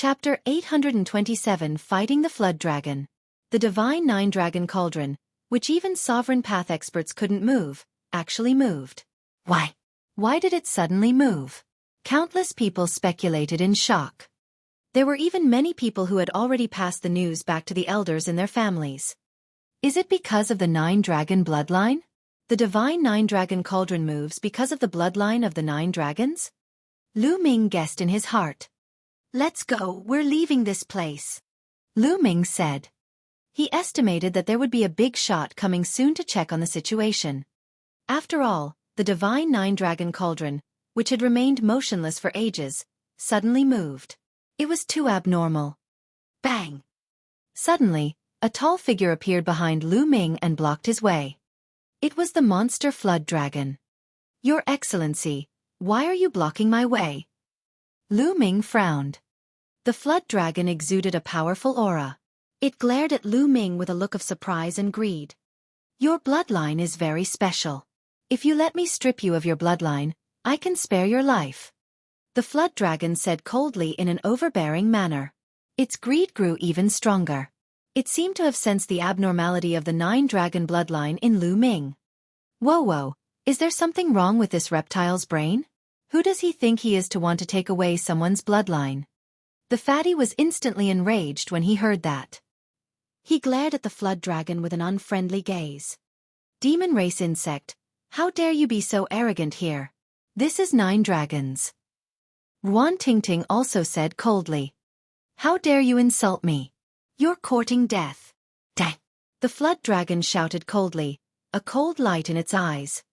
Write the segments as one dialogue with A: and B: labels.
A: Chapter 827 Fighting the Flood Dragon. The Divine Nine-Dragon Cauldron, which even sovereign path experts couldn't move, actually moved. Why? Why did it suddenly move? Countless people speculated in shock. There were even many people who had already passed the news back to the elders in their families. Is it because of the Nine-Dragon bloodline? The Divine Nine-Dragon Cauldron moves because of the bloodline of the Nine Dragons? Lu Ming guessed in his heart. Let's go, we're leaving this place. Lu Ming said. He estimated that there would be a big shot coming soon to check on the situation. After all, the Divine Nine-Dragon Cauldron, which had remained motionless for ages, suddenly moved. It was too abnormal. Bang! Suddenly, a tall figure appeared behind Lu Ming and blocked his way. It was the monster Flood Dragon. Your Excellency, why are you blocking my way? Lu Ming frowned. The Flood Dragon exuded a powerful aura. It glared at Lu Ming with a look of surprise and greed. Your bloodline is very special. If you let me strip you of your bloodline, I can spare your life. The Flood Dragon said coldly in an overbearing manner. Its greed grew even stronger. It seemed to have sensed the abnormality of the Nine-Dragon bloodline in Lu Ming. Whoa, is there something wrong with this reptile's brain? Who does he think he is to want to take away someone's bloodline? The fatty was instantly enraged when he heard that. He glared at the Flood Dragon with an unfriendly gaze. Demon race insect, how dare you be so arrogant here? This is Nine Dragons. Ruan Tingting also said coldly. How dare you insult me? You're courting death. Dang! The Flood Dragon shouted coldly, a cold light in its eyes.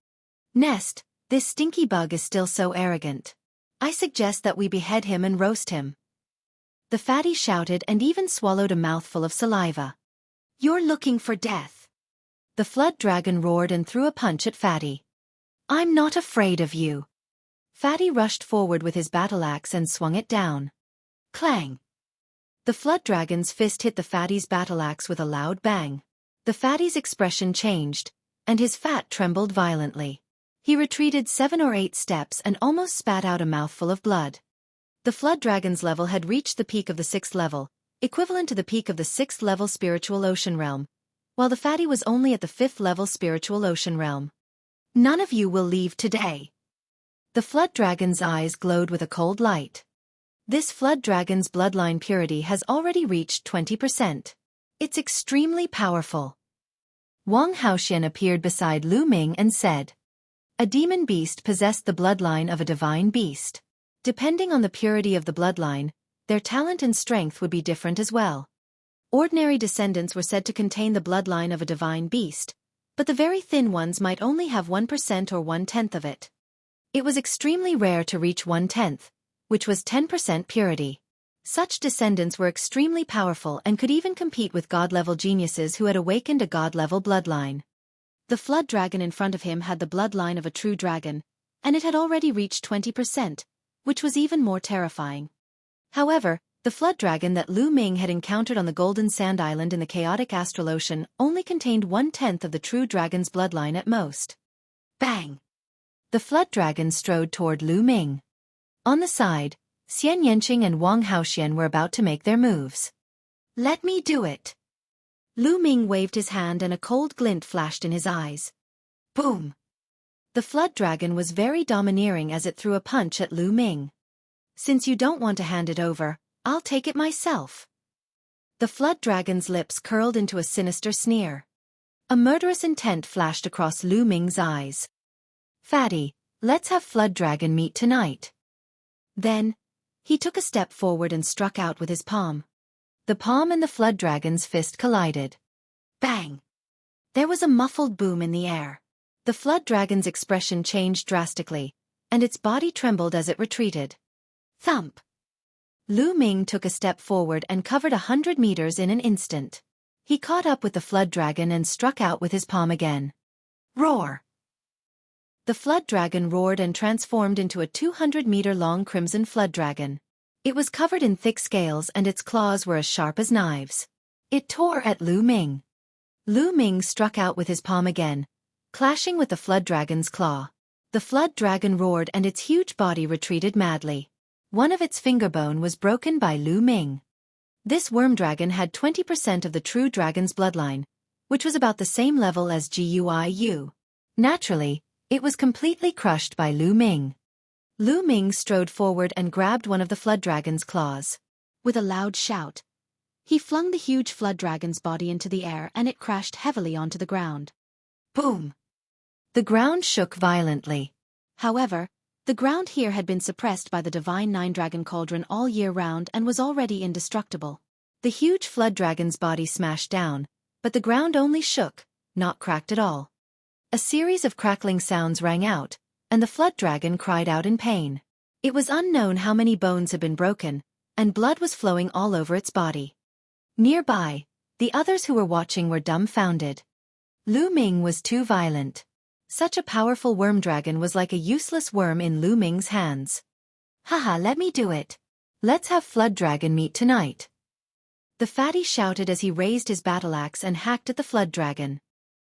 A: Nest, this stinky bug is still so arrogant. I suggest that we behead him and roast him. The fatty shouted and even swallowed a mouthful of saliva. You're looking for death. The Flood Dragon roared and threw a punch at Fatty. I'm not afraid of you. Fatty rushed forward with his battle axe and swung it down. Clang! The Flood Dragon's fist hit the fatty's battle axe with a loud bang. The fatty's expression changed, and his fat trembled violently. He retreated 7 or 8 steps and almost spat out a mouthful of blood. The Flood Dragon's level had reached the peak of the 6th level, equivalent to the peak of the 6th level spiritual ocean realm, while the fatty was only at the 5th level spiritual ocean realm. None of you will leave today. The Flood Dragon's eyes glowed with a cold light. This Flood Dragon's bloodline purity has already reached 20%. It's extremely powerful. Wang Haoxian appeared beside Lu Ming and said, a demon beast possessed the bloodline of a divine beast. Depending on the purity of the bloodline, their talent and strength would be different as well. Ordinary descendants were said to contain the bloodline of a divine beast, but the very thin ones might only have 1% or 1/10 of it. It was extremely rare to reach 1/10, which was 10% purity. Such descendants were extremely powerful and could even compete with god-level geniuses who had awakened a god-level bloodline. The Flood Dragon in front of him had the bloodline of a true dragon, and it had already reached 20%, which was even more terrifying. However, the Flood Dragon that Lu Ming had encountered on the Golden Sand Island in the chaotic astral ocean only contained 1/10 of the true dragon's bloodline at most. Bang! The Flood Dragon strode toward Lu Ming. On the side, Xian Yanqing and Wang Haoxian were about to make their moves. Let me do it! Lu Ming waved his hand and a cold glint flashed in his eyes. Boom! The Flood Dragon was very domineering as it threw a punch at Lu Ming. Since you don't want to hand it over, I'll take it myself. The Flood Dragon's lips curled into a sinister sneer. A murderous intent flashed across Lu Ming's eyes. Fatty, let's have Flood Dragon meat tonight. Then, he took a step forward and struck out with his palm. The palm and the Flood Dragon's fist collided. Bang! There was a muffled boom in the air. The Flood Dragon's expression changed drastically, and its body trembled as it retreated. Thump! Lu Ming took a step forward and covered 100 meters in an instant. He caught up with the Flood Dragon and struck out with his palm again. Roar! The Flood Dragon roared and transformed into a 200-meter-long crimson Flood Dragon. It was covered in thick scales and its claws were as sharp as knives. It tore at Lu Ming. Lu Ming struck out with his palm again, clashing with the Flood Dragon's claw. The Flood Dragon roared and its huge body retreated madly. One of its finger bone was broken by Lu Ming. This worm dragon had 20% of the true dragon's bloodline, which was about the same level as Guiyu. Naturally, it was completely crushed by Lu Ming. Lu Ming strode forward and grabbed one of the flood dragon's claws. With a loud shout, he flung the huge flood dragon's body into the air and it crashed heavily onto the ground. Boom! The ground shook violently. However, the ground here had been suppressed by the divine nine-dragon cauldron all year round and was already indestructible. The huge flood dragon's body smashed down, but the ground only shook, not cracked at all. A series of crackling sounds rang out, and the flood dragon cried out in pain. It was unknown how many bones had been broken, and blood was flowing all over its body. Nearby, the others who were watching were dumbfounded. Lu Ming was too violent. Such a powerful worm dragon was like a useless worm in Lu Ming's hands. Haha, let me do it. Let's have flood dragon meat tonight. The fatty shouted as he raised his battle axe and hacked at the flood dragon.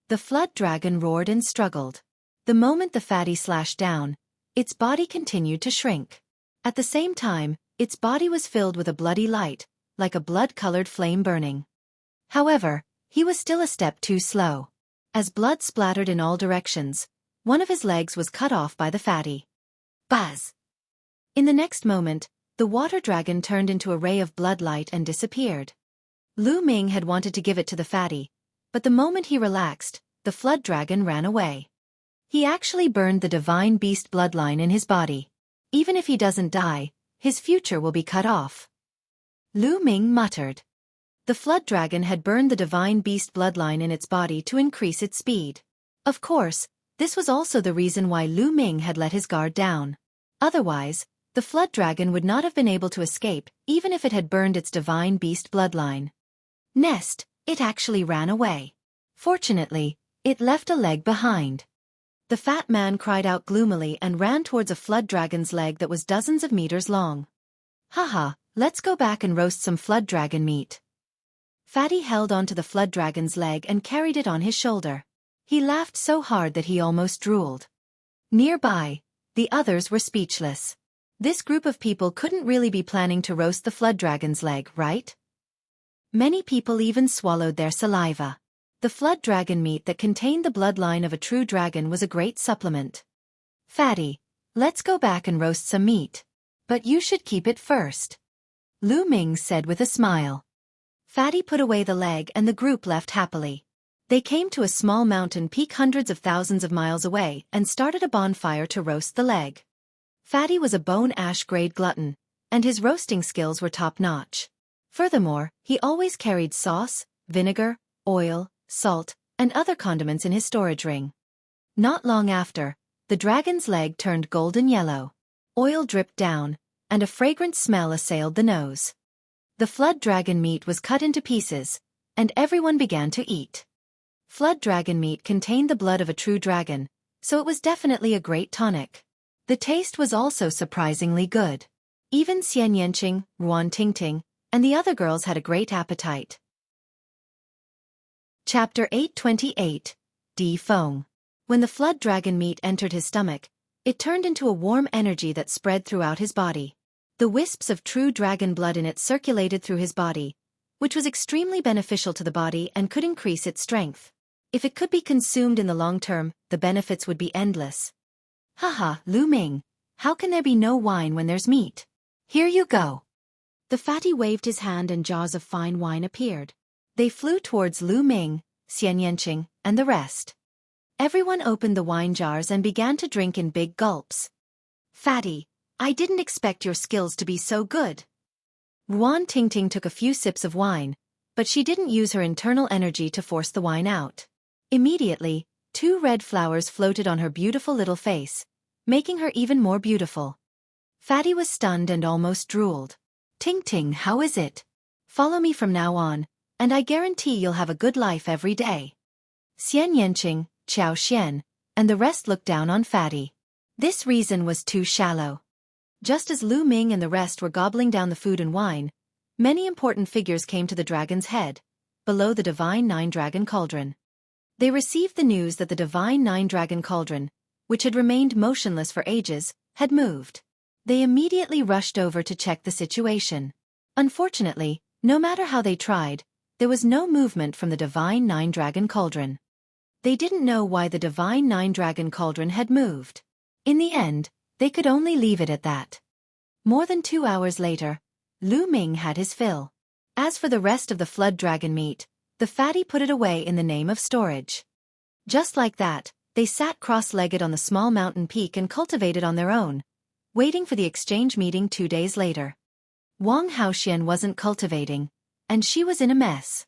A: The flood dragon roared and struggled. The moment the fatty slashed down, its body continued to shrink. At the same time, its body was filled with a bloody light, like a blood-colored flame burning. However, he was still a step too slow. As blood splattered in all directions, one of his legs was cut off by the fatty. Buzz! In the next moment, the water dragon turned into a ray of blood light and disappeared. Lu Ming had wanted to give it to the fatty, but the moment he relaxed, the flood dragon ran away. He actually burned the divine beast bloodline in his body. Even if he doesn't die, his future will be cut off. Lu Ming muttered. The flood dragon had burned the divine beast bloodline in its body to increase its speed. Of course, this was also the reason why Lu Ming had let his guard down. Otherwise, the flood dragon would not have been able to escape even if it had burned its divine beast bloodline. Next, it actually ran away. Fortunately, it left a leg behind. The fat man cried out gloomily and ran towards a flood dragon's leg that was dozens of meters long. Haha, let's go back and roast some flood dragon meat. Fatty held onto the flood dragon's leg and carried it on his shoulder. He laughed so hard that he almost drooled. Nearby, the others were speechless. This group of people couldn't really be planning to roast the flood dragon's leg, right? Many people even swallowed their saliva. The flood dragon meat that contained the bloodline of a true dragon was a great supplement. Fatty, let's go back and roast some meat. But you should keep it first. Lu Ming said with a smile. Fatty put away the leg and the group left happily. They came to a small mountain peak hundreds of thousands of miles away and started a bonfire to roast the leg. Fatty was a bone-ash-grade glutton, and his roasting skills were top-notch. Furthermore, he always carried sauce, vinegar, oil, salt, and other condiments in his storage ring. Not long after, the dragon's leg turned golden yellow. Oil dripped down, and a fragrant smell assailed the nose. The flood dragon meat was cut into pieces, and everyone began to eat. Flood dragon meat contained the blood of a true dragon, so it was definitely a great tonic. The taste was also surprisingly good. Even Xian Yanqing, Ruan Tingting, and the other girls had a great appetite. Chapter 828, Di Feng. When the flood dragon meat entered his stomach, it turned into a warm energy that spread throughout his body. The wisps of true dragon blood in it circulated through his body, which was extremely beneficial to the body and could increase its strength. If it could be consumed in the long term, the benefits would be endless. Haha, Lu Ming, how can there be no wine when there's meat? Here you go. The fatty waved his hand and jars of fine wine appeared. They flew towards Lu Ming, Xian Yanqing, and the rest. Everyone opened the wine jars and began to drink in big gulps. Fatty, I didn't expect your skills to be so good. Ruan Tingting took a few sips of wine, but she didn't use her internal energy to force the wine out. Immediately, 2 red flowers floated on her beautiful little face, making her even more beautiful. Fatty was stunned and almost drooled. Tingting, how is it? Follow me from now on, and I guarantee you'll have a good life every day. Xian Yanqing, Xiao Xian, and the rest looked down on Fatty. This reason was too shallow. Just as Lu Ming and the rest were gobbling down the food and wine, many important figures came to the dragon's head, below the divine nine-dragon cauldron. They received the news that the divine nine-dragon cauldron, which had remained motionless for ages, had moved. They immediately rushed over to check the situation. Unfortunately, no matter how they tried, there was no movement from the Divine Nine-Dragon Cauldron. They didn't know why the Divine Nine-Dragon Cauldron had moved. In the end, they could only leave it at that. More than 2 hours later, Lu Ming had his fill. As for the rest of the flood dragon meat, the fatty put it away in the name of storage. Just like that, they sat cross-legged on the small mountain peak and cultivated on their own, waiting for the exchange meeting 2 days later. Wang Haoxian wasn't cultivating, and she was in a mess.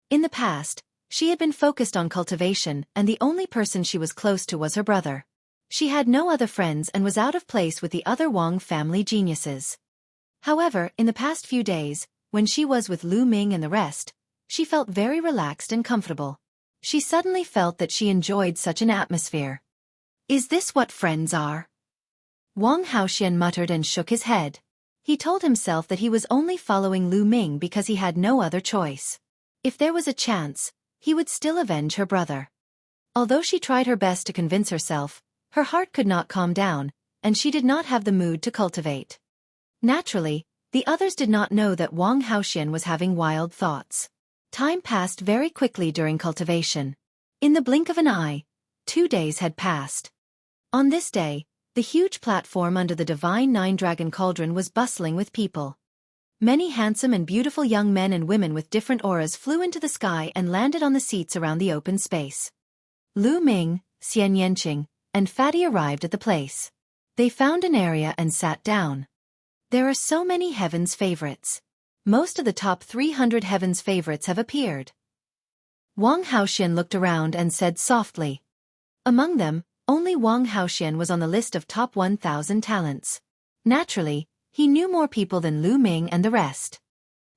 A: In the past, she had been focused on cultivation, and the only person she was close to was her brother. She had no other friends and was out of place with the other Wang family geniuses. However, in the past few days, when she was with Lu Ming and the rest, she felt very relaxed and comfortable. She suddenly felt that she enjoyed such an atmosphere. Is this what friends are? Wang Haoxian muttered and shook his head. He told himself that he was only following Lu Ming because he had no other choice. If there was a chance, he would still avenge her brother. Although she tried her best to convince herself, her heart could not calm down, and she did not have the mood to cultivate. Naturally, the others did not know that Wang Haoxian was having wild thoughts. Time passed very quickly during cultivation. In the blink of an eye, 2 days had passed. On this day, the huge platform under the Divine Nine-Dragon Cauldron was bustling with people. Many handsome and beautiful young men and women with different auras flew into the sky and landed on the seats around the open space. Lu Ming, Xian Yanqing, and Fatty arrived at the place. They found an area and sat down. There are so many Heaven's favorites. Most of the top 300 Heaven's favorites have appeared. Wang Haoxian looked around and said softly. Among them, only Wang Haoxian was on the list of top 1,000 talents. Naturally, he knew more people than Lu Ming and the rest.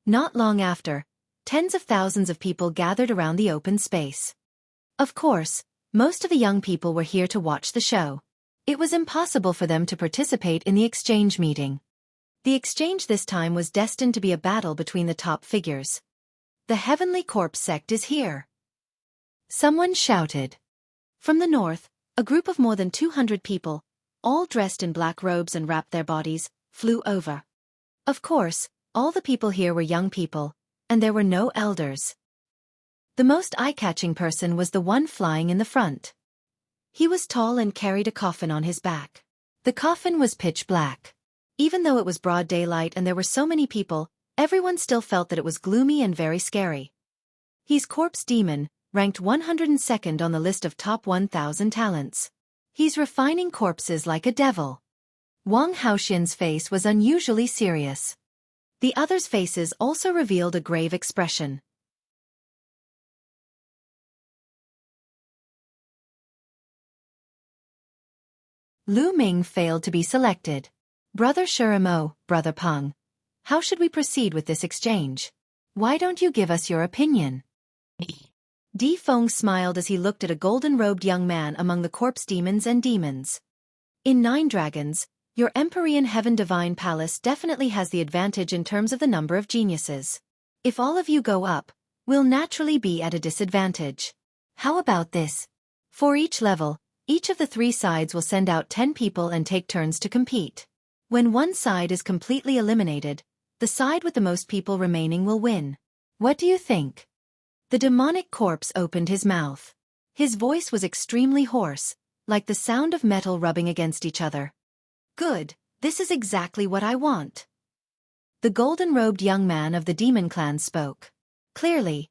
A: Not long after, tens of thousands of people gathered around the open space. Of course, most of the young people were here to watch the show. It was impossible for them to participate in the exchange meeting. The exchange this time was destined to be a battle between the top figures. The Heavenly Corpse sect is here. Someone shouted. From the north, a group of more than 200 people, all dressed in black robes and wrapped their bodies, flew over. Of course, all the people here were young people, and there were no elders. The most eye-catching person was the one flying in the front. He was tall and carried a coffin on his back. The coffin was pitch black. Even though it was broad daylight and there were so many people, everyone still felt that it was gloomy and very scary. He's Corpse Demon, ranked 102nd on the list of top 1,000 talents. He's refining corpses like a devil. Wang Haoxian's face was unusually serious. The others' faces also revealed a grave expression. Lu Ming failed to be selected. Brother Shurimo, Brother Peng, how should we proceed with this exchange? Why don't you give us your opinion? Di Feng smiled as he looked at a golden-robed young man among the corpse demons and demons. In Nine Dragons, your Empyrean Heaven Divine Palace definitely has the advantage in terms of the number of geniuses. If all of you go up, we'll naturally be at a disadvantage. How about this? For each level, each of the 3 sides will send out 10 people and take turns to compete. When one side is completely eliminated, the side with the most people remaining will win. What do you think? The demonic corpse opened his mouth. His voice was extremely hoarse, like the sound of metal rubbing against each other. Good, this is exactly what I want. The golden-robed young man of the demon clan spoke. Clearly,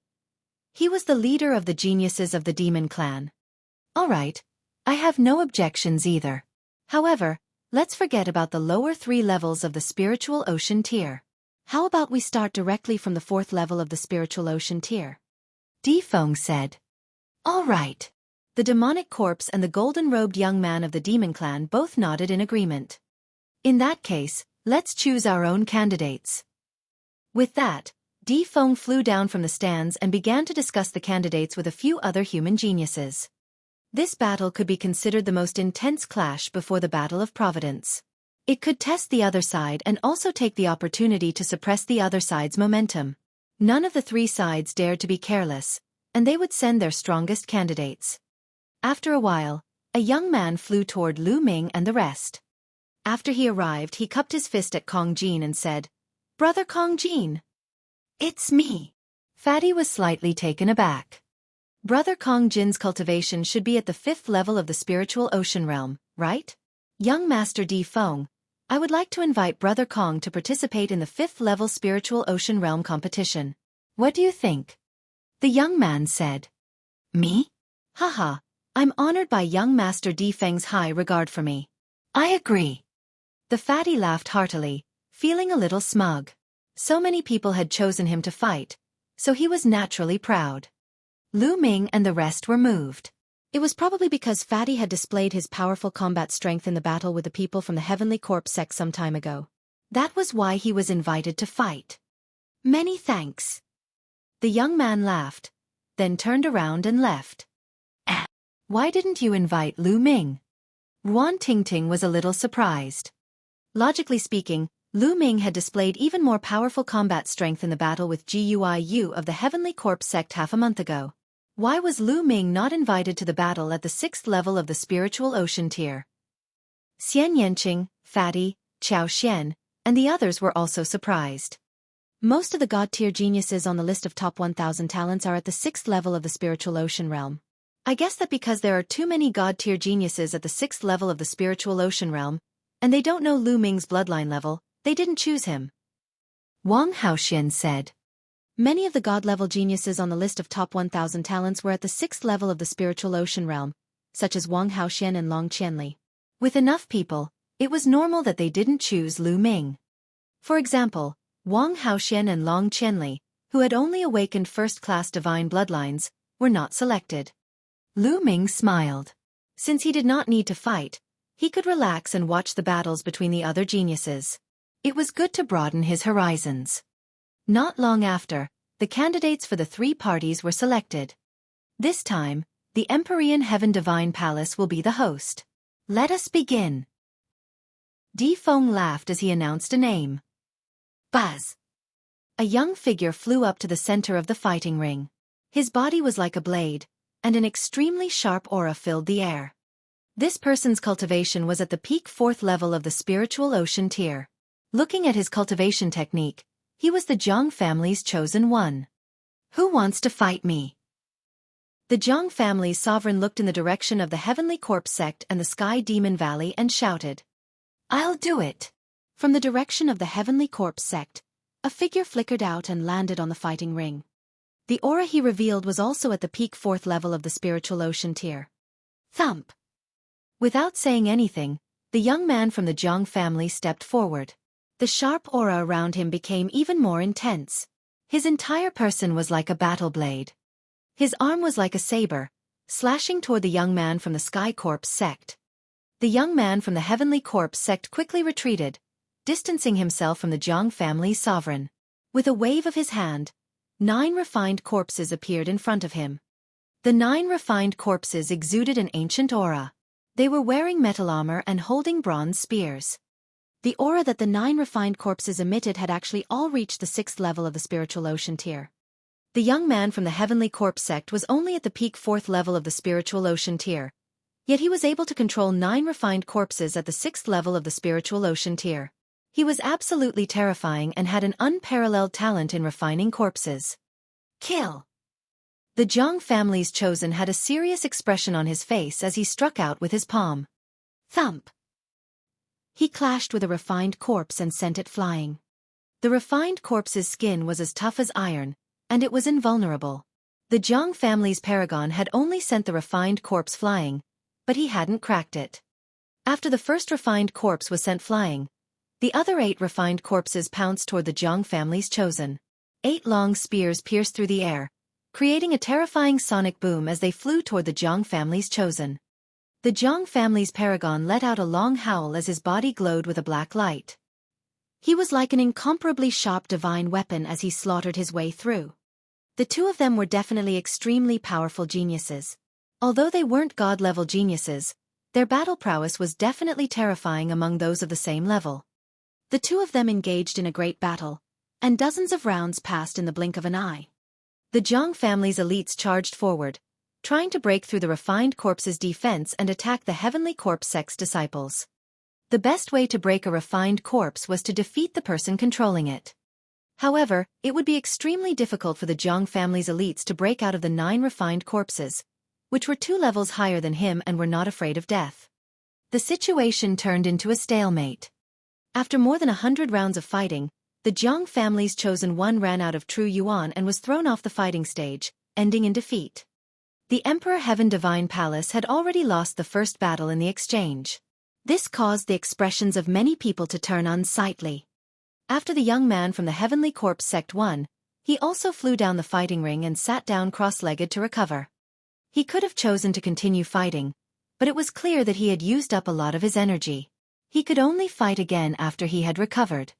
A: he was the leader of the geniuses of the demon clan. All right, I have no objections either. However, let's forget about the lower 3 levels of the spiritual ocean tier. How about we start directly from the 4th level of the spiritual ocean tier? Di Feng said. All right. The demonic corpse and the golden-robed young man of the demon clan both nodded in agreement. In that case, let's choose our own candidates. With that, Di Feng flew down from the stands and began to discuss the candidates with a few other human geniuses. This battle could be considered the most intense clash before the Battle of Providence. It could test the other side and also take the opportunity to suppress the other side's momentum. None of the 3 sides dared to be careless, and they would send their strongest candidates. After a while, a young man flew toward Lu Ming and the rest. After he arrived, he cupped his fist at Kong Jin and said, "Brother Kong Jin." "It's me." Fatty was slightly taken aback. Brother Kong Jin's cultivation should be at the 5th level of the spiritual ocean realm, right? Young Master Di Feng, I would like to invite Brother Kong to participate in the 5th level spiritual ocean realm competition. What do you think? The young man said. Me? Haha, I'm honored by young Master Di Feng's high regard for me. I agree. The fatty laughed heartily, feeling a little smug. So many people had chosen him to fight, so he was naturally proud. Lu Ming and the rest were moved. It was probably because Fatty had displayed his powerful combat strength in the battle with the people from the Heavenly Corps sect some time ago. That was why he was invited to fight. Many thanks. The young man laughed, then turned around and left. Why didn't you invite Lu Ming? Ruan Tingting was a little surprised. Logically speaking, Lu Ming had displayed even more powerful combat strength in the battle with Guiu of the Heavenly Corps sect half a month ago. Why was Lu Ming not invited to the battle at the 6th level of the spiritual ocean tier? Xian Yanqing, Fatty, Qiao Xian, and the others were also surprised. Most of the god-tier geniuses on the list of top 1,000 talents are at the 6th level of the spiritual ocean realm. I guess that because there are too many god-tier geniuses at the 6th level of the spiritual ocean realm, and they don't know Lu Ming's bloodline level, they didn't choose him. Wang Haoxian said. Many of the god-level geniuses on the list of top 1,000 talents were at the 6th level of the spiritual ocean realm, such as Wang Haoxian and Long Qianli. With enough people, it was normal that they didn't choose Lu Ming. For example, Wang Haoxian and Long Qianli, who had only awakened first-class divine bloodlines, were not selected. Lu Ming smiled. Since he did not need to fight, he could relax and watch the battles between the other geniuses. It was good to broaden his horizons. Not long after, the candidates for the 3 parties were selected. This time, the Empyrean Heaven Divine Palace will be the host. Let us begin. Di Feng laughed as he announced a name. Buzz. A young figure flew up to the center of the fighting ring. His body was like a blade, and an extremely sharp aura filled the air. This person's cultivation was at the peak 4th level of the spiritual ocean tier. Looking at his cultivation technique, he was the Zhang family's chosen one. Who wants to fight me? The Zhang family's sovereign looked in the direction of the Heavenly Corps sect and the Sky Demon Valley and shouted, "I'll do it!" From the direction of the Heavenly Corps sect, a figure flickered out and landed on the fighting ring. The aura he revealed was also at the peak 4th level of the spiritual ocean tier. Thump! Without saying anything, the young man from the Zhang family stepped forward. The sharp aura around him became even more intense. His entire person was like a battle blade. His arm was like a saber, slashing toward the young man from the Sky Corps sect. The young man from the Heavenly Corps sect quickly retreated, distancing himself from the Zhang family's sovereign. With a wave of his hand, 9 refined corpses appeared in front of him. The 9 refined corpses exuded an ancient aura. They were wearing metal armor and holding bronze spears. The aura that the 9 refined corpses emitted had actually all reached the 6th level of the spiritual ocean tier. The young man from the Heavenly Corps sect was only at the peak 4th level of the spiritual ocean tier, yet he was able to control 9 refined corpses at the 6th level of the spiritual ocean tier. He was absolutely terrifying and had an unparalleled talent in refining corpses. Kill! The Zhang family's chosen had a serious expression on his face as he struck out with his palm. Thump! He clashed with a refined corpse and sent it flying. The refined corpse's skin was as tough as iron, and it was invulnerable. The Zhang family's paragon had only sent the refined corpse flying, but he hadn't cracked it. After the first refined corpse was sent flying, the other 8 refined corpses pounced toward the Zhang family's chosen. 8 long spears pierced through the air, creating a terrifying sonic boom as they flew toward the Zhang family's chosen. The Zhang family's paragon let out a long howl as his body glowed with a black light. He was like an incomparably sharp divine weapon as he slaughtered his way through. The 2 of them were definitely extremely powerful geniuses. Although they weren't god-level geniuses, their battle prowess was definitely terrifying among those of the same level. The 2 of them engaged in a great battle, and dozens of rounds passed in the blink of an eye. The Zhang family's elites charged forward, trying to break through the refined corpse's defense and attack the Heavenly Corps sect's disciples. The best way to break a refined corpse was to defeat the person controlling it. However, it would be extremely difficult for the Jiang family's elites to break out of the 9 refined corpses, which were 2 levels higher than him and were not afraid of death. The situation turned into a stalemate. After more than 100 rounds of fighting, the Jiang family's chosen one ran out of true yuan and was thrown off the fighting stage, ending in defeat. The Emperor Heaven Divine Palace had already lost the first battle in the exchange. This caused the expressions of many people to turn unsightly. After the young man from the Heavenly Corpse Sect won, he also flew down the fighting ring and sat down cross-legged to recover. He could have chosen to continue fighting, but it was clear that he had used up a lot of his energy. He could only fight again after he had recovered.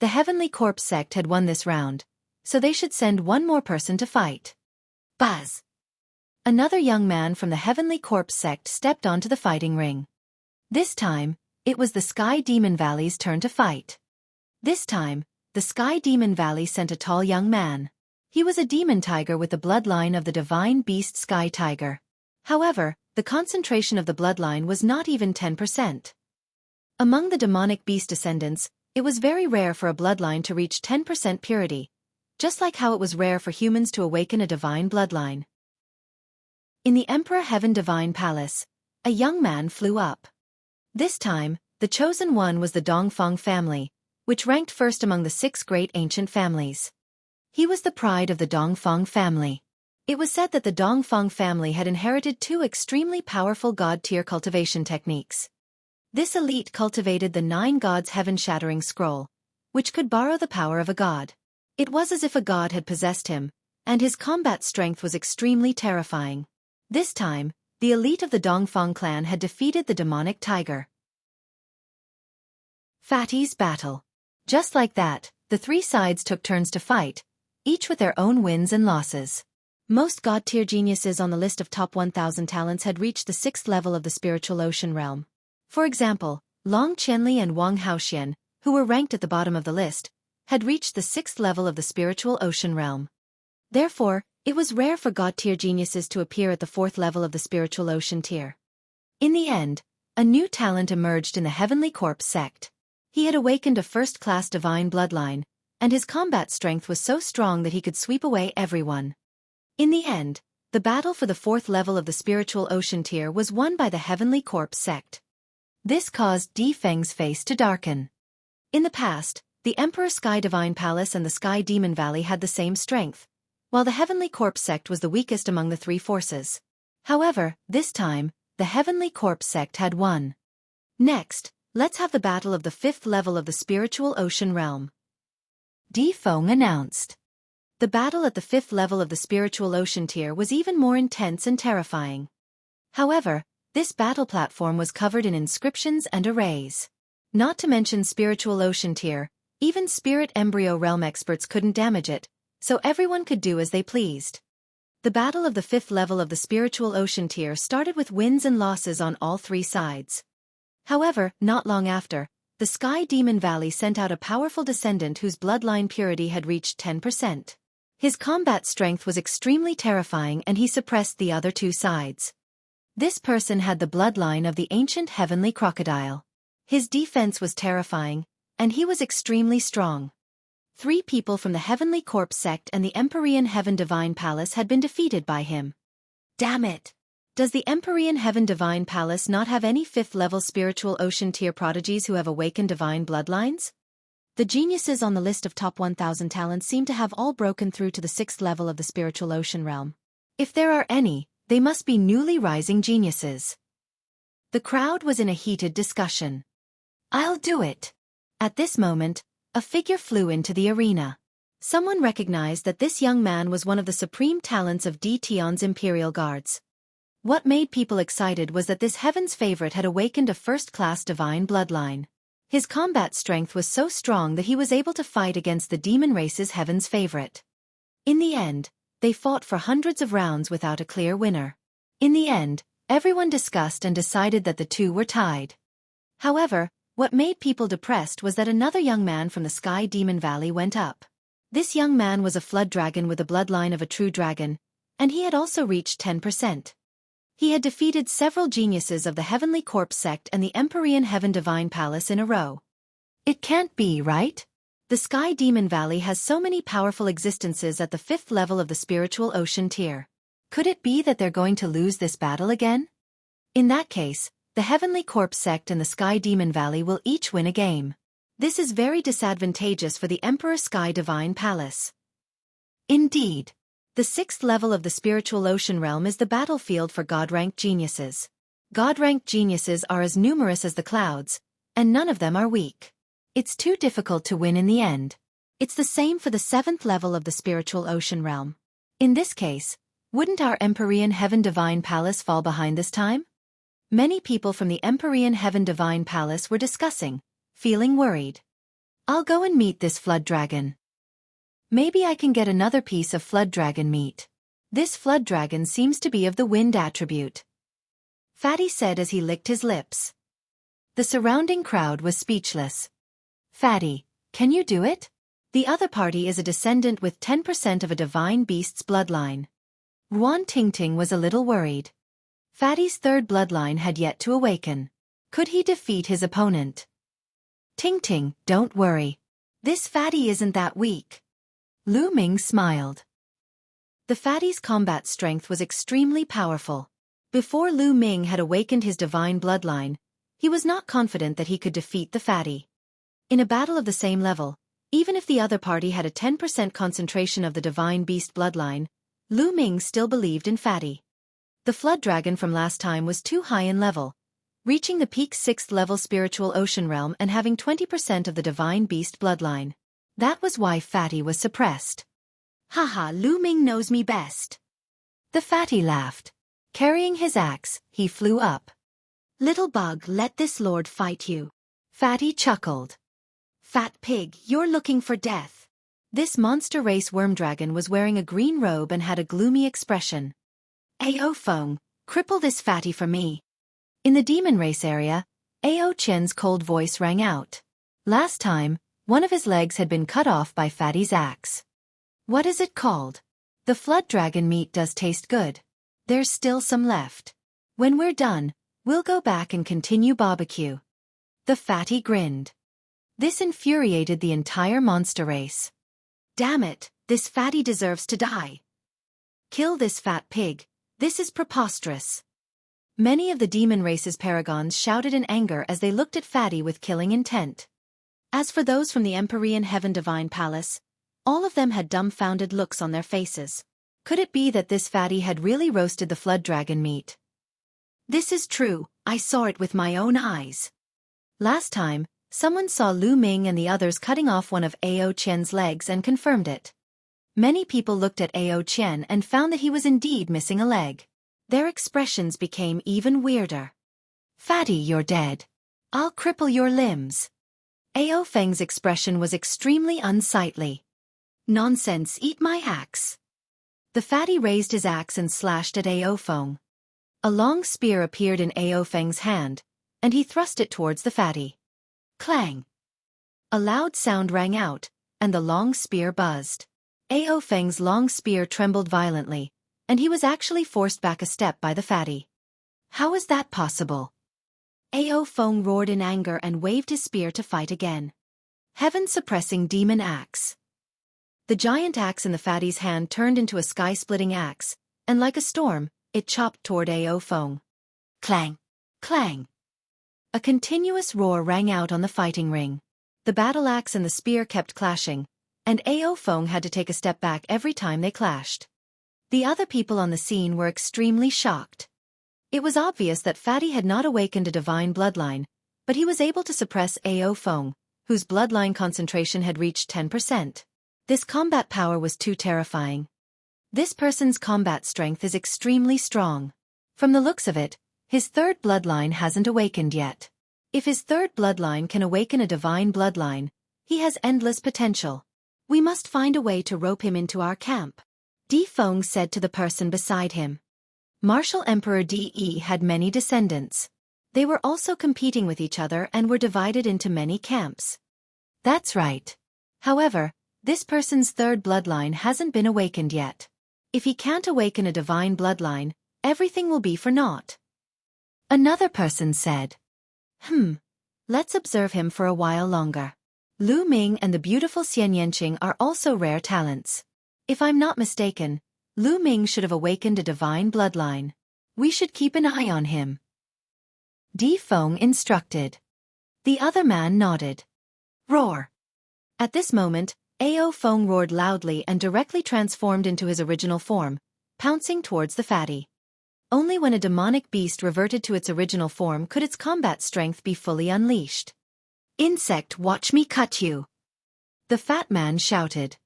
A: The Heavenly Corpse Sect had won this round, so they should send one more person to fight. Buzz! Another young man from the Heavenly Corpse Sect stepped onto the fighting ring. This time, it was the Sky Demon Valley's turn to fight. This time, the Sky Demon Valley sent a tall young man. He was a demon tiger with the bloodline of the divine beast Sky Tiger. However, the concentration of the bloodline was not even 10%. Among the demonic beast descendants, it was very rare for a bloodline to reach 10% purity, just like how it was rare for humans to awaken a divine bloodline. In the Emperor Heaven Divine Palace, a young man flew up. This time, the chosen one was the Dongfang family, which ranked first among the 6 great ancient families. He was the pride of the Dongfang family. It was said that the Dongfang family had inherited 2 extremely powerful god-tier cultivation techniques. This elite cultivated the 9 gods heaven-shattering scroll, which could borrow the power of a god. It was as if a god had possessed him, and his combat strength was extremely terrifying. This time, the elite of the Dongfang clan had defeated the demonic tiger. Fatty's battle. Just like that, the 3 sides took turns to fight, each with their own wins and losses. Most god-tier geniuses on the list of top 1,000 talents had reached the 6th level of the spiritual ocean realm. For example, Long Qianli and Wang Haoxian, who were ranked at the bottom of the list, had reached the 6th level of the spiritual ocean realm. Therefore, it was rare for god-tier geniuses to appear at the 4th level of the spiritual ocean tier. In the end, a new talent emerged in the Heavenly Corpse Sect. He had awakened a first-class divine bloodline, and his combat strength was so strong that he could sweep away everyone. In the end, the battle for the 4th level of the spiritual ocean tier was won by the Heavenly Corpse Sect. This caused Di Feng's face to darken. In the past, the Emperor Sky Divine Palace and the Sky Demon Valley had the same strength, while the Heavenly Corpse Sect was the weakest among the 3 forces. However, this time, the Heavenly Corpse Sect had won. Next, let's have the battle of the 5th level of the spiritual ocean realm. Di Feng announced. The battle at the 5th level of the spiritual ocean tier was even more intense and terrifying. However, this battle platform was covered in inscriptions and arrays. Not to mention spiritual ocean tier, even spirit embryo realm experts couldn't damage it, so everyone could do as they pleased. The battle of the 5th level of the spiritual ocean tier started with wins and losses on all 3 sides. However, not long after, the Sky Demon Valley sent out a powerful descendant whose bloodline purity had reached 10%. His combat strength was extremely terrifying and he suppressed the other 2 sides. This person had the bloodline of the ancient heavenly crocodile. His defense was terrifying, and he was extremely strong. 3 people from the Heavenly Corpse Sect and the Empyrean Heaven Divine Palace had been defeated by him. Damn it! Does the Empyrean Heaven Divine Palace not have any 5th-level spiritual ocean tier prodigies who have awakened divine bloodlines? The geniuses on the list of top 1,000 talents seem to have all broken through to the 6th level of the spiritual ocean realm. If there are any, they must be newly rising geniuses. The crowd was in a heated discussion. I'll do it! At this moment, a figure flew into the arena. Someone recognized that this young man was one of the supreme talents of Di Tian's Imperial Guards. What made people excited was that this heaven's favorite had awakened a first-class divine bloodline. His combat strength was so strong that he was able to fight against the demon race's heaven's favorite. In the end, they fought for hundreds of rounds without a clear winner. In the end, everyone discussed and decided that the 2 were tied. However, what made people depressed was that another young man from the Sky Demon Valley went up. This young man was a flood dragon with the bloodline of a true dragon, and he had also reached 10%. He had defeated several geniuses of the Heavenly Corpse sect and the Empyrean Heaven Divine Palace in a row. It can't be, right? The Sky Demon Valley has so many powerful existences at the 5th level of the spiritual ocean tier. Could it be that they're going to lose this battle again? In that case, the Heavenly Corpse sect and the Sky Demon Valley will each win a game. This is very disadvantageous for the Emperor Sky Divine Palace. Indeed. The 6th level of the spiritual ocean realm is the battlefield for God-ranked geniuses. God-ranked geniuses are as numerous as the clouds, and none of them are weak. It's too difficult to win in the end. It's the same for the 7th level of the spiritual ocean realm. In this case, wouldn't our Empyrean Heaven Divine Palace fall behind this time? Many people from the Empyrean Heaven Divine Palace were discussing, feeling worried. I'll go and meet this flood dragon. Maybe I can get another piece of flood dragon meat. This flood dragon seems to be of the wind attribute. Fatty said as he licked his lips. The surrounding crowd was speechless. Fatty, can you do it? The other party is a descendant with 10% of a divine beast's bloodline. Ruan Tingting was a little worried. Fatty's 3rd bloodline had yet to awaken. Could he defeat his opponent? Tingting, don't worry. This Fatty isn't that weak. Lu Ming smiled. The Fatty's combat strength was extremely powerful. Before Lu Ming had awakened his divine bloodline, he was not confident that he could defeat the Fatty. In a battle of the same level, even if the other party had a 10% concentration of the divine beast bloodline, Lu Ming still believed in Fatty. The flood dragon from last time was too high in level, reaching the peak 6th level spiritual ocean realm and having 20% of the divine beast bloodline. That was why Fatty was suppressed. Haha, Lu Ming knows me best. The Fatty laughed. Carrying his axe, he flew up. Little bug, let this lord fight you. Fatty chuckled. Fat pig, you're looking for death. This monster race worm dragon was wearing a green robe and had a gloomy expression. Ao Feng, cripple this Fatty for me. In the demon race area, Ao Chen's cold voice rang out. Last time, one of his legs had been cut off by Fatty's axe. What is it called? The flood dragon meat does taste good. There's still some left. When we're done, we'll go back and continue barbecue. The Fatty grinned. This infuriated the entire monster race. Damn it, this Fatty deserves to die. Kill this fat pig, this is preposterous. Many of the demon race's paragons shouted in anger as they looked at Fatty with killing intent. As for those from the Empyrean Heaven Divine Palace, all of them had dumbfounded looks on their faces. Could it be that this Fatty had really roasted the flood dragon meat? This is true, I saw it with my own eyes. Last time, someone saw Lu Ming and the others cutting off one of Ao Chen's legs and confirmed it. Many people looked at Ao Chen and found that he was indeed missing a leg. Their expressions became even weirder. Fatty, you're dead. I'll cripple your limbs. Ao Feng's expression was extremely unsightly. Nonsense, eat my axe. The Fatty raised his axe and slashed at Ao Feng. A long spear appeared in Ao Feng's hand, and he thrust it towards the Fatty. Clang! A loud sound rang out, and the long spear buzzed. Ao Feng's long spear trembled violently, and he was actually forced back a step by the Fatty. How is that possible? Ao Feng roared in anger and waved his spear to fight again. Heaven-suppressing demon axe. The giant axe in the Fatty's hand turned into a sky-splitting axe, and like a storm, it chopped toward Ao Feng. Clang! Clang! A continuous roar rang out on the fighting ring. The battle axe and the spear kept clashing, and Ao Feng had to take a step back every time they clashed. The other people on the scene were extremely shocked. It was obvious that Fatty had not awakened a divine bloodline, but he was able to suppress Ao Feng, whose bloodline concentration had reached 10%. This combat power was too terrifying. This person's combat strength is extremely strong. From the looks of it, his 3rd bloodline hasn't awakened yet. If his 3rd bloodline can awaken a divine bloodline, he has endless potential. We must find a way to rope him into our camp. Di Feng said to the person beside him. Martial Emperor De had many descendants. They were also competing with each other and were divided into many camps. That's right. However, this person's 3rd bloodline hasn't been awakened yet. If he can't awaken a divine bloodline, everything will be for naught. Another person said, let's observe him for a while longer. Lu Ming and the beautiful Xian Yanqing are also rare talents. If I'm not mistaken, Lu Ming should have awakened a divine bloodline. We should keep an eye on him. Di Feng instructed. The other man nodded. Roar! At this moment, Ao Feng roared loudly and directly transformed into his original form, pouncing towards the fatty. Only when a demonic beast reverted to its original form could its combat strength be fully unleashed. Insect, watch me cut you! The fat man shouted.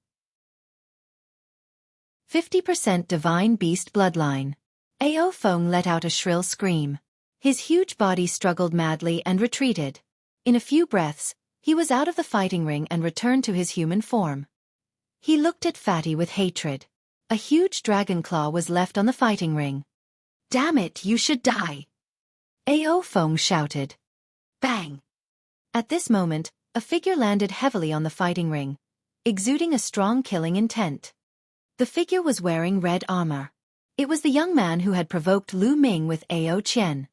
A: 50% Divine Beast Bloodline. Ao Feng let out a shrill scream. His huge body struggled madly and retreated. In a few breaths, he was out of the fighting ring and returned to his human form. He looked at Fatty with hatred. A huge dragon claw was left on the fighting ring. Damn it, you should die! Ao Feng shouted. Bang! At this moment, a figure landed heavily on the fighting ring, exuding a strong killing intent. The figure was wearing red armor. It was the young man who had provoked Lu Ming with Ao Qian.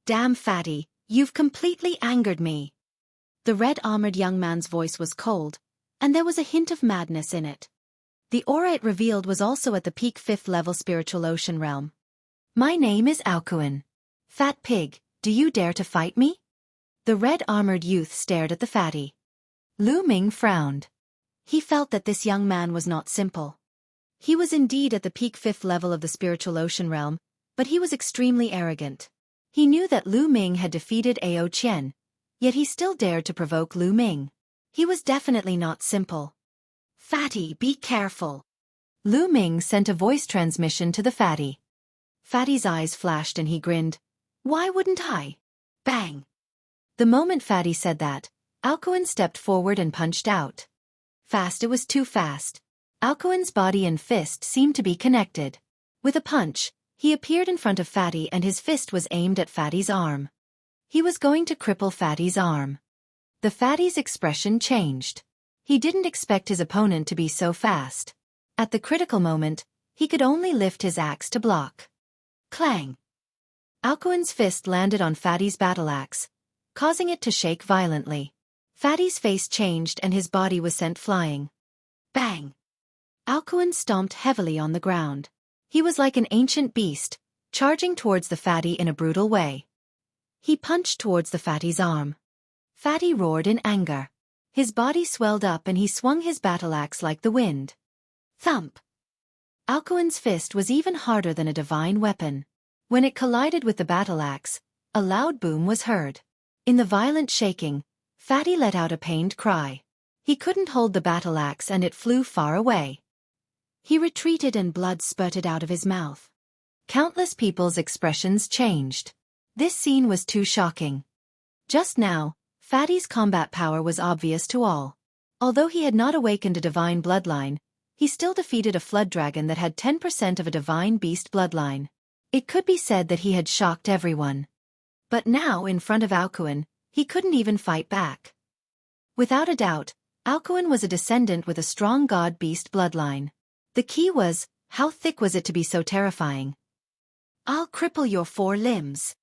A: Damn Fatty, you've completely angered me. The red-armored young man's voice was cold, and there was a hint of madness in it. The aura it revealed was also at the peak 5th level spiritual ocean realm. My name is Aokuan. Fat pig, do you dare to fight me? The red-armored youth stared at the fatty. Lu Ming frowned. He felt that this young man was not simple. He was indeed at the peak 5th level of the spiritual ocean realm, but he was extremely arrogant. He knew that Lu Ming had defeated Ao Qian, yet he still dared to provoke Lu Ming. He was definitely not simple. Fatty, be careful. Lu Ming sent a voice transmission to the fatty. Fatty's eyes flashed and he grinned. Why wouldn't I? Bang! The moment Fatty said that, Aokuan stepped forward and punched out. Fast, it was too fast. Aokuan's body and fist seemed to be connected. With a punch, he appeared in front of Fatty and his fist was aimed at Fatty's arm. He was going to cripple Fatty's arm. The fatty's expression changed. He didn't expect his opponent to be so fast. At the critical moment, he could only lift his axe to block. Clang! Aokuan's fist landed on Fatty's battle axe, causing it to shake violently. Fatty's face changed and his body was sent flying. Bang! Aokuan stomped heavily on the ground. He was like an ancient beast, charging towards the fatty in a brutal way. He punched towards the fatty's arm. Fatty roared in anger. His body swelled up and he swung his battle axe like the wind. Thump! Aokuan's fist was even harder than a divine weapon. When it collided with the battle axe, a loud boom was heard. In the violent shaking, Fatty let out a pained cry. He couldn't hold the battle axe and it flew far away. He retreated and blood spurted out of his mouth. Countless people's expressions changed. This scene was too shocking. Just now, Fatty's combat power was obvious to all. Although he had not awakened a divine bloodline, he still defeated a flood dragon that had 10% of a divine beast bloodline. It could be said that he had shocked everyone. But now, in front of Aokuan, he couldn't even fight back. Without a doubt, Aokuan was a descendant with a strong god-beast bloodline. The key was, how thick was it to be so terrifying? I'll cripple your 4 limbs.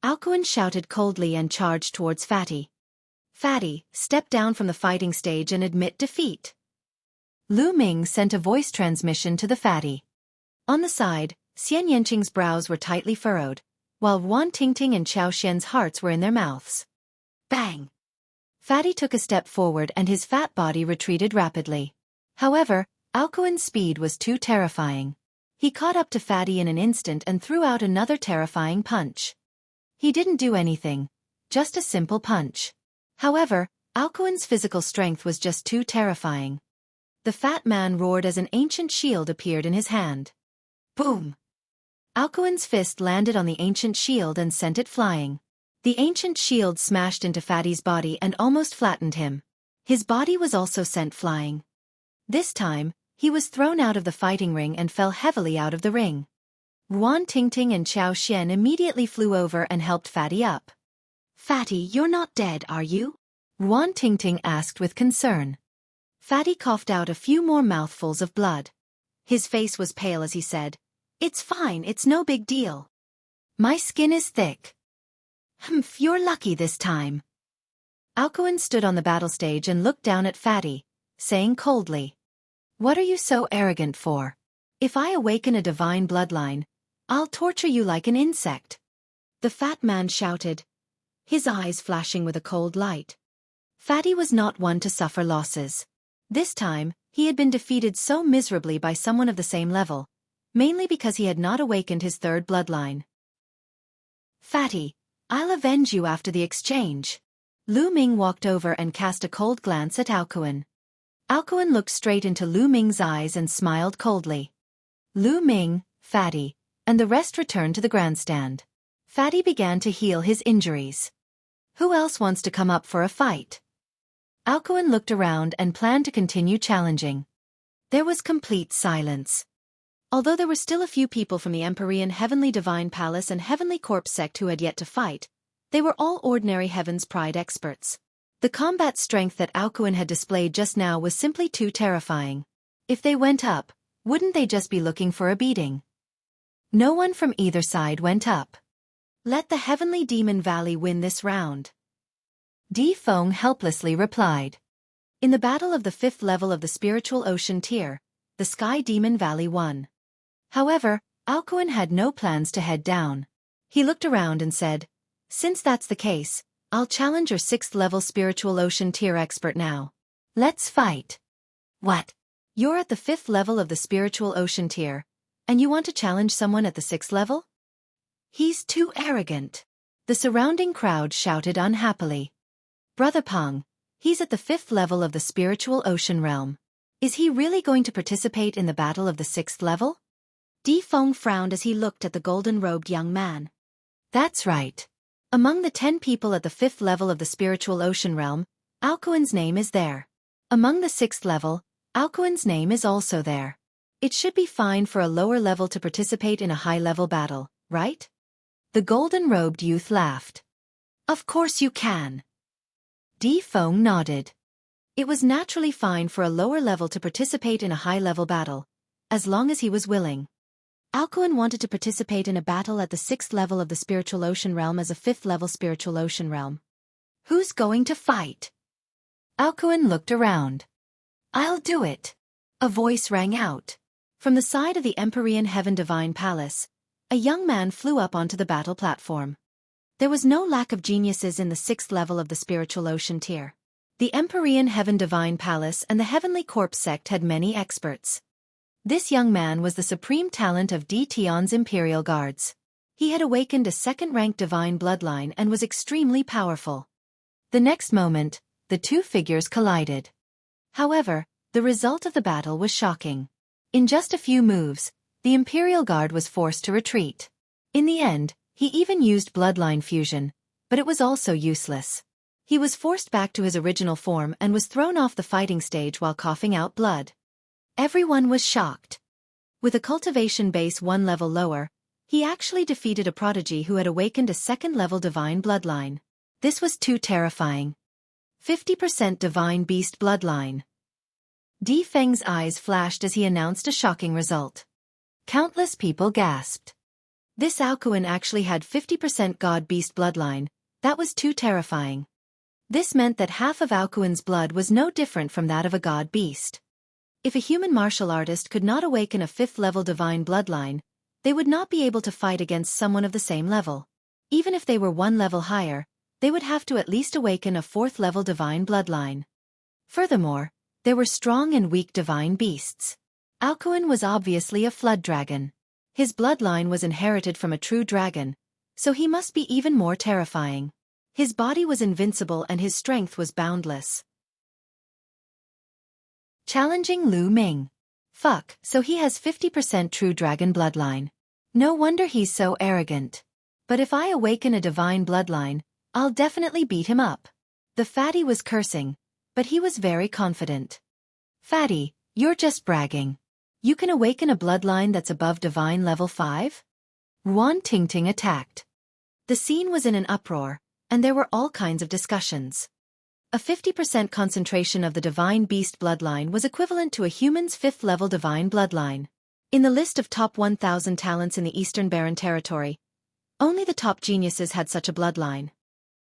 A: Aokuan shouted coldly and charged towards Fatty. Fatty, step down from the fighting stage and admit defeat. Lu Ming sent a voice transmission to the fatty. On the side, Xian Yanqing's brows were tightly furrowed, while Wan Tingting and Xiao Xian's hearts were in their mouths. Bang! Fatty took a step forward and his fat body retreated rapidly. However, Aokuan's speed was too terrifying. He caught up to Fatty in an instant and threw out another terrifying punch. He didn't do anything, just a simple punch. However, Aokuan's physical strength was just too terrifying. The fat man roared as an ancient shield appeared in his hand. Boom! Aokuan's fist landed on the ancient shield and sent it flying. The ancient shield smashed into Fatty's body and almost flattened him. His body was also sent flying. This time, he was thrown out of the fighting ring and fell heavily out of the ring. Wan Tingting and Xiao Xian immediately flew over and helped Fatty up. Fatty, you're not dead, are you? Wan Tingting asked with concern. Fatty coughed out a few more mouthfuls of blood. His face was pale as he said, It's fine, it's no big deal. My skin is thick. Humph, you're lucky this time. Alcuin stood on the battle stage and looked down at Fatty, saying coldly, "What are you so arrogant for? If I awaken a divine bloodline, I'll torture you like an insect." The fat man shouted, his eyes flashing with a cold light. Fatty was not one to suffer losses. This time, he had been defeated so miserably by someone of the same level, mainly because he had not awakened his third bloodline. "Fatty, I'll avenge you after the exchange." Lu Ming walked over and cast a cold glance at Alcuin. Alcuin looked straight into Lu Ming's eyes and smiled coldly. Lu Ming, Fatty, and the rest returned to the grandstand. Fatty began to heal his injuries. "Who else wants to come up for a fight?" Alcuin looked around and planned to continue challenging. There was complete silence. Although there were still a few people from the Empyrean Heavenly Divine Palace and Heavenly Corpse sect who had yet to fight, they were all ordinary Heaven's Pride experts. The combat strength that Alcuin had displayed just now was simply too terrifying. If they went up, wouldn't they just be looking for a beating? No one from either side went up. Let the Heavenly Demon Valley win this round. Di Feng helplessly replied. In the battle of the 5th level of the Spiritual Ocean tier, the Sky Demon Valley won. However, Alcuin had no plans to head down. He looked around and said, "Since that's the case, I'll challenge your 6th level Spiritual Ocean tier expert now. Let's fight." "What? You're at the 5th level of the Spiritual Ocean tier, and you want to challenge someone at the 6th level? He's too arrogant." The surrounding crowd shouted unhappily. "Brother Peng, he's at the 5th level of the Spiritual Ocean realm. Is he really going to participate in the battle of the 6th level?" Di Feng frowned as he looked at the golden-robed young man. "That's right. Among the 10 people at the 5th level of the Spiritual Ocean realm, Alcuin's name is there. Among the 6th level, Alcuin's name is also there. It should be fine for a lower level to participate in a high-level battle, right?" The golden-robed youth laughed. "Of course you can." Di Feng nodded. It was naturally fine for a lower level to participate in a high-level battle, as long as he was willing. Alcuin wanted to participate in a battle at the 6th level of the Spiritual Ocean realm as a 5th level Spiritual Ocean realm. "Who's going to fight?" Alcuin looked around. "I'll do it." A voice rang out. From the side of the Empyrean Heaven Divine Palace, a young man flew up onto the battle platform. There was no lack of geniuses in the 6th level of the Spiritual Ocean tier. The Empyrean Heaven Divine Palace and the Heavenly Corpse sect had many experts. This young man was the supreme talent of Di Tian's Imperial Guards. He had awakened a second-rank divine bloodline and was extremely powerful. The next moment, the two figures collided. However, the result of the battle was shocking. In just a few moves, the Imperial Guard was forced to retreat. In the end, he even used bloodline fusion, but it was also useless. He was forced back to his original form and was thrown off the fighting stage while coughing out blood. Everyone was shocked. With a cultivation base 1 level lower, he actually defeated a prodigy who had awakened a 2nd-level divine bloodline. This was too terrifying. 50% divine beast bloodline. Di Feng's eyes flashed as he announced a shocking result. Countless people gasped. This Alcuin actually had 50% god-beast bloodline. That was too terrifying. This meant that half of Alcuin's blood was no different from that of a god-beast. If a human martial artist could not awaken a 5th-level divine bloodline, they would not be able to fight against someone of the same level. Even if they were 1 level higher, they would have to at least awaken a 4th-level divine bloodline. Furthermore, there were strong and weak divine beasts. Alcuin was obviously a flood dragon. His bloodline was inherited from a true dragon, so he must be even more terrifying. His body was invincible and his strength was boundless. Challenging Lu Ming. Fuck, so he has 50% true dragon bloodline. No wonder he's so arrogant. But if I awaken a divine bloodline, I'll definitely beat him up. The fatty was cursing, but he was very confident. Fatty, you're just bragging. You can awaken a bloodline that's above divine level 5? Ruan Tingting attacked. The scene was in an uproar, and there were all kinds of discussions. A 50% concentration of the divine beast bloodline was equivalent to a human's 5th-level divine bloodline. In the list of top 1,000 talents in the Eastern Barren Territory, only the top geniuses had such a bloodline.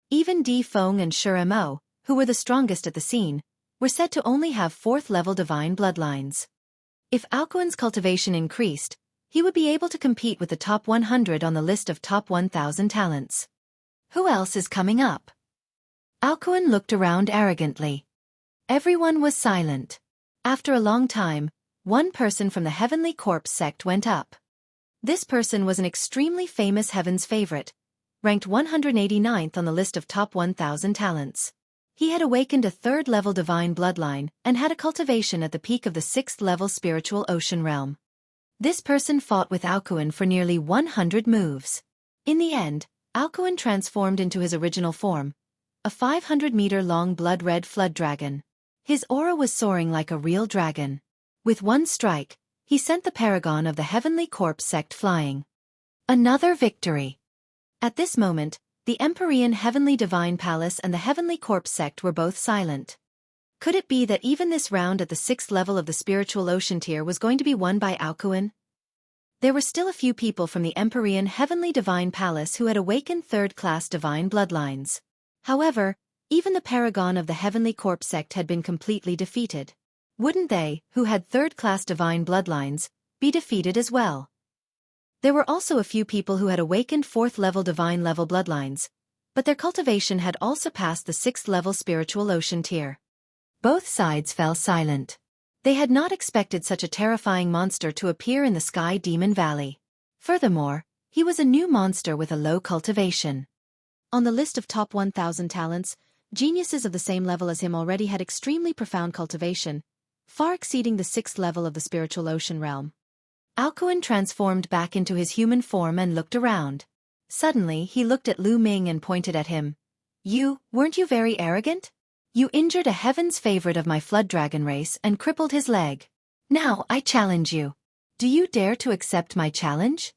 A: Even Di Feng and Shi Mo, who were the strongest at the scene, were said to only have 4th-level divine bloodlines. If Alcuin's cultivation increased, he would be able to compete with the top 100 on the list of top 1,000 talents. Who else is coming up? Alcuin looked around arrogantly. Everyone was silent. After a long time, one person from the Heavenly Corpse sect went up. This person was an extremely famous Heaven's favorite, ranked 189th on the list of top 1,000 talents. He had awakened a 3rd-level divine bloodline and had a cultivation at the peak of the 6th-level spiritual ocean realm. This person fought with Alcuin for nearly 100 moves. In the end, Alcuin transformed into his original form, a 500-meter-long blood-red flood dragon. His aura was soaring like a real dragon. With one strike, he sent the paragon of the Heavenly Corpse sect flying. Another victory. At this moment, the Empyrean Heavenly Divine Palace and the Heavenly Corpse sect were both silent. Could it be that even this round at the 6th level of the spiritual ocean tier was going to be won by Alcuin? There were still a few people from the Empyrean Heavenly Divine Palace who had awakened 3rd-class divine bloodlines. However, even the paragon of the Heavenly Corpse sect had been completely defeated. Wouldn't they, who had 3rd-class divine bloodlines, be defeated as well? There were also a few people who had awakened 4th-level divine level bloodlines, but their cultivation had all surpassed the 6th-level spiritual ocean tier. Both sides fell silent. They had not expected such a terrifying monster to appear in the Sky Demon Valley. Furthermore, he was a new monster with a low cultivation. On the list of top 1,000 talents, geniuses of the same level as him already had extremely profound cultivation, far exceeding the 6th level of the spiritual ocean realm. Alcuin transformed back into his human form and looked around. Suddenly he looked at Lu Ming and pointed at him. Weren't you very arrogant? You injured a heaven's favorite of my flood dragon race and crippled his leg. Now I challenge you. Do you dare to accept my challenge?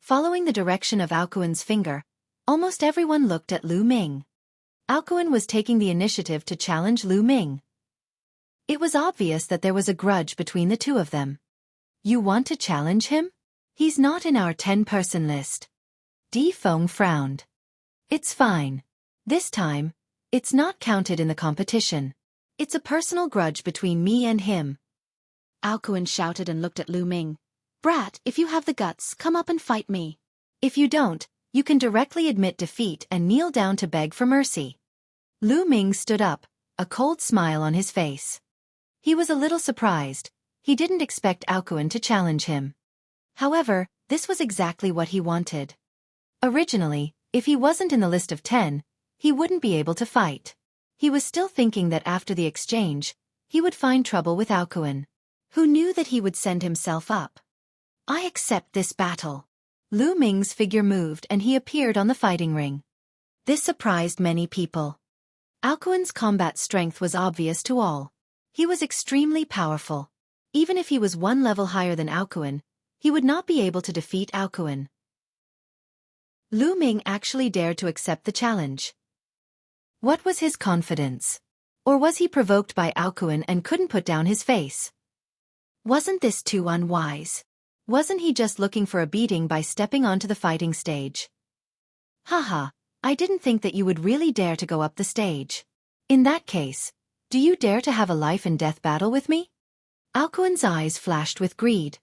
A: Following the direction of Alcuin's finger, almost everyone looked at Lu Ming. Alcuin was taking the initiative to challenge Lu Ming. It was obvious that there was a grudge between the two of them. You want to challenge him? He's not in our 10-person list. Di Feng frowned. It's fine. This time, it's not counted in the competition. It's a personal grudge between me and him. Alcuin shouted and looked at Lu Ming. Brat, if you have the guts, come up and fight me. If you don't, you can directly admit defeat and kneel down to beg for mercy. Lu Ming stood up, a cold smile on his face. He was a little surprised. He didn't expect Alcuin to challenge him. However, this was exactly what he wanted. Originally, if he wasn't in the list of 10, he wouldn't be able to fight. He was still thinking that after the exchange, he would find trouble with Alcuin. Who knew that he would send himself up? I accept this battle. Lu Ming's figure moved and he appeared on the fighting ring. This surprised many people. Alcuin's combat strength was obvious to all. He was extremely powerful. Even if he was one level higher than Alcuin, he would not be able to defeat Alcuin. Lu Ming actually dared to accept the challenge. What was his confidence? Or was he provoked by Alcuin and couldn't put down his face? Wasn't this too unwise? Wasn't he just looking for a beating by stepping onto the fighting stage? Haha, I didn't think that you would really dare to go up the stage. In that case, do you dare to have a life and death battle with me? Alcuin's eyes flashed with greed.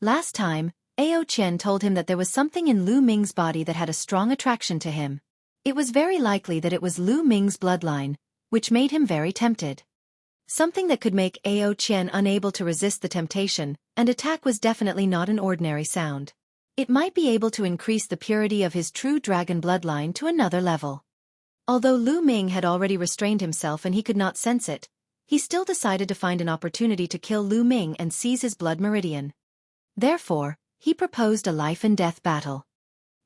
A: Last time, Ao Qian told him that there was something in Lu Ming's body that had a strong attraction to him. It was very likely that it was Lu Ming's bloodline, which made him very tempted. Something that could make Ao Qian unable to resist the temptation, and attack was definitely not an ordinary sound. It might be able to increase the purity of his true dragon bloodline to another level. Although Lu Ming had already restrained himself and he could not sense it, he still decided to find an opportunity to kill Lu Ming and seize his blood meridian. Therefore, he proposed a life-and-death battle.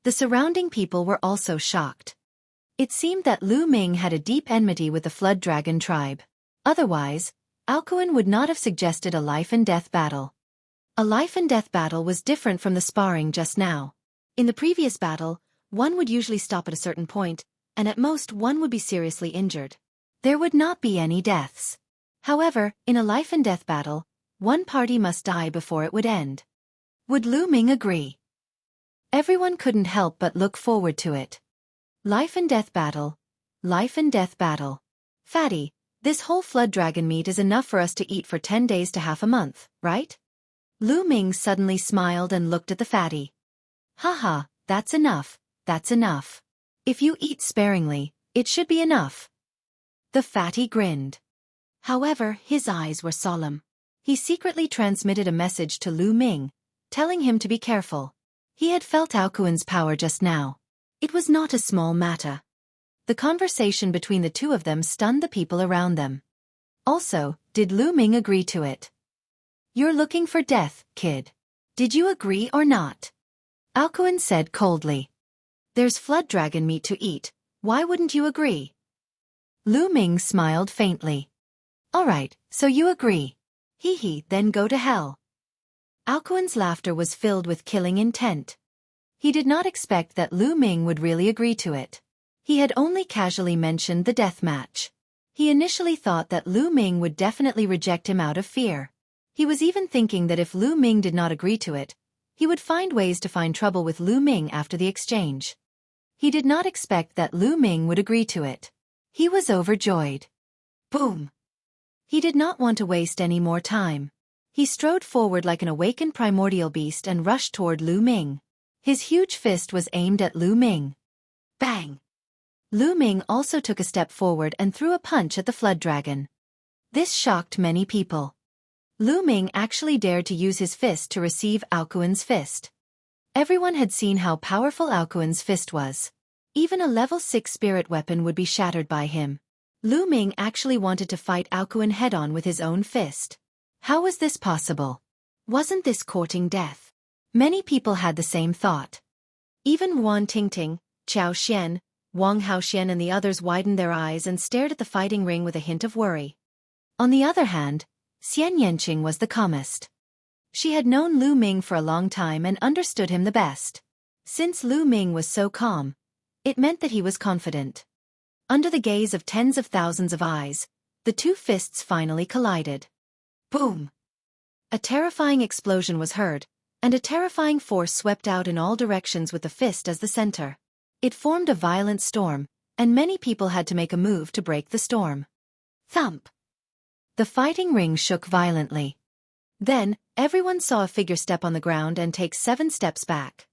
A: The surrounding people were also shocked. It seemed that Lu Ming had a deep enmity with the Flood Dragon tribe. Otherwise, Alcuin would not have suggested a life-and-death battle. A life-and-death battle was different from the sparring just now. In the previous battle, one would usually stop at a certain point, and at most one would be seriously injured. There would not be any deaths. However, in a life-and-death battle, one party must die before it would end. Would Lu Ming agree? Everyone couldn't help but look forward to it. Life-and-death battle. Life-and-death battle. Fatty, this whole flood dragon meat is enough for us to eat for 10 days to half a month, right? Lu Ming suddenly smiled and looked at the fatty. Haha, that's enough, that's enough. If you eat sparingly, it should be enough. The fatty grinned. However, his eyes were solemn. He secretly transmitted a message to Lu Ming, telling him to be careful. He had felt Alcuin's power just now. It was not a small matter. The conversation between the two of them stunned the people around them. Also, did Lu Ming agree to it? You're looking for death, kid. Did you agree or not? Alcuin said coldly. There's flood dragon meat to eat, why wouldn't you agree? Lu Ming smiled faintly. Alright, so you agree. Hee, then go to hell. Alcuin's laughter was filled with killing intent. He did not expect that Lu Ming would really agree to it. He had only casually mentioned the death match. He initially thought that Lu Ming would definitely reject him out of fear. He was even thinking that if Lu Ming did not agree to it, he would find ways to find trouble with Lu Ming after the exchange. He did not expect that Lu Ming would agree to it. He was overjoyed. Boom! He did not want to waste any more time. He strode forward like an awakened primordial beast and rushed toward Lu Ming. His huge fist was aimed at Lu Ming. Bang! Lu Ming also took a step forward and threw a punch at the flood dragon. This shocked many people. Lu Ming actually dared to use his fist to receive Alcuin's fist. Everyone had seen how powerful Alcuin's fist was. Even a level 6 spirit weapon would be shattered by him. Lu Ming actually wanted to fight Alcuin head-on with his own fist. How was this possible? Wasn't this courting death? Many people had the same thought. Even Wan Tingting, Qiao Xian, Wang Haoxian and the others widened their eyes and stared at the fighting ring with a hint of worry. On the other hand, Xian Yanqing was the calmest. She had known Lu Ming for a long time and understood him the best. Since Lu Ming was so calm, it meant that he was confident. Under the gaze of tens of thousands of eyes, the two fists finally collided. Boom! A terrifying explosion was heard, and a terrifying force swept out in all directions with the fist as the center. It formed a violent storm, and many people had to make a move to break the storm. Thump! The fighting ring shook violently. Then, everyone saw a figure step on the ground and take 7 steps back.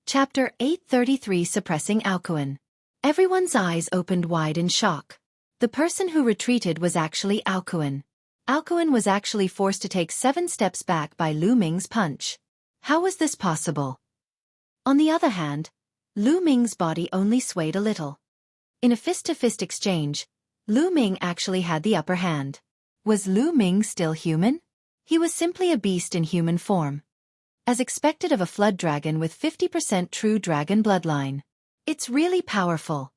A: Chapter 833 Suppressing Alcuin. Everyone's eyes opened wide in shock. The person who retreated was actually Alcuin. Alcuin was actually forced to take 7 steps back by Lu Ming's punch. How was this possible? On the other hand, Lu Ming's body only swayed a little. In a fist-to-fist exchange, Lu Ming actually had the upper hand. Was Lu Ming still human? He was simply a beast in human form. As expected of a flood dragon with 50% true dragon bloodline. It's really powerful.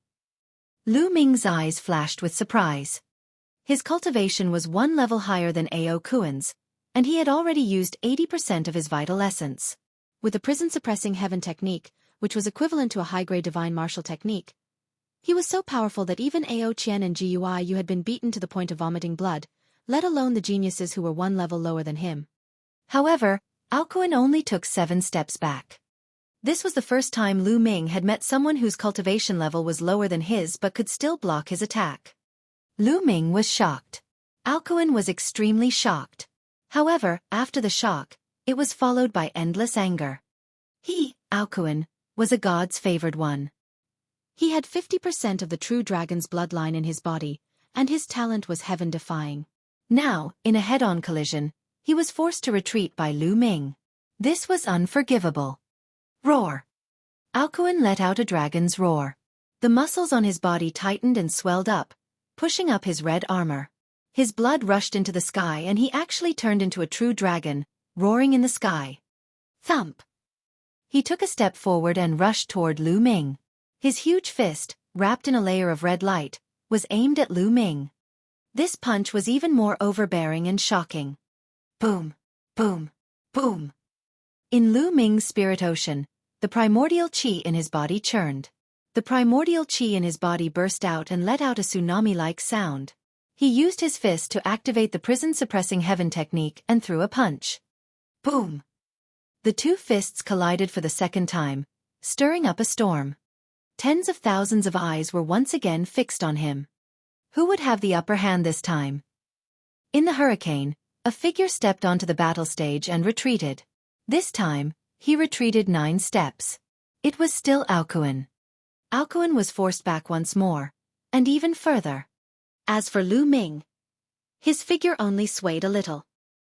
A: Lu Ming's eyes flashed with surprise. His cultivation was 1 level higher than Ao Kuin's, and he had already used 80% of his vital essence. With the prison-suppressing heaven technique, which was equivalent to a high-grade divine martial technique, he was so powerful that even Ao Qian and Gui had been beaten to the point of vomiting blood, let alone the geniuses who were 1 level lower than him. However, Alcuin only took 7 steps back. This was the first time Lu Ming had met someone whose cultivation level was lower than his but could still block his attack. Lu Ming was shocked. Alcuin was extremely shocked. However, after the shock, it was followed by endless anger. He, Aokuin, was a god's favored one. He had 50% of the true dragon's bloodline in his body, and his talent was heaven-defying. Now, in a head-on collision, he was forced to retreat by Lu Ming. This was unforgivable. Roar! Aokuin let out a dragon's roar. The muscles on his body tightened and swelled up, pushing up his red armor. His blood rushed into the sky and he actually turned into a true dragon, roaring in the sky. Thump! He took a step forward and rushed toward Lu Ming. His huge fist, wrapped in a layer of red light, was aimed at Lu Ming. This punch was even more overbearing and shocking. Boom! Boom! Boom! In Lu Ming's spirit ocean, the primordial qi in his body churned. The primordial qi in his body burst out and let out a tsunami-like sound. He used his fist to activate the prison-suppressing heaven technique and threw a punch. Boom! The two fists collided for the second time, stirring up a storm. Tens of thousands of eyes were once again fixed on him. Who would have the upper hand this time? In the hurricane, a figure stepped onto the battle stage and retreated. This time, he retreated 9 steps. It was still Aokuin. Aokuin was forced back once more, and even further. As for Lu Ming, his figure only swayed a little.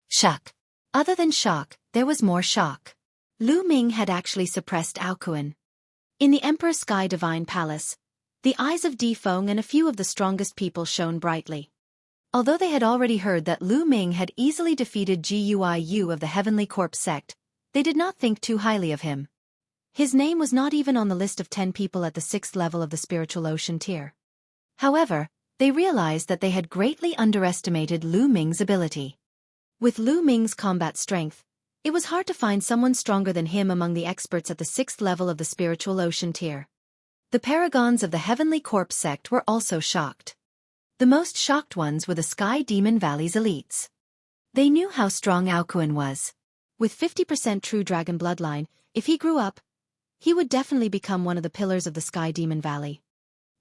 A: Shock. Other than shock, there was more shock. Lu Ming had actually suppressed Aokuin. In the Emperor's Sky Divine Palace, the eyes of Di Feng and a few of the strongest people shone brightly. Although they had already heard that Lu Ming had easily defeated Guiyu of the Heavenly Corpse sect, they did not think too highly of him. His name was not even on the list of 10 people at the 6th level of the spiritual ocean tier. However, they realized that they had greatly underestimated Lu Ming's ability. With Lu Ming's combat strength, it was hard to find someone stronger than him among the experts at the 6th level of the spiritual ocean tier. The paragons of the Heavenly Corpse sect were also shocked. The most shocked ones were the Sky Demon Valley's elites. They knew how strong Aokuin was. With 50% true dragon bloodline, if he grew up, he would definitely become one of the pillars of the Sky Demon Valley.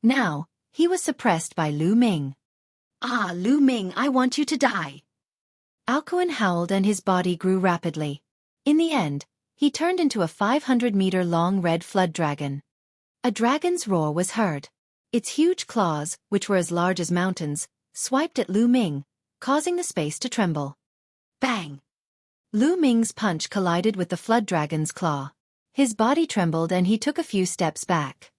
A: Now, he was suppressed by Lu Ming. Ah, Lu Ming, I want you to die! Aokuin howled and his body grew rapidly. In the end, he turned into a 500-meter-long red flood dragon. A dragon's roar was heard. Its huge claws, which were as large as mountains, swiped at Lu Ming, causing the space to tremble. Bang! Lu Ming's punch collided with the flood dragon's claw. His body trembled and he took a few steps back.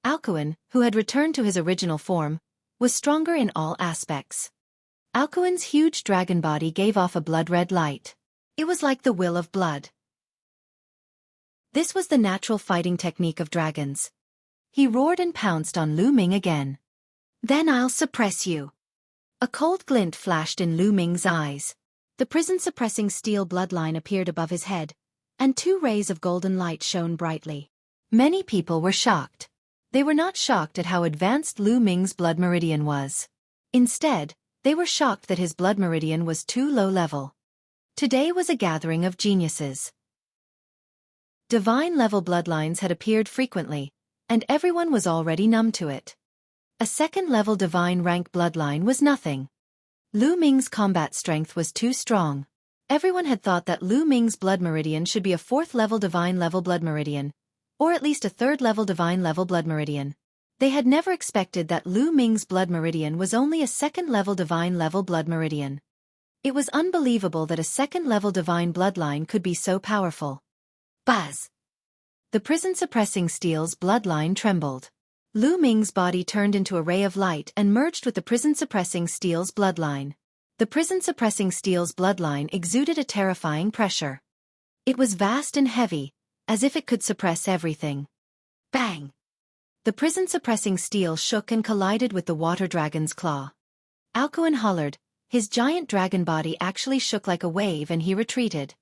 A: Aokuin, who had returned to his original form, was stronger in all aspects. Aokuin's huge dragon body gave off a blood-red light. It was like the will of blood. This was the natural fighting technique of dragons. He roared and pounced on Lu Ming again. Then I'll suppress you. A cold glint flashed in Lu Ming's eyes. The prison-suppressing steel bloodline appeared above his head, and 2 rays of golden light shone brightly. Many people were shocked. They were not shocked at how advanced Lu Ming's blood meridian was. Instead, they were shocked that his blood meridian was too low level. Today was a gathering of geniuses. Divine-level bloodlines had appeared frequently, and everyone was already numb to it. A second-level divine rank bloodline was nothing. Lu Ming's combat strength was too strong. Everyone had thought that Lu Ming's blood meridian should be a 4th-level divine-level blood meridian, or at least a 3rd-level divine-level blood meridian. They had never expected that Lu Ming's blood meridian was only a 2nd-level divine-level blood meridian. It was unbelievable that a 2nd-level divine bloodline could be so powerful. Buzz! The prison-suppressing steel's bloodline trembled. Lu Ming's body turned into a ray of light and merged with the prison-suppressing steel's bloodline. The prison-suppressing steel's bloodline exuded a terrifying pressure. It was vast and heavy, as if it could suppress everything. Bang! The prison-suppressing steel shook and collided with the water dragon's claw. Aokuin hollered. His giant dragon body actually shook like a wave and he retreated.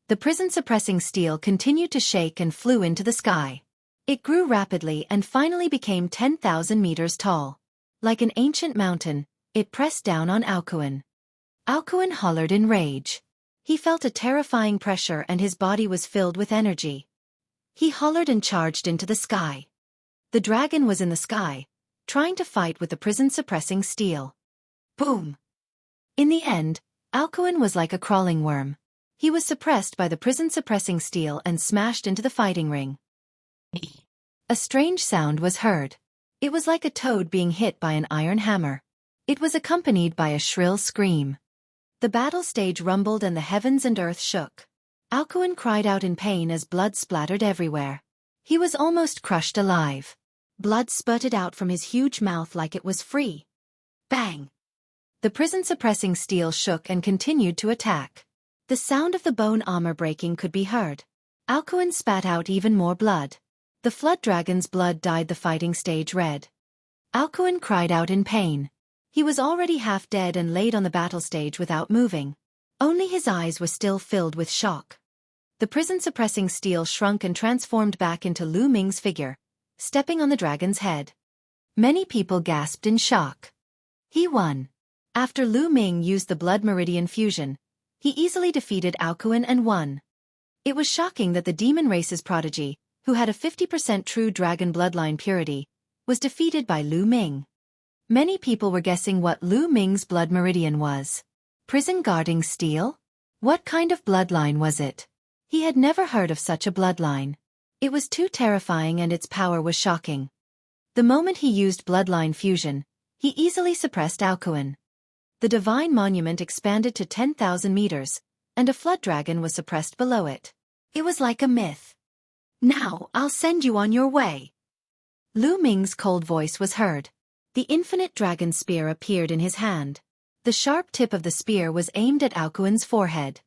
A: The prison-suppressing steel continued to shake and flew into the sky. It grew rapidly and finally became 10,000 meters tall. Like an ancient mountain, it pressed down on Aokuin. Aokuin hollered in rage. He felt a terrifying pressure and his body was filled with energy. He hollered and charged into the sky. The dragon was in the sky, trying to fight with the prison-suppressing steel. Boom! In the end, Alcuin was like a crawling worm. He was suppressed by the prison-suppressing steel and smashed into the fighting ring. A strange sound was heard. It was like a toad being hit by an iron hammer. It was accompanied by a shrill scream. The battle stage rumbled and the heavens and earth shook. Alcuin cried out in pain as blood splattered everywhere. He was almost crushed alive. Blood spurted out from his huge mouth like it was free. Bang! The prison-suppressing steel shook and continued to attack. The sound of the bone armor breaking could be heard. Alcuin spat out even more blood. The flood dragon's blood dyed the fighting stage red. Alcuin cried out in pain. He was already half dead and laid on the battle stage without moving. Only his eyes were still filled with shock. The prison-suppressing steel shrunk and transformed back into Lu Ming's figure, stepping on the dragon's head. Many people gasped in shock. He won. After Lu Ming used the blood meridian fusion, he easily defeated Alcuin and won. It was shocking that the demon race's prodigy, who had a 50% true dragon bloodline purity, was defeated by Lu Ming. Many people were guessing what Lu Ming's blood meridian was. Prison guarding steel? What kind of bloodline was it? He had never heard of such a bloodline. It was too terrifying and its power was shocking. The moment he used bloodline fusion, he easily suppressed Alcuin. The divine monument expanded to 10,000 meters, and a flood dragon was suppressed below it. It was like a myth. Now I'll send you on your way. Lu Ming's cold voice was heard. The infinite dragon spear appeared in his hand. The sharp tip of the spear was aimed at Alcuin's forehead.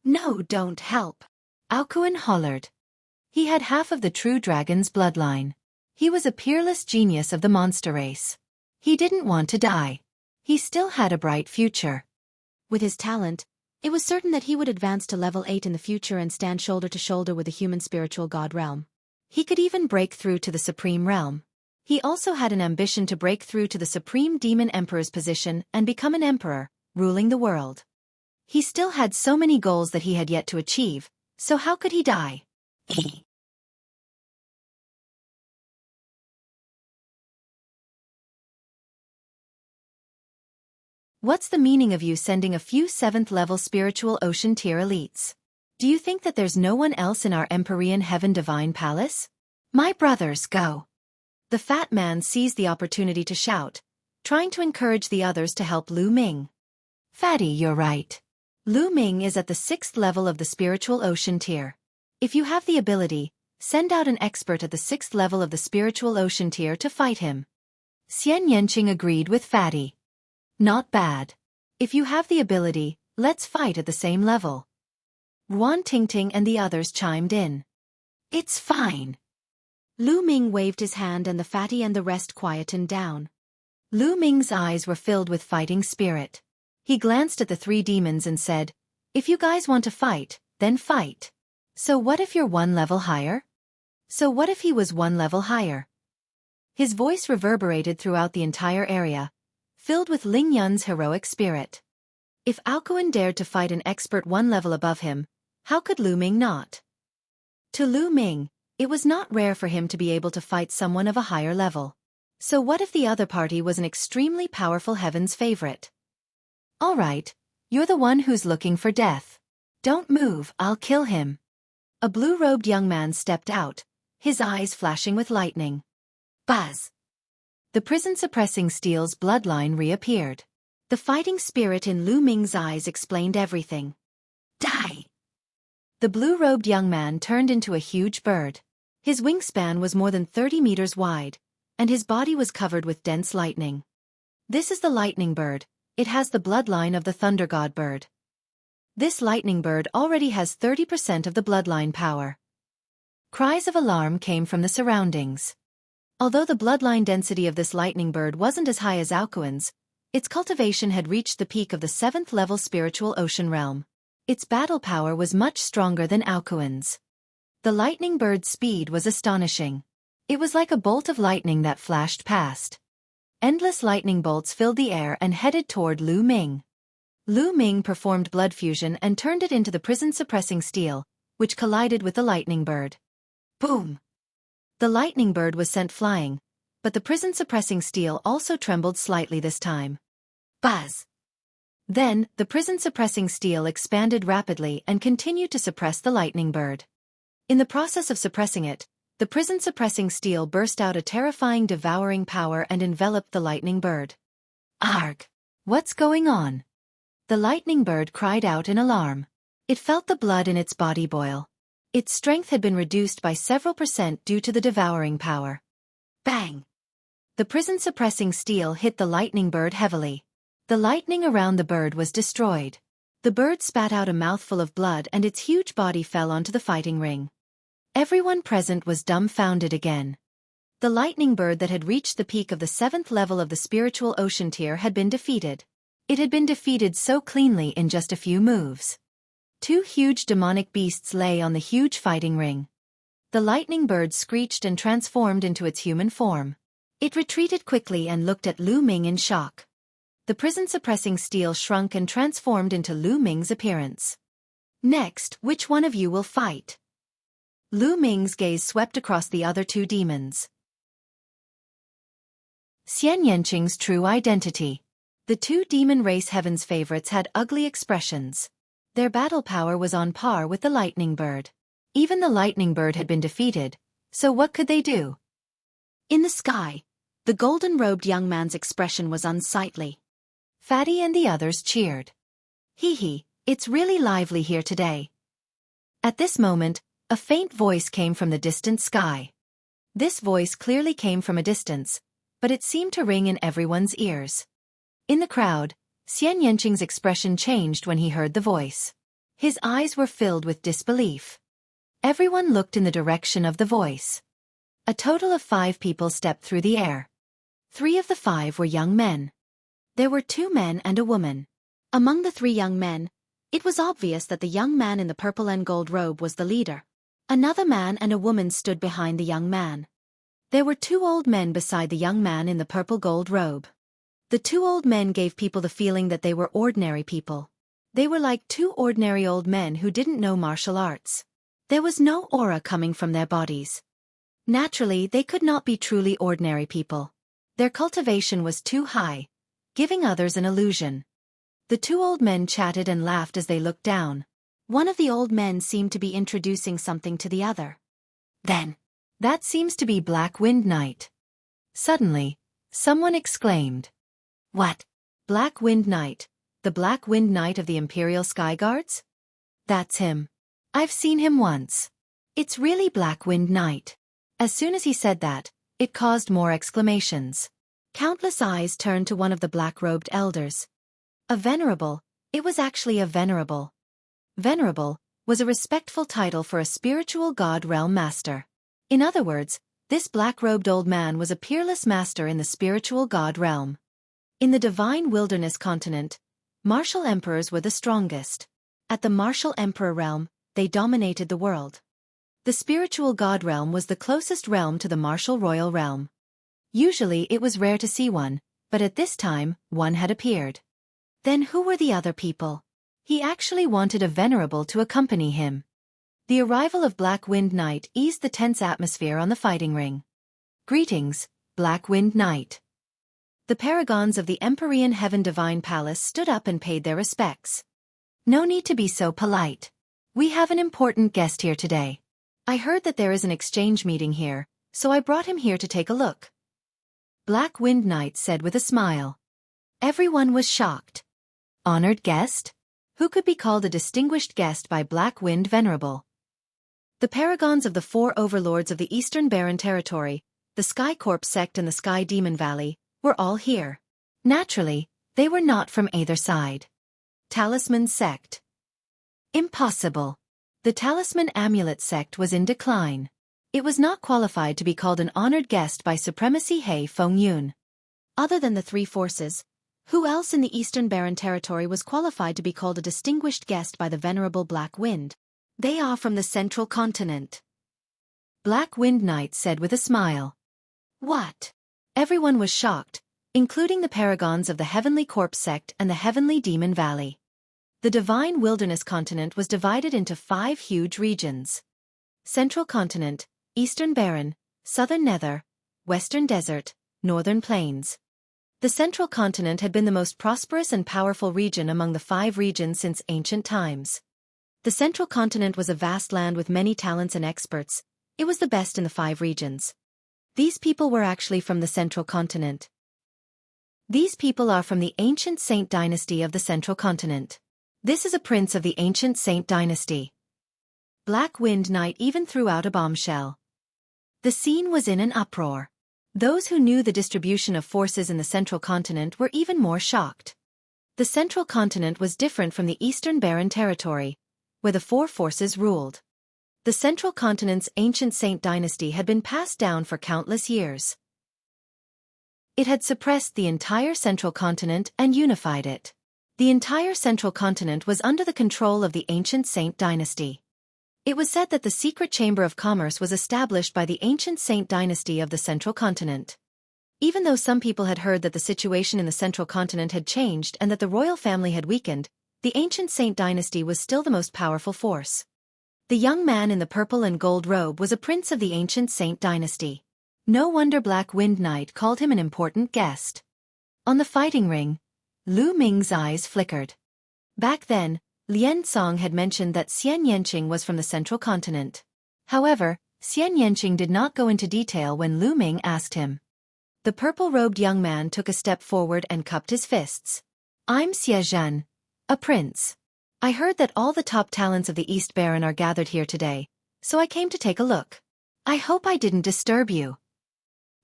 A: No, don't help. Alcuin hollered. He had half of the true dragon's bloodline. He was a peerless genius of the monster race. He didn't want to die. He still had a bright future. With his talent, it was certain that he would advance to level 8 in the future and stand shoulder to shoulder with the human spiritual god realm. He could even break through to the supreme realm. He also had an ambition to break through to the supreme demon emperor's position and become an emperor, ruling the world. He still had so many goals that he had yet to achieve, so how could he die? What's the meaning of you sending a few 7th-level spiritual ocean tier elites? Do you think that there's no one else in our Empyrean Heaven Divine Palace? My brothers, go! The fat man seized the opportunity to shout, trying to encourage the others to help Lu Ming. Fatty, you're right. Lu Ming is at the 6th level of the spiritual ocean tier. If you have the ability, send out an expert at the 6th level of the spiritual ocean tier to fight him. Xian Yanqing agreed with Fatty. Not bad. If you have the ability, let's fight at the same level. Ruan Tingting and the others chimed in. It's fine. Lu Ming waved his hand and the fatty and the rest quietened down. Lu Ming's eyes were filled with fighting spirit. He glanced at the 3 demons and said, if you guys want to fight, then fight. So what if you're 1 level higher? So what if he was 1 level higher? His voice reverberated throughout the entire area, filled with Ling Yun's heroic spirit. If Alcuin dared to fight an expert 1 level above him, how could Lu Ming not? To Lu Ming, it was not rare for him to be able to fight someone of a higher level. So what if the other party was an extremely powerful heaven's favorite? All right, you're the one who's looking for death. Don't move, I'll kill him. A blue-robed young man stepped out, his eyes flashing with lightning. Buzz! The prison-suppressing steel's bloodline reappeared. The fighting spirit in Lu Ming's eyes explained everything. Die! The blue-robed young man turned into a huge bird. His wingspan was more than 30 meters wide, and his body was covered with dense lightning. This is the lightning bird. It has the bloodline of the thunder god bird. This lightning bird already has 30% of the bloodline power. Cries of alarm came from the surroundings. Although the bloodline density of this lightning bird wasn't as high as Alcuin's, its cultivation had reached the peak of the 7th level spiritual ocean realm. Its battle power was much stronger than Alcuin's. The lightning bird's speed was astonishing. It was like a bolt of lightning that flashed past. Endless lightning bolts filled the air and headed toward Lu Ming. Lu Ming performed blood fusion and turned it into the prison-suppressing steel, which collided with the lightning bird. Boom! The lightning bird was sent flying, but the prison-suppressing steel also trembled slightly this time. Buzz! Then, the prison-suppressing steel expanded rapidly and continued to suppress the lightning bird. In the process of suppressing it, the prison-suppressing steel burst out a terrifying devouring power and enveloped the lightning bird. Arg! What's going on? The lightning bird cried out in alarm. It felt the blood in its body boil. Its strength had been reduced by several % due to the devouring power. Bang! The prison-suppressing steel hit the lightning bird heavily. The lightning around the bird was destroyed. The bird spat out a mouthful of blood and its huge body fell onto the fighting ring. Everyone present was dumbfounded again. The lightning bird that had reached the peak of the 7th level of the spiritual ocean tier had been defeated. It had been defeated so cleanly in just a few moves. 2 huge demonic beasts lay on the huge fighting ring. The lightning bird screeched and transformed into its human form. It retreated quickly and looked at Lu Ming in shock. The prison-suppressing steel shrunk and transformed into Lu Ming's appearance. Next, which one of you will fight? Lu Ming's gaze swept across the other 2 demons. Xian Yanqing's true identity. The 2 demon race heaven's favorites had ugly expressions. Their battle power was on par with the lightning bird. Even the lightning bird had been defeated, so what could they do? In the sky, the golden-robed young man's expression was unsightly. Fatty and the others cheered. Hee hee, it's really lively here today. At this moment, a faint voice came from the distant sky. This voice clearly came from a distance, but it seemed to ring in everyone's ears. In the crowd, Xian Yanqing's expression changed when he heard the voice. His eyes were filled with disbelief. Everyone looked in the direction of the voice. A total of 5 people stepped through the air. 3 of the 5 were young men. There were 2 men and a woman. Among the 3 young men, it was obvious that the young man in the purple and gold robe was the leader. Another man and a woman stood behind the young man. There were 2 old men beside the young man in the purple gold robe. The 2 old men gave people the feeling that they were ordinary people. They were like 2 ordinary old men who didn't know martial arts. There was no aura coming from their bodies. Naturally, they could not be truly ordinary people. Their cultivation was too high, giving others an illusion. The 2 old men chatted and laughed as they looked down. One of the old men seemed to be introducing something to the other. Then, that seems to be Black Wind Knight. Suddenly, someone exclaimed. What? Black Wind Knight, the Black Wind Knight of the Imperial Sky Guards? That's him. I've seen him once. It's really Black Wind Knight. As soon as he said that, it caused more exclamations. Countless eyes turned to one of the black-robed elders. A venerable, it was actually a venerable. Venerable was a respectful title for a spiritual god realm master. In other words, this black-robed old man was a peerless master in the spiritual god realm. In the divine wilderness continent, martial emperors were the strongest. At the martial emperor realm, they dominated the world. The spiritual god realm was the closest realm to the martial royal realm. Usually it was rare to see one, but at this time, one had appeared. Then who were the other people? He actually wanted a venerable to accompany him. The arrival of Black Wind Knight eased the tense atmosphere on the fighting ring. Greetings, Black Wind Knight. The paragons of the Empyrean Heaven Divine Palace stood up and paid their respects. No need to be so polite. We have an important guest here today. I heard that there is an exchange meeting here, so I brought him here to take a look. Black Wind Knight said with a smile. Everyone was shocked. Honored guest? Who could be called a distinguished guest by Black Wind Venerable? The paragons of the 4 overlords of the Eastern Barren Territory, the Sky Corp sect and the Sky Demon Valley, were all here. Naturally, they were not from either side. Talisman sect. Impossible. The Talisman Amulet sect was in decline. It was not qualified to be called an honored guest by Supremacy Hei Feng Yun. Other than the 3 forces, who else in the Eastern Barren Territory was qualified to be called a distinguished guest by the Venerable Black Wind? They are from the Central Continent. Black Wind Knight said with a smile. What? Everyone was shocked, including the paragons of the Heavenly Corpse sect and the Heavenly Demon Valley. The Divine Wilderness Continent was divided into 5 huge regions. Central Continent, Eastern Barren, Southern Nether, Western Desert, Northern Plains. The central continent had been the most prosperous and powerful region among the 5 regions since ancient times. The central continent was a vast land with many talents and experts. It was the best in the 5 regions. These people were actually from the central continent. These people are from the ancient Saint dynasty of the central continent. This is a prince of the ancient Saint dynasty. Black Wind Knight even threw out a bombshell. The scene was in an uproar. Those who knew the distribution of forces in the central continent were even more shocked. The central continent was different from the Eastern Barren Territory, where the 4 forces ruled. The central continent's ancient Saint dynasty had been passed down for countless years. It had suppressed the entire central continent and unified it. The entire central continent was under the control of the ancient Saint dynasty. It was said that the secret chamber of commerce was established by the ancient Saint dynasty of the central continent. Even though some people had heard that the situation in the central continent had changed and that the royal family had weakened, the ancient Saint dynasty was still the most powerful force. The young man in the purple and gold robe was a prince of the ancient Saint dynasty. No wonder Black Wind Knight called him an important guest. On the fighting ring, Lu Ming's eyes flickered. Back then, Lian Song had mentioned that Xian Yanqing was from the central continent. However, Xian Yanqing did not go into detail when Lu Ming asked him. The purple-robed young man took a step forward and cupped his fists. I'm Xie Zhen, a prince. I heard that all the top talents of the East Baron are gathered here today, so I came to take a look. I hope I didn't disturb you.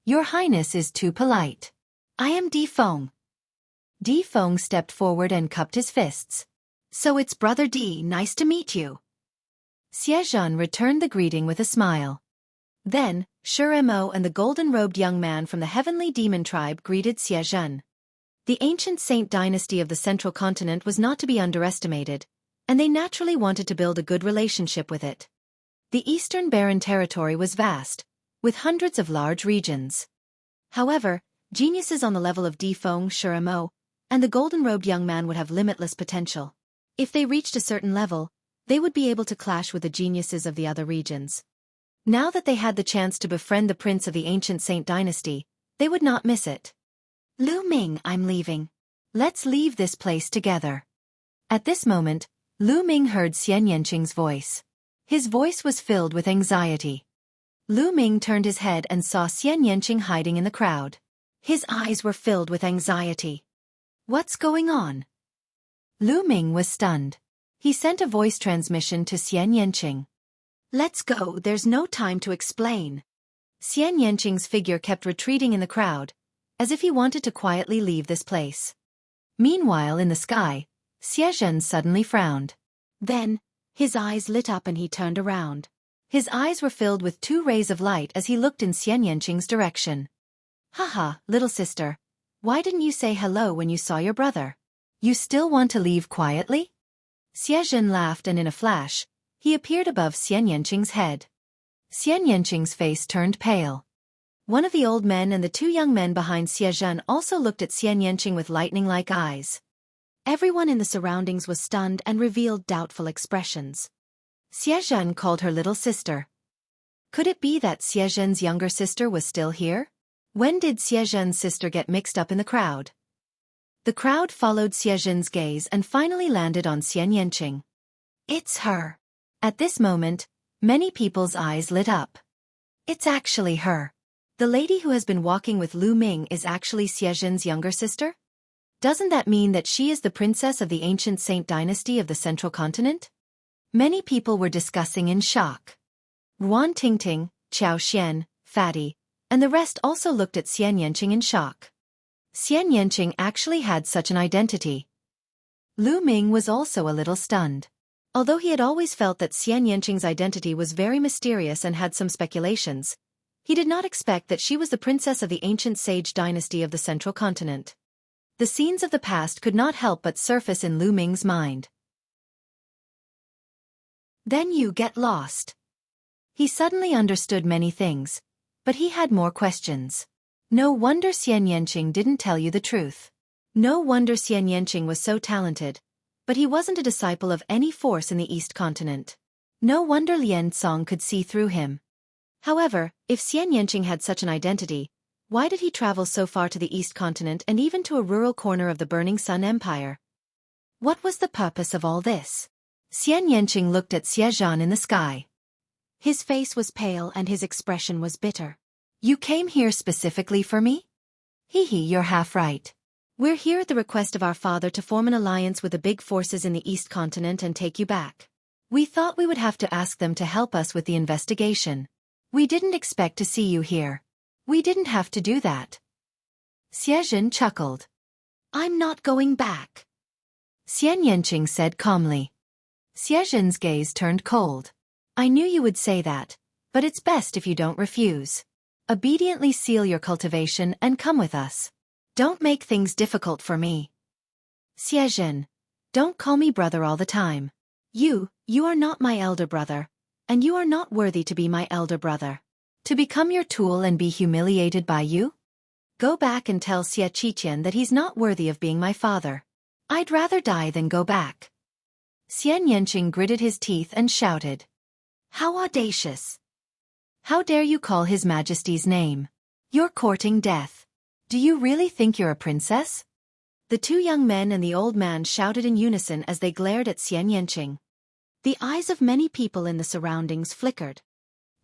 A: Your Highness is too polite. I am Di Feng. Di Feng stepped forward and cupped his fists. So it's Brother Di, nice to meet you. Xie Zhen returned the greeting with a smile. Then, Shur Mo and the golden-robed young man from the heavenly demon tribe greeted Xie Zhen. The ancient Saint dynasty of the central continent was not to be underestimated, and they naturally wanted to build a good relationship with it. The Eastern Barren Territory was vast, with hundreds of large regions. However, geniuses on the level of Di Feng, Shur Mo, and the golden-robed young man would have limitless potential. If they reached a certain level, they would be able to clash with the geniuses of the other regions. Now that they had the chance to befriend the prince of the ancient Saint dynasty, they would not miss it. Lu Ming, I'm leaving. Let's leave this place together. At this moment, Lu Ming heard Xian Yanqing's voice. His voice was filled with anxiety. Lu Ming turned his head and saw Xian Yanqing hiding in the crowd. His eyes were filled with anxiety. What's going on? Lu Ming was stunned. He sent a voice transmission to Xian Yanqing. Let's go, there's no time to explain. Xian Yanqing's figure kept retreating in the crowd, as if he wanted to quietly leave this place. Meanwhile in the sky, Xie Zhen suddenly frowned. Then, his eyes lit up and he turned around. His eyes were filled with 2 rays of light as he looked in Xian Yanqing's direction. Haha, little sister. Why didn't you say hello when you saw your brother? You still want to leave quietly? Xie Zhen laughed and in a flash, he appeared above Xian Yanqing's head. Xian Yanqing's face turned pale. One of the old men and the 2 young men behind Xie Zhen also looked at Xian Yanqing with lightning-like eyes. Everyone in the surroundings was stunned and revealed doubtful expressions. Xie Zhen called her little sister. Could it be that Xie Zhen's younger sister was still here? When did Xie Zhen's sister get mixed up in the crowd? The crowd followed Xie Zhen's gaze and finally landed on Xian Yanqing. It's her. At this moment, many people's eyes lit up. It's actually her. The lady who has been walking with Lu Ming is actually Xie Zhen's younger sister? Doesn't that mean that she is the princess of the ancient Saint dynasty of the central continent? Many people were discussing in shock. Ruan Tingting, Qiao Xian, Fatty, and the rest also looked at Xian Yanqing in shock. Xian Yanqing actually had such an identity. Lu Ming was also a little stunned. Although he had always felt that Xian Yanqing's identity was very mysterious and had some speculations, he did not expect that she was the princess of the ancient sage dynasty of the central continent. The scenes of the past could not help but surface in Lu Ming's mind. Then you get lost. He suddenly understood many things, but he had more questions. No wonder Xian Yanqing didn't tell you the truth. No wonder Xian Yanqing was so talented, but he wasn't a disciple of any force in the East continent. No wonder Lian Song could see through him. However, if Xian Yanqing had such an identity, Why did he travel so far to the East Continent and even to a rural corner of the Burning Sun Empire? What was the purpose of all this? Xian Yanqing looked at Xiaofan in the sky. His face was pale and his expression was bitter. You came here specifically for me? You're half right. We're here at the request of our father to form an alliance with the big forces in the East Continent and take you back. We thought we would have to ask them to help us with the investigation. We didn't expect to see you here. We didn't have to do that. Xiaofan chuckled. I'm not going back. Xian Yanqing said calmly. Xiaofan's gaze turned cold. I knew you would say that, but it's best if you don't refuse. Obediently seal your cultivation and come with us. Don't make things difficult for me. Xiaofan, don't call me brother all the time. You are not my elder brother, and you are not worthy to be my elder brother. To become your tool and be humiliated by you? Go back and tell Xia Qiqian that he's not worthy of being my father. I'd rather die than go back. Xian Yanqing gritted his teeth and shouted. How audacious! How dare you call His Majesty's name? You're courting death. Do you really think you're a princess? The two young men and the old man shouted in unison as they glared at Xian Yanqing. The eyes of many people in the surroundings flickered.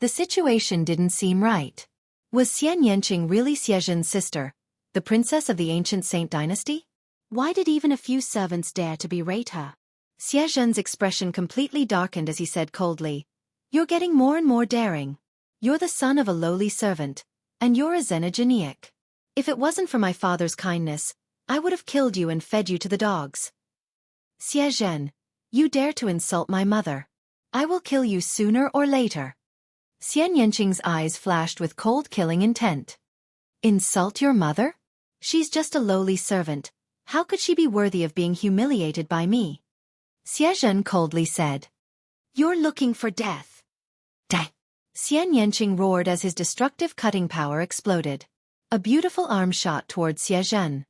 A: The situation didn't seem right. Was Xian Yanqing really Xiaofan's sister, the princess of the ancient Saint dynasty? Why did even a few servants dare to berate her? Xiaofan's expression completely darkened as he said coldly, You're getting more and more daring. You're the son of a lowly servant, and you're a xenogeniac. If it wasn't for my father's kindness, I would have killed you and fed you to the dogs. Xiaofan, you dare to insult my mother. I will kill you sooner or later. Xian Yanqing's eyes flashed with cold killing intent. Insult your mother? She's just a lowly servant. How could she be worthy of being humiliated by me? Xiaofan coldly said. You're looking for death. Die! Xian Yanqing roared as his destructive cutting power exploded. A beautiful arm shot toward Xiaofan.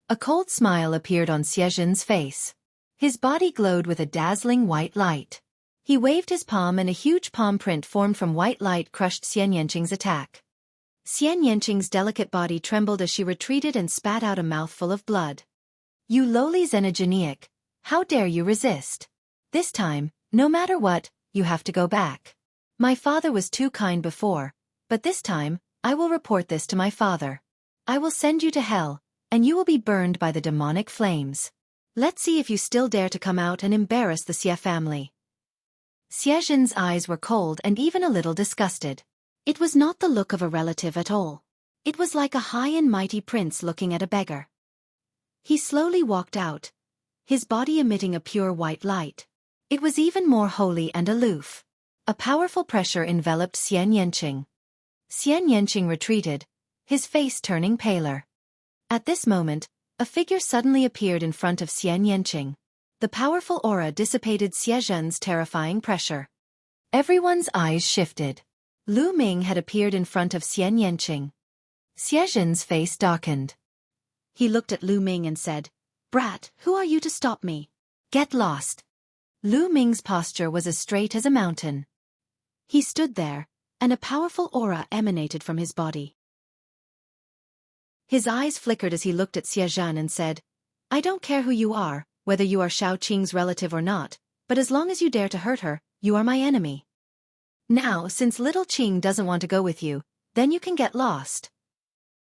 A: A cold smile appeared on Xiaofan's face. His body glowed with a dazzling white light. He waved his palm and a huge palm print formed from white light crushed Xian Yanqing's attack. Xian Yanqing's delicate body trembled as she retreated and spat out a mouthful of blood. You lowly xenogeniac, how dare you resist? This time, no matter what, you have to go back. My father was too kind before, but this time, I will report this to my father. I will send you to hell, and you will be burned by the demonic flames. Let's see if you still dare to come out and embarrass the Xia family. Xiaofan's eyes were cold and even a little disgusted. It was not the look of a relative at all. It was like a high and mighty prince looking at a beggar. He slowly walked out, his body emitting a pure white light. It was even more holy and aloof. A powerful pressure enveloped Xian Yanqing. Xian Yanqing retreated, his face turning paler. At this moment, a figure suddenly appeared in front of Xian Yanqing. The powerful aura dissipated Xiaofan's terrifying pressure. Everyone's eyes shifted. Lu Ming had appeared in front of Xian Yanqing. Xiaofan's face darkened. He looked at Lu Ming and said, Brat, who are you to stop me? Get lost. Lu Ming's posture was as straight as a mountain. He stood there, and a powerful aura emanated from his body. His eyes flickered as he looked at Xiaofan and said, I don't care who you are, whether you are Shao Qing's relative or not, but as long as you dare to hurt her, you are my enemy. Now, since little Qing doesn't want to go with you, then you can get lost.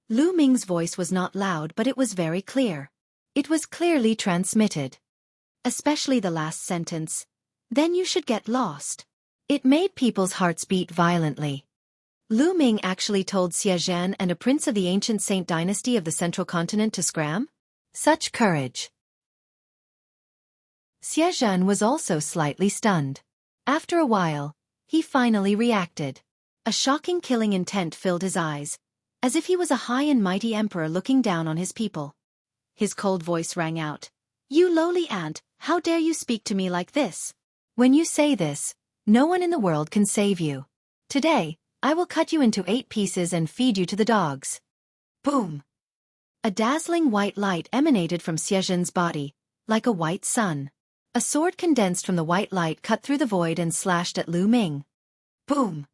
A: Lu Ming's voice was not loud, but it was very clear. It was clearly transmitted. Especially the last sentence. Then you should get lost. It made people's hearts beat violently. Lu Ming actually told Xiaofan and a prince of the ancient Saint dynasty of the central continent to scram? Such courage. Xiaofan was also slightly stunned. After a while, he finally reacted. A shocking killing intent filled his eyes, as if he was a high and mighty emperor looking down on his people. His cold voice rang out. You lowly ant, how dare you speak to me like this? When you say this, no one in the world can save you. Today, I will cut you into 8 pieces and feed you to the dogs. Boom! A dazzling white light emanated from Xiaofan's body, like a white sun. A sword condensed from the white light cut through the void and slashed at Lu Ming. Boom!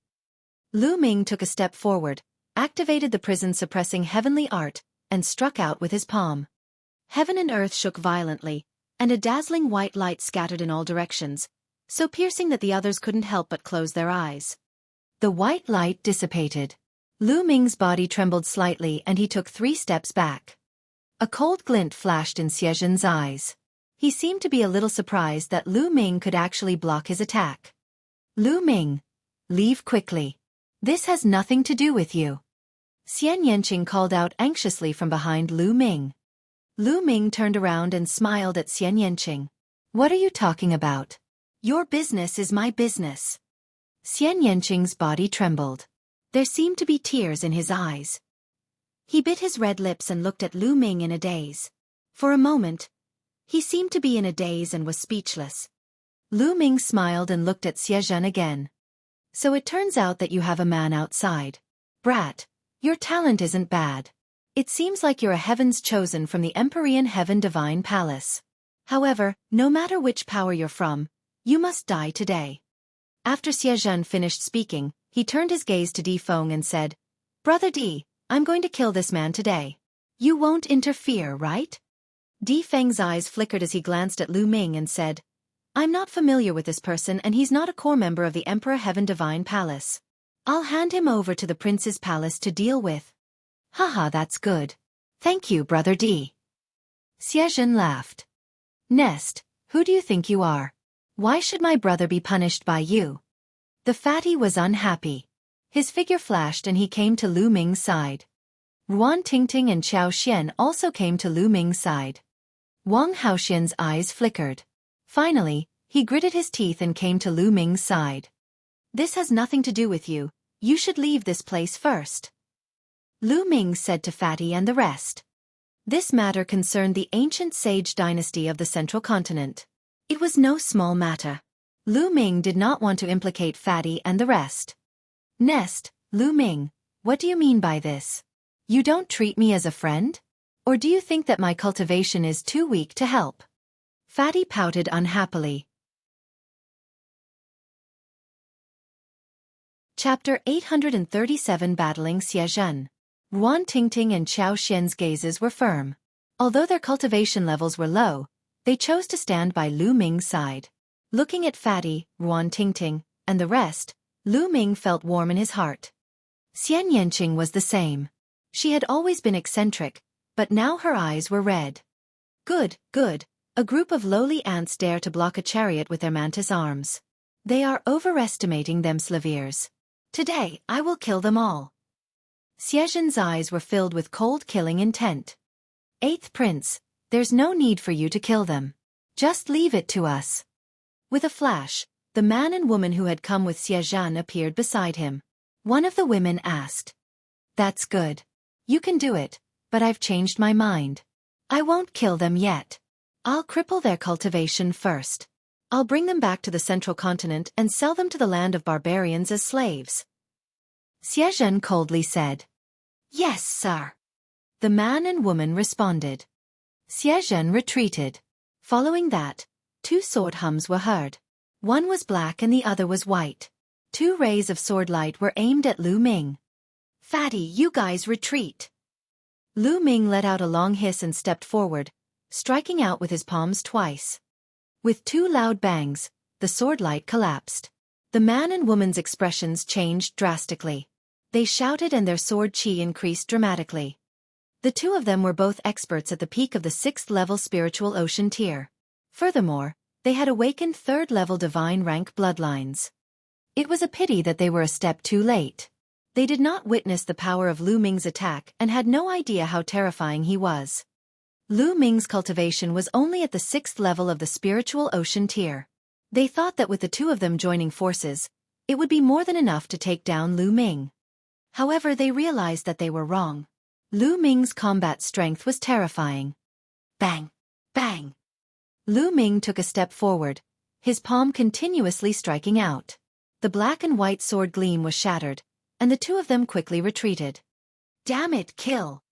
A: Lu Ming took a step forward, activated the prison-suppressing heavenly art, and struck out with his palm. Heaven and earth shook violently, and a dazzling white light scattered in all directions, so piercing that the others couldn't help but close their eyes. The white light dissipated. Lu Ming's body trembled slightly and he took 3 steps back. A cold glint flashed in Xie Zhen's eyes. He seemed to be a little surprised that Lu Ming could actually block his attack. Lu Ming, leave quickly. This has nothing to do with you. Xian Yanqing called out anxiously from behind Lu Ming. Lu Ming turned around and smiled at Xian Yanqing. What are you talking about? Your business is my business. Xian Yanqing's body trembled. There seemed to be tears in his eyes. He bit his red lips and looked at Lu Ming in a daze. For a moment, he seemed to be in a daze and was speechless. Lu Ming smiled and looked at Xie Zhen again. So it turns out that you have a man outside. Brat, your talent isn't bad. It seems like you're a heaven's chosen from the Empyrean Heaven Divine Palace. However, no matter which power you're from, you must die today. After Xie Zhen finished speaking, he turned his gaze to Di Feng and said, Brother Di, I'm going to kill this man today. You won't interfere, right? Di Feng's eyes flickered as he glanced at Lu Ming and said, I'm not familiar with this person and he's not a core member of the Emperor Heaven Divine Palace. I'll hand him over to the Prince's Palace to deal with. Haha, that's good. Thank you, Brother Di. Xie Zhen laughed. Nest, who do you think you are? Why should my brother be punished by you? The fatty was unhappy. His figure flashed and he came to Lu Ming's side. Ruan Tingting and Xiao Xian also came to Lu Ming's side. Wang Haoxian's eyes flickered. Finally, he gritted his teeth and came to Lu Ming's side. This has nothing to do with you. You should leave this place first. Lu Ming said to Fatty and the rest. This matter concerned the ancient sage dynasty of the Central Continent. It was no small matter. Lu Ming did not want to implicate Fatty and the rest. Nest, Lu Ming, what do you mean by this? You don't treat me as a friend? Or do you think that my cultivation is too weak to help? Fatty pouted unhappily. Chapter 837 Battling Xie Zhen. Ruan Tingting and Xiao Xian's gazes were firm. Although their cultivation levels were low, they chose to stand by Lu Ming's side. Looking at Fatty, Ruan Tingting, and the rest, Lu Ming felt warm in his heart. Xian Yanqing was the same. She had always been eccentric, but now her eyes were red. Good, good. A group of lowly ants dare to block a chariot with their mantis arms. They are overestimating them Slaviers. Today, I will kill them all. Xie Zhen's eyes were filled with cold killing intent. Eighth Prince, there's no need for you to kill them. Just leave it to us. With a flash, the man and woman who had come with Xie Zhen appeared beside him. One of the women asked. That's good. You can do it, but I've changed my mind. I won't kill them yet. I'll cripple their cultivation first. I'll bring them back to the Central Continent and sell them to the land of barbarians as slaves. Xie Zhen coldly said. Yes, sir. The man and woman responded. Xie Zhen retreated. Following that, 2 sword hums were heard. One was black and the other was white. 2 rays of sword light were aimed at Lu Ming. Fatty, you guys retreat. Lu Ming let out a long hiss and stepped forward, striking out with his palms twice. With 2 loud bangs, the sword light collapsed. The man and woman's expressions changed drastically. They shouted and their sword chi increased dramatically. The 2 of them were both experts at the peak of the 6th level spiritual ocean tier. Furthermore, they had awakened 3rd level divine rank bloodlines. It was a pity that they were a step too late. They did not witness the power of Lu Ming's attack and had no idea how terrifying he was. Lu Ming's cultivation was only at the 6th level of the spiritual ocean tier. They thought that with the 2 of them joining forces, it would be more than enough to take down Lu Ming. However, they realized that they were wrong. Lu Ming's combat strength was terrifying. Bang! Bang! Lu Ming took a step forward, his palm continuously striking out. The black and white sword gleam was shattered, and the 2 of them quickly retreated. Damn it, kill!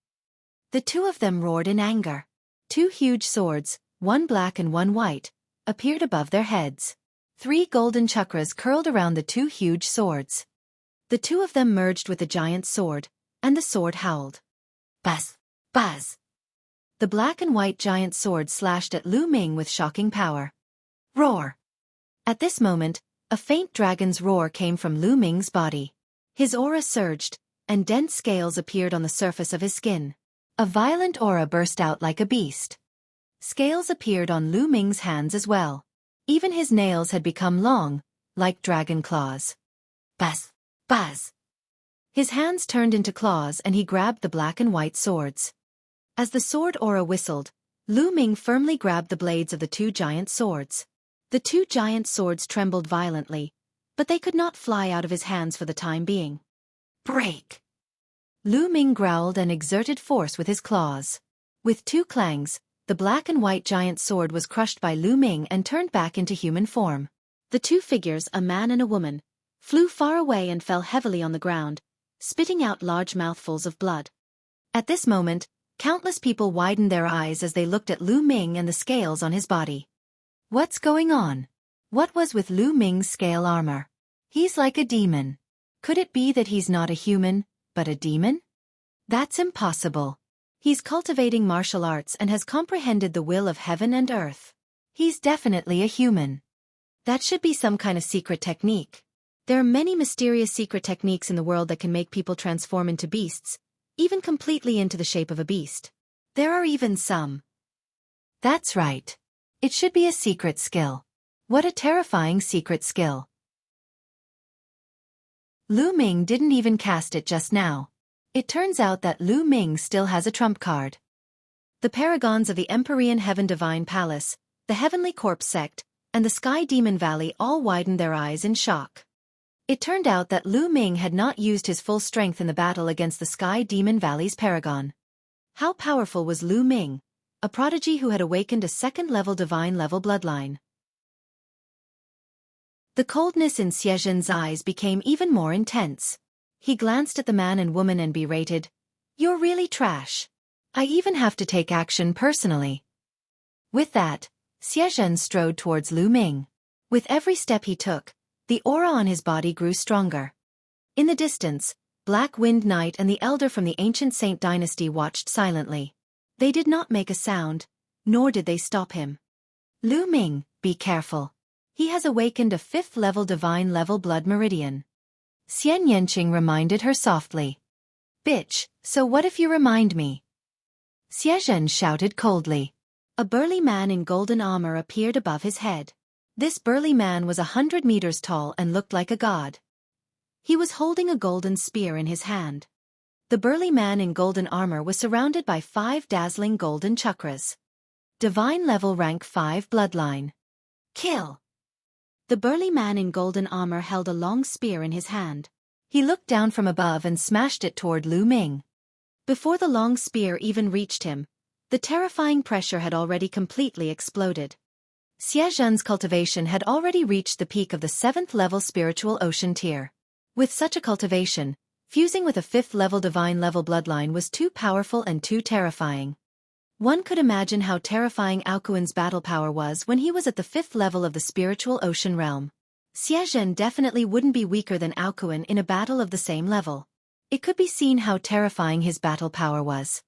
A: The 2 of them roared in anger. 2 huge swords, one black and one white, appeared above their heads. 3 golden chakras curled around the 2 huge swords. The 2 of them merged with the giant sword, and the sword howled. Buzz! Buzz! The black and white giant sword slashed at Lu Ming with shocking power. Roar! At this moment, a faint dragon's roar came from Lu Ming's body. His aura surged, and dense scales appeared on the surface of his skin. A violent aura burst out like a beast. Scales appeared on Lu Ming's hands as well. Even his nails had become long, like dragon claws. Buzz! Buzz! His hands turned into claws and he grabbed the black and white swords. As the sword aura whistled, Lu Ming firmly grabbed the blades of the two giant swords. The two giant swords trembled violently, but they could not fly out of his hands for the time being. Break! Lu Ming growled and exerted force with his claws. With two clangs, the black and white giant sword was crushed by Lu Ming and turned back into human form. The two figures, a man and a woman, flew far away and fell heavily on the ground, spitting out large mouthfuls of blood. At this moment, countless people widened their eyes as they looked at Lu Ming and the scales on his body. What's going on? What was with Lu Ming's scale armor? He's like a demon. Could it be that he's not a human, but a demon? That's impossible. He's cultivating martial arts and has comprehended the will of heaven and earth. He's definitely a human. That should be some kind of secret technique. There are many mysterious secret techniques in the world that can make people transform into beasts, even completely into the shape of a beast. There are even some. That's right. It should be a secret skill. What a terrifying secret skill. Lu Ming didn't even cast it just now. It turns out that Lu Ming still has a trump card. The paragons of the Empyrean Heaven Divine Palace, the Heavenly Corpse Sect, and the Sky Demon Valley all widened their eyes in shock. It turned out that Lu Ming had not used his full strength in the battle against the Sky Demon Valley's paragon. How powerful was Lu Ming, a prodigy who had awakened a second-level divine-level bloodline? The coldness in Xiaofan's eyes became even more intense. He glanced at the man and woman and berated, "You're really trash. I even have to take action personally." With that, Xiaofan strode towards Lu Ming. With every step he took, the aura on his body grew stronger. In the distance, Black Wind Knight and the elder from the ancient Saint dynasty watched silently. They did not make a sound, nor did they stop him. "Lu Ming, be careful. He has awakened a 5th-level divine-level blood meridian." Xian Yanqing reminded her softly. "Bitch, so what if you remind me?" Xiaofan shouted coldly. A burly man in golden armor appeared above his head. This burly man was 100 meters tall and looked like a god. He was holding a golden spear in his hand. The burly man in golden armor was surrounded by 5 dazzling golden chakras. Divine level rank 5 bloodline. Kill! The burly man in golden armor held a long spear in his hand. He looked down from above and smashed it toward Lu Ming. Before the long spear even reached him, the terrifying pressure had already completely exploded. Xiaofan's cultivation had already reached the peak of the 7th-level spiritual ocean tier. With such a cultivation, fusing with a 5th-level divine-level bloodline was too powerful and too terrifying. One could imagine how terrifying Aokuan's battle power was when he was at the 5th level of the spiritual ocean realm. Xiaofan definitely wouldn't be weaker than Aokuan in a battle of the same level. It could be seen how terrifying his battle power was.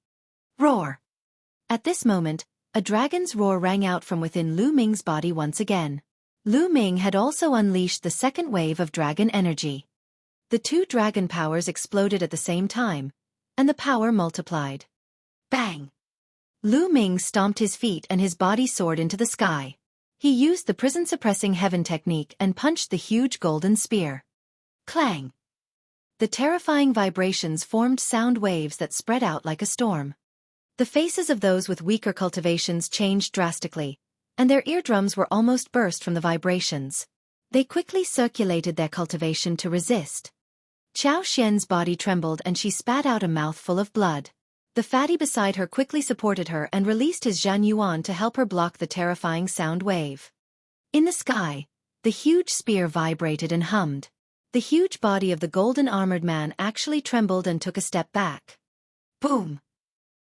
A: Roar! At this moment, a dragon's roar rang out from within Lu Ming's body once again. Lu Ming had also unleashed the second wave of dragon energy. The two dragon powers exploded at the same time, and the power multiplied. Bang! Lu Ming stomped his feet and his body soared into the sky. He used the prison-suppressing heaven technique and punched the huge golden spear. Clang! The terrifying vibrations formed sound waves that spread out like a storm. The faces of those with weaker cultivations changed drastically, and their eardrums were almost burst from the vibrations. They quickly circulated their cultivation to resist. Qiao Xian's body trembled and she spat out a mouthful of blood. The fatty beside her quickly supported her and released his Zhan Yuan to help her block the terrifying sound wave. In the sky, the huge spear vibrated and hummed. The huge body of the golden-armored man actually trembled and took a step back. Boom!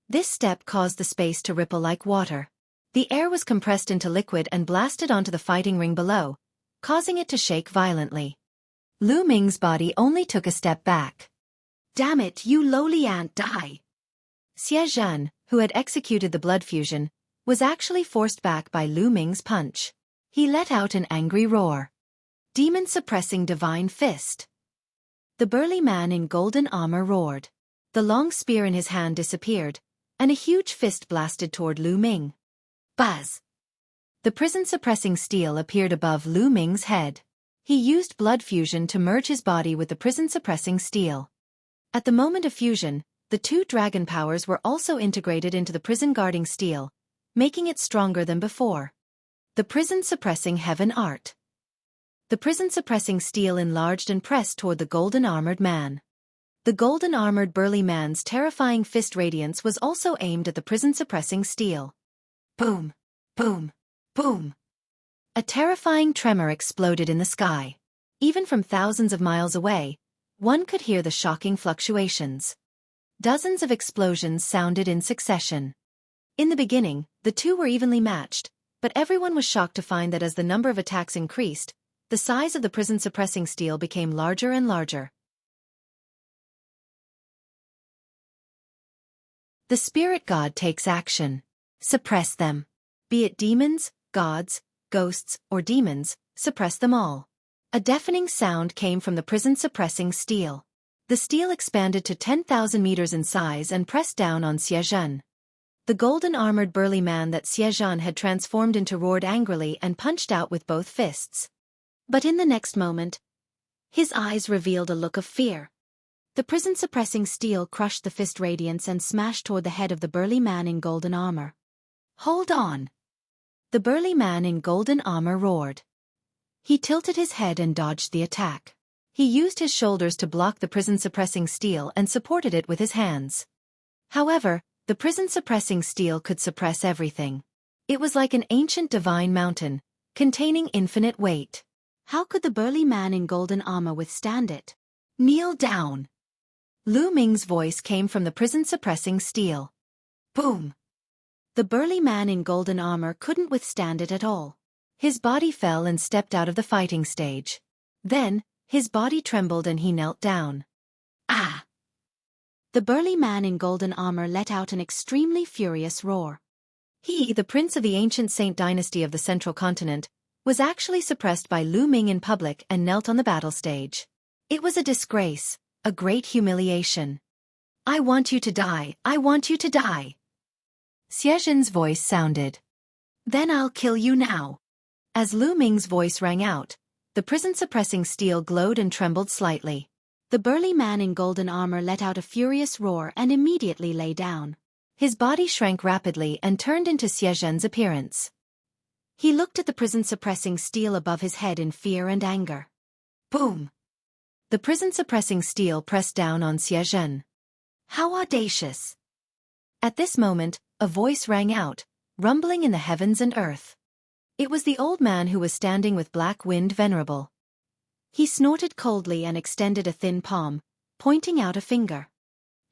A: This step caused the space to ripple like water. The air was compressed into liquid and blasted onto the fighting ring below, causing it to shake violently. Lu Ming's body only took a step back. Damn it, you lowly ant, die! Xiaofan, who had executed the blood fusion, was actually forced back by Lu Ming's punch. He let out an angry roar. Demon-suppressing divine fist. The burly man in golden armor roared. The long spear in his hand disappeared, and a huge fist blasted toward Lu Ming. Buzz! The prison-suppressing steel appeared above Lu Ming's head. He used blood fusion to merge his body with the prison-suppressing steel. At the moment of fusion, the two dragon powers were also integrated into the prison-guarding steel, making it stronger than before. The prison-suppressing heaven art. The prison-suppressing steel enlarged and pressed toward the golden-armored man. The golden-armored burly man's terrifying fist radiance was also aimed at the prison-suppressing steel. Boom! Boom! Boom! A terrifying tremor exploded in the sky. Even from thousands of miles away, one could hear the shocking fluctuations. Dozens of explosions sounded in succession. In the beginning, the two were evenly matched, but everyone was shocked to find that as the number of attacks increased, the size of the prison-suppressing steel became larger and larger. The spirit god takes action. Suppress them. Be it demons, gods, ghosts, or demons, suppress them all. A deafening sound came from the prison-suppressing steel. The steel expanded to 10,000 meters in size and pressed down on Xiaofan. The golden-armored burly man that Xiaofan had transformed into roared angrily and punched out with both fists. But in the next moment, his eyes revealed a look of fear. The prison-suppressing steel crushed the fist radiance and smashed toward the head of the burly man in golden armor. Hold on! The burly man in golden armor roared. He tilted his head and dodged the attack. He used his shoulders to block the prison-suppressing steel and supported it with his hands. However, the prison-suppressing steel could suppress everything. It was like an ancient divine mountain, containing infinite weight. How could the burly man in golden armor withstand it? Kneel down! Lu Ming's voice came from the prison-suppressing steel. Boom! The burly man in golden armor couldn't withstand it at all. His body fell and stepped out of the fighting stage. Then, his body trembled and he knelt down. Ah! The burly man in golden armor let out an extremely furious roar. He, the prince of the ancient Saint dynasty of the central continent, was actually suppressed by Lu Ming in public and knelt on the battle stage. It was a disgrace, a great humiliation. I want you to die, I want you to die. Xiaofan's voice sounded. Then I'll kill you now. As Lu Ming's voice rang out, the prison-suppressing steel glowed and trembled slightly. The burly man in golden armor let out a furious roar and immediately lay down. His body shrank rapidly and turned into Xiaofan's appearance. He looked at the prison-suppressing steel above his head in fear and anger. Boom! The prison-suppressing steel pressed down on Xiaofan. How audacious! At this moment, a voice rang out, rumbling in the heavens and earth. It was the old man who was standing with Black Wind Venerable. He snorted coldly and extended a thin palm, pointing out a finger.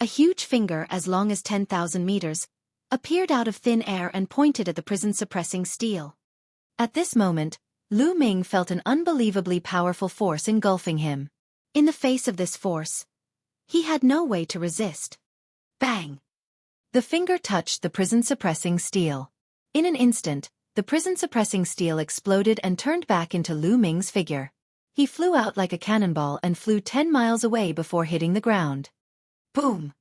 A: A huge finger as long as 10,000 meters appeared out of thin air and pointed at the prison-suppressing steel. At this moment, Lu Ming felt an unbelievably powerful force engulfing him. In the face of this force, he had no way to resist. Bang! The finger touched the prison-suppressing steel. In an instant, the prison-suppressing steel exploded and turned back into Lu Ming's figure. He flew out like a cannonball and flew 10 miles away before hitting the ground. Boom!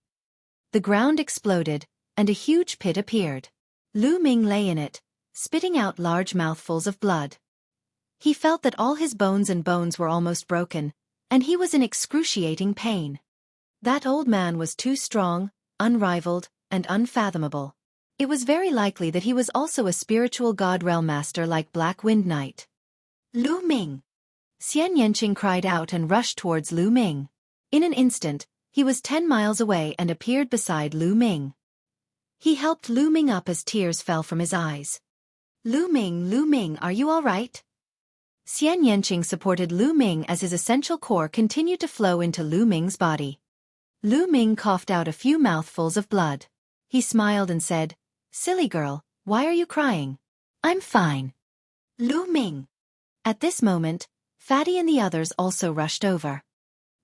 A: The ground exploded, and a huge pit appeared. Lu Ming lay in it, spitting out large mouthfuls of blood. He felt that all his bones were almost broken, and he was in excruciating pain. That old man was too strong, unrivaled, and unfathomable. It was very likely that he was also a spiritual god realm master like Black Wind Knight. Lu Ming! Xian Yanqing cried out and rushed towards Lu Ming. In an instant, he was 10 miles away and appeared beside Lu Ming. He helped Lu Ming up as tears fell from his eyes. Lu Ming, are you all right? Xian Yanqing supported Lu Ming as his essential core continued to flow into Lu Ming's body. Lu Ming coughed out a few mouthfuls of blood. He smiled and said, "Silly girl, why are you crying? I'm fine." Lu Ming. At this moment, Fatty and the others also rushed over.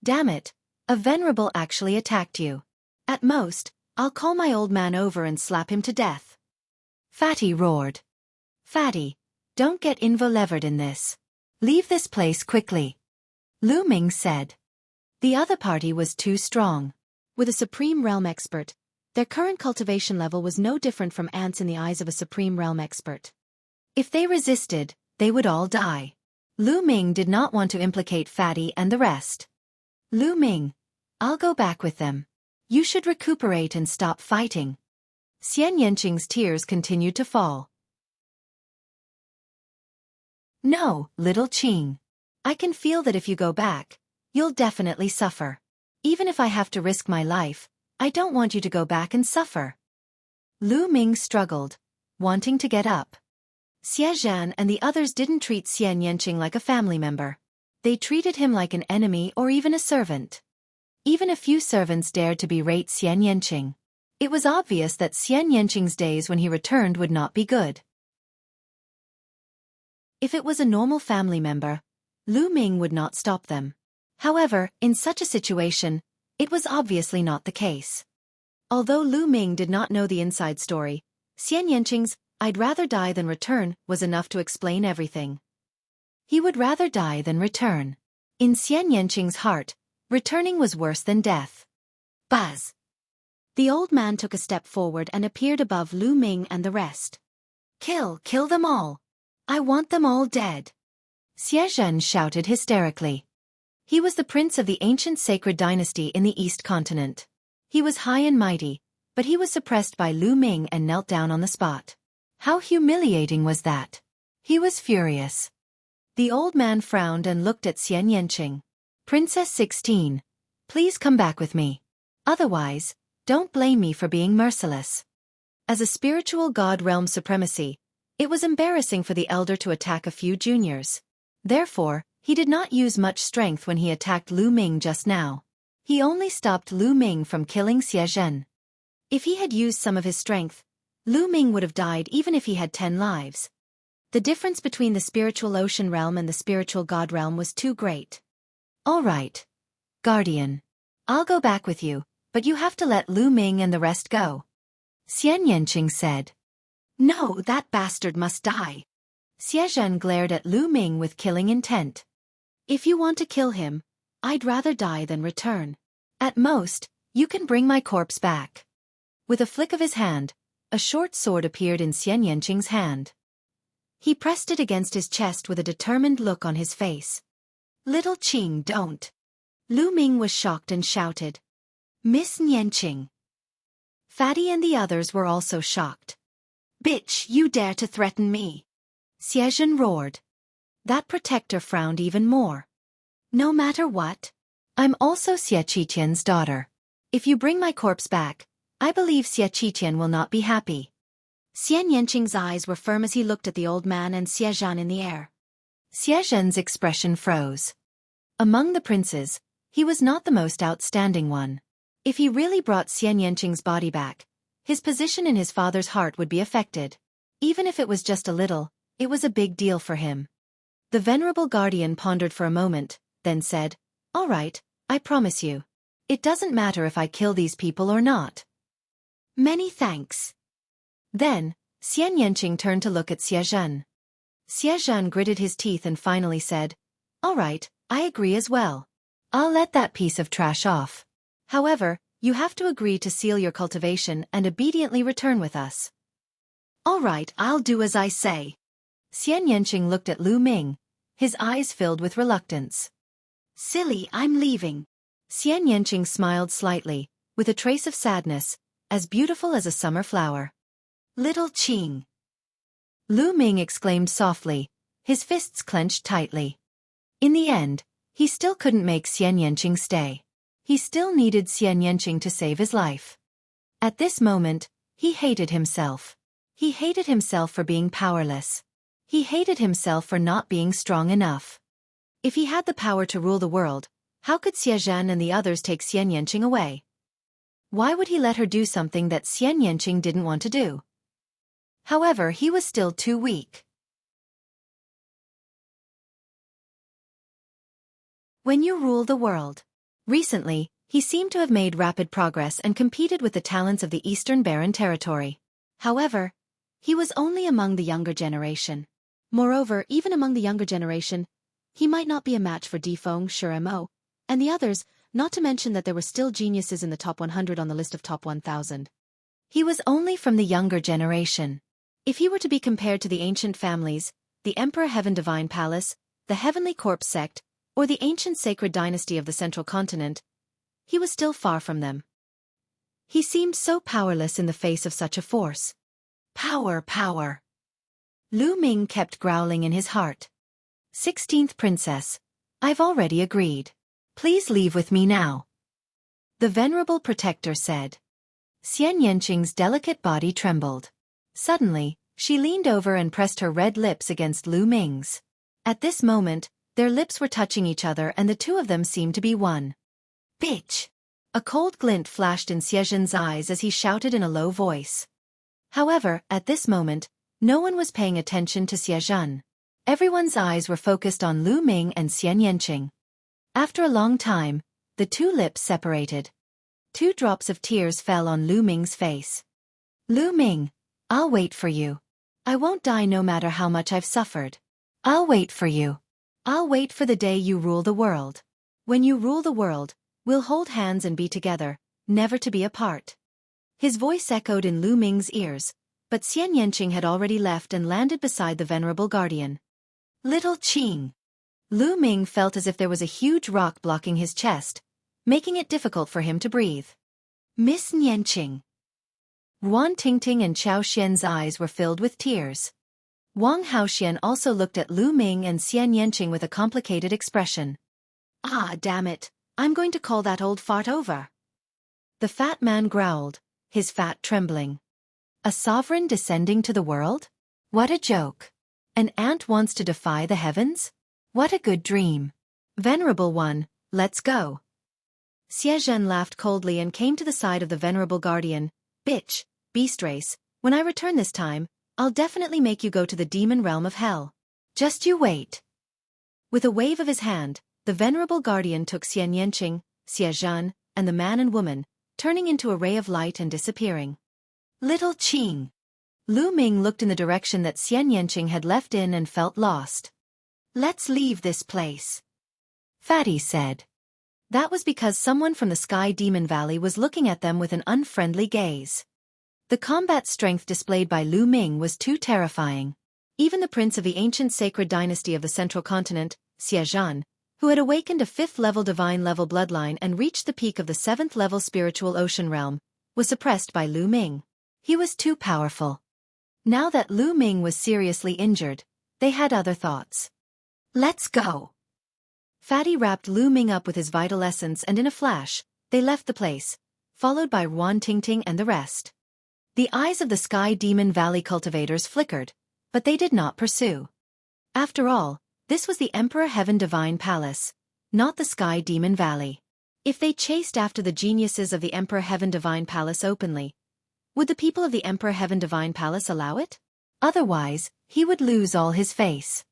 A: Damn it, A venerable actually attacked you. At most, I'll call my old man over and slap him to death. Fatty roared. Fatty, don't get involved in this. Leave this place quickly. Lu Ming said. The other party was too strong. With a Supreme Realm expert, their current cultivation level was no different from ants in the eyes of a Supreme Realm expert. If they resisted, they would all die. Lu Ming did not want to implicate Fatty and the rest. Lu Ming, I'll go back with them. You should recuperate and stop fighting. Xian Yanqing's tears continued to fall. No, little Qing. I can feel that if you go back, you'll definitely suffer. Even if I have to risk my life, I don't want you to go back and suffer. Lu Ming struggled, wanting to get up. Xie Zhan and the others didn't treat Xian Yanqing like a family member. They treated him like an enemy or even a servant. Even a few servants dared to berate Xian Yanqing. It was obvious that Xian Yanqing's days when he returned would not be good. If it was a normal family member, Lu Ming would not stop them. However, in such a situation, it was obviously not the case. Although Lu Ming did not know the inside story, Xian Yanqing's "I'd rather die than return" was enough to explain everything. He would rather die than return. In Xian Yanqing's heart, returning was worse than death. Buzz! The old man took a step forward and appeared above Lu Ming and the rest. Kill them all! I want them all dead! Xie Zhen shouted hysterically. He was the prince of the ancient sacred dynasty in the East Continent. He was high and mighty, but he was suppressed by Lu Ming and knelt down on the spot. How humiliating was that? He was furious. The old man frowned and looked at Xian Yanqing. Princess 16, please come back with me. Otherwise, don't blame me for being merciless. As a spiritual god realm supremacy, it was embarrassing for the elder to attack a few juniors. Therefore, he did not use much strength when he attacked Lu Ming just now. He only stopped Lu Ming from killing Xie Zhen. If he had used some of his strength, Lu Ming would have died even if he had 10 lives. The difference between the spiritual ocean realm and the spiritual god realm was too great. All right, Guardian. I'll go back with you, but you have to let Lu Ming and the rest go. Xian Yanqing said. No, that bastard must die. Xie Zhen glared at Lu Ming with killing intent. If you want to kill him, I'd rather die than return. At most, you can bring my corpse back. With a flick of his hand, a short sword appeared in Xian Yanqing's hand. He pressed it against his chest with a determined look on his face. Little Qing, don't. Lu Ming was shocked and shouted. Miss Yanqing. Fatty and the others were also shocked. Bitch, you dare to threaten me? Xie Zhen roared. That protector frowned even more. No matter what. I'm also Xie Qitian's daughter. If you bring my corpse back, I believe Xie Qitian will not be happy. Xian Yanqing's eyes were firm as he looked at the old man and Xie Zhen in the air. Xie Zhen's expression froze. Among the princes, he was not the most outstanding one. If he really brought Xian Yanqing's body back, his position in his father's heart would be affected. Even if it was just a little, it was a big deal for him. The venerable guardian pondered for a moment, then said, All right, I promise you. It doesn't matter if I kill these people or not. Many thanks. Then, Xian Yanqing turned to look at Xie Zhen. Xie Zhen gritted his teeth and finally said, All right, I agree as well. I'll let that piece of trash off. However, you have to agree to seal your cultivation and obediently return with us. All right, I'll do as I say. Xian Yanqing looked at Lu Ming, his eyes filled with reluctance. Silly, I'm leaving. Xian Yanqing smiled slightly, with a trace of sadness, as beautiful as a summer flower. Little Qing. Lu Ming exclaimed softly, his fists clenched tightly. In the end, he still couldn't make Xian Yanqing stay. He still needed Xian Yanqing to save his life. At this moment, he hated himself. He hated himself for being powerless. He hated himself for not being strong enough. If he had the power to rule the world, how could Xie Zhen and the others take Xian Yanqing away? Why would he let her do something that Xian Yanqing didn't want to do? However, he was still too weak. When you rule the world. Recently, He seemed to have made rapid progress and competed with the talents of the Eastern Barren Territory. However, he was only among the younger generation. Moreover, even among the younger generation, he might not be a match for Difeng, Shuremo, and the others, not to mention that there were still geniuses in the top 100 on the list of top 1,000. He was only from the younger generation. If he were to be compared to the ancient families, the Emperor Heaven Divine Palace, the Heavenly Corpse sect, or the ancient sacred dynasty of the Central Continent, he was still far from them. He seemed so powerless in the face of such a force. Power, power. Lu Ming kept growling in his heart. 16th Princess, I've already agreed. Please leave with me now. The Venerable Protector said. Xian Yanqing's delicate body trembled. Suddenly, she leaned over and pressed her red lips against Lu Ming's. At this moment, their lips were touching each other and the two of them seemed to be one. Bitch! A cold glint flashed in Xiezhen's eyes as he shouted in a low voice. However, at this moment, no one was paying attention to Xiezhen. Everyone's eyes were focused on Lu Ming and Xian Yanqing. After a long time, the two lips separated. 2 drops of tears fell on Lu Ming's face. Lu Ming, I'll wait for you. I won't die no matter how much I've suffered. I'll wait for you. I'll wait for the day you rule the world. When you rule the world, we'll hold hands and be together, never to be apart. His voice echoed in Lu Ming's ears, but Xian Yanqing had already left and landed beside the Venerable Guardian. Little Qing. Lu Ming felt as if there was a huge rock blocking his chest, making it difficult for him to breathe. Miss Yanqing. Yuan Tingting and Chao Xian's eyes were filled with tears. Wang Haoxian also looked at Lu Ming and Xian Yanqing with a complicated expression. Ah, damn it, I'm going to call that old fart over. The fat man growled, his fat trembling. A sovereign descending to the world? What a joke. An ant wants to defy the heavens? What a good dream. Venerable one, let's go. Xiezhen laughed coldly and came to the side of the Venerable Guardian. Bitch, beast race, when I return this time, I'll definitely make you go to the demon realm of hell. Just you wait. With a wave of his hand, the Venerable Guardian took Xian Yanqing, Xiezhen, and the man and woman, turning into a ray of light and disappearing. Little Qing. Lu Ming looked in the direction that Xian Yanqing had left in and felt lost. Let's leave this place. Fatty said. That was because someone from the Sky Demon Valley was looking at them with an unfriendly gaze. The combat strength displayed by Lu Ming was too terrifying. Even the prince of the ancient sacred dynasty of the Central Continent, Xiezhen, who had awakened a 5th-level divine-level bloodline and reached the peak of the 7th-level spiritual ocean realm, was suppressed by Lu Ming. He was too powerful. Now that Lu Ming was seriously injured, they had other thoughts. Let's go. Fatty wrapped Lu Ming up with his vital essence and in a flash, they left the place, followed by Yuan Tingting and the rest. The eyes of the Sky Demon Valley cultivators flickered, but they did not pursue. After all, this was the Emperor Heaven Divine Palace, not the Sky Demon Valley. If they chased after the geniuses of the Emperor Heaven Divine Palace openly, would the people of the Emperor Heaven Divine Palace allow it? Otherwise, he would lose all his face.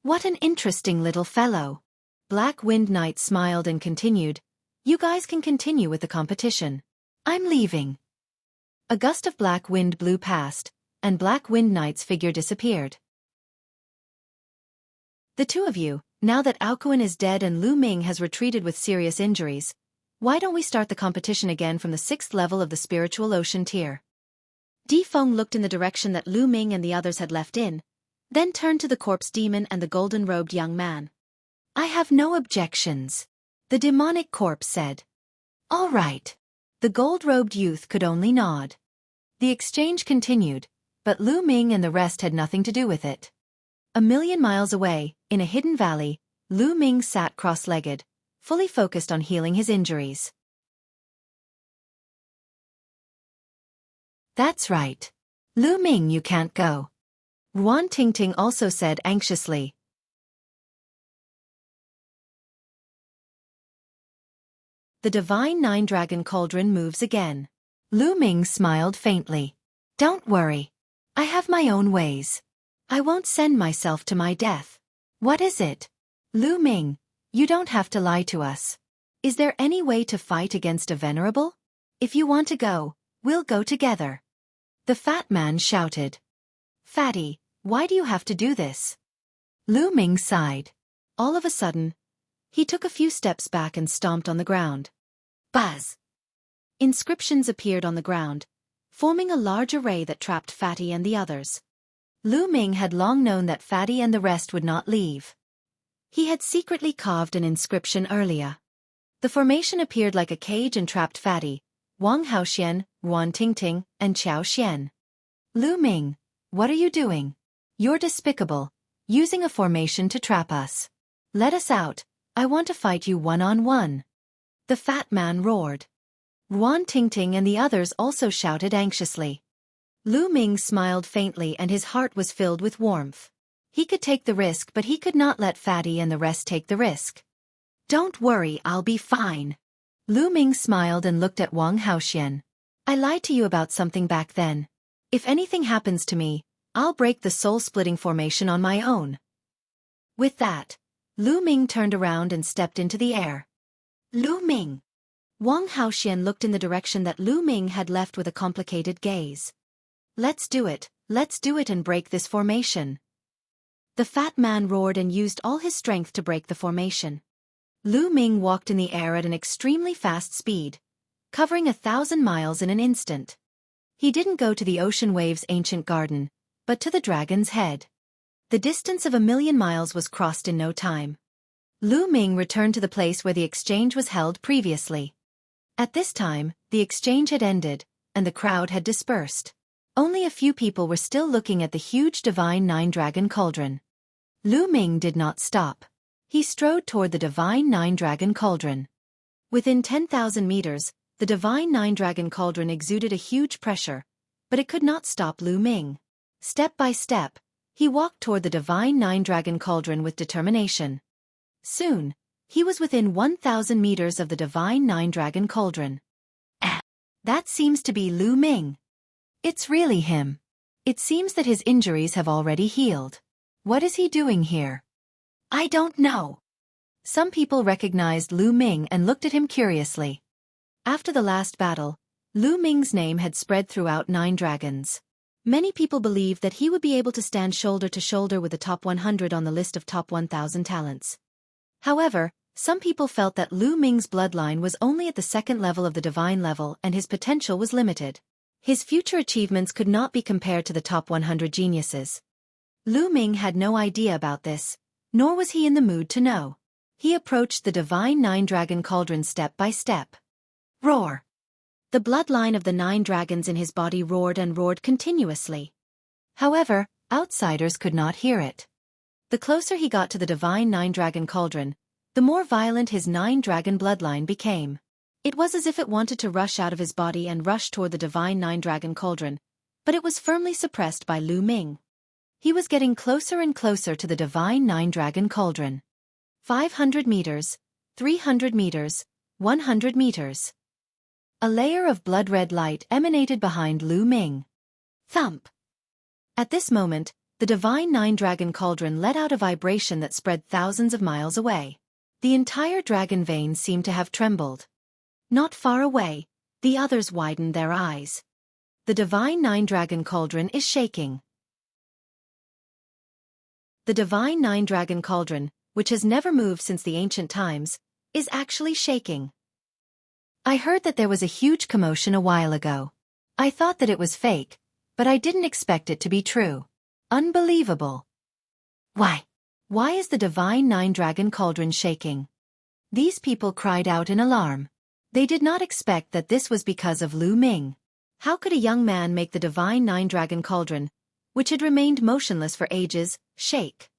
A: What an interesting little fellow. Black Wind Knight smiled and continued, You guys can continue with the competition. I'm leaving. A gust of black wind blew past, and Black Wind Knight's figure disappeared. The two of you, now that Aokuan is dead and Lu Ming has retreated with serious injuries, why don't we start the competition again from the 6th level of the spiritual ocean tier? Difeng looked in the direction that Lu Ming and the others had left in, then turned to the corpse demon and the golden-robed young man. I have no objections, the demonic corpse said. All right. The gold-robed youth could only nod. The exchange continued, but Lu Ming and the rest had nothing to do with it. A million miles away, in a hidden valley, Lu Ming sat cross-legged, fully focused on healing his injuries. That's right. Lu Ming, you can't go. Yuan Tingting also said anxiously. The Divine Nine-Dragon Cauldron moves again. Lu Ming smiled faintly. Don't worry. I have my own ways. I won't send myself to my death. What is it? Lu Ming, you don't have to lie to us. Is there any way to fight against a venerable? If you want to go, we'll go together. The fat man shouted. Fatty, why do you have to do this? Lu Ming sighed. All of a sudden, he took a few steps back and stomped on the ground. Buzz! Inscriptions appeared on the ground, forming a large array that trapped Fatty and the others. Lu Ming had long known that Fatty and the rest would not leave. He had secretly carved an inscription earlier. The formation appeared like a cage and trapped Fatty, Wang Haoxian, Ruan Tingting, and Qiao Xian. Lu Ming, what are you doing? You're despicable, using a formation to trap us. Let us out, I want to fight you one-on-one. The fat man roared. Ruan Tingting and the others also shouted anxiously. Lu Ming smiled faintly and his heart was filled with warmth. He could take the risk, but he could not let Fatty and the rest take the risk. Don't worry, I'll be fine. Lu Ming smiled and looked at Wang Haoxian. I lied to you about something back then. If anything happens to me, I'll break the soul-splitting formation on my own. With that, Lu Ming turned around and stepped into the air. Lu Ming! Wang Haoxian looked in the direction that Lu Ming had left with a complicated gaze. Let's do it and break this formation. The fat man roared and used all his strength to break the formation. Lu Ming walked in the air at an extremely fast speed, covering 1,000 miles in an instant. He didn't go to the ocean wave's ancient garden, but to the dragon's head. The distance of 1,000,000 miles was crossed in no time. Lu Ming returned to the place where the exchange was held previously. At this time, the exchange had ended, and the crowd had dispersed. Only a few people were still looking at the huge divine nine-dragon cauldron. Lu Ming did not stop. He strode toward the divine nine-dragon cauldron. Within 10,000 meters, the divine nine-dragon cauldron exuded a huge pressure, but it could not stop Lu Ming. Step by step, he walked toward the divine nine-dragon cauldron with determination. Soon, he was within 1,000 meters of the divine nine-dragon cauldron. That seems to be Lu Ming. It's really him. It seems that his injuries have already healed. What is he doing here? I don't know. Some people recognized Lu Ming and looked at him curiously. After the last battle, Lu Ming's name had spread throughout Nine Dragons. Many people believed that he would be able to stand shoulder to shoulder with the top 100 on the list of top 1,000 talents. However, some people felt that Lu Ming's bloodline was only at the second level of the divine level and his potential was limited. His future achievements could not be compared to the top 100 geniuses. Lu Ming had no idea about this, nor was he in the mood to know. He approached the divine nine-dragon cauldron step by step. Roar! The bloodline of the 9 dragons in his body roared and roared continuously. However, outsiders could not hear it. The closer he got to the divine 9-dragon cauldron, the more violent his 9-dragon bloodline became. It was as if it wanted to rush out of his body and rush toward the divine 9-dragon cauldron, but it was firmly suppressed by Lu Ming. He was getting closer and closer to the divine 9-dragon cauldron. 500 meters, 300 meters, 100 meters. A layer of blood-red light emanated behind Lu Ming. Thump! At this moment, the divine 9-dragon cauldron let out a vibration that spread thousands of miles away. The entire dragon vein seemed to have trembled. Not far away, the others widened their eyes. The divine 9-dragon cauldron is shaking. The divine 9-dragon cauldron, which has never moved since the ancient times, is actually shaking. I heard that there was a huge commotion a while ago. I thought that it was fake, but I didn't expect it to be true. Unbelievable. Why? Why is the divine 9-dragon cauldron shaking? These people cried out in alarm. They did not expect that this was because of Lu Ming. How could a young man make the divine 9-dragon cauldron, which had remained motionless for ages, shake?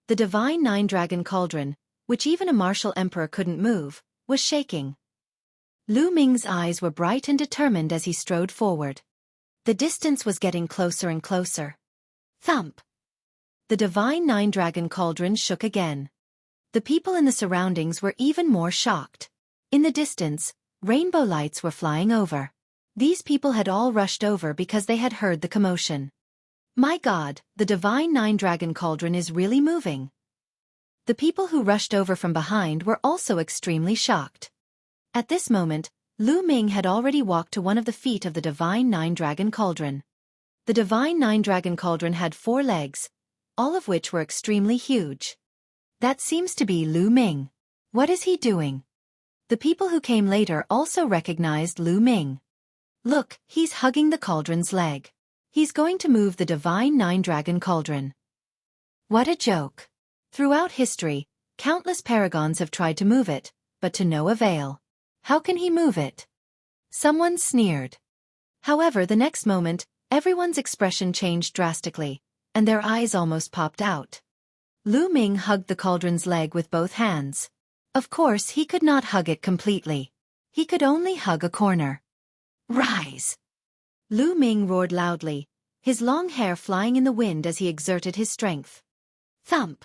A: The divine 9-dragon cauldron, which even a martial emperor couldn't move, was shaking. Lu Ming's eyes were bright and determined as he strode forward. The distance was getting closer and closer. Thump! The divine 9-dragon cauldron shook again. The people in the surroundings were even more shocked. In the distance, rainbow lights were flying over. These people had all rushed over because they had heard the commotion. My God, the divine 9-dragon cauldron is really moving. The people who rushed over from behind were also extremely shocked. At this moment, Lu Ming had already walked to one of the feet of the Divine Nine-Dragon Cauldron. The Divine Nine-Dragon Cauldron had 4 legs, all of which were extremely huge. That seems to be Lu Ming. What is he doing? The people who came later also recognized Lu Ming. Look, he's hugging the cauldron's leg. He's going to move the Divine Nine-Dragon Cauldron. What a joke. Throughout history, countless paragons have tried to move it, but to no avail. How can he move it? Someone sneered. However, the next moment, everyone's expression changed drastically, and their eyes almost popped out. Lu Ming hugged the cauldron's leg with both hands. Of course, he could not hug it completely. He could only hug a corner. Rise! Lu Ming roared loudly, his long hair flying in the wind as he exerted his strength. Thump!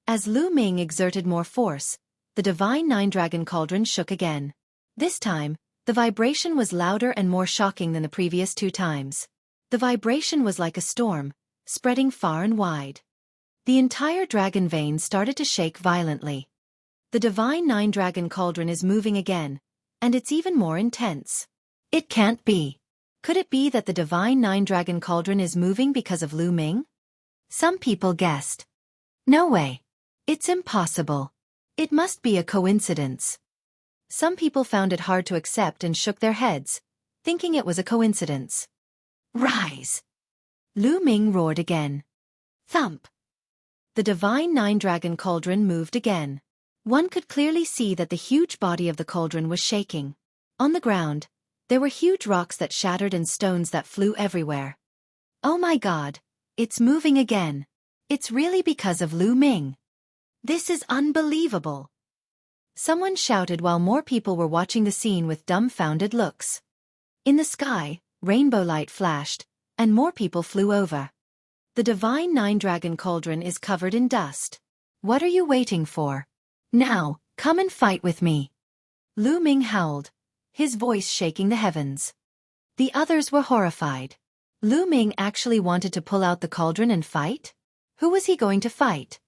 A: As Lu Ming exerted more force, the Divine Nine-Dragon Cauldron shook again. This time, the vibration was louder and more shocking than the previous 2 times. The vibration was like a storm, spreading far and wide. The entire dragon vein started to shake violently. The Divine Nine-Dragon Cauldron is moving again, and it's even more intense. It can't be. Could it be that the Divine Nine-Dragon Cauldron is moving because of Lu Ming? Some people guessed. No way. It's impossible. It must be a coincidence. Some people found it hard to accept and shook their heads, thinking it was a coincidence. Rise! Lu Ming roared again. Thump! The Divine Nine-Dragon Cauldron moved again. One could clearly see that the huge body of the cauldron was shaking. On the ground, there were huge rocks that shattered and stones that flew everywhere. Oh my God, it's moving again. It's really because of Lu Ming. This is unbelievable. Someone shouted while more people were watching the scene with dumbfounded looks. In the sky, rainbow light flashed, and more people flew over. The Divine Nine-Dragon Cauldron is covered in dust. What are you waiting for? Now, come and fight with me. Lu Ming howled, his voice shaking the heavens. The others were horrified. Lu Ming actually wanted to pull out the cauldron and fight? Who was he going to fight?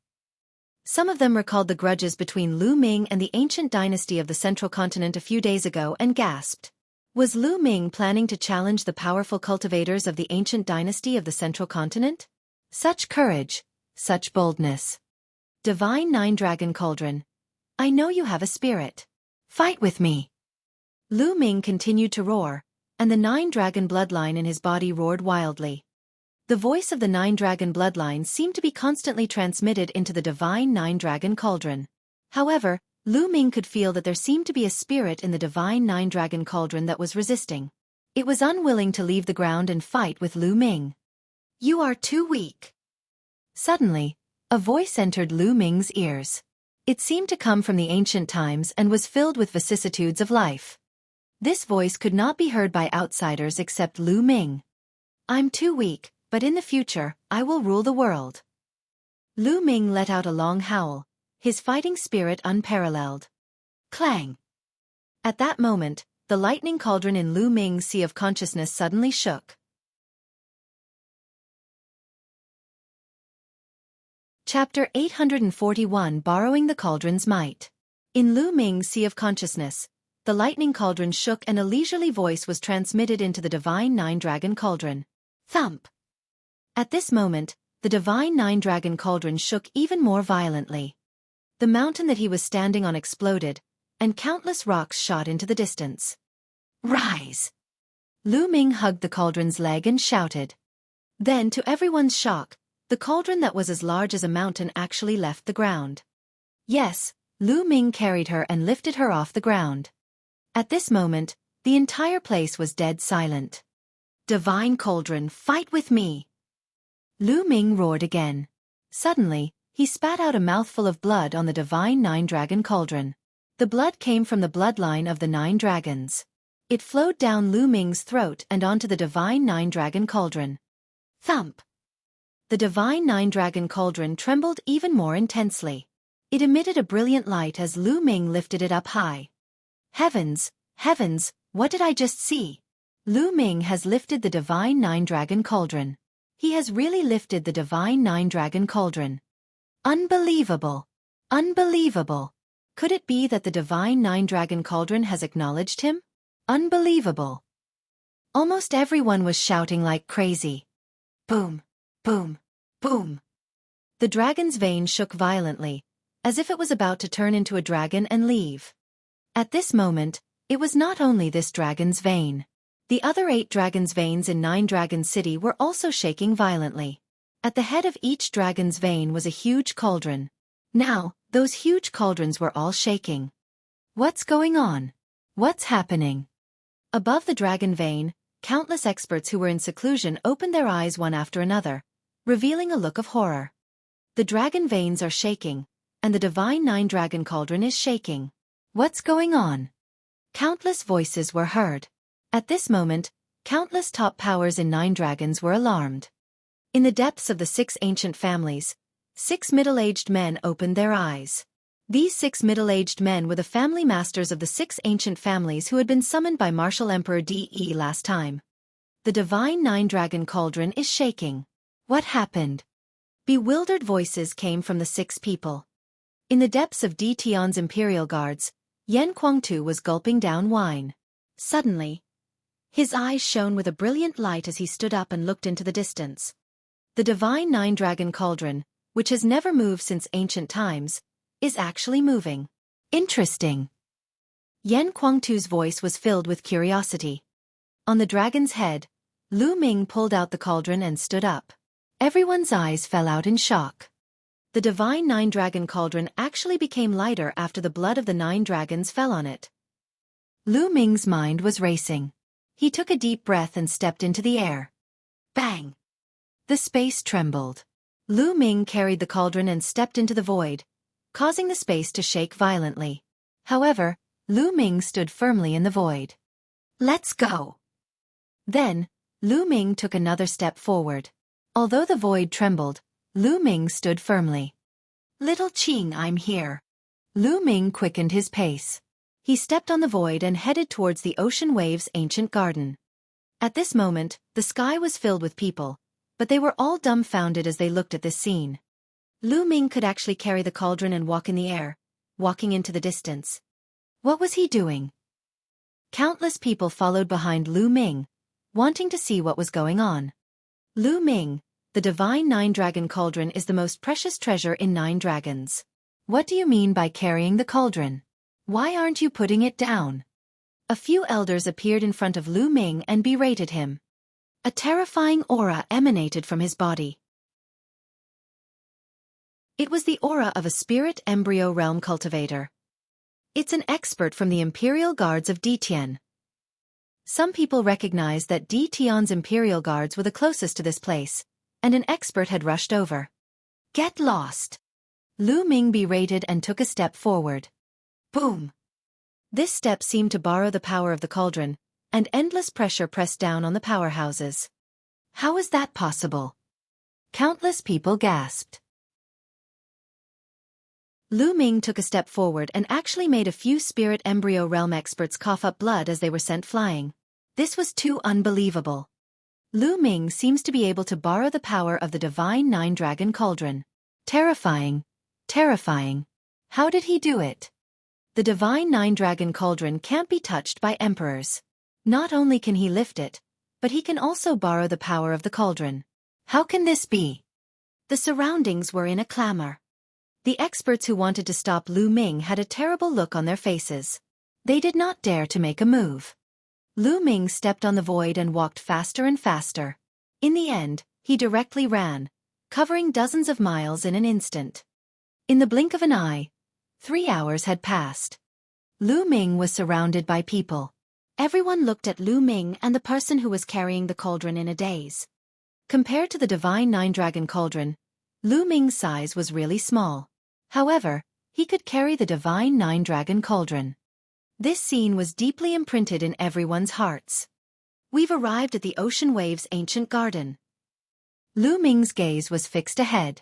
A: Some of them recalled the grudges between Lu Ming and the ancient dynasty of the Central Continent a few days ago and gasped. Was Lu Ming planning to challenge the powerful cultivators of the ancient dynasty of the Central Continent? Such courage, such boldness. Divine Nine-Dragon Cauldron, I know you have a spirit. Fight with me. Lu Ming continued to roar, and the Nine-Dragon bloodline in his body roared wildly. The voice of the Nine-Dragon bloodline seemed to be constantly transmitted into the Divine Nine-Dragon Cauldron. However, Lu Ming could feel that there seemed to be a spirit in the Divine Nine-Dragon Cauldron that was resisting. It was unwilling to leave the ground and fight with Lu Ming. You are too weak. Suddenly, a voice entered Lu Ming's ears. It seemed to come from the ancient times and was filled with vicissitudes of life. This voice could not be heard by outsiders except Lu Ming. I'm too weak, but in the future, I will rule the world. Lu Ming let out a long howl, his fighting spirit unparalleled. Clang! At that moment, the lightning cauldron in Lu Ming's sea of consciousness suddenly shook. Chapter 841 Borrowing the Cauldron's Might. In Lu Ming's sea of consciousness, the lightning cauldron shook and a leisurely voice was transmitted into the Divine Nine-Dragon Cauldron. Thump! At this moment, the Divine Nine-Dragon Cauldron shook even more violently. The mountain that he was standing on exploded, and countless rocks shot into the distance. Rise! Lu Ming hugged the cauldron's leg and shouted. Then, to everyone's shock, the cauldron that was as large as a mountain actually left the ground. Yes, Lu Ming carried her and lifted her off the ground. At this moment, the entire place was dead silent. Divine Cauldron, fight with me! Lu Ming roared again. Suddenly, he spat out a mouthful of blood on the Divine Nine-Dragon Cauldron. The blood came from the bloodline of the 9 dragons. It flowed down Lu Ming's throat and onto the Divine Nine-Dragon Cauldron. Thump! The Divine Nine-Dragon Cauldron trembled even more intensely. It emitted a brilliant light as Lu Ming lifted it up high. Heavens, heavens, what did I just see? Lu Ming has lifted the Divine Nine-Dragon Cauldron. He has really lifted the Divine Nine-Dragon Cauldron. Unbelievable! Unbelievable! Could it be that the divine nine-dragon cauldron has acknowledged him? Unbelievable! Almost everyone was shouting like crazy. Boom! Boom! Boom! The dragon's vein shook violently, as if it was about to turn into a dragon and leave. At this moment, it was not only this dragon's vein. The other 8 dragons' veins in Nine Dragon City were also shaking violently. At the head of each dragon's vein was a huge cauldron. Now, those huge cauldrons were all shaking. What's going on? What's happening? Above the dragon vein, countless experts who were in seclusion opened their eyes one after another, revealing a look of horror. The dragon veins are shaking, and the divine nine-dragon cauldron is shaking. What's going on? Countless voices were heard. At this moment, countless top powers in Nine Dragons were alarmed. In the depths of the 6 ancient families, 6 middle-aged men opened their eyes. These 6 middle-aged men were the family masters of the 6 ancient families who had been summoned by Martial Emperor De last time. The divine nine-dragon cauldron is shaking. What happened? Bewildered voices came from the 6 people. In the depths of De Tion's imperial guards, Yan Kuangtu was gulping down wine. Suddenly, his eyes shone with a brilliant light as he stood up and looked into the distance. The divine nine-dragon cauldron, which has never moved since ancient times, is actually moving. Interesting. Yan Kuangtu's voice was filled with curiosity. On the dragon's head, Lu Ming pulled out the cauldron and stood up. Everyone's eyes fell out in shock. The divine nine-dragon cauldron actually became lighter after the blood of the 9 dragons fell on it. Lu Ming's mind was racing. He took a deep breath and stepped into the air. Bang! The space trembled. Lu Ming carried the cauldron and stepped into the void, causing the space to shake violently. However, Lu Ming stood firmly in the void. Let's go! Then, Lu Ming took another step forward. Although the void trembled, Lu Ming stood firmly. Little Qing, I'm here. Lu Ming quickened his pace. He stepped on the void and headed towards the ocean wave's ancient garden. At this moment, the sky was filled with people, but they were all dumbfounded as they looked at this scene. Lu Ming could actually carry the cauldron and walk in the air, walking into the distance. What was he doing? Countless people followed behind Lu Ming, wanting to see what was going on. Lu Ming, the divine nine-dragon cauldron is the most precious treasure in 9 dragons. What do you mean by carrying the cauldron? Why aren't you putting it down? A few elders appeared in front of Lu Ming and berated him. A terrifying aura emanated from his body. It was the aura of a spirit embryo realm cultivator. It's an expert from the Imperial Guards of Detian. Some people recognized that Detion's Imperial Guards were the closest to this place, and an expert had rushed over. Get lost! Lu Ming berated and took a step forward. Boom! This step seemed to borrow the power of the cauldron, and endless pressure pressed down on the powerhouses. How is that possible? Countless people gasped. Lu Ming took a step forward and actually made a few spirit embryo realm experts cough up blood as they were sent flying. This was too unbelievable. Lu Ming seems to be able to borrow the power of the divine nine-dragon cauldron. Terrifying. Terrifying. How did he do it? The divine nine-dragon cauldron can't be touched by emperors. Not only can he lift it, but he can also borrow the power of the cauldron. How can this be? The surroundings were in a clamor. The experts who wanted to stop Lu Ming had a terrible look on their faces. They did not dare to make a move. Lu Ming stepped on the void and walked faster and faster. In the end, he directly ran, covering dozens of miles in an instant. In the blink of an eye, 3 hours had passed. Lu Ming was surrounded by people. Everyone looked at Lu Ming and the person who was carrying the cauldron in a daze. Compared to the divine nine-dragon cauldron, Lu Ming's size was really small. However, he could carry the divine nine-dragon cauldron. This scene was deeply imprinted in everyone's hearts. We've arrived at the ocean wave's ancient garden. Lu Ming's gaze was fixed ahead.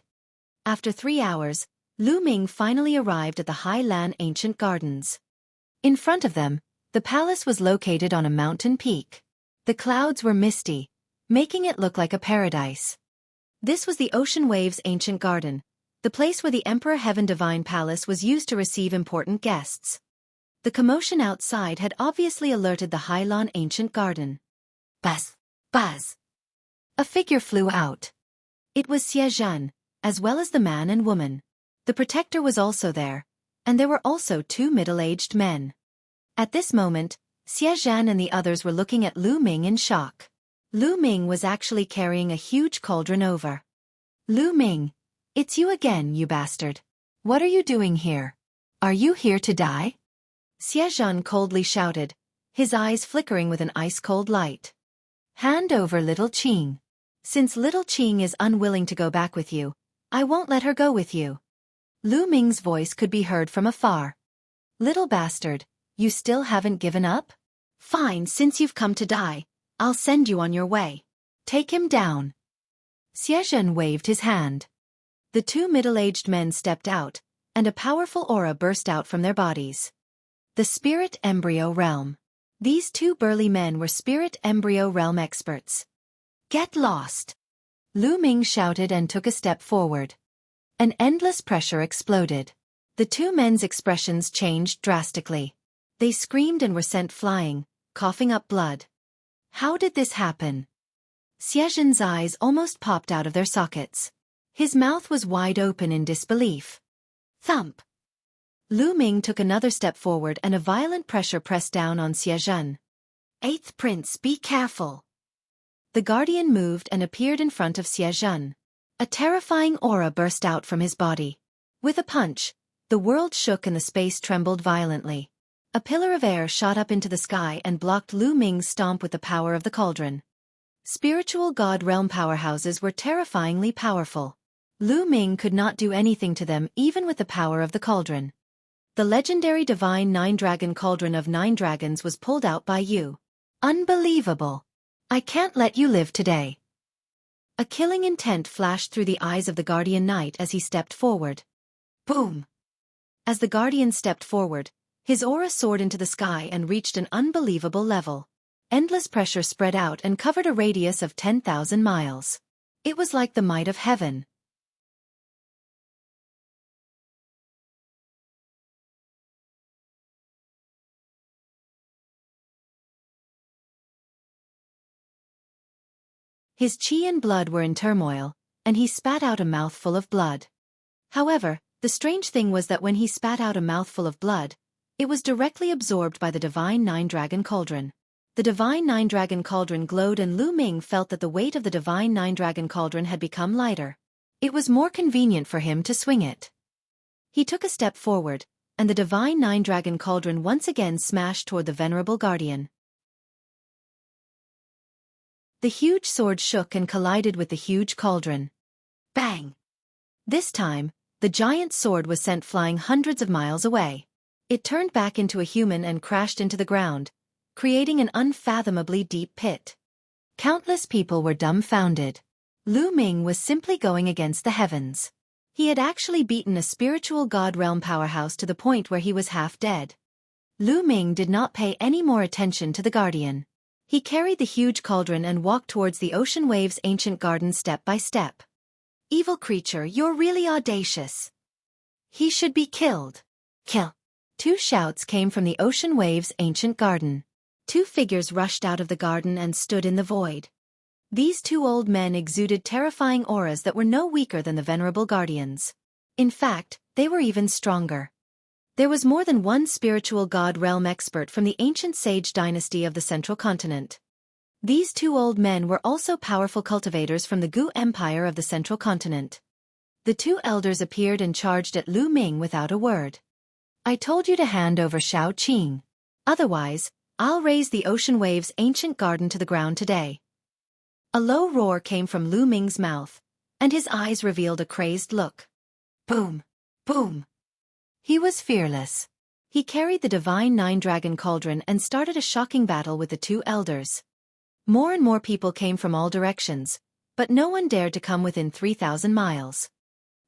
A: After 3 hours, Lu Ming finally arrived at the High Lan Ancient Gardens. In front of them, the palace was located on a mountain peak. The clouds were misty, making it look like a paradise. This was the ocean wave's ancient garden, the place where the Emperor Heaven Divine Palace was used to receive important guests. The commotion outside had obviously alerted the Hylon Ancient Garden. Buzz! Buzz! A figure flew out. It was Xiaofan, as well as the man and woman. The protector was also there, and there were also two middle-aged men. At this moment, Xiaofan and the others were looking at Lu Ming in shock. Lu Ming was actually carrying a huge cauldron over. Lu Ming, it's you again, you bastard. What are you doing here? Are you here to die? Xiaofan coldly shouted, his eyes flickering with an ice-cold light. Hand over little Qing. Since little Qing is unwilling to go back with you, I won't let her go with you. Lu Ming's voice could be heard from afar. Little bastard, you still haven't given up? Fine, since you've come to die, I'll send you on your way. Take him down. Xiaofan waved his hand. The two middle-aged men stepped out, and a powerful aura burst out from their bodies. The Spirit Embryo Realm. These two burly men were Spirit Embryo Realm experts. Get lost! Lu Ming shouted and took a step forward. An endless pressure exploded. The two men's expressions changed drastically. They screamed and were sent flying, coughing up blood. How did this happen? Xiaofan's eyes almost popped out of their sockets. His mouth was wide open in disbelief. Thump! Lu Ming took another step forward and a violent pressure pressed down on Xiaofan. Eighth Prince, be careful! The Guardian moved and appeared in front of Xiaofan. A terrifying aura burst out from his body. With a punch, the world shook and the space trembled violently. A pillar of air shot up into the sky and blocked Lu Ming's stomp with the power of the cauldron. Spiritual God realm powerhouses were terrifyingly powerful. Lu Ming could not do anything to them even with the power of the cauldron. The legendary divine 9-dragon cauldron of 9 dragons was pulled out by you. Unbelievable! I can't let you live today. A killing intent flashed through the eyes of the Guardian Knight as he stepped forward. Boom! As the Guardian stepped forward, his aura soared into the sky and reached an unbelievable level. Endless pressure spread out and covered a radius of 10,000 miles. It was like the might of heaven. His chi and blood were in turmoil, and he spat out a mouthful of blood. However, the strange thing was that when he spat out a mouthful of blood, it was directly absorbed by the divine 9-dragon cauldron. The divine 9-dragon cauldron glowed and Lu Ming felt that the weight of the divine 9-dragon cauldron had become lighter. It was more convenient for him to swing it. He took a step forward, and the divine 9-dragon cauldron once again smashed toward the venerable guardian. The huge sword shook and collided with the huge cauldron. Bang! This time, the giant sword was sent flying hundreds of miles away. It turned back into a human and crashed into the ground, creating an unfathomably deep pit. Countless people were dumbfounded. Lu Ming was simply going against the heavens. He had actually beaten a spiritual god realm powerhouse to the point where he was half dead. Lu Ming did not pay any more attention to the guardian. He carried the huge cauldron and walked towards the ocean wave's ancient garden step by step. Evil creature, you're really audacious. He should be killed. Kill. 2 shouts came from the ocean wave's ancient garden. 2 figures rushed out of the garden and stood in the void. These 2 old men exuded terrifying auras that were no weaker than the venerable guardians. In fact, they were even stronger. There was more than one spiritual god realm expert from the ancient sage dynasty of the central continent. These 2 old men were also powerful cultivators from the Gu Empire of the central continent. The 2 elders appeared and charged at Lu Ming without a word. I told you to hand over Shao Qing. Otherwise, I'll raise the ocean wave's ancient garden to the ground today. A low roar came from Lu Ming's mouth, and his eyes revealed a crazed look. Boom! Boom! He was fearless. He carried the divine 9-dragon cauldron and started a shocking battle with the 2 elders. More and more people came from all directions, but no one dared to come within 3,000 miles.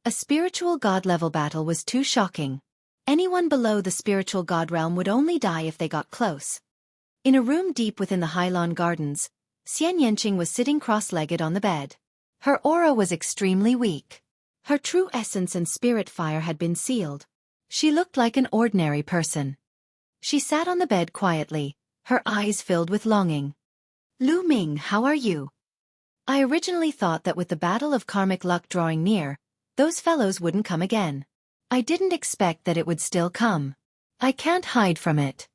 A: A spiritual god-level battle was too shocking. Anyone below the spiritual god realm would only die if they got close. In a room deep within the Hylon Gardens, Xian Yanqing was sitting cross-legged on the bed. Her aura was extremely weak. Her true essence and spirit fire had been sealed. She looked like an ordinary person. She sat on the bed quietly, her eyes filled with longing. Lu Ming, how are you? I originally thought that with the battle of karmic luck drawing near, those fellows wouldn't come again. I didn't expect that it would still come. I can't hide from it.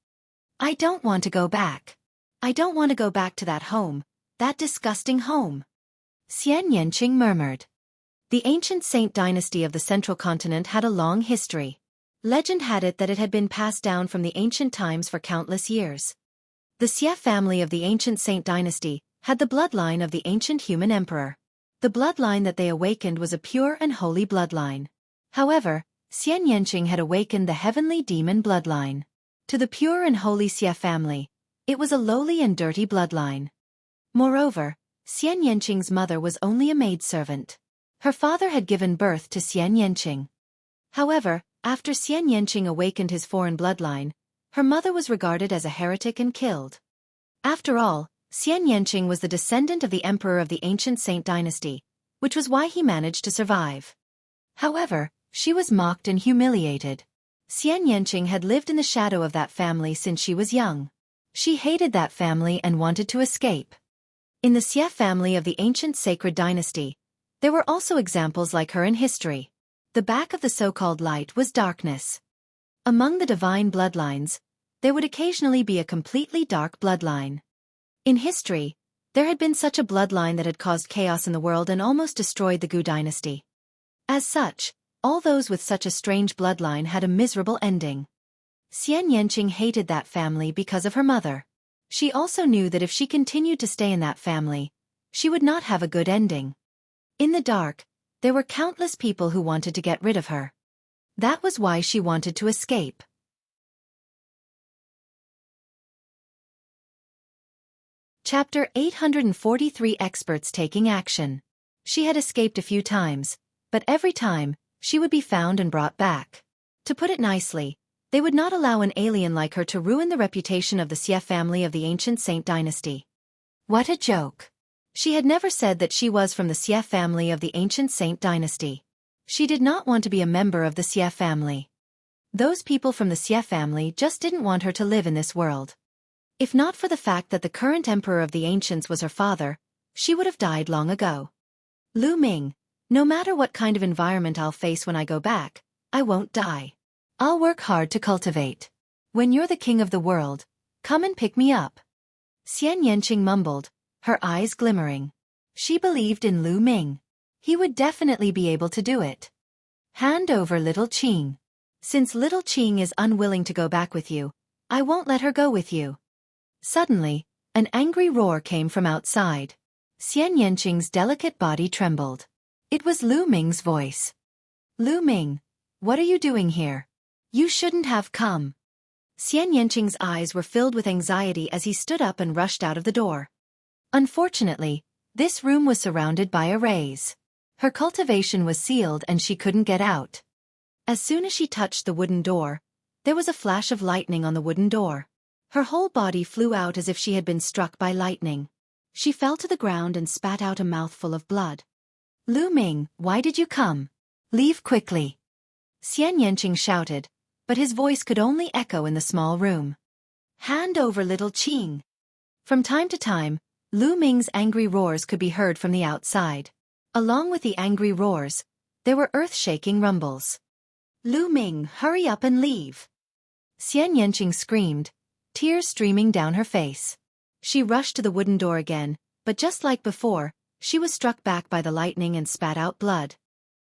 A: I don't want to go back. I don't want to go back to that home, that disgusting home. Xian Yanqing murmured. The ancient Saint dynasty of the Central Continent had a long history. Legend had it that it had been passed down from the ancient times for countless years. The Xia family of the ancient Saint dynasty had the bloodline of the ancient human emperor. The bloodline that they awakened was a pure and holy bloodline. However, Xian Yanqing had awakened the heavenly demon bloodline. To the pure and holy Xia family, it was a lowly and dirty bloodline. Moreover, Xian Yanqing's mother was only a maidservant. Her father had given birth to Xian Yanqing. However, after Xian Yanqing awakened his foreign bloodline, her mother was regarded as a heretic and killed. After all, Xian Yanqing was the descendant of the emperor of the ancient Saint dynasty, which was why he managed to survive. However, she was mocked and humiliated. Xian Yanqing had lived in the shadow of that family since she was young. She hated that family and wanted to escape. In the Xia family of the ancient sacred dynasty, there were also examples like her in history. The back of the so-called light was darkness. Among the divine bloodlines, there would occasionally be a completely dark bloodline. In history, there had been such a bloodline that had caused chaos in the world and almost destroyed the Gu dynasty. As such, all those with such a strange bloodline had a miserable ending. Xian Yanqing hated that family because of her mother. She also knew that if she continued to stay in that family, she would not have a good ending. In the dark, there were countless people who wanted to get rid of her. That was why she wanted to escape. Chapter 843 Experts Taking Action. She had escaped a few times, but every time, she would be found and brought back. To put it nicely, they would not allow an alien like her to ruin the reputation of the Xia family of the ancient Saint dynasty. What a joke! She had never said that she was from the Xia family of the ancient Saint dynasty. She did not want to be a member of the Xia family. Those people from the Xia family just didn't want her to live in this world. If not for the fact that the current emperor of the ancients was her father, she would have died long ago. Lu Ming, no matter what kind of environment I'll face when I go back, I won't die. I'll work hard to cultivate. When you're the king of the world, come and pick me up. Xian Yanqing mumbled, her eyes glimmering. She believed in Lu Ming. He would definitely be able to do it. Hand over little Qing. Since little Qing is unwilling to go back with you, I won't let her go with you. Suddenly, an angry roar came from outside. Xian Yanqing's delicate body trembled. It was Lu Ming's voice. Lu Ming, what are you doing here? You shouldn't have come. Xian Yanqing's eyes were filled with anxiety as he stood up and rushed out of the door. Unfortunately, this room was surrounded by arrays. Her cultivation was sealed and she couldn't get out. As soon as she touched the wooden door, there was a flash of lightning on the wooden door. Her whole body flew out as if she had been struck by lightning. She fell to the ground and spat out a mouthful of blood. Lu Ming, why did you come? Leave quickly. Xian Yanqing shouted, but his voice could only echo in the small room. Hand over little Qing. From time to time, Lu Ming's angry roars could be heard from the outside. Along with the angry roars, there were earth-shaking rumbles. Lu Ming, hurry up and leave. Xian Yanqing screamed, tears streaming down her face. She rushed to the wooden door again, but just like before, she was struck back by the lightning and spat out blood.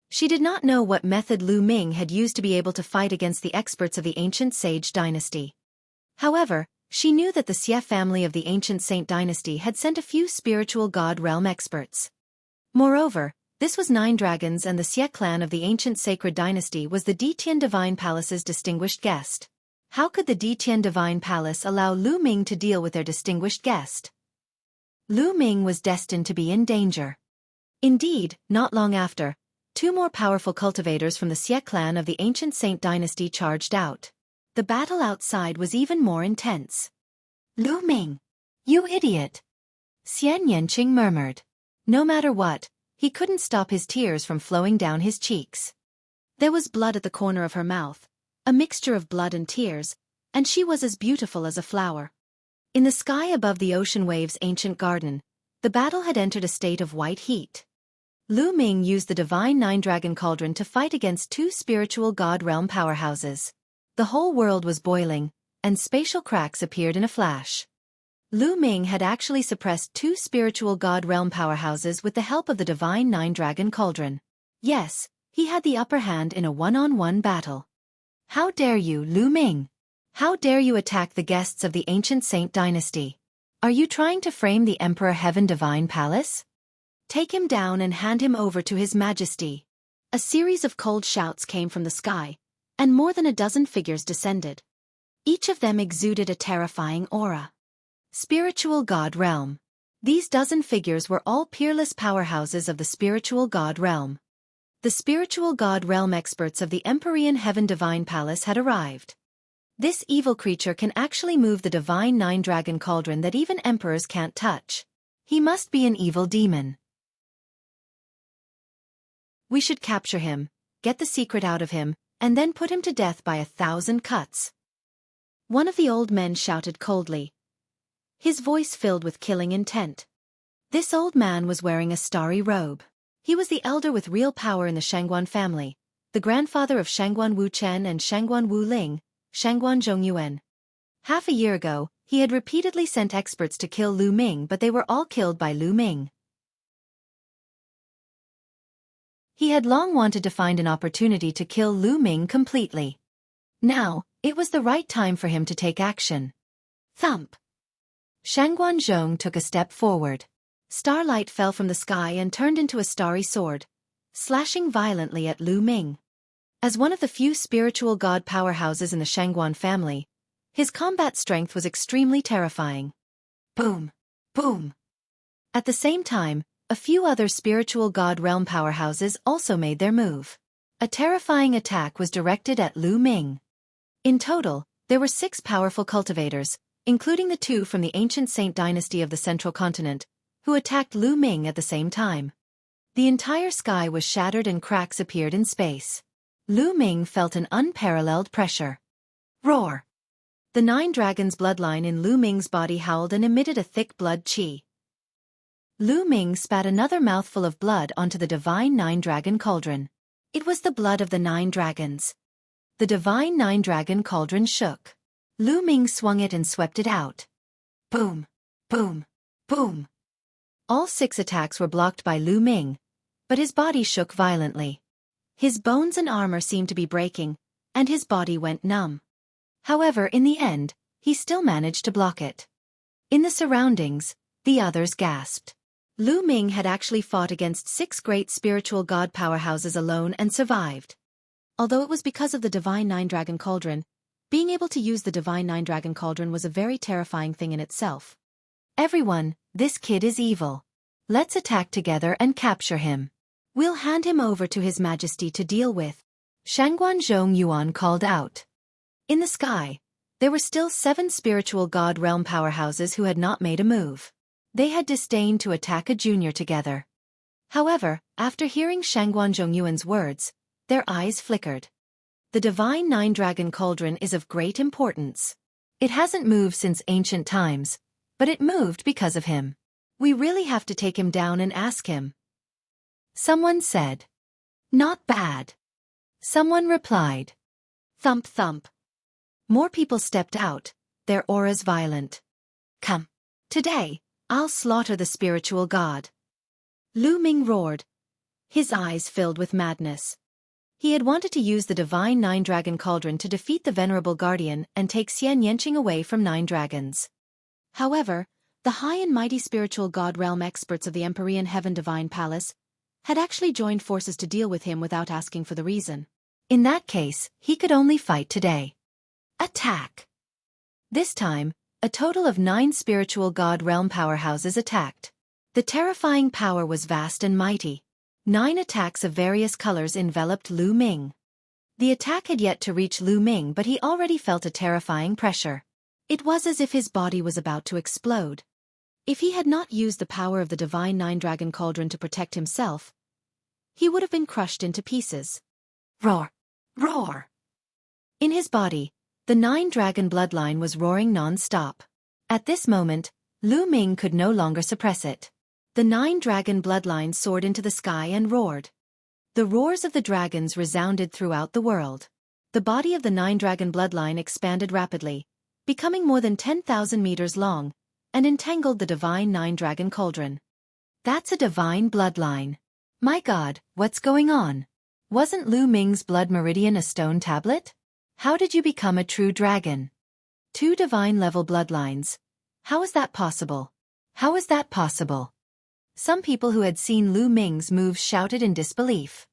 A: She did not know what method Lu Ming had used to be able to fight against the experts of the ancient sage dynasty. However, she knew that the Xia family of the ancient Saint dynasty had sent a few spiritual god realm experts. Moreover, this was 9 dragons and the Xia clan of the ancient sacred dynasty was the Ditian Divine Palace's distinguished guest. How could the Ditian Divine Palace allow Lu Ming to deal with their distinguished guest? Lu Ming was destined to be in danger. Indeed, not long after, 2 more powerful cultivators from the Xia clan of the ancient Saint dynasty charged out. The battle outside was even more intense. Lu Ming! You idiot! Xian Yanqing murmured. No matter what, he couldn't stop his tears from flowing down his cheeks. There was blood at the corner of her mouth, a mixture of blood and tears, and she was as beautiful as a flower. In the sky above the ocean wave's ancient garden, the battle had entered a state of white heat. Lu Ming used the divine nine-dragon cauldron to fight against two spiritual god realm powerhouses. The whole world was boiling, and spatial cracks appeared in a flash. Lu Ming had actually suppressed two spiritual god realm powerhouses with the help of the divine nine-dragon cauldron. Yes, he had the upper hand in a one-on-one battle. How dare you, Lu Ming? How dare you attack the guests of the ancient Saint dynasty? Are you trying to frame the Emperor Heaven Divine Palace? Take him down and hand him over to His Majesty. A series of cold shouts came from the sky, and more than a dozen figures descended. Each of them exuded a terrifying aura. Spiritual God Realm. These dozen figures were all peerless powerhouses of the spiritual God Realm. The spiritual God Realm experts of the Empyrean Heaven Divine Palace had arrived. This evil creature can actually move the divine nine-dragon cauldron that even emperors can't touch. He must be an evil demon. We should capture him, get the secret out of him, and then put him to death by 1,000 cuts. One of the old men shouted coldly, his voice filled with killing intent. This old man was wearing a starry robe. He was the elder with real power in the Shangguan family, the grandfather of Shangguan Wu Chen and Shangguan Wu Ling, Shangguan Zhongyuan. Half a year ago, he had repeatedly sent experts to kill Lu Ming, but they were all killed by Lu Ming. He had long wanted to find an opportunity to kill Lu Ming completely. Now, it was the right time for him to take action. Thump! Shangguan Zhong took a step forward. Starlight fell from the sky and turned into a starry sword, slashing violently at Lu Ming. As one of the few spiritual god powerhouses in the Shangguan family, his combat strength was extremely terrifying. Boom! Boom! At the same time, a few other spiritual god realm powerhouses also made their move. A terrifying attack was directed at Lu Ming. In total, there were 6 powerful cultivators, including the 2 from the ancient Saint dynasty of the Central Continent, who attacked Lu Ming at the same time. The entire sky was shattered and cracks appeared in space. Lu Ming felt an unparalleled pressure. Roar! The 9 dragons' bloodline in Lu Ming's body howled and emitted a thick blood qi. Lu Ming spat another mouthful of blood onto the divine 9-dragon cauldron. It was the blood of the 9 dragons. The divine 9-dragon cauldron shook. Lu Ming swung it and swept it out. Boom! Boom! Boom! All 6 attacks were blocked by Lu Ming, but his body shook violently. His bones and armor seemed to be breaking, and his body went numb. However, in the end, he still managed to block it. In the surroundings, the others gasped. Lu Ming had actually fought against 6 great spiritual god powerhouses alone and survived. Although it was because of the divine 9-dragon cauldron, being able to use the divine 9-dragon cauldron was a very terrifying thing in itself. Everyone, this kid is evil. Let's attack together and capture him. We'll hand him over to His Majesty to deal with. Shangguan Zhongyuan called out. In the sky, there were still 7 spiritual god realm powerhouses who had not made a move. They had disdained to attack a junior together. However, after hearing Shangguan Zhongyuan's words, their eyes flickered. The divine 9-dragon cauldron is of great importance. It hasn't moved since ancient times, but it moved because of him. We really have to take him down and ask him. Someone said. Not bad. Someone replied. Thump thump. More people stepped out, their auras violent. Come. Today, I'll slaughter the spiritual god. Lu Ming roared, his eyes filled with madness. He had wanted to use the divine 9-dragon cauldron to defeat the venerable guardian and take Xian Yanqing away from 9 dragons. However, the high and mighty spiritual god realm experts of the Empyrean Heaven Divine Palace had actually joined forces to deal with him without asking for the reason. In that case, he could only fight today. Attack! This time, a total of 9 spiritual god realm powerhouses attacked. The terrifying power was vast and mighty. 9 attacks of various colors enveloped Lu Ming. The attack had yet to reach Lu Ming, but he already felt a terrifying pressure. It was as if his body was about to explode. If he had not used the power of the divine nine-dragon cauldron to protect himself, he would have been crushed into pieces. Roar! Roar! In his body, the nine-dragon bloodline was roaring non-stop. At this moment, Lu Ming could no longer suppress it. The nine-dragon bloodline soared into the sky and roared. The roars of the dragons resounded throughout the world. The body of the nine-dragon bloodline expanded rapidly, becoming more than 10,000 meters long, and entangled the divine nine-dragon cauldron. That's a divine bloodline. My God, what's going on? Wasn't Lu Ming's blood meridian a stone tablet? How did you become a true dragon? 2 divine-level bloodlines. How is that possible? How is that possible? Some people who had seen Lu Ming's moves shouted in disbelief.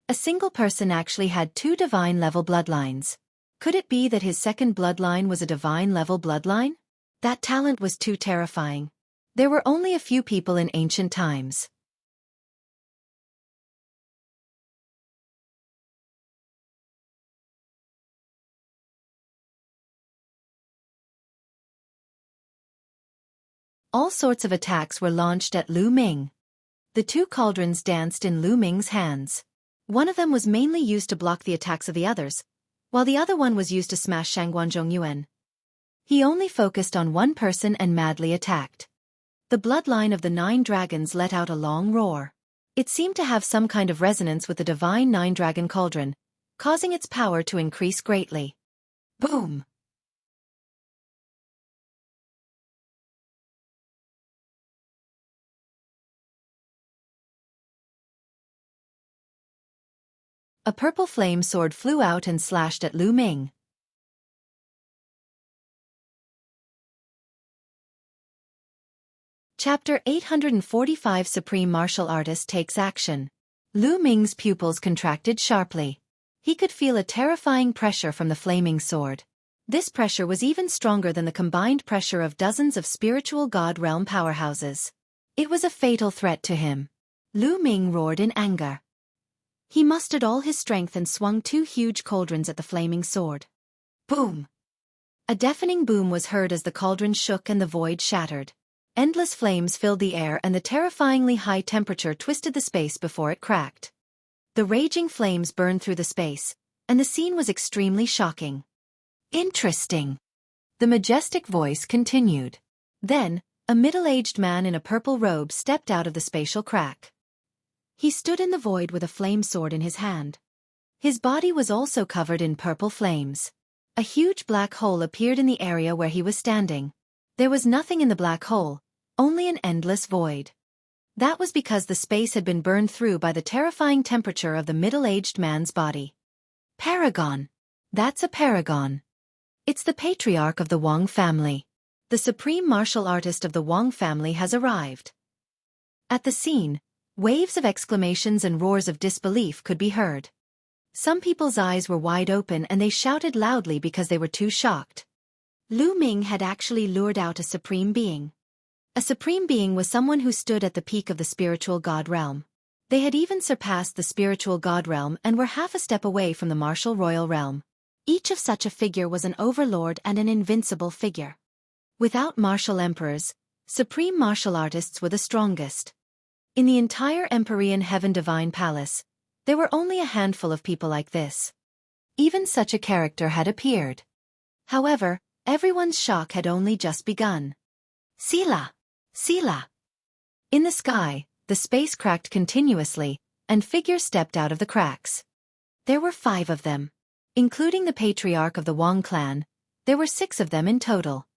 A: A single person actually had 2 divine-level bloodlines. Could it be that his second bloodline was a divine-level bloodline? That talent was too terrifying. There were only a few people in ancient times. All sorts of attacks were launched at Lu Ming. The 2 cauldrons danced in Lu Ming's hands. One of them was mainly used to block the attacks of the others, while the other one was used to smash Shangguanzhong Yuan. He only focused on one person and madly attacked. The bloodline of the 9 dragons let out a long roar. It seemed to have some kind of resonance with the divine 9-dragon cauldron, causing its power to increase greatly. Boom! A purple flame sword flew out and slashed at Lu Ming. Chapter 845 Supreme Martial Artist Takes Action. Lu Ming's pupils contracted sharply. He could feel a terrifying pressure from the flaming sword. This pressure was even stronger than the combined pressure of dozens of spiritual god realm powerhouses. It was a fatal threat to him. Lu Ming roared in anger. He mustered all his strength and swung 2 huge cauldrons at the flaming sword. Boom! A deafening boom was heard as the cauldron shook and the void shattered. Endless flames filled the air and the terrifyingly high temperature twisted the space before it cracked. The raging flames burned through the space, and the scene was extremely shocking. Interesting. The majestic voice continued. Then, a middle-aged man in a purple robe stepped out of the spatial crack. He stood in the void with a flame sword in his hand. His body was also covered in purple flames. A huge black hole appeared in the area where he was standing. There was nothing in the black hole, only an endless void. That was because the space had been burned through by the terrifying temperature of the middle-aged man's body. Paragon. That's a paragon. It's the patriarch of the Wang family. The supreme martial artist of the Wang family has arrived. At the scene, waves of exclamations and roars of disbelief could be heard. Some people's eyes were wide open and they shouted loudly because they were too shocked. Lu Ming had actually lured out a supreme being. A supreme being was someone who stood at the peak of the spiritual god realm. They had even surpassed the spiritual god realm and were half a step away from the martial royal realm. Each of such a figure was an overlord and an invincible figure. Without martial emperors, supreme martial artists were the strongest. In the entire Empyrean Heaven Divine Palace, there were only a handful of people like this. Even such a character had appeared. However, everyone's shock had only just begun. Sila! Sila! In the sky, the space cracked continuously, and figures stepped out of the cracks. There were 5 of them. Including the patriarch of the Wang clan, there were 6 of them in total.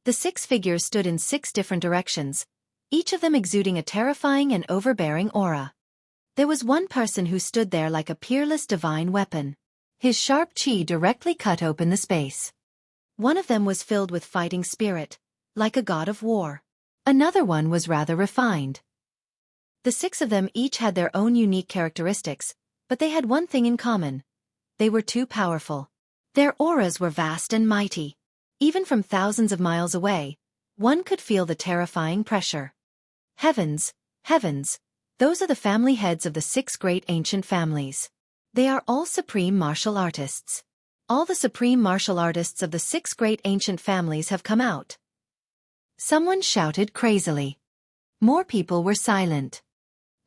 A: The 6 figures stood in 6 different directions, each of them exuding a terrifying and overbearing aura. There was one person who stood there like a peerless divine weapon. His sharp chi directly cut open the space. One of them was filled with fighting spirit, like a god of war. Another one was rather refined. The 6 of them each had their own unique characteristics, but they had one thing in common. They were too powerful. Their auras were vast and mighty. Even from thousands of miles away, one could feel the terrifying pressure. Heavens, heavens, those are the family heads of the 6 great ancient families. They are all supreme martial artists. All the supreme martial artists of the 6 great ancient families have come out. Someone shouted crazily. More people were silent.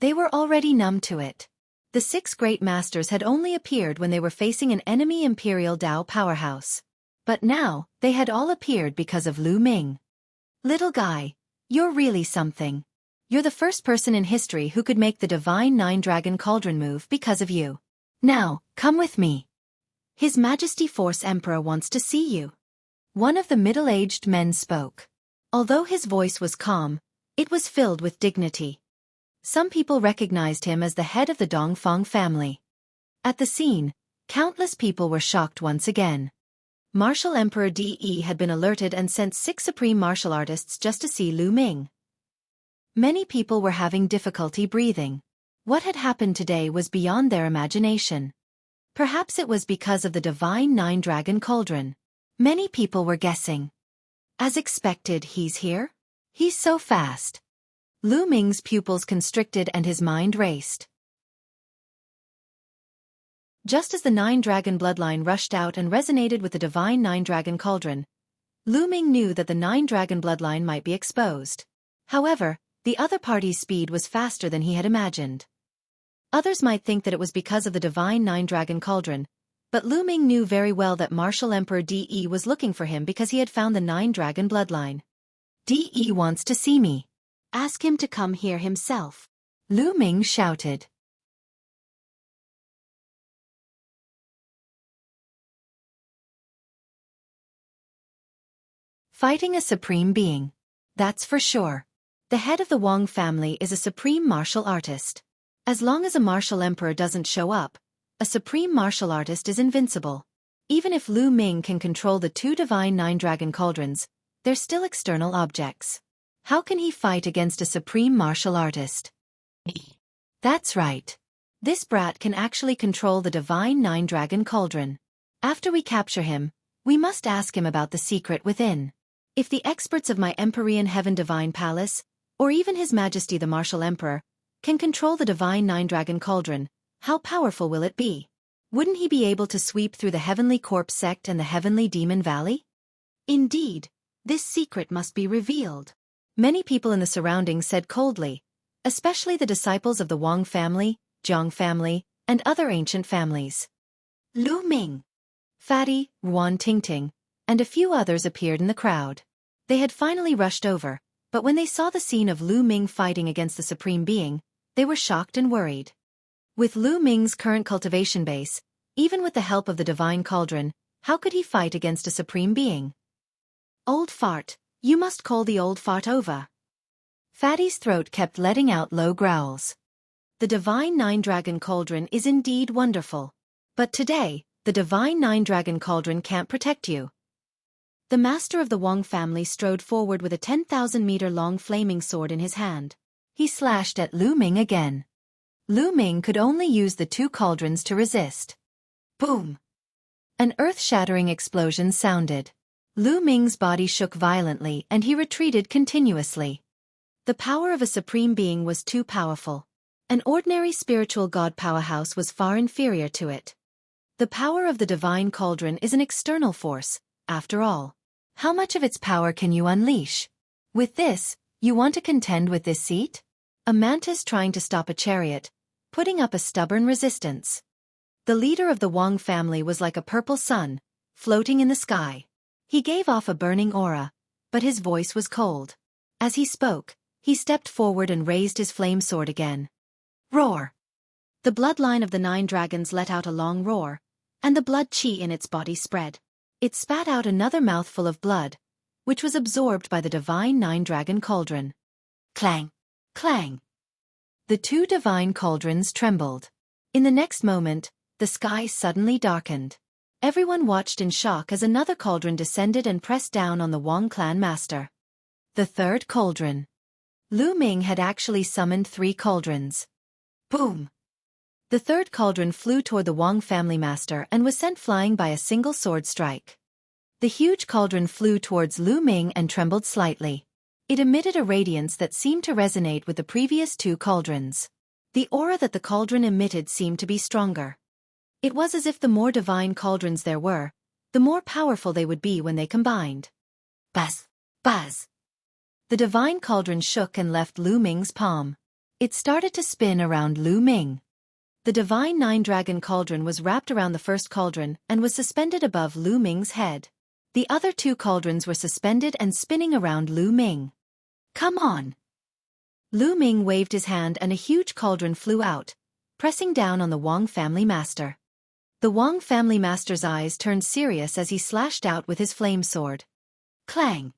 A: They were already numb to it. The 6 great masters had only appeared when they were facing an enemy Imperial Dao powerhouse. But now, they had all appeared because of Lu Ming. Little guy, you're really something. You're the first person in history who could make the Divine 9-Dragon Cauldron move because of you. Now, come with me. His Majesty Force Emperor wants to see you. One of the middle-aged men spoke. Although his voice was calm, it was filled with dignity. Some people recognized him as the head of the Dongfang family. At the scene, countless people were shocked once again. Martial Emperor De had been alerted and sent 6 supreme martial artists just to see Lu Ming. Many people were having difficulty breathing. What had happened today was beyond their imagination. Perhaps it was because of the Divine 9-Dragon Cauldron. Many people were guessing. As expected, he's here? He's so fast. Lu Ming's pupils constricted and his mind raced. Just as the 9-Dragon bloodline rushed out and resonated with the Divine 9-Dragon Cauldron, Lu Ming knew that the 9-Dragon bloodline might be exposed. However, the other party's speed was faster than he had imagined. Others might think that it was because of the Divine 9-Dragon Cauldron, but Lu Ming knew very well that Martial Emperor De was looking for him because he had found the 9-Dragon bloodline. De wants to see me. Ask him to come here himself. Lu Ming shouted. Fighting a supreme being. That's for sure. The head of the Wang family is a supreme martial artist. As long as a martial emperor doesn't show up, a supreme martial artist is invincible. Even if Lu Ming can control the 2 Divine 9-Dragon Cauldrons, they're still external objects. How can he fight against a supreme martial artist? That's right. This brat can actually control the Divine 9-Dragon Cauldron. After we capture him, we must ask him about the secret within. If the experts of my Empyrean Heaven Divine Palace, or even His Majesty the Martial Emperor, can control the Divine 9-Dragon Cauldron, how powerful will it be? Wouldn't he be able to sweep through the Heavenly Corpse Sect and the Heavenly Demon Valley? Indeed, this secret must be revealed. Many people in the surroundings said coldly, especially the disciples of the Wang family, Zhang family, and other ancient families. Lu Ming, Fatty, Ruan Tingting, and a few others appeared in the crowd. They had finally rushed over, but when they saw the scene of Lu Ming fighting against the Supreme Being, they were shocked and worried. With Lu Ming's current cultivation base, even with the help of the Divine Cauldron, how could he fight against a Supreme Being? Old fart. You must call the old fart over. Fatty's throat kept letting out low growls. The Divine 9-Dragon Cauldron is indeed wonderful. But today, the Divine 9-Dragon Cauldron can't protect you. The master of the Wang family strode forward with a 10,000-meter-long flaming sword in his hand. He slashed at Lu Ming again. Lu Ming could only use the 2 cauldrons to resist. Boom! An earth-shattering explosion sounded. Lu Ming's body shook violently and he retreated continuously. The power of a supreme being was too powerful. An ordinary spiritual god powerhouse was far inferior to it. The power of the Divine Cauldron is an external force, after all. How much of its power can you unleash? With this, you want to contend with this seat? A mantis trying to stop a chariot, putting up a stubborn resistance. The leader of the Wang family was like a purple sun, floating in the sky. He gave off a burning aura, but his voice was cold. As he spoke, he stepped forward and raised his flame sword again. Roar! The bloodline of the 9 dragons let out a long roar, and the blood chi in its body spread. It spat out another mouthful of blood, which was absorbed by the Divine 9-Dragon Cauldron. Clang! Clang! The 2 divine cauldrons trembled. In the next moment, the sky suddenly darkened. Everyone watched in shock as another cauldron descended and pressed down on the Wang clan master. The 3rd cauldron. Lu Ming had actually summoned 3 cauldrons. Boom! The 3rd cauldron flew toward the Wang family master and was sent flying by a single sword strike. The huge cauldron flew towards Lu Ming and trembled slightly. It emitted a radiance that seemed to resonate with the previous 2 cauldrons. The aura that the cauldron emitted seemed to be stronger. It was as if the more divine cauldrons there were, the more powerful they would be when they combined. Buzz! Buzz! The divine cauldron shook and left Lu Ming's palm. It started to spin around Lu Ming. The divine nine-dragon cauldron was wrapped around the first cauldron and was suspended above Lu Ming's head. The other two cauldrons were suspended and spinning around Lu Ming. Come on! Lu Ming waved his hand and a huge cauldron flew out, pressing down on the Wang family master. The Wang family master's eyes turned serious as he slashed out with his flame sword. Clang!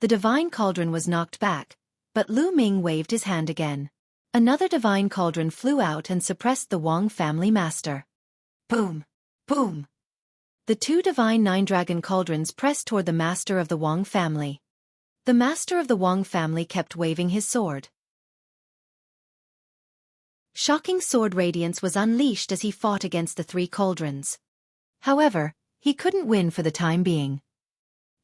A: The divine cauldron was knocked back, but Lu Ming waved his hand again. Another divine cauldron flew out and suppressed the Wang family master. Boom! Boom! The two divine nine-dragon cauldrons pressed toward the master of the Wang family. The master of the Wang family kept waving his sword. Shocking sword radiance was unleashed as he fought against the three cauldrons. However, he couldn't win for the time being.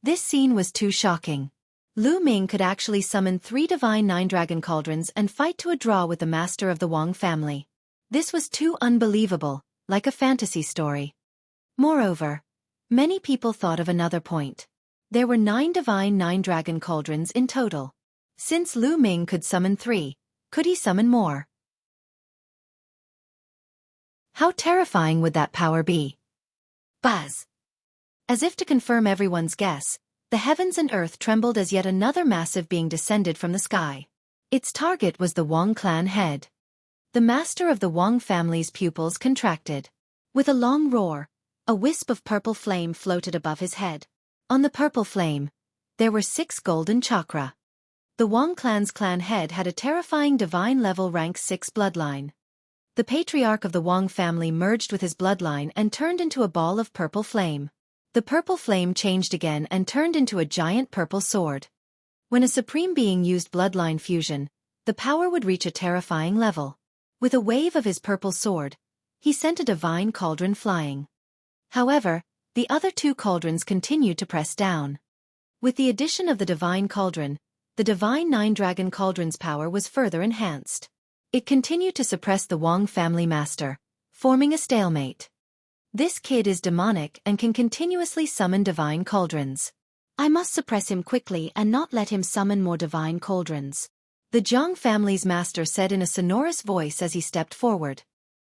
A: This scene was too shocking. Lu Ming could actually summon three divine nine-dragon cauldrons and fight to a draw with the master of the Wang family. This was too unbelievable, like a fantasy story. Moreover, many people thought of another point. There were 9 divine nine-dragon cauldrons in total. Since Lu Ming could summon 3, could he summon more? How terrifying would that power be? Buzz! As if to confirm everyone's guess, the heavens and earth trembled as yet another massive being descended from the sky. Its target was the Wang clan head. The master of the Wang family's pupils contracted. With a long roar, a wisp of purple flame floated above his head. On the purple flame, there were 6 golden chakra. The Wang clan's clan head had a terrifying divine level rank 6 bloodline. The patriarch of the Wang family merged with his bloodline and turned into a ball of purple flame. The purple flame changed again and turned into a giant purple sword. When a supreme being used bloodline fusion, the power would reach a terrifying level. With a wave of his purple sword, he sent a divine cauldron flying. However, the other 2 cauldrons continued to press down. With the addition of the divine cauldron, the divine nine-dragon cauldron's power was further enhanced. It continued to suppress the Wang family master, forming a stalemate. This kid is demonic and can continuously summon divine cauldrons. I must suppress him quickly and not let him summon more divine cauldrons. The Zhang family's master said in a sonorous voice as he stepped forward.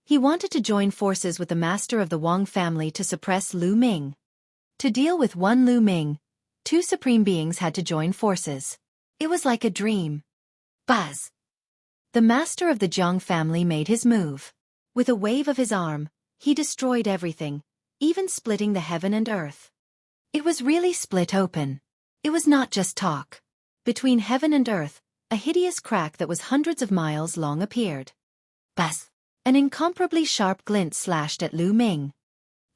A: He wanted to join forces with the master of the Wang family to suppress Lu Ming. To deal with one Lu Ming, 2 supreme beings had to join forces. It was like a dream. Buzz! The master of the Zhang family made his move. With a wave of his arm, he destroyed everything, even splitting the heaven and earth. It was really split open. It was not just talk. Between heaven and earth, a hideous crack that was hundreds of miles long appeared. Buzz! An incomparably sharp glint slashed at Lu Ming.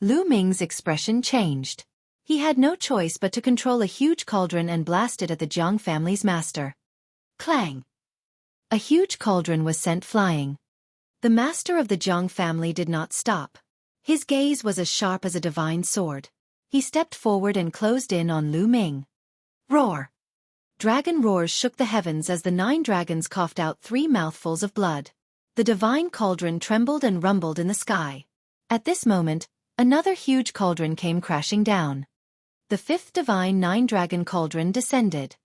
A: Lu Ming's expression changed. He had no choice but to control a huge cauldron and blast it at the Zhang family's master. Clang! A huge cauldron was sent flying. The master of the Zhang family did not stop. His gaze was as sharp as a divine sword. He stepped forward and closed in on Lu Ming. Roar! Dragon roars shook the heavens as the 9 dragons coughed out 3 mouthfuls of blood. The divine cauldron trembled and rumbled in the sky. At this moment, another huge cauldron came crashing down. The 5th divine nine-dragon cauldron descended.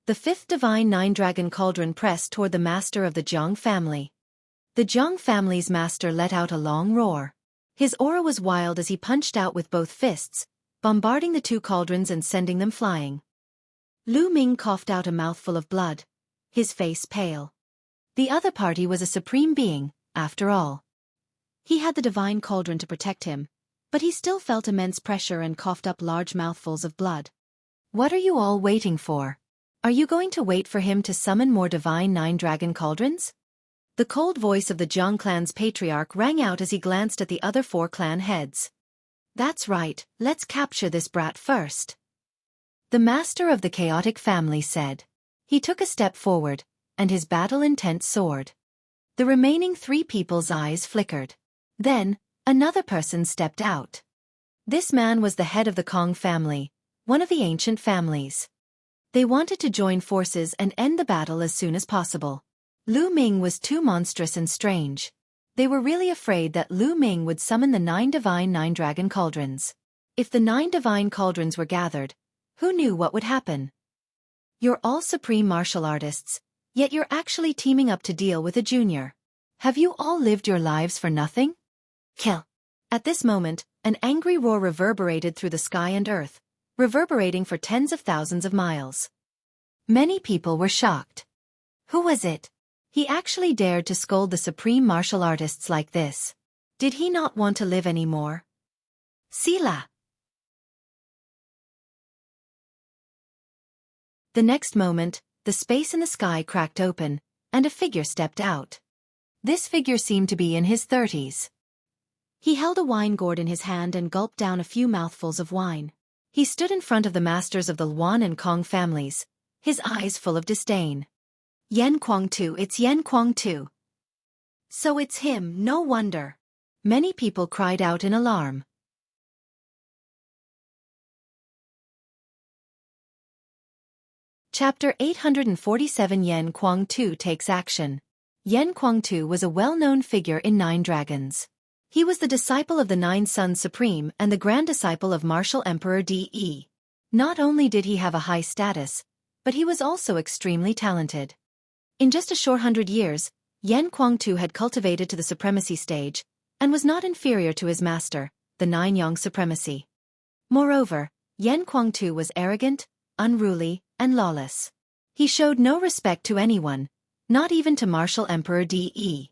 A: The 5th divine nine-dragon cauldron pressed toward the master of the Zhang family. The Zhang family's master let out a long roar. His aura was wild as he punched out with both fists, bombarding the 2 cauldrons and sending them flying. Lu Ming coughed out a mouthful of blood, his face pale. The other party was a supreme being, after all. He had the divine cauldron to protect him, but he still felt immense pressure and coughed up large mouthfuls of blood. What are you all waiting for? Are you going to wait for him to summon more divine nine-dragon cauldrons? The cold voice of the Zhang clan's patriarch rang out as he glanced at the other 4 clan heads. That's right, let's capture this brat first. The master of the chaotic family said. He took a step forward, and his battle-intent soared. The remaining 3 people's eyes flickered. Then, another person stepped out. This man was the head of the Kong family, one of the ancient families. They wanted to join forces and end the battle as soon as possible. Lu Ming was too monstrous and strange. They were really afraid that Lu Ming would summon the 9 divine nine-dragon cauldrons. If the 9 divine cauldrons were gathered, who knew what would happen? You're all supreme martial artists, yet you're actually teaming up to deal with a junior. Have you all lived your lives for nothing? Kill. At this moment, an angry roar reverberated through the sky and earth, reverberating for tens of thousands of miles. Many people were shocked. Who was it? He actually dared to scold the supreme martial artists like this. Did he not want to live anymore? Sila. The next moment, the space in the sky cracked open, and a figure stepped out. This figure seemed to be in his 30s. He held a wine gourd in his hand and gulped down a few mouthfuls of wine. He stood in front of the masters of the Luan and Kong families, his eyes full of disdain. Yan Kuang-tu, it's Yan Kuang-tu. So it's him, no wonder. Many people cried out in alarm. Chapter 847 Yan Kuang-tu takes action. Yan Kuang-tu was a well-known figure in Nine Dragons. He was the disciple of the Nine Sons Supreme and the grand disciple of Martial Emperor De. Not only did he have a high status, but he was also extremely talented. In just a short 100 years, Yan Kuang-tu had cultivated to the supremacy stage, and was not inferior to his master, the Nine Yang Supremacy. Moreover, Yan Kuang-tu was arrogant, unruly, and lawless. He showed no respect to anyone, not even to Martial Emperor De.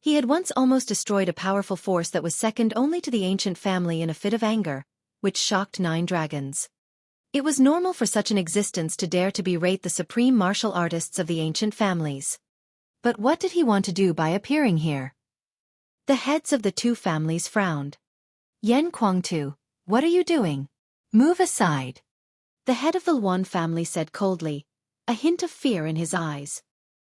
A: He had once almost destroyed a powerful force that was second only to the ancient family in a fit of anger, which shocked Nine Dragons. It was normal for such an existence to dare to berate the supreme martial artists of the ancient families. But what did he want to do by appearing here? The heads of the two families frowned. Yan Kuang-tu, what are you doing? Move aside. The head of the Luan family said coldly, a hint of fear in his eyes.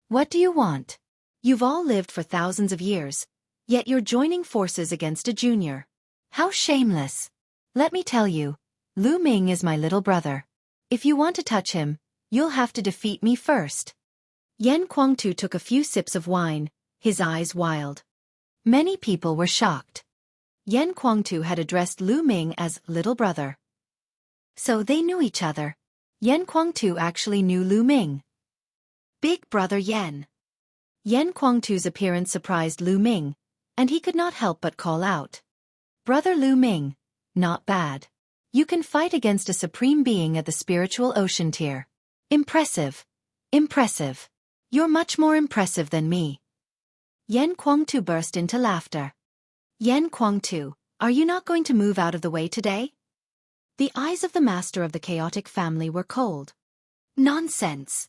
A: What do you want? You've all lived for thousands of years, yet you're joining forces against a junior. How shameless! Let me tell you, Lu Ming is my little brother. If you want to touch him, you'll have to defeat me first. Yan Kuang-tu took a few sips of wine, his eyes wild. Many people were shocked. Yan Kuang-tu had addressed Lu Ming as little brother. So they knew each other. Yan Kuang-tu actually knew Lu Ming. Big brother Yan. Yan Kuang-tu's appearance surprised Lu Ming, and he could not help but call out. Brother Lu Ming, not bad. You can fight against a supreme being at the spiritual ocean tier. Impressive. Impressive. You're much more impressive than me. Yan Kuang-tu burst into laughter. Yan Kuang-tu, are you not going to move out of the way today? The eyes of the master of the chaotic family were cold. Nonsense.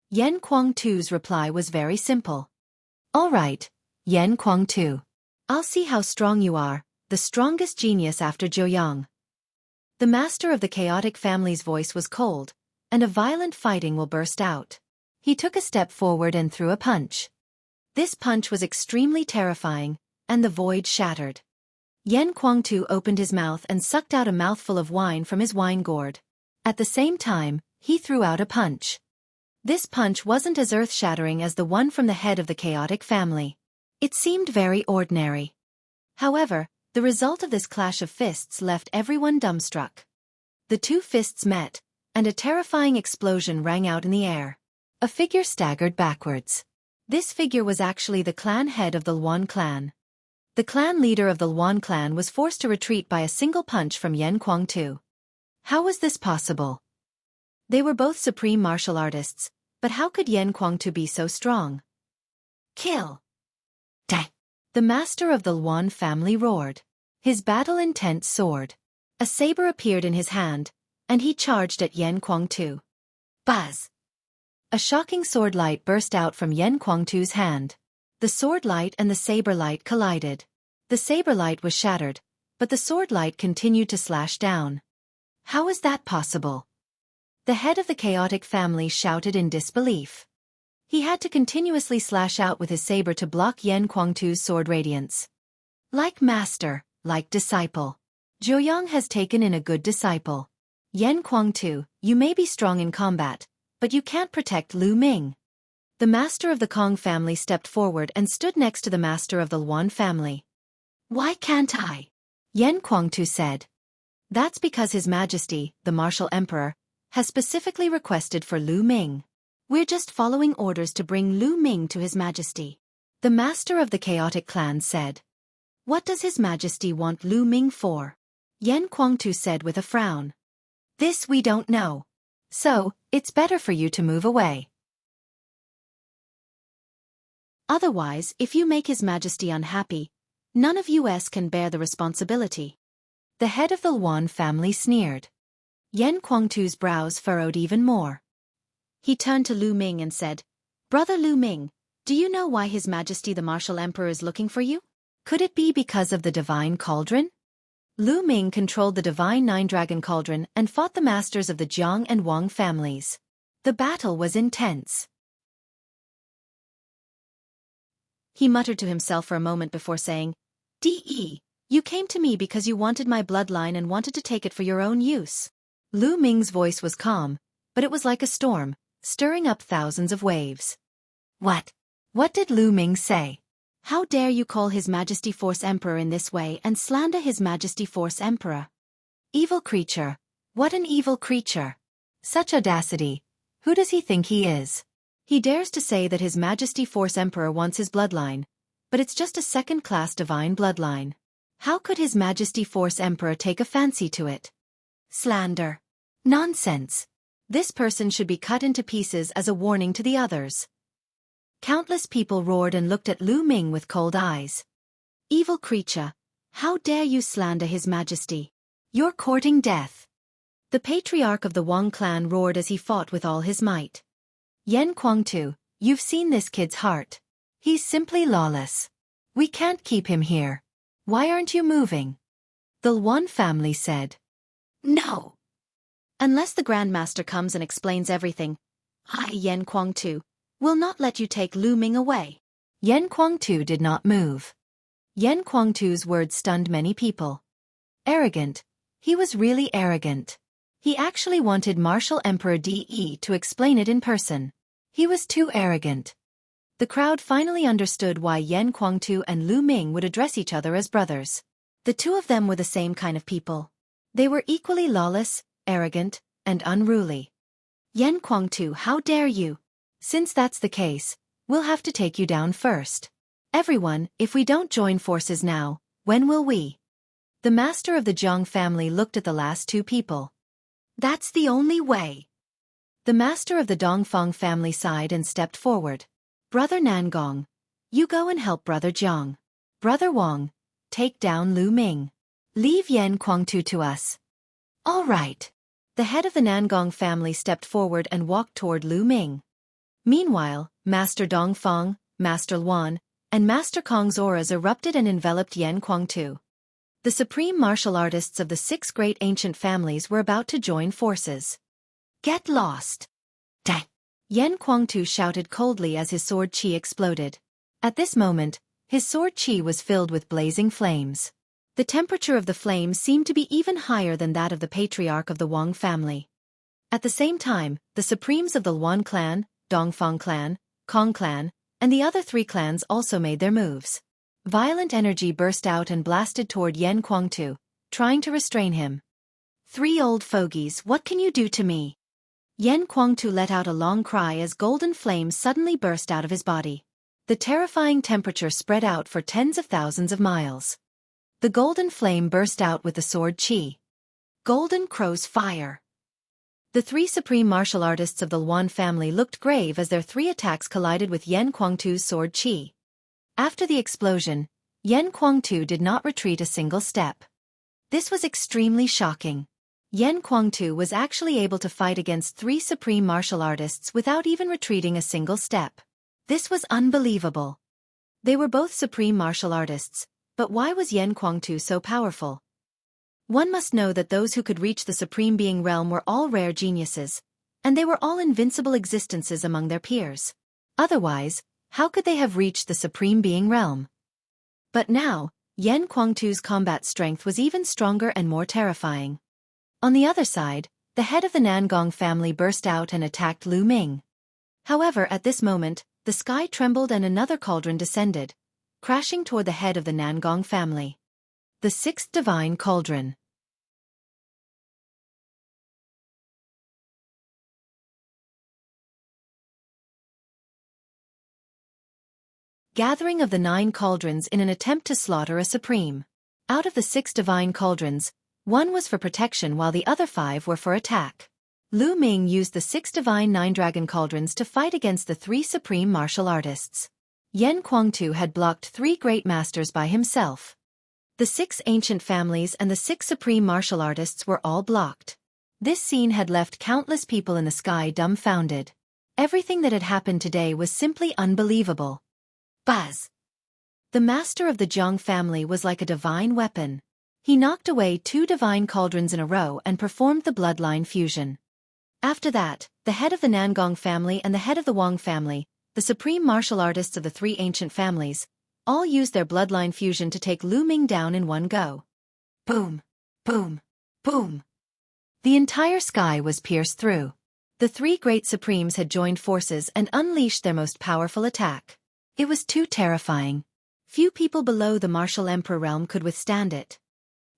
A: Yan Kuang-tu's reply was very simple. All right, Yan Kuang-tu. I'll see how strong you are, the strongest genius after Joyoung. The master of the chaotic family's voice was cold, and a violent fighting will burst out. He took a step forward and threw a punch. This punch was extremely terrifying, and the void shattered. Yan Kuang-tu opened his mouth and sucked out a mouthful of wine from his wine gourd. At the same time, he threw out a punch. This punch wasn't as earth-shattering as the one from the head of the chaotic family. It seemed very ordinary. However, the result of this clash of fists left everyone dumbstruck. The two fists met, and a terrifying explosion rang out in the air. A figure staggered backwards. This figure was actually the clan head of the Luan clan. The clan leader of the Luan clan was forced to retreat by a single punch from Yan Kuang-tu. How was this possible? They were both supreme martial artists, but how could Yan Kuang-tu be so strong? Kill! Dang! The master of the Luan family roared. His battle-intent soared. A saber appeared in his hand, and he charged at Yan Kuang-tu. Buzz! A shocking sword light burst out from Yan Kuang-tu's hand. The sword light and the saber light collided. The saber light was shattered, but the sword light continued to slash down. How is that possible? The head of the chaotic family shouted in disbelief. He had to continuously slash out with his saber to block Yan Kuang-tu's sword radiance. Like master, like disciple. Joyoung has taken in a good disciple. Yan Kuang-tu, you may be strong in combat, but you can't protect Lu Ming. The master of the Kong family stepped forward and stood next to the master of the Luan family. Why can't I? Yan Kuang-tu said. That's because His Majesty, the martial emperor, has specifically requested for Lu Ming. We're just following orders to bring Lu Ming to His Majesty. The master of the chaotic clan said. What does His Majesty want Lu Ming for? Yan Kuangtu said with a frown. This we don't know. So, it's better for you to move away. Otherwise, if you make His Majesty unhappy, none of us can bear the responsibility. The head of the Luan family sneered. Yan Kuangtu's brows furrowed even more. He turned to Lu Ming and said, Brother Lu Ming, do you know why His Majesty the Martial Emperor is looking for you? Could it be because of the Divine Cauldron? Lu Ming controlled the Divine Nine-Dragon Cauldron and fought the masters of the Jiang and Wang families. The battle was intense. He muttered to himself for a moment before saying, "De, you came to me because you wanted my bloodline and wanted to take it for your own use." Lu Ming's voice was calm, but it was like a storm, stirring up thousands of waves. What? What did Lu Ming say? How dare you call His Majesty Force Emperor in this way and slander His Majesty Force Emperor? Evil creature. What an evil creature. Such audacity. Who does he think he is? He dares to say that His Majesty Force Emperor wants his bloodline, but it's just a second-class divine bloodline. How could His Majesty Force Emperor take a fancy to it? Slander. Nonsense. This person should be cut into pieces as a warning to the others. Countless people roared and looked at Lu Ming with cold eyes. Evil creature. How dare you slander His Majesty? You're courting death. The patriarch of the Wang clan roared as he fought with all his might. Yan Kuangtu, you've seen this kid's heart. He's simply lawless. We can't keep him here. Why aren't you moving? The Luan family said. No. Unless the Grandmaster comes and explains everything, I, Yan Kuangtu, will not let you take Lu Ming away. Yan Kuangtu did not move. Yan Kuangtu's words stunned many people. Arrogant. He was really arrogant. He actually wanted Martial Emperor De to explain it in person. He was too arrogant. The crowd finally understood why Yan Kuangtu and Lu Ming would address each other as brothers. The two of them were the same kind of people. They were equally lawless, arrogant, and unruly. Yan Kuangtu, how dare you? Since that's the case, we'll have to take you down first. Everyone, if we don't join forces now, when will we? The master of the Jiang family looked at the last two people. That's the only way. The master of the Dongfang family sighed and stepped forward. Brother Nangong, you go and help Brother Jiang. Brother Wang, take down Lu Ming. Leave Yan Kuangtu to us. All right. The head of the Nangong family stepped forward and walked toward Lu Ming. Meanwhile, Master Dongfang, Master Luan, and Master Kong's auras erupted and enveloped Yan Kuangtu. The supreme martial artists of the 6 great ancient families were about to join forces. Get lost! Dang! Yan Kuangtu shouted coldly as his sword qi exploded. At this moment, his sword qi was filled with blazing flames. The temperature of the flames seemed to be even higher than that of the patriarch of the Wang family. At the same time, the supremes of the Luan clan, Dongfang clan, Kong clan, and the other 3 clans also made their moves. Violent energy burst out and blasted toward Yan Kuangtu, trying to restrain him. 3 old fogies, what can you do to me? Yan Kuangtu let out a long cry as golden flames suddenly burst out of his body. The terrifying temperature spread out for tens of thousands of miles. The golden flame burst out with the sword qi. Golden Crow's fire. The 3 supreme martial artists of the Luan family looked grave as their 3 attacks collided with Yan Kuangtu's sword qi. After the explosion, Yan Kuangtu did not retreat a single step. This was extremely shocking. Yan Kuangtu was actually able to fight against 3 supreme martial artists without even retreating a single step. This was unbelievable. They were both supreme martial artists, but why was Yan Kuangtu so powerful? One must know that those who could reach the Supreme Being realm were all rare geniuses, and they were all invincible existences among their peers. Otherwise, how could they have reached the Supreme Being realm? But now, Yan Kuangtu's combat strength was even stronger and more terrifying. On the other side, the head of the Nangong family burst out and attacked Lu Ming. However, at this moment, the sky trembled and another cauldron descended, crashing toward the head of the Nangong family. The 6th Divine Cauldron. gathering of the 9 cauldrons in an attempt to slaughter a supreme. Out of the 6 divine cauldrons, 1 was for protection while the other 5 were for attack. Lu Ming used the 6 divine 9-dragon cauldrons to fight against the 3 supreme martial artists. Yan Kuangtu had blocked 3 great masters by himself. The 6 ancient families and the 6 supreme martial artists were all blocked. This scene had left countless people in the sky dumbfounded. Everything that had happened today was simply unbelievable. Buzz! The master of the Zhang family was like a divine weapon. He knocked away 2 divine cauldrons in a row and performed the bloodline fusion. After that, the head of the Nangong family and the head of the Wang family, the supreme martial artists of the 3 ancient families, all used their bloodline fusion to take Lu Ming down in one go. Boom! Boom! Boom! The entire sky was pierced through. The 3 great supremes had joined forces and unleashed their most powerful attack. It was too terrifying. Few people below the martial emperor realm could withstand it.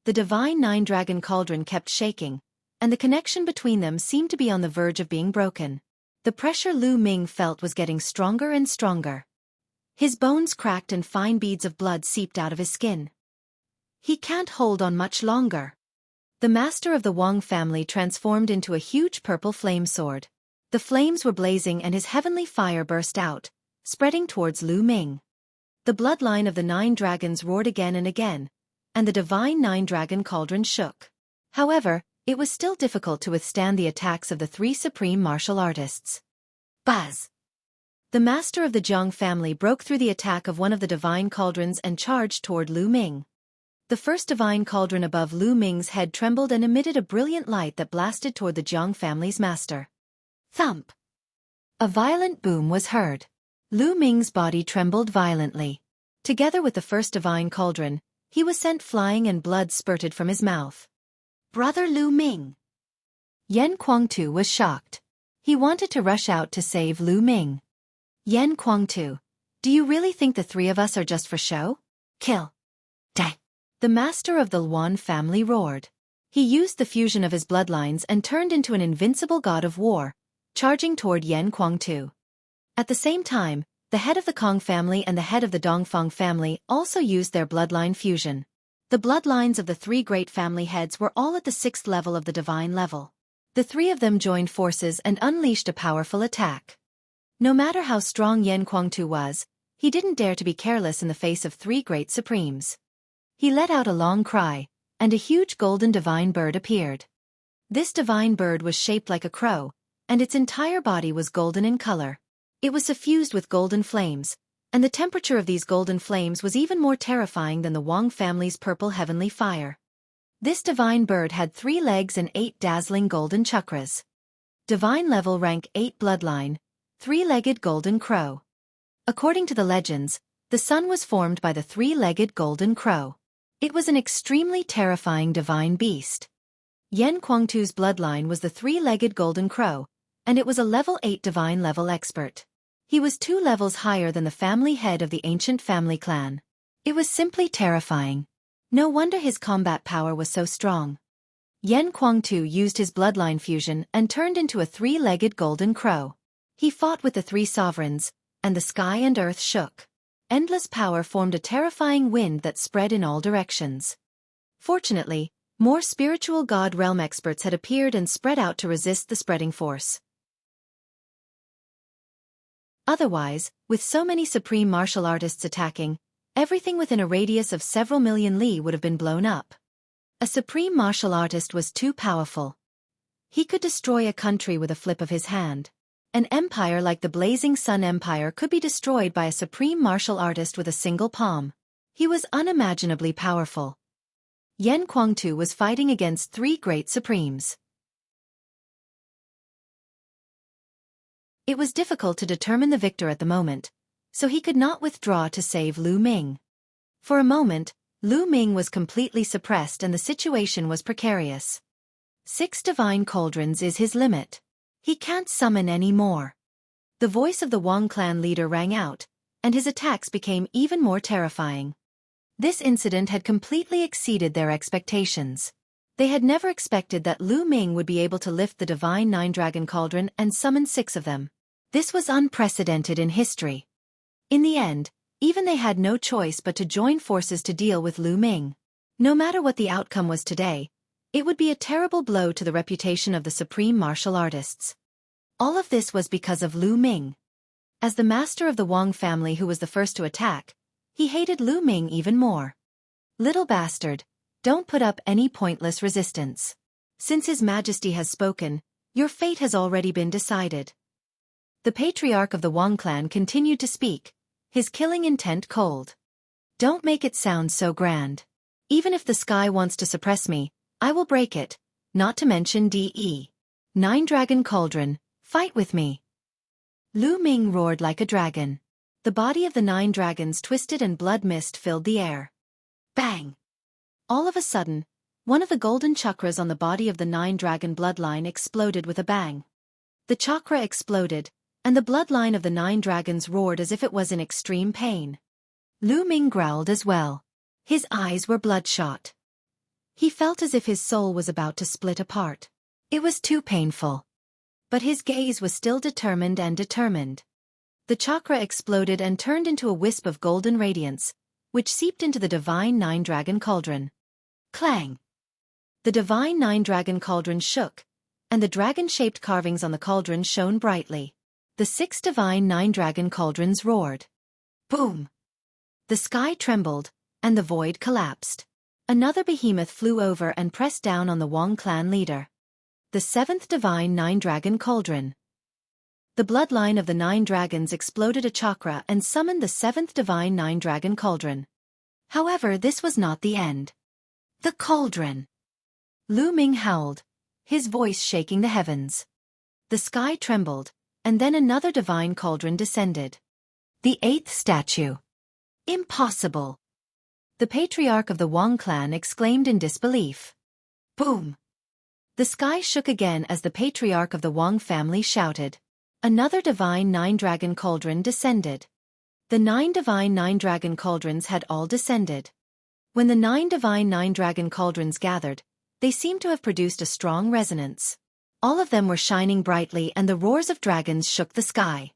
A: The divine 9-dragon cauldron kept shaking, and the connection between them seemed to be on the verge of being broken. The pressure Lu Ming felt was getting stronger and stronger. His bones cracked and fine beads of blood seeped out of his skin. He can't hold on much longer. The master of the Wang family transformed into a huge purple flame sword. The flames were blazing and his heavenly fire burst out, spreading towards Lu Ming. The bloodline of the 9 dragons roared again and again, and the divine 9-dragon cauldron shook. However, it was still difficult to withstand the attacks of the 3 supreme martial artists. Buzz! The master of the Zhang family broke through the attack of one of the divine cauldrons and charged toward Lu Ming. The first divine cauldron above Lu Ming's head trembled and emitted a brilliant light that blasted toward the Zhang family's master. Thump! A violent boom was heard. Lu Ming's body trembled violently. Together with the first divine cauldron, he was sent flying and blood spurted from his mouth. Brother Lu Ming! Yan Kuangtu was shocked. He wanted to rush out to save Lu Ming. Yan Kuangtu, do you really think the 3 of us are just for show? Kill! Die! The master of the Luan family roared. He used the fusion of his bloodlines and turned into an invincible god of war, charging toward Yan Kuangtu. At the same time, the head of the Kong family and the head of the Dongfang family also used their bloodline fusion. The bloodlines of the 3 great family heads were all at the 6th level of the divine level. The 3 of them joined forces and unleashed a powerful attack. No matter how strong Yan Kuangtu was, he didn't dare to be careless in the face of 3 great supremes. He let out a long cry, and a huge golden divine bird appeared. This divine bird was shaped like a crow, and its entire body was golden in color. It was suffused with golden flames, and the temperature of these golden flames was even more terrifying than the Wang family's purple heavenly fire. This divine bird had 3 legs and 8 dazzling golden chakras. Divine level rank 8 bloodline, 3-legged golden crow. According to the legends, the sun was formed by the 3-legged golden crow. It was an extremely terrifying divine beast. Yan Kuangtu's bloodline was the 3-legged golden crow, and it was a level 8 divine level expert. He was 2 levels higher than the family head of the ancient family clan. It was simply terrifying. No wonder his combat power was so strong. Yan Kuangtu used his bloodline fusion and turned into a 3-legged golden crow. He fought with the 3 sovereigns, and the sky and earth shook. Endless power formed a terrifying wind that spread in all directions. Fortunately, more spiritual god realm experts had appeared and spread out to resist the spreading force. Otherwise, with so many supreme martial artists attacking, everything within a radius of several million li would have been blown up. A supreme martial artist was too powerful. He could destroy a country with a flip of his hand. An empire like the Blazing Sun Empire could be destroyed by a supreme martial artist with a single palm. He was unimaginably powerful. Yan Kuangtu was fighting against 3 great supremes. It was difficult to determine the victor at the moment, so he could not withdraw to save Lu Ming. For a moment, Lu Ming was completely suppressed and the situation was precarious. 6 divine cauldrons is his limit. He can't summon any more. The voice of the Wang clan leader rang out, and his attacks became even more terrifying. This incident had completely exceeded their expectations. They had never expected that Lu Ming would be able to lift the divine 9-dragon cauldron and summon 6 of them. This was unprecedented in history. In the end, Even they had no choice but to join forces to deal with Lu Ming. No matter what the outcome was today, it would be a terrible blow to the reputation of the supreme martial artists. All of this was because of Lu Ming. As the master of the Wang family who was the first to attack, he hated Lu Ming even more. Little bastard, don't put up any pointless resistance. Since His Majesty has spoken, your fate has already been decided. The patriarch of the Wang clan continued to speak, his killing intent cold. Don't make it sound so grand. Even if the sky wants to suppress me, I will break it, not to mention DE. 9-Dragon Cauldron, fight with me. Lu Ming roared like a dragon. The body of the 9 dragons twisted and blood mist filled the air. Bang! All of a sudden, one of the golden chakras on the body of the 9-dragon bloodline exploded with a bang. The chakra exploded, and the bloodline of the 9 dragons roared as if it was in extreme pain. Lu Ming growled as well. His eyes were bloodshot. He felt as if his soul was about to split apart. It was too painful. But his gaze was still determined and determined. The chakra exploded and turned into a wisp of golden radiance, which seeped into the divine 9-dragon cauldron. Clang! The divine 9-dragon cauldron shook, and the dragon-shaped carvings on the cauldron shone brightly. The 6 divine 9-dragon cauldrons roared. Boom! The sky trembled, and the void collapsed. Another behemoth flew over and pressed down on the Wang clan leader. The 7th divine 9-dragon cauldron. The bloodline of the 9 dragons exploded a chakra and summoned the 7th divine 9-dragon cauldron. However, this was not the end. The cauldron! Lu Ming howled, his voice shaking the heavens. The sky trembled, and then another divine cauldron descended. The 8th statue. Impossible! The patriarch of the Wang clan exclaimed in disbelief. Boom! The sky shook again as the patriarch of the Wang family shouted. Another divine 9-dragon cauldron descended. The 9 divine 9-dragon cauldrons had all descended. When the 9 divine 9-dragon cauldrons gathered, they seemed to have produced a strong resonance. All of them were shining brightly and the roars of dragons shook the sky.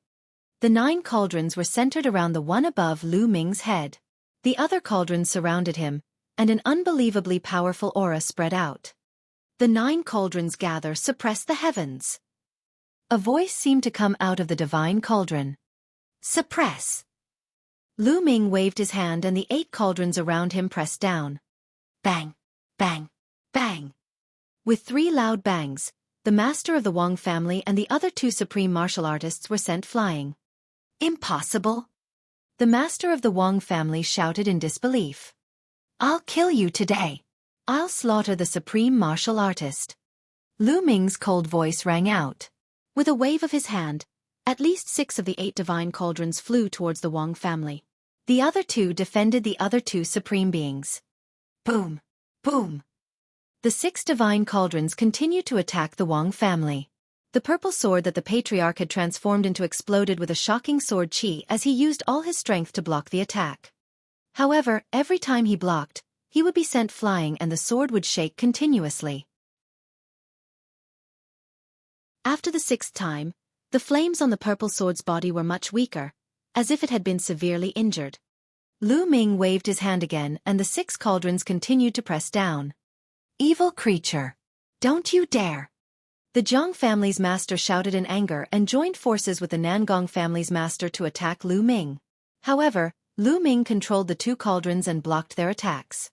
A: The 9 cauldrons were centered around the one above Lu Ming's head. The other cauldrons surrounded him, and an unbelievably powerful aura spread out. The 9 cauldrons gather suppress the heavens. A voice seemed to come out of the divine cauldron. Suppress! Lu Ming waved his hand and the 8 cauldrons around him pressed down. Bang! Bang! Bang! With 3 loud bangs, the master of the Wang family and the other 2 supreme martial artists were sent flying. Impossible! The master of the Wang family shouted in disbelief. I'll kill you today. I'll slaughter the supreme martial artist. Lu Ming's cold voice rang out. With a wave of his hand, at least 6 of the 8 divine cauldrons flew towards the Wang family. The other 2 defended the other 2 supreme beings. Boom! Boom! The 6 divine cauldrons continued to attack the Wang family. The purple sword that the patriarch had transformed into exploded with a shocking sword chi as he used all his strength to block the attack. However, every time he blocked, he would be sent flying and the sword would shake continuously. After the 6th time, the flames on the purple sword's body were much weaker, as if it had been severely injured. Lu Ming waved his hand again and the 6 cauldrons continued to press down. Evil creature! Don't you dare! The Jiang family's master shouted in anger and joined forces with the Nangong family's master to attack Lu Ming. However, Lu Ming controlled the 2 cauldrons and blocked their attacks.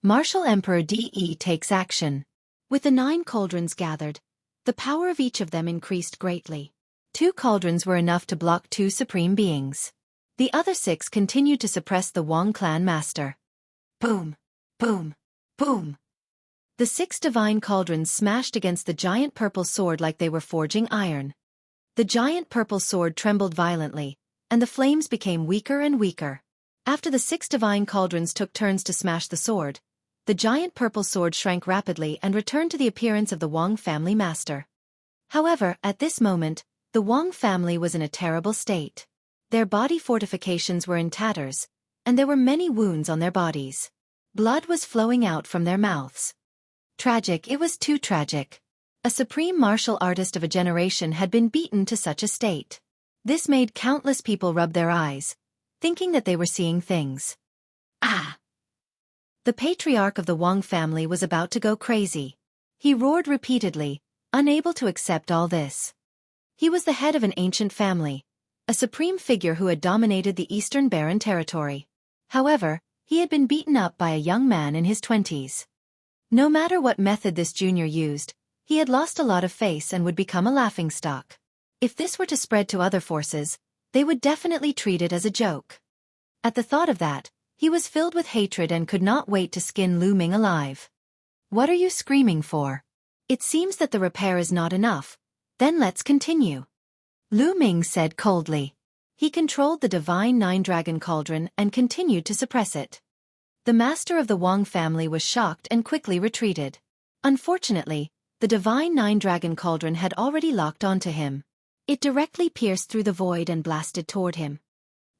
A: Martial Emperor De takes action. With the 9 cauldrons gathered, the power of each of them increased greatly. 2 cauldrons were enough to block 2 supreme beings. The other 6 continued to suppress the Wang clan master. Boom! Boom! Boom! The 6 divine cauldrons smashed against the giant purple sword like they were forging iron. The giant purple sword trembled violently, and the flames became weaker and weaker. After the 6 divine cauldrons took turns to smash the sword, the giant purple sword shrank rapidly and returned to the appearance of the Wang family master. However, at this moment, the Wang family was in a terrible state. Their body fortifications were in tatters, and there were many wounds on their bodies. Blood was flowing out from their mouths. Tragic, it was too tragic. A supreme martial artist of a generation had been beaten to such a state. This made countless people rub their eyes, thinking that they were seeing things. Ah! The patriarch of the Wang family was about to go crazy. He roared repeatedly, unable to accept all this. He was the head of an ancient family, a supreme figure who had dominated the Eastern Barren territory. However, he had been beaten up by a young man in his 20s. No matter what method this junior used, he had lost a lot of face and would become a laughingstock. If this were to spread to other forces, they would definitely treat it as a joke. At the thought of that, he was filled with hatred and could not wait to skin Lu Ming alive. What are you screaming for? It seems that the repair is not enough. Then let's continue. Lu Ming said coldly. He controlled the divine nine-dragon cauldron and continued to suppress it. The master of the Wang family was shocked and quickly retreated. Unfortunately, the divine nine-dragon cauldron had already locked onto him. It directly pierced through the void and blasted toward him.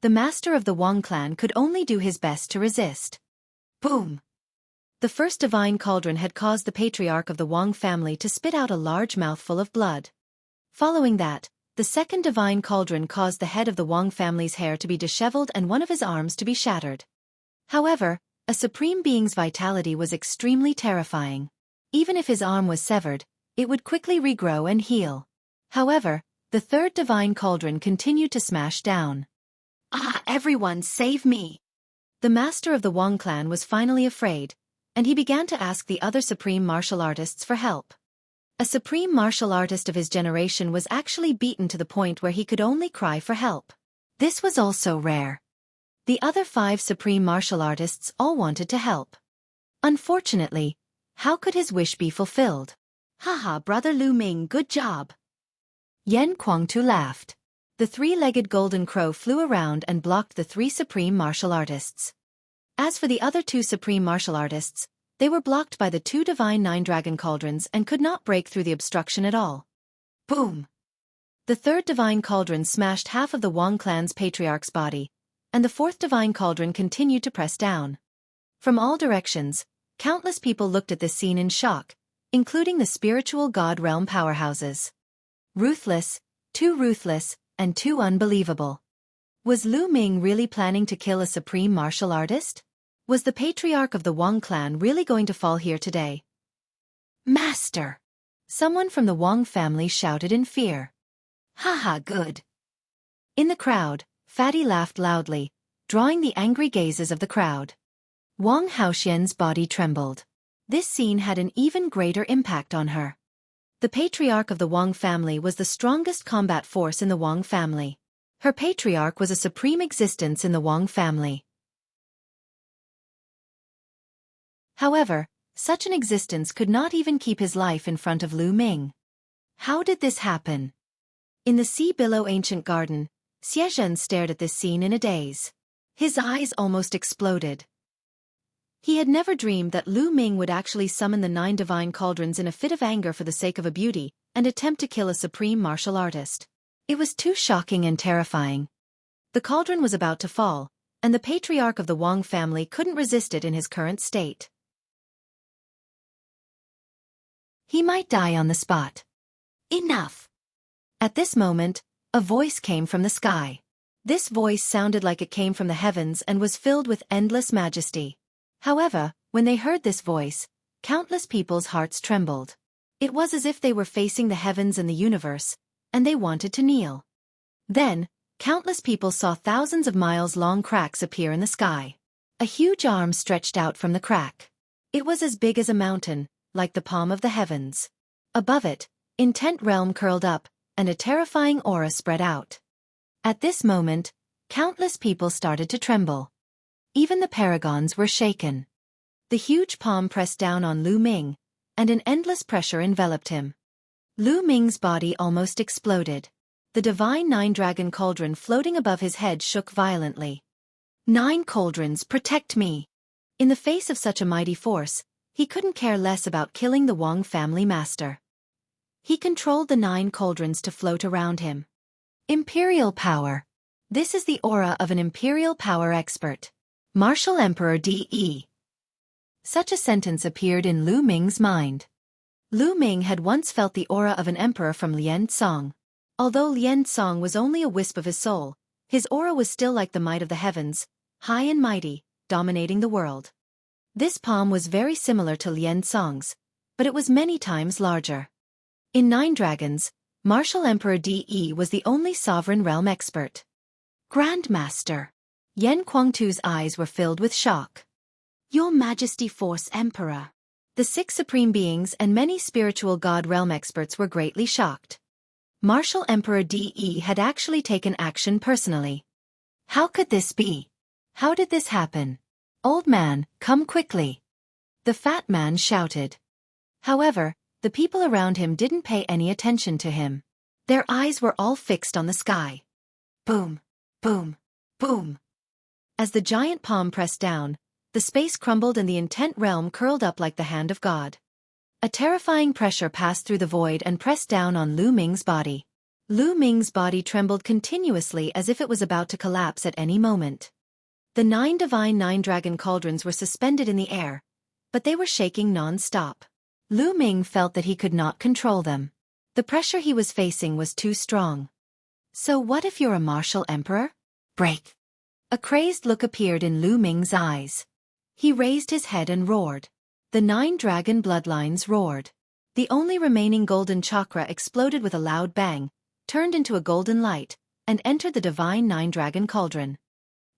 A: The master of the Wang clan could only do his best to resist. Boom! The first divine cauldron had caused the patriarch of the Wang family to spit out a large mouthful of blood. Following that, the second divine cauldron caused the head of the Wang family's hair to be disheveled and one of his arms to be shattered. However, a supreme being's vitality was extremely terrifying. Even if his arm was severed, it would quickly regrow and heal. However, the third divine cauldron continued to smash down. Ah, everyone save me! The master of the Wang clan was finally afraid, and he began to ask the other supreme martial artists for help. A supreme martial artist of his generation was actually beaten to the point where he could only cry for help. This was also rare. The other 5 supreme martial artists all wanted to help. Unfortunately, how could his wish be fulfilled? Haha, brother Lu Ming, good job! Yan Kuangtu laughed. The 3-legged golden crow flew around and blocked the 3 supreme martial artists. As for the other 2 supreme martial artists, they were blocked by the 2 divine nine-dragon cauldrons and could not break through the obstruction at all. Boom! The 3rd divine cauldron smashed half of the Wang clan's patriarch's body, and the 4th divine cauldron continued to press down. From all directions, countless people looked at this scene in shock, including the spiritual god realm powerhouses. Ruthless, and too unbelievable. Was Lu Ming really planning to kill a supreme martial artist? Was the patriarch of the Wang clan really going to fall here today? Master! Someone from the Wang family shouted in fear. Haha, good. In the crowd, Fatty laughed loudly, drawing the angry gazes of the crowd. Wang Haoxian's body trembled. This scene had an even greater impact on her. The patriarch of the Wang family was the strongest combat force in the Wang family. Her patriarch was a supreme existence in the Wang family. However, such an existence could not even keep his life in front of Lu Ming. How did this happen? In the sea below ancient garden, Xiaofan stared at this scene in a daze. His eyes almost exploded. He had never dreamed that Lu Ming would actually summon the 9 divine cauldrons in a fit of anger for the sake of a beauty, and attempt to kill a supreme martial artist. It was too shocking and terrifying. The cauldron was about to fall, and the patriarch of the Wang family couldn't resist it in his current state. He might die on the spot. Enough! At this moment, a voice came from the sky. This voice sounded like it came from the heavens and was filled with endless majesty. However, when they heard this voice, countless people's hearts trembled. It was as if they were facing the heavens and the universe, and they wanted to kneel. Then, countless people saw thousands of miles-long cracks appear in the sky. A huge arm stretched out from the crack. It was as big as a mountain, like the palm of the heavens. Above it, intent realm curled up, and a terrifying aura spread out. At this moment, countless people started to tremble. Even the paragons were shaken. The huge palm pressed down on Lu Ming, and an endless pressure enveloped him. Lu Ming's body almost exploded. The divine 9-dragon cauldron floating above his head shook violently. 9 cauldrons, protect me! In the face of such a mighty force, he couldn't care less about killing the Wang family master. He controlled the 9 cauldrons to float around him. Imperial power. This is the aura of an imperial power expert. Martial Emperor DE. Such a sentence appeared in Lu Ming's mind. Lu Ming had once felt the aura of an emperor from Lien Song. Although Lien Song was only a wisp of his soul, his aura was still like the might of the heavens, high and mighty, dominating the world. This palm was very similar to Lien Song's, but it was many times larger. In Nine Dragons, Martial Emperor De was the only sovereign realm expert. Grand Master. Yen Kuangtu's eyes were filled with shock. Your Majesty Force Emperor. The 6 supreme beings and many spiritual god realm experts were greatly shocked. Martial Emperor De had actually taken action personally. How could this be? How did this happen? Old man, come quickly. The fat man shouted. However, the people around him didn't pay any attention to him. Their eyes were all fixed on the sky. Boom, boom, boom. As the giant palm pressed down, the space crumbled and the intent realm curled up like the hand of God. A terrifying pressure passed through the void and pressed down on Lu Ming's body. Lu Ming's body trembled continuously as if it was about to collapse at any moment. The 9 divine 9-dragon cauldrons were suspended in the air, but they were shaking non-stop. Lu Ming felt that he could not control them. The pressure he was facing was too strong. So what if you're a martial emperor? Break! A crazed look appeared in Lu Ming's eyes. He raised his head and roared. The 9 dragon bloodlines roared. The only remaining golden chakra exploded with a loud bang, turned into a golden light, and entered the divine 9-dragon cauldron.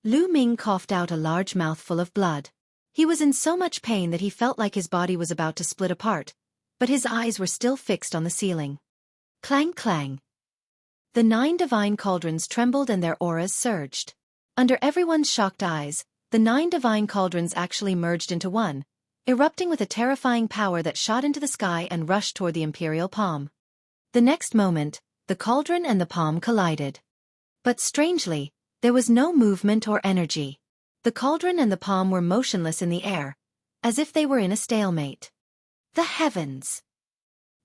A: Lu Ming coughed out a large mouthful of blood. He was in so much pain that he felt like his body was about to split apart, but his eyes were still fixed on the ceiling. Clang clang. The 9 divine cauldrons trembled and their auras surged. Under everyone's shocked eyes, the 9 divine cauldrons actually merged into one, erupting with a terrifying power that shot into the sky and rushed toward the imperial palm. The next moment, the cauldron and the palm collided. But strangely, there was no movement or energy. The cauldron and the palm were motionless in the air, as if they were in a stalemate. The heavens!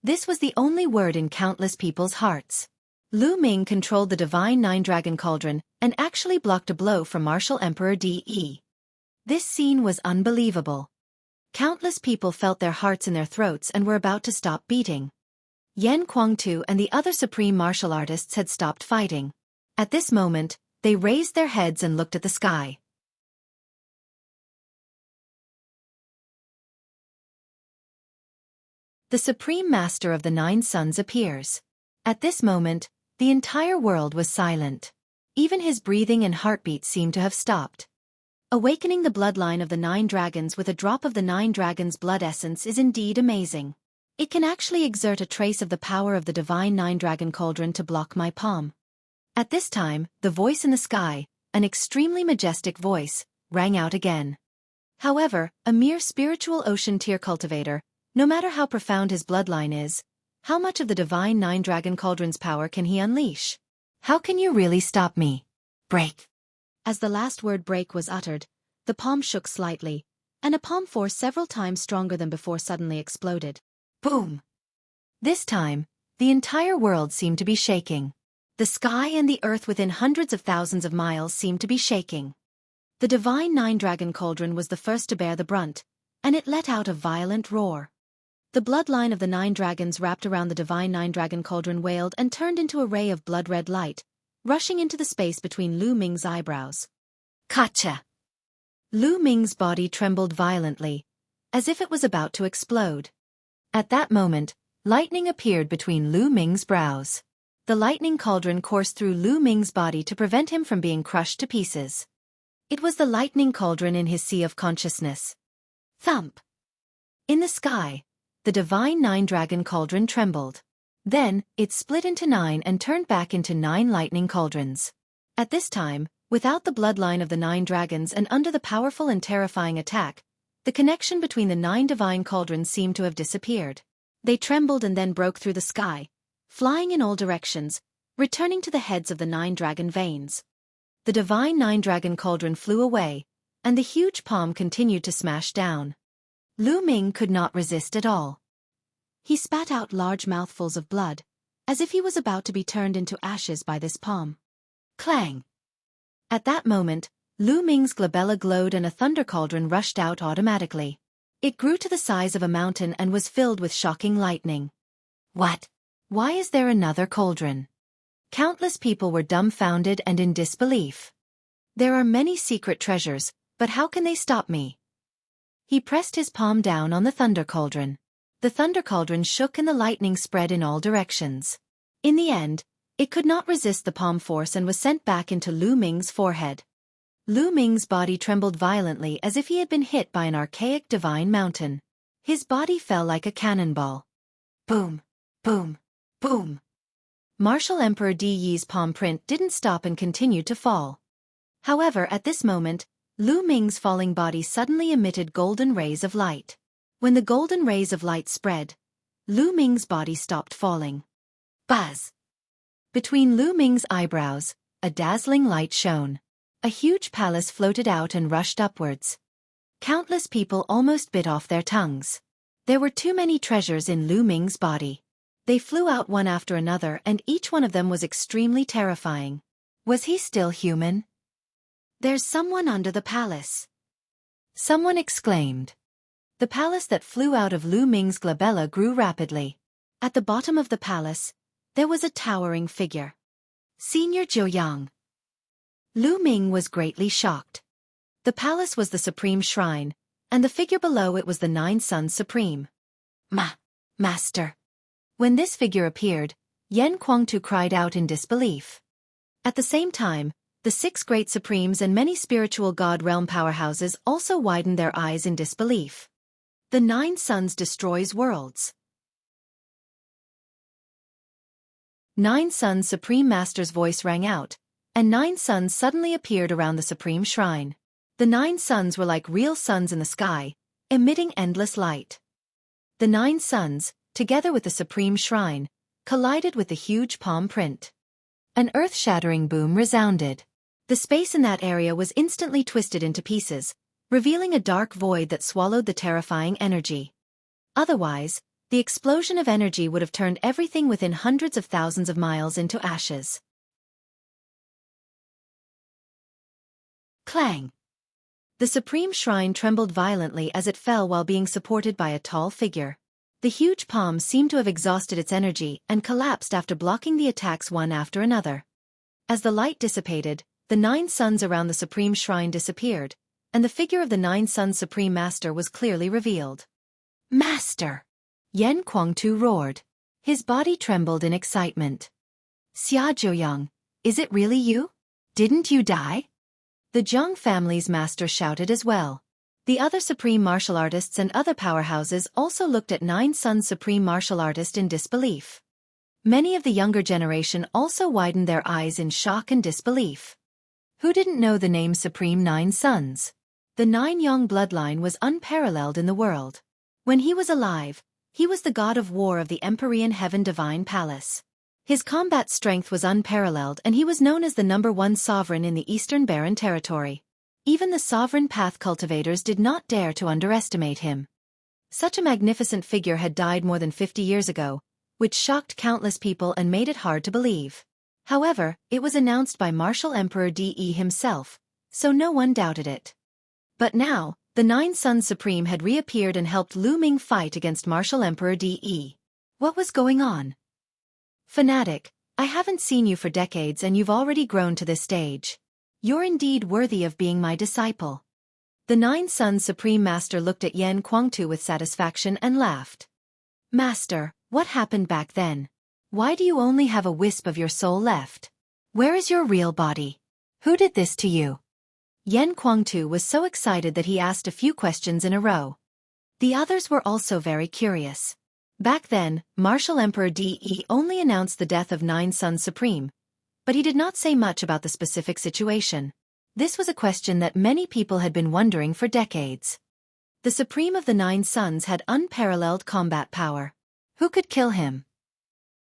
A: This was the only word in countless people's hearts. Lu Ming controlled the divine 9-dragon cauldron and actually blocked a blow from Martial Emperor De. This scene was unbelievable. Countless people felt their hearts in their throats and were about to stop beating. Yen Kuangtu and the other supreme martial artists had stopped fighting. At this moment, they raised their heads and looked at the sky. The Supreme Master of the 9 Suns appears. At this moment, the entire world was silent. Even his breathing and heartbeat seemed to have stopped. Awakening the bloodline of the 9 dragons with a drop of the 9 dragons' blood essence is indeed amazing. It can actually exert a trace of the power of the divine 9-dragon cauldron to block my palm. At this time, the voice in the sky, an extremely majestic voice, rang out again. However, a mere spiritual ocean tier cultivator, no matter how profound his bloodline is, how much of the divine 9-dragon cauldron's power can he unleash? How can you really stop me? Break! As the last word break was uttered, the palm shook slightly, and a palm force several times stronger than before suddenly exploded. Boom! This time, the entire world seemed to be shaking. The sky and the earth within hundreds of thousands of miles seemed to be shaking. The divine 9-dragon cauldron was the first to bear the brunt, and it let out a violent roar. The bloodline of the 9 dragons wrapped around the divine 9-dragon cauldron wailed and turned into a ray of blood-red light, rushing into the space between Lu Ming's eyebrows. Kacha! Lu Ming's body trembled violently, as if it was about to explode. At that moment, lightning appeared between Lu Ming's brows. The lightning cauldron coursed through Lu Ming's body to prevent him from being crushed to pieces. It was the lightning cauldron in his sea of consciousness. Thump! In the sky, the divine 9-dragon cauldron trembled. Then, it split into 9 and turned back into 9 lightning cauldrons. At this time, without the bloodline of the 9 dragons and under the powerful and terrifying attack, the connection between the 9 divine cauldrons seemed to have disappeared. They trembled and then broke through the sky, flying in all directions, returning to the heads of the 9 dragon veins. The divine 9-dragon cauldron flew away, and the huge palm continued to smash down. Lu Ming could not resist at all. He spat out large mouthfuls of blood, as if he was about to be turned into ashes by this palm. Clang! At that moment, Lu Ming's glabella glowed and a thunder cauldron rushed out automatically. It grew to the size of a mountain and was filled with shocking lightning. What? Why is there another cauldron? Countless people were dumbfounded and in disbelief. There are many secret treasures, but how can they stop me? He pressed his palm down on the thunder cauldron. The thunder cauldron shook and the lightning spread in all directions. In the end, it could not resist the palm force and was sent back into Lu Ming's forehead. Lu Ming's body trembled violently as if he had been hit by an archaic divine mountain. His body fell like a cannonball. Boom! Boom! Boom! Martial Emperor Di Yi's palm print didn't stop and continued to fall. However, at this moment, Lu Ming's falling body suddenly emitted golden rays of light. When the golden rays of light spread, Lu Ming's body stopped falling. Buzz! Between Lu Ming's eyebrows, a dazzling light shone. A huge palace floated out and rushed upwards. Countless people almost bit off their tongues. There were too many treasures in Lu Ming's body. They flew out one after another and each one of them was extremely terrifying. Was he still human? There's someone under the palace. Someone exclaimed. The palace that flew out of Lu Ming's glabella grew rapidly. At the bottom of the palace, there was a towering figure. Senior Zhou. Lu Ming was greatly shocked. The palace was the supreme shrine, and the figure below it was the Nine Suns Supreme. Master. When this figure appeared, Yan Kuangtu cried out in disbelief. At the same time, the 6 great supremes and many spiritual god realm powerhouses also widened their eyes in disbelief. The 9 Suns destroys worlds. 9 Suns Supreme Master's voice rang out, and 9 suns suddenly appeared around the supreme shrine. The 9 suns were like real suns in the sky, emitting endless light. The 9 suns, together with the supreme shrine, collided with the huge palm print. An earth-shattering boom resounded. The space in that area was instantly twisted into pieces, revealing a dark void that swallowed the terrifying energy. Otherwise, the explosion of energy would have turned everything within hundreds of thousands of miles into ashes. Clang! The supreme shrine trembled violently as it fell while being supported by a tall figure. The huge palm seemed to have exhausted its energy and collapsed after blocking the attacks one after another. As the light dissipated, the 9 suns around the supreme shrine disappeared, and the figure of the 9 Suns Supreme Master was clearly revealed. Master! Yan Kuangtu roared. His body trembled in excitement. Xia Zhouyang, is it really you? Didn't you die? The Zhang family's master shouted as well. The other supreme martial artists and other powerhouses also looked at 9 Suns Supreme Martial Artist in disbelief. Many of the younger generation also widened their eyes in shock and disbelief. Who didn't know the name Supreme 9 Suns? The 9 Yang bloodline was unparalleled in the world. When he was alive, he was the god of war of the Empyrean Heaven Divine Palace. His combat strength was unparalleled and he was known as the #1 sovereign in the Eastern Barren Territory. Even the sovereign path cultivators did not dare to underestimate him. Such a magnificent figure had died more than 50 years ago, which shocked countless people and made it hard to believe. However, it was announced by Martial Emperor Di himself, so no one doubted it. But now, the 9 Suns Supreme had reappeared and helped Lu Ming fight against Martial Emperor Di. What was going on? Fanatic, I haven't seen you for decades and you've already grown to this stage. You're indeed worthy of being my disciple. The 9 Suns Supreme Master looked at Yan Kuangtu with satisfaction and laughed. Master, what happened back then? Why do you only have a wisp of your soul left? Where is your real body? Who did this to you? Yan Kuangtu was so excited that he asked a few questions in a row. The others were also very curious. Back then, Martial Emperor Di only announced the death of 9 Suns Supreme, but he did not say much about the specific situation. This was a question that many people had been wondering for decades. The Supreme of the 9 Suns had unparalleled combat power. Who could kill him?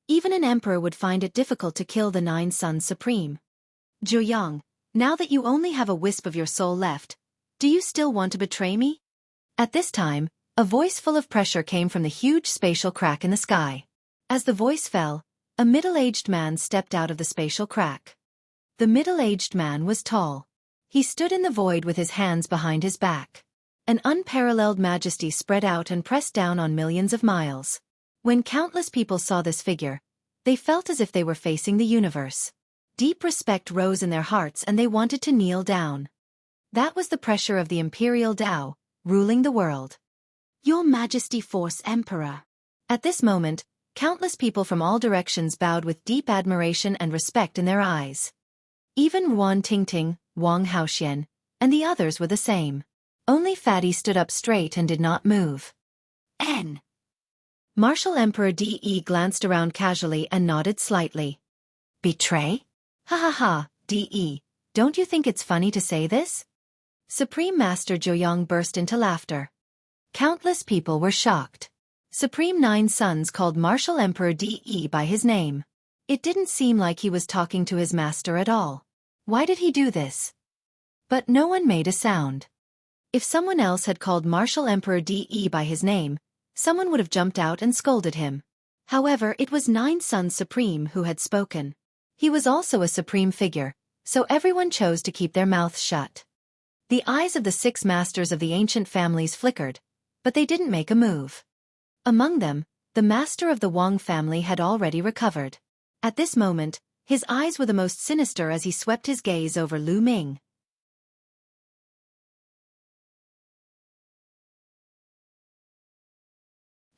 A: Even an emperor would find it difficult to kill the 9 Suns Supreme. Zhouyang, now that you only have a wisp of your soul left, do you still want to betray me? At this time, a voice full of pressure came from the huge spatial crack in the sky. As the voice fell, a middle-aged man stepped out of the spatial crack. The middle-aged man was tall. He stood in the void with his hands behind his back. An unparalleled majesty spread out and pressed down on millions of miles. When countless people saw this figure, they felt as if they were facing the universe. Deep respect rose in their hearts and they wanted to kneel down. That was the pressure of the imperial Tao, ruling the world. Your Majesty, Force Emperor. At this moment, countless people from all directions bowed with deep admiration and respect in their eyes. Even Yuan Tingting, Wang Haoxian, and the others were the same. Only Fatty stood up straight and did not move. N. Martial Emperor De glanced around casually and nodded slightly. Betray? Ha ha ha, De, don't you think it's funny to say this? Supreme Master Zhouyang burst into laughter. Countless people were shocked. Supreme Nine Sons called Martial Emperor De by his name. It didn't seem like he was talking to his master at all. Why did he do this? But no one made a sound. If someone else had called Martial Emperor De by his name, someone would have jumped out and scolded him. However, it was Nine Sons Supreme who had spoken. He was also a supreme figure, so everyone chose to keep their mouths shut. The eyes of the 6 masters of the ancient families flickered, but they didn't make a move. Among them, the master of the Wang family had already recovered. At this moment, his eyes were the most sinister as he swept his gaze over Lu Ming.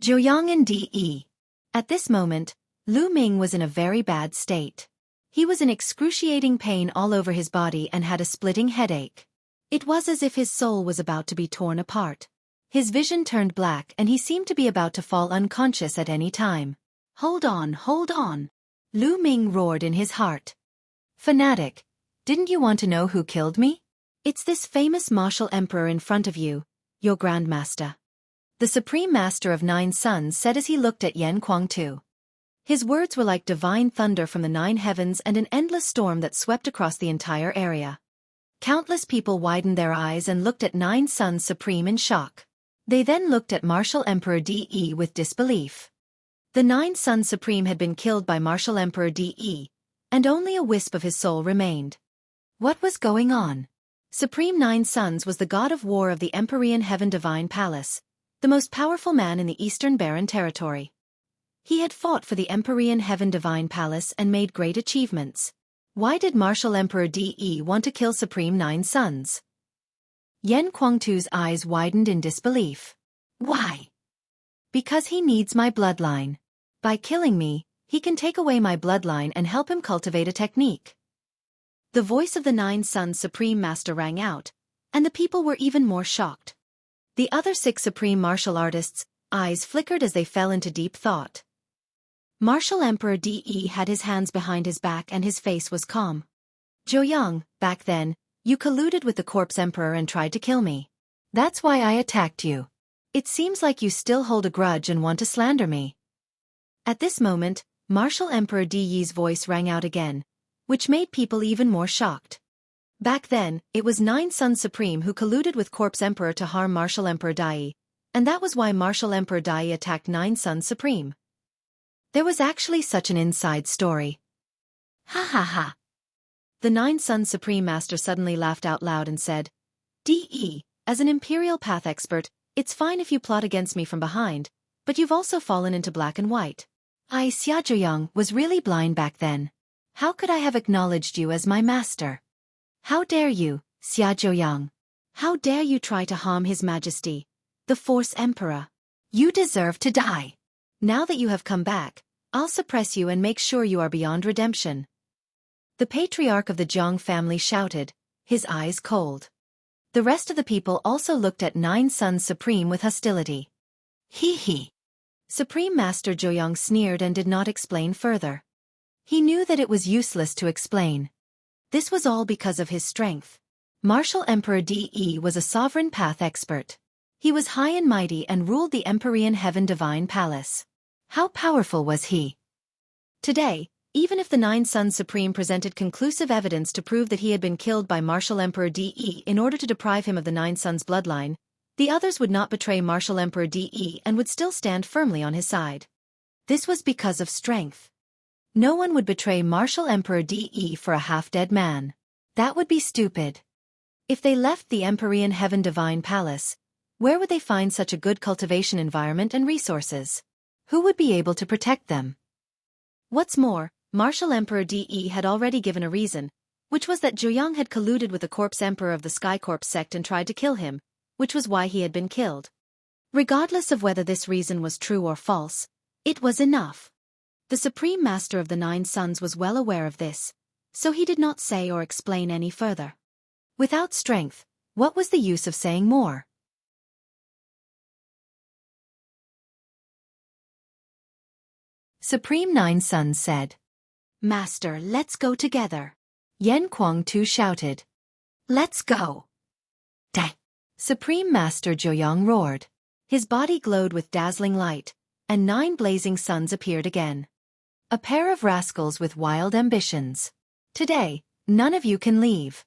A: Zhouyang and De. At this moment, Lu Ming was in a very bad state. He was in excruciating pain all over his body and had a splitting headache. It was as if his soul was about to be torn apart. His vision turned black and he seemed to be about to fall unconscious at any time. Hold on. Lu Ming roared in his heart. Fanatic, didn't you want to know who killed me? It's this famous martial emperor in front of you, your grandmaster. The Supreme Master of 9 Sons said as he looked at Yan Kuang-tu. His words were like divine thunder from the 9 heavens and an endless storm that swept across the entire area. Countless people widened their eyes and looked at 9 Sons Supreme in shock. They then looked at Martial Emperor De with disbelief. The 9 Sons Supreme had been killed by Martial Emperor De, and only a wisp of his soul remained. What was going on? Supreme 9 Sons was the god of war of the Empyrean Heaven Divine Palace, the most powerful man in the Eastern Barren Territory. He had fought for the Empyrean Heaven Divine Palace and made great achievements. Why did Martial Emperor De want to kill Supreme 9 Sons? Yan Kuang-tu's eyes widened in disbelief. Why? Because he needs my bloodline. By killing me, he can take away my bloodline and help him cultivate a technique. The voice of the 9 Sons Supreme Master rang out, and the people were even more shocked. The other 6 supreme martial artists' eyes flickered as they fell into deep thought. Martial Emperor De had his hands behind his back and his face was calm. Zhouyang, back then, you colluded with the Corpse Emperor and tried to kill me. That's why I attacked you. It seems like you still hold a grudge and want to slander me. At this moment, Martial Emperor De's voice rang out again, which made people even more shocked. Back then, it was 9 Sons Supreme who colluded with Corpse Emperor to harm Martial Emperor Dai, and that was why Martial Emperor Dai attacked 9 Sons Supreme. There was actually such an inside story. Ha ha ha. The 9 Sons Supreme Master suddenly laughed out loud and said, De, as an Imperial Path expert, it's fine if you plot against me from behind, but you've also fallen into black and white. I, Xia Zhouyang, was really blind back then. How could I have acknowledged you as my master? How dare you, Xia Zhouyang? How dare you try to harm His Majesty, the Force Emperor? You deserve to die. Now that you have come back, I'll suppress you and make sure you are beyond redemption. The patriarch of the Jiang family shouted, his eyes cold. The rest of the people also looked at 9 Sons Supreme with hostility. He. Supreme Master Zhouyang sneered and did not explain further. He knew that it was useless to explain. This was all because of his strength. Martial Emperor De was a sovereign path expert. He was high and mighty and ruled the Empyrean Heaven Divine Palace. How powerful was he? Today, even if the 9 Sons Supreme presented conclusive evidence to prove that he had been killed by Martial Emperor De in order to deprive him of the 9 Sons bloodline, the others would not betray Martial Emperor De and would still stand firmly on his side. This was because of strength. No one would betray Martial Emperor De for a half-dead man. That would be stupid. If they left the Empyrean Heaven Divine Palace, Where would they find such a good cultivation environment and resources? Who would be able to protect them? What's more, Martial Emperor De had already given a reason, which was that Zhuang had colluded with the Corpse Emperor of the Sky Corpse sect and tried to kill him, which was why he had been killed. Regardless of whether this reason was true or false, it was enough. The Supreme Master of the Nine Suns was well aware of this, so he did not say or explain any further. Without strength, what was the use of saying more? Supreme Nine Suns said, "Master, let's go together." Yan Kuang-tu shouted, "Let's go!" Dang! Supreme Master Zhuang roared. His body glowed with dazzling light, and 9 blazing suns appeared again. A pair of rascals with wild ambitions. Today, none of you can leave.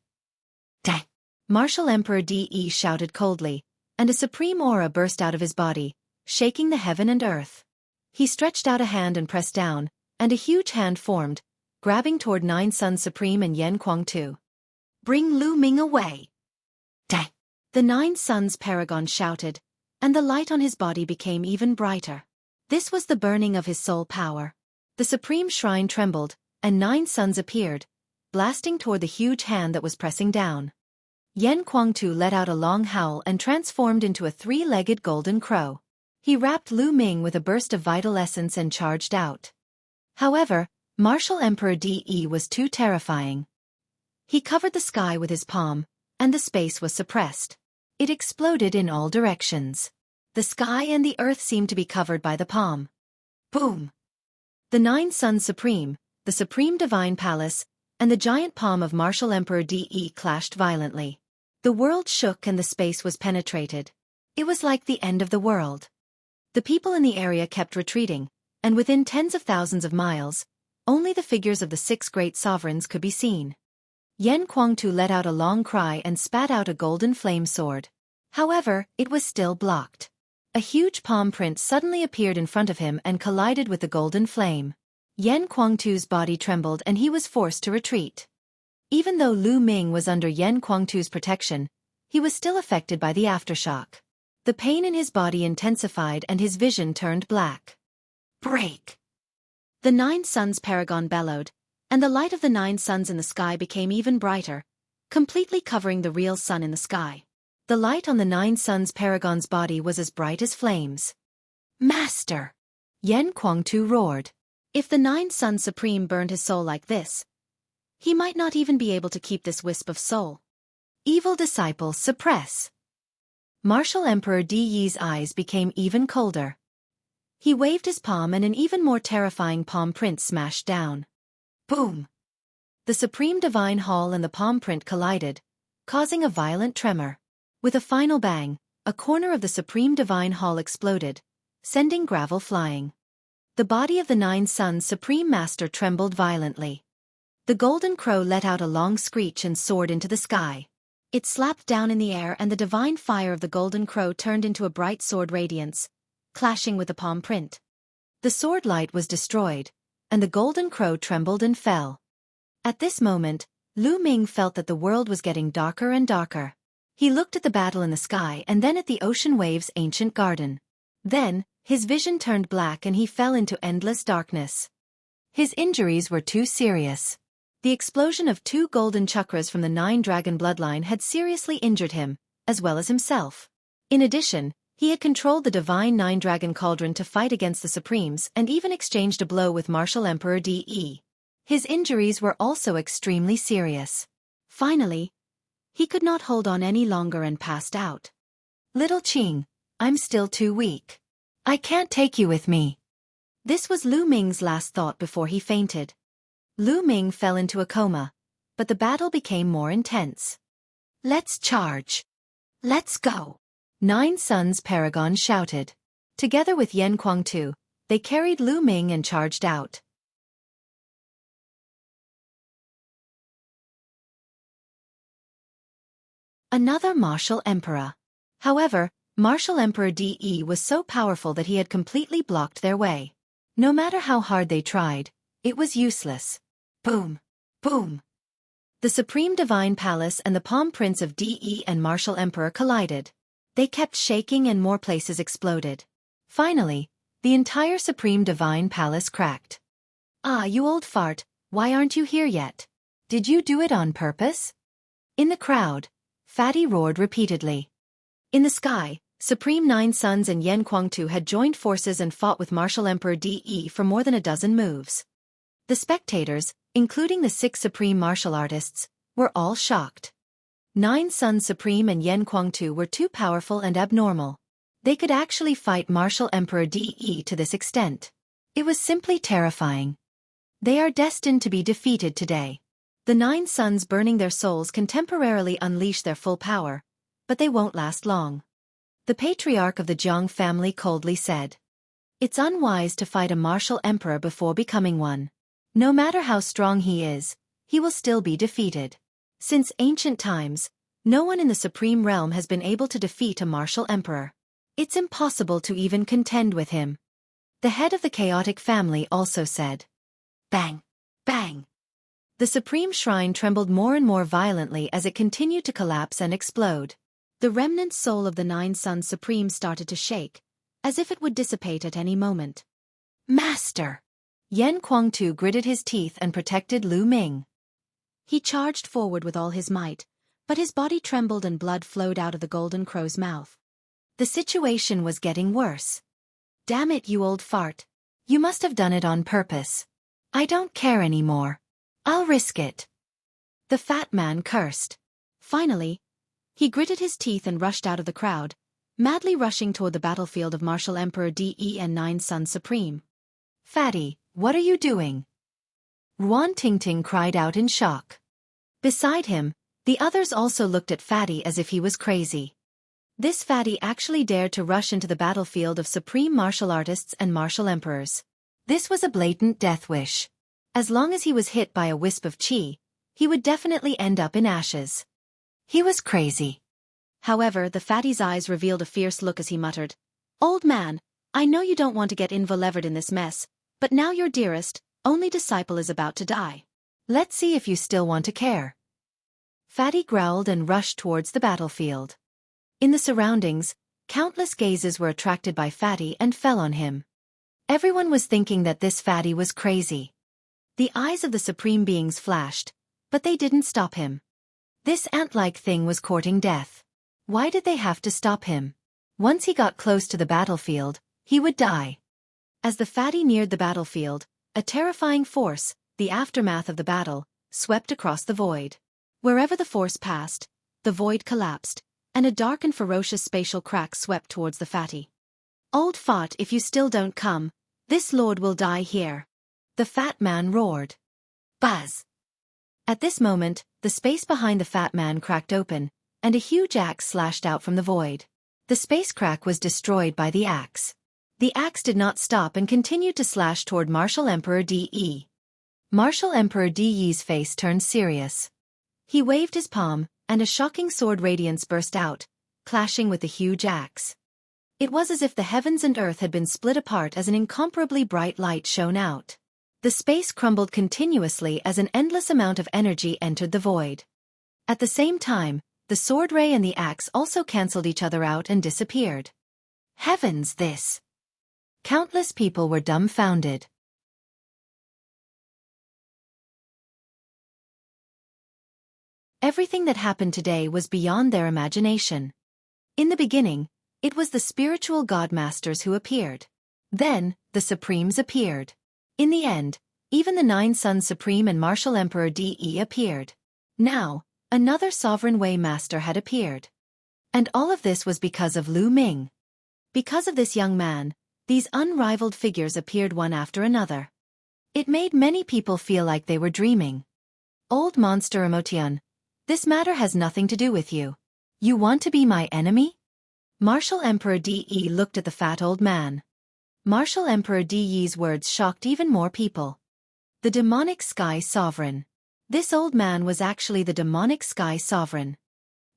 A: Dang! Martial Emperor De shouted coldly, and a supreme aura burst out of his body, shaking the heaven and earth. He stretched out a hand and pressed down, and a huge hand formed, grabbing toward 9 Suns Supreme and Yan Kuang-tu. "Bring Lu Ming away!" Dang! The 9 Suns Paragon shouted, and the light on his body became even brighter. This was the burning of his soul power. The supreme shrine trembled, and 9 suns appeared, blasting toward the huge hand that was pressing down. Yan Kuang-tu let out a long howl and transformed into a 3-legged golden crow. He wrapped Lu Ming with a burst of vital essence and charged out. However, Martial Emperor De was too terrifying. He covered the sky with his palm, and the space was suppressed. It exploded in all directions. The sky and the earth seemed to be covered by the palm. Boom! The 9 Suns Supreme, the Supreme Divine Palace, and the giant palm of Martial Emperor De clashed violently. The world shook and the space was penetrated. It was like the end of the world. The people in the area kept retreating, and within tens of thousands of miles, only the figures of the 6 great sovereigns could be seen. Yan Kuang-tu let out a long cry and spat out a golden flame sword. However, it was still blocked. A huge palm print suddenly appeared in front of him and collided with the golden flame. Yan Kuang-tu's body trembled and he was forced to retreat. Even though Lu Ming was under Yan Kuang-tu's protection, he was still affected by the aftershock. The pain in his body intensified and his vision turned black. Break! The 9 Suns Paragon bellowed, and the light of the 9 suns in the sky became even brighter, completely covering the real sun in the sky. The light on the 9 Suns Paragon's body was as bright as flames. "Master!" Yan Kuang-tu roared. If the 9 Suns Supreme burned his soul like this, he might not even be able to keep this wisp of soul. Evil disciple, suppress! Martial Emperor De's eyes became even colder. He waved his palm and an even more terrifying palm print smashed down. Boom! The Supreme Divine Hall and the palm print collided, causing a violent tremor. With a final bang, a corner of the Supreme Divine Hall exploded, sending gravel flying. The body of the 9 Suns Supreme Master trembled violently. The golden crow let out a long screech and soared into the sky. It slapped down in the air and the divine fire of the golden crow turned into a bright sword radiance, clashing with the palm print. The sword light was destroyed, and the golden crow trembled and fell. At this moment, Lu Ming felt that the world was getting darker and darker. He looked at the battle in the sky and then at the ocean waves' ancient garden. Then, his vision turned black and he fell into endless darkness. His injuries were too serious. The explosion of 2 golden chakras from the 9 dragon bloodline had seriously injured him, as well as himself. In addition, he had controlled the divine 9 dragon cauldron to fight against the Supremes and even exchanged a blow with Martial Emperor De. His injuries were also extremely serious. Finally, he could not hold on any longer and passed out. "Little Qing, I'm still too weak. I can't take you with me." This was Lu Ming's last thought before he fainted. Lu Ming fell into a coma, but the battle became more intense. "Let's charge. Let's go." 9 Suns Paragon shouted. Together with Yan Kuang-tu, they carried Lu Ming and charged out. Another Martial Emperor. However, Martial Emperor De was so powerful that he had completely blocked their way. No matter how hard they tried, it was useless. Boom! Boom! The Supreme Divine Palace and the palm prints of De and Martial Emperor collided. They kept shaking and more places exploded. Finally, the entire Supreme Divine Palace cracked. "Ah, you old fart, why aren't you here yet? Did you do it on purpose?" In the crowd, Fatty roared repeatedly. In the sky, Supreme Nine Sons and Yen Kuangtu had joined forces and fought with Martial Emperor De for more than a dozen moves. The spectators, including the 6 supreme martial artists, were all shocked. Nine Sons Supreme and Yen Kuangtu were too powerful and abnormal. They could actually fight Martial Emperor De to this extent. It was simply terrifying. They are destined to be defeated today. The 9 Sons burning their souls can temporarily unleash their full power, but they won't last long. The patriarch of the Jiang family coldly said, "It's unwise to fight a martial emperor before becoming one. No matter how strong he is, he will still be defeated. Since ancient times, no one in the supreme realm has been able to defeat a martial emperor. It's impossible to even contend with him." The head of the chaotic family also said. Bang! Bang! The supreme shrine trembled more and more violently as it continued to collapse and explode. The remnant soul of the 9 Sons Supreme started to shake, as if it would dissipate at any moment. "Master!" Yen Kuangtu gritted his teeth and protected Lu Ming. He charged forward with all his might, but his body trembled and blood flowed out of the golden crow's mouth. The situation was getting worse. "Damn it, you old fart. You must have done it on purpose. I don't care anymore. I'll risk it." The fat man cursed. Finally, he gritted his teeth and rushed out of the crowd, madly rushing toward the battlefield of Martial Emperor De and 9 Sons Supreme. "Fatty, what are you doing?" Ruan Tingting cried out in shock. Beside him, the others also looked at Fatty as if he was crazy. This Fatty actually dared to rush into the battlefield of supreme martial artists and martial emperors. This was a blatant death wish. As long as he was hit by a wisp of qi, he would definitely end up in ashes. He was crazy. However, the Fatty's eyes revealed a fierce look as he muttered, "Old man, I know you don't want to get involved in this mess, but now your dearest, only disciple is about to die. Let's see if you still want to care." Fatty growled and rushed towards the battlefield. In the surroundings, countless gazes were attracted by Fatty and fell on him. Everyone was thinking that this Fatty was crazy. The eyes of the supreme beings flashed, but they didn't stop him. This ant-like thing was courting death. Why did they have to stop him? Once he got close to the battlefield, he would die. As the Fatty neared the battlefield, a terrifying force, the aftermath of the battle, swept across the void. Wherever the force passed, the void collapsed, and a dark and ferocious spatial crack swept towards the Fatty. "Old fart, if you still don't come, this lord will die here," the fat man roared. Buzz! At this moment, the space behind the fat man cracked open, and a huge axe slashed out from the void. The space crack was destroyed by the axe. The axe did not stop and continued to slash toward Martial Emperor De. Martial Emperor De's face turned serious. He waved his palm, and a shocking sword radiance burst out, clashing with the huge axe. It was as if the heavens and earth had been split apart as an incomparably bright light shone out. The space crumbled continuously as an endless amount of energy entered the void. At the same time, the sword ray and the axe also cancelled each other out and disappeared. Heavens, this! Countless people were dumbfounded. Everything that happened today was beyond their imagination. In the beginning, it was the spiritual godmasters who appeared. Then, the Supremes appeared. In the end, even the 9 Sons Supreme and Martial Emperor De appeared. Now, another Sovereign Way Master had appeared. And all of this was because of Lu Ming. Because of this young man, these unrivaled figures appeared one after another. It made many people feel like they were dreaming. "Old monster Emotion, this matter has nothing to do with you. You want to be my enemy?" Martial Emperor De looked at the fat old man. Martial Emperor De's words shocked even more people. The demonic Sky Sovereign. This old man was actually the demonic Sky Sovereign.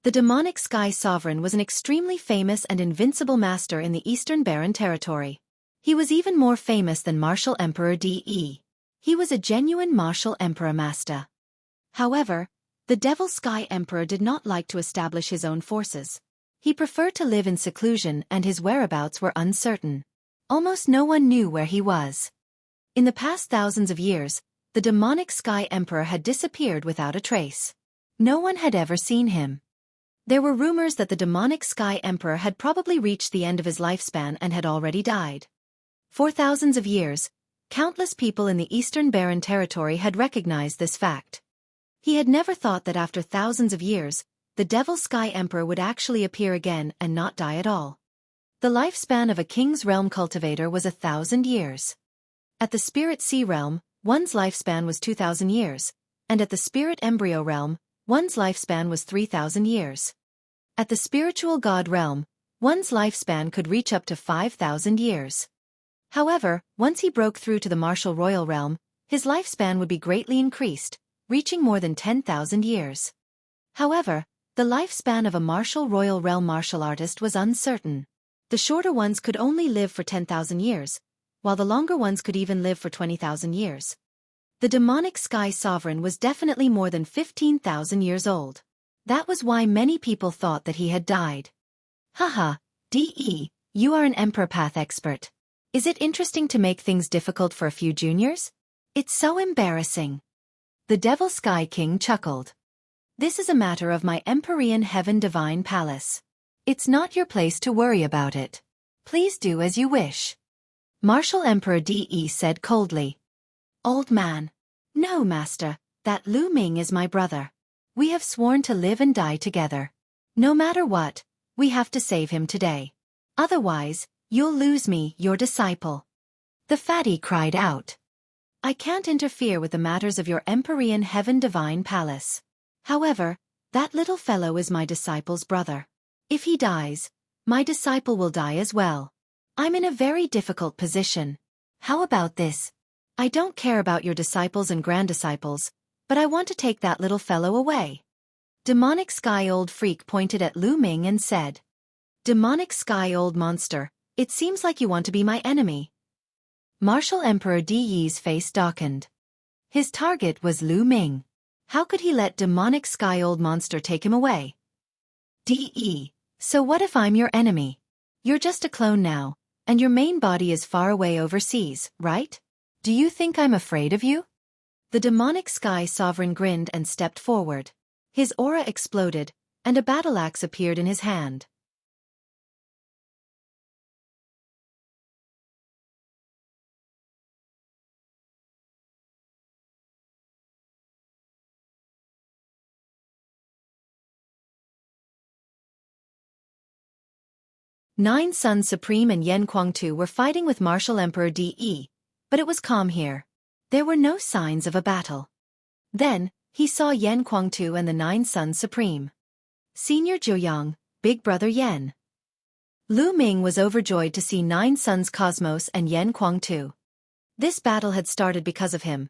A: The demonic Sky Sovereign was an extremely famous and invincible master in the Eastern Barren Territory. He was even more famous than Martial Emperor De. He was a genuine Martial Emperor master. However, the Devil Sky Emperor did not like to establish his own forces. He preferred to live in seclusion and his whereabouts were uncertain. Almost no one knew where he was. In the past thousands of years, the demonic Sky Emperor had disappeared without a trace. No one had ever seen him. There were rumors that the demonic Sky Emperor had probably reached the end of his lifespan and had already died. For thousands of years, countless people in the Eastern Barren Territory had recognized this fact. He had never thought that after thousands of years, the Devil Sky Emperor would actually appear again and not die at all. The lifespan of a King's Realm cultivator was 1,000 years. At the Spirit Sea Realm, one's lifespan was 2,000 years, and at the Spirit Embryo Realm, one's lifespan was 3,000 years. At the Spiritual God Realm, one's lifespan could reach up to 5,000 years. However, once he broke through to the Martial Royal Realm, his lifespan would be greatly increased, reaching more than 10,000 years. However, the lifespan of a Martial Royal Realm martial artist was uncertain. The shorter ones could only live for 10,000 years, while the longer ones could even live for 20,000 years. The demonic Sky Sovereign was definitely more than 15,000 years old. That was why many people thought that he had died. Haha, DE, you are an empath expert. Is it interesting to make things difficult for a few juniors? It's so embarrassing. The Devil Sky King chuckled. This is a matter of my Empyrean Heaven Divine Palace. It's not your place to worry about it. Please do as you wish. Martial Emperor DE said coldly. Old man. No, master, that Lu Ming is my brother. We have sworn to live and die together. No matter what, we have to save him today. Otherwise, you'll lose me, your disciple. The fatty cried out. I can't interfere with the matters of your Empyrean Heaven Divine Palace. However, that little fellow is my disciple's brother. If he dies, my disciple will die as well. I'm in a very difficult position. How about this? I don't care about your disciples and granddisciples, but I want to take that little fellow away. Demonic Sky Old Freak pointed at Lu Ming and said, Demonic Sky Old Monster, it seems like you want to be my enemy. Martial Emperor DE's face darkened. His target was Lu Ming. How could he let Demonic Sky Old Monster take him away? DE, so what if I'm your enemy? You're just a clone now, and your main body is far away overseas, right? Do you think I'm afraid of you? The demonic Sky Sovereign grinned and stepped forward. His aura exploded, and a battle axe appeared in his hand. Nine Sun Supreme and Yen Kuang-tu were fighting with Martial Emperor DE, but it was calm here. There were no signs of a battle. Then, he saw Yen Kuang-tu and the Nine Sun Supreme. Senior Jiuyang, Big Brother Yen. Lu Ming was overjoyed to see Nine Suns Cosmos and Yen Kuang-tu. This battle had started because of him,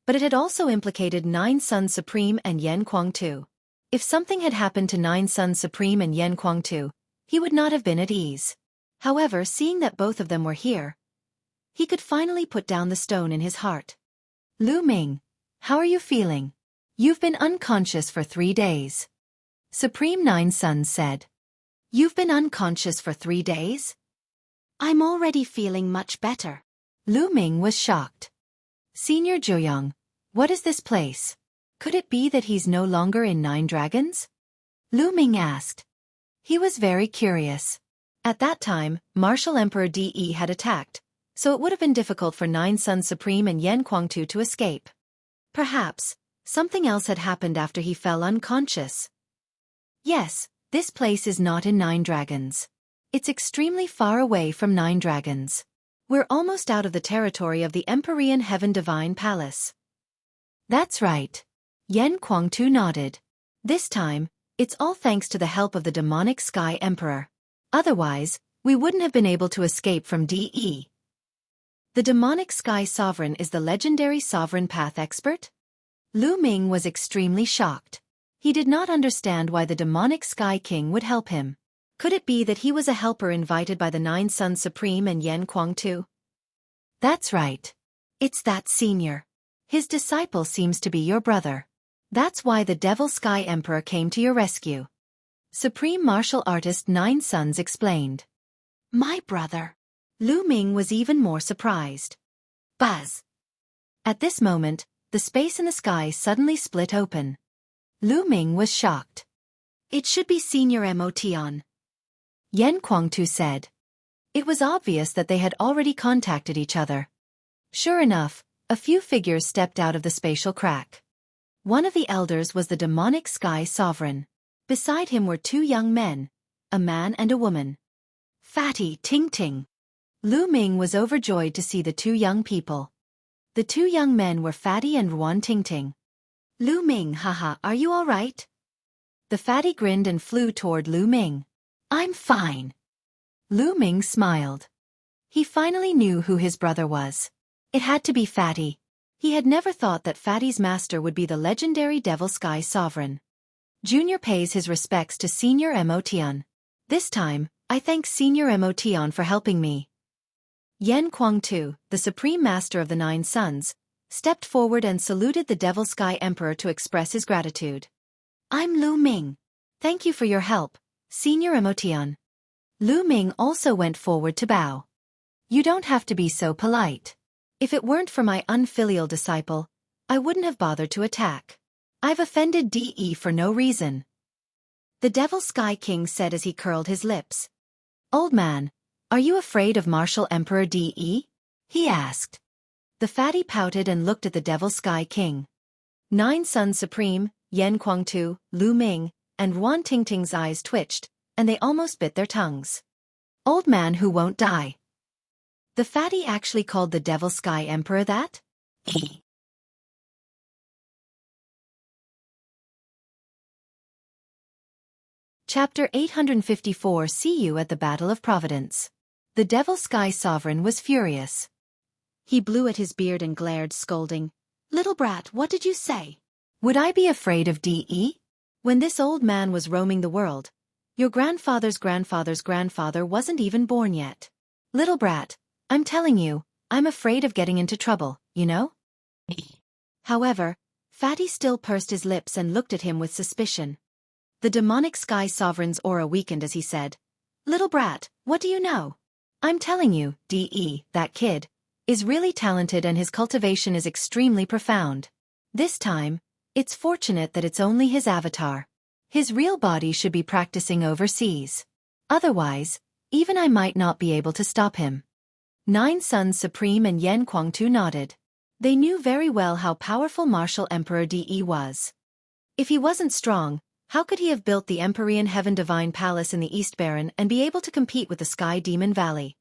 A: but it had also implicated Nine Sun Supreme and Yen Kuang-tu. If something had happened to Nine Sun Supreme and Yen Kuang-tu, he would not have been at ease. However, seeing that both of them were here, he could finally put down the stone in his heart. Lu Ming, how are you feeling? You've been unconscious for 3 days. Supreme Nine Suns said. You've been unconscious for 3 days? I'm already feeling much better. Lu Ming was shocked. Senior Jiuyang, what is this place? Could it be that he's no longer in Nine Dragons? Lu Ming asked. He was very curious. At that time, Martial Emperor DE had attacked, so it would have been difficult for Nine Sun Supreme and Yen Kuang-tu to escape. Perhaps, something else had happened after he fell unconscious. Yes, this place is not in Nine Dragons. It's extremely far away from Nine Dragons. We're almost out of the territory of the Empyrean Heaven Divine Palace. That's right. Yen Kuang-tu nodded. This time, it's all thanks to the help of the demonic Sky Emperor. Otherwise, we wouldn't have been able to escape from DE. The demonic Sky Sovereign is the legendary sovereign path expert? Lu Ming was extremely shocked. He did not understand why the demonic Sky King would help him. Could it be that he was a helper invited by the Nine Sun Supreme and Yen Kuang-tu? That's right. It's that senior. His disciple seems to be your brother. That's why the Devil Sky Emperor came to your rescue. Supreme Martial Artist Nine Sons explained. My brother. Lu Ming was even more surprised. Buzz! At this moment, the space in the sky suddenly split open. Lu Ming was shocked. It should be Senior Motion. Yen Guangtu said. It was obvious that they had already contacted each other. Sure enough, a few figures stepped out of the spatial crack. One of the elders was the demonic sky sovereign. Beside him were two young men, a man and a woman. Fatty Ting Ting. Lu Ming was overjoyed to see the two young people. The two young men were Fatty and Ruan Ting Ting. Lu Ming, haha, are you all right? The fatty grinned and flew toward Lu Ming. I'm fine. Lu Ming smiled. He finally knew who his brother was. It had to be Fatty. He had never thought that Fatty's master would be the legendary Devil Sky Sovereign. Junior pays his respects to Senior Motion. This time, I thank Senior Motion for helping me. Yen Guangtu, the Supreme Master of the Nine Sons, stepped forward and saluted the Devil Sky Emperor to express his gratitude. I'm Lu Ming. Thank you for your help, Senior Motion. Lu Ming also went forward to bow. You don't have to be so polite. If it weren't for my unfilial disciple, I wouldn't have bothered to attack. I've offended DE for no reason. The Devil Sky King said as he curled his lips. Old man, are you afraid of Martial Emperor DE? He asked. The fatty pouted and looked at the Devil Sky King. Nine Sons Supreme, Yen Guangtu, Lu Ming, and Ruan Ting Ting's eyes twitched, and they almost bit their tongues. Old man who won't die. The fatty actually called the Devil Sky Emperor that? Chapter 854. See you at the Battle of Providence. The Devil Sky Sovereign was furious. He blew at his beard and glared, scolding. Little brat, what did you say? Would I be afraid of DE? When this old man was roaming the world, your grandfather's grandfather's grandfather wasn't even born yet. Little brat, I'm telling you, I'm afraid of getting into trouble, you know? However, Fatty still pursed his lips and looked at him with suspicion. The demonic sky sovereign's aura weakened as he said, Little brat, what do you know? I'm telling you, DE, that kid, is really talented and his cultivation is extremely profound. This time, it's fortunate that it's only his avatar. His real body should be practicing overseas. Otherwise, even I might not be able to stop him. Nine Sons Supreme and Yen Guangtu nodded. They knew very well how powerful Martial Emperor DE was. If he wasn't strong, how could he have built the Empyrean Heaven Divine Palace in the East Baron and be able to compete with the Sky Demon Valley?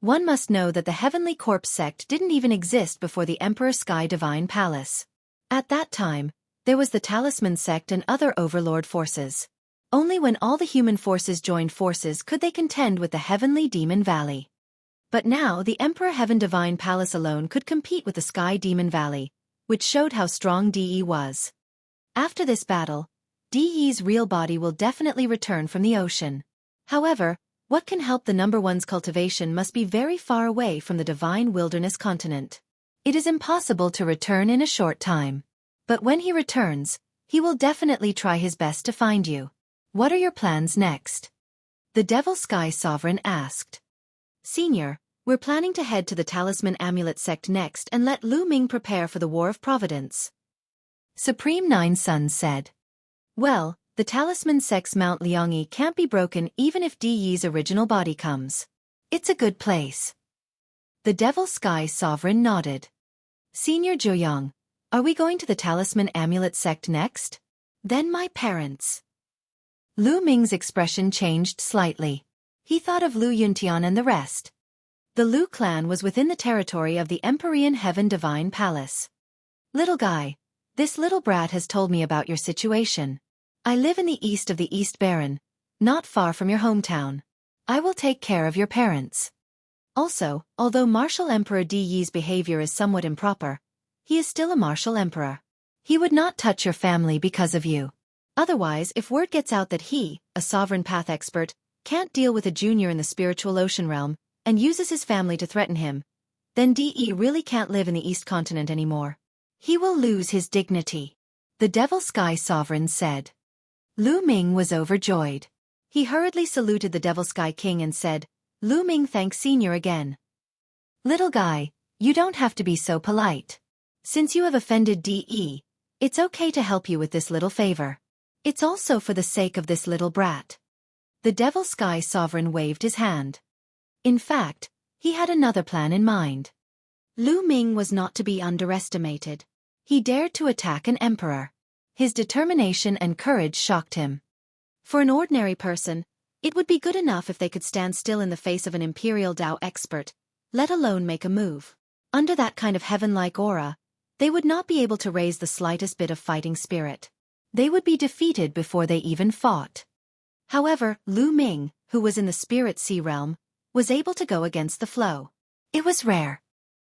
A: One must know that the Heavenly Corpse sect didn't even exist before the Emperor Sky Divine Palace. At that time, there was the Talisman sect and other overlord forces. Only when all the human forces joined forces could they contend with the Heavenly Demon Valley. But now the Emperor Heaven Divine Palace alone could compete with the Sky Demon Valley, which showed how strong DE was. After this battle, DE's real body will definitely return from the ocean. However, what can help the number one's cultivation must be very far away from the Divine Wilderness continent. It is impossible to return in a short time. But when he returns, he will definitely try his best to find you. What are your plans next? The Devil Sky Sovereign asked. Senior, we're planning to head to the Talisman Amulet sect next and let Lu Ming prepare for the War of Providence. Supreme Nine Sons said. Well, the Talisman sect's Mount Liangyi can't be broken even if DE's original body comes. It's a good place. The Devil Sky Sovereign nodded. Senior Joyang, are we going to the Talisman Amulet sect next? Then my parents. Lu Ming's expression changed slightly. He thought of Lu Yuntian and the rest. The Lu clan was within the territory of the Empyrean Heaven Divine Palace. Little guy, this little brat has told me about your situation. I live in the east of the East Baron, not far from your hometown. I will take care of your parents. Also, although Martial Emperor DE's behavior is somewhat improper, he is still a Martial Emperor. He would not touch your family because of you. Otherwise, if word gets out that he, a sovereign path expert, can't deal with a junior in the spiritual ocean realm, and uses his family to threaten him, then DE really can't live in the East Continent anymore. He will lose his dignity. The Devil Sky Sovereign said. Lu Ming was overjoyed. He hurriedly saluted the Devil Sky King and said, Lu Ming thanks Senior again. Little guy, you don't have to be so polite. Since you have offended DE, it's okay to help you with this little favor. It's also for the sake of this little brat. The Devil Sky Sovereign waved his hand. In fact, he had another plan in mind. Lu Ming was not to be underestimated. He dared to attack an emperor. His determination and courage shocked him. For an ordinary person, it would be good enough if they could stand still in the face of an imperial Dao expert, let alone make a move. Under that kind of heaven-like aura, they would not be able to raise the slightest bit of fighting spirit. They would be defeated before they even fought. However, Lu Ming, who was in the spirit sea realm, was able to go against the flow. It was rare.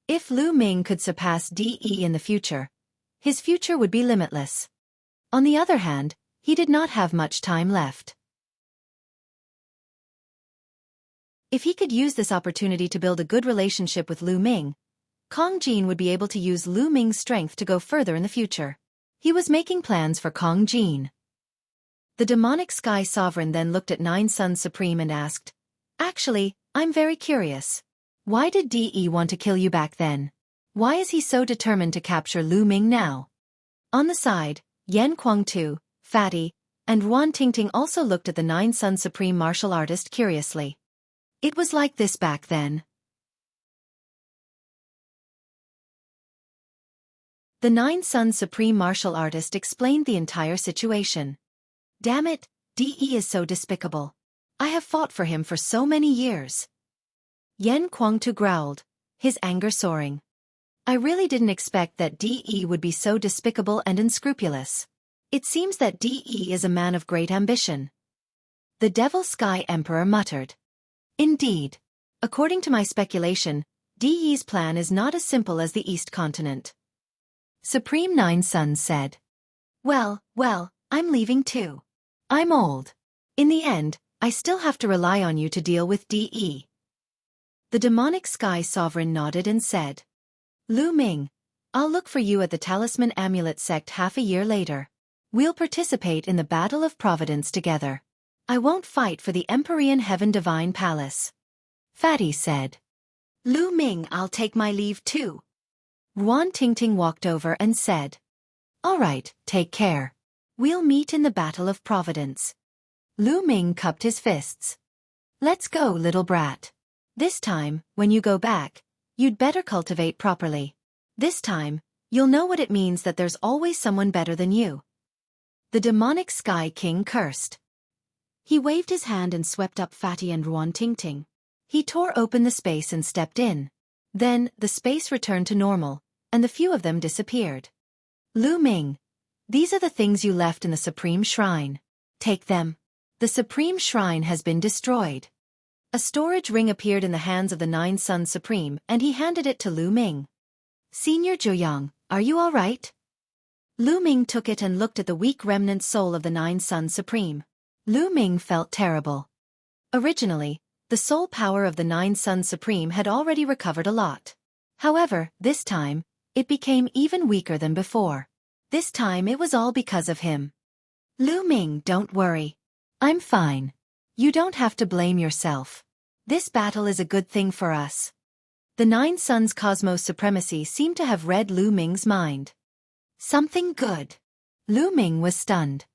A: If Lu Ming could surpass DE in the future, his future would be limitless. On the other hand, he did not have much time left. If he could use this opportunity to build a good relationship with Lu Ming, Kong Jin would be able to use Lu Ming's strength to go further in the future. He was making plans for Kong Jin. The demonic Sky Sovereign then looked at Nine Suns Supreme and asked, Actually, I'm very curious. Why did DE want to kill you back then? Why is he so determined to capture Lu Ming now? On the side, Yan Kuang-tu, Fatty, and Wan Tingting also looked at the Nine Suns Supreme martial artist curiously. It was like this back then. The Nine Suns Supreme martial artist explained the entire situation. Damn it, DE is so despicable. I have fought for him for so many years. Yan Kuang-tu growled, his anger soaring. I really didn't expect that DE would be so despicable and unscrupulous. It seems that DE is a man of great ambition. The Devil Sky Emperor muttered. Indeed. According to my speculation, DE's plan is not as simple as the East Continent. Supreme Nine Suns said. Well, I'm leaving too. I'm old. In the end, I still have to rely on you to deal with DE. The demonic Sky Sovereign nodded and said. Lu Ming, I'll look for you at the Talisman Amulet Sect half a year later. We'll participate in the Battle of Providence together. I won't fight for the Empyrean Heaven Divine Palace. Fatty said. Lu Ming, I'll take my leave too. Wan Tingting walked over and said. All right, take care. We'll meet in the Battle of Providence. Lu Ming cupped his fists. Let's go, little brat. This time, when you go back, you'd better cultivate properly. This time, you'll know what it means that there's always someone better than you. The demonic Sky King cursed. He waved his hand and swept up Fatty and Wan Tingting. He tore open the space and stepped in. Then, the space returned to normal, and the few of them disappeared. Lu Ming, these are the things you left in the Supreme Shrine. Take them. The Supreme Shrine has been destroyed. A storage ring appeared in the hands of the Nine Suns Supreme and he handed it to Lu Ming. Senior Zhuoyang, are you all right? Lu Ming took it and looked at the weak remnant soul of the Nine Suns Supreme. Lu Ming felt terrible. Originally, the soul power of the Nine Suns Supreme had already recovered a lot. However, this time, it became even weaker than before. This time it was all because of him. Lu Ming, don't worry. I'm fine. You don't have to blame yourself. This battle is a good thing for us. The Nine Suns Cosmos Supremacy seemed to have read Lu Ming's mind. Something good. Lu Ming was stunned.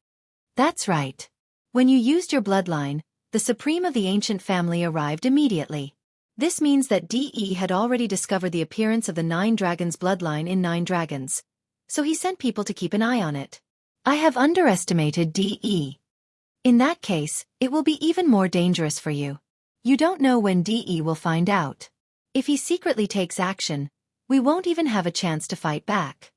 A: That's right. When you used your bloodline, the Supreme of the ancient family arrived immediately. This means that DE had already discovered the appearance of the Nine Dragons bloodline in Nine Dragons, so he sent people to keep an eye on it. I have underestimated DE. In that case, it will be even more dangerous for you. You don't know when DE will find out. If he secretly takes action, we won't even have a chance to fight back.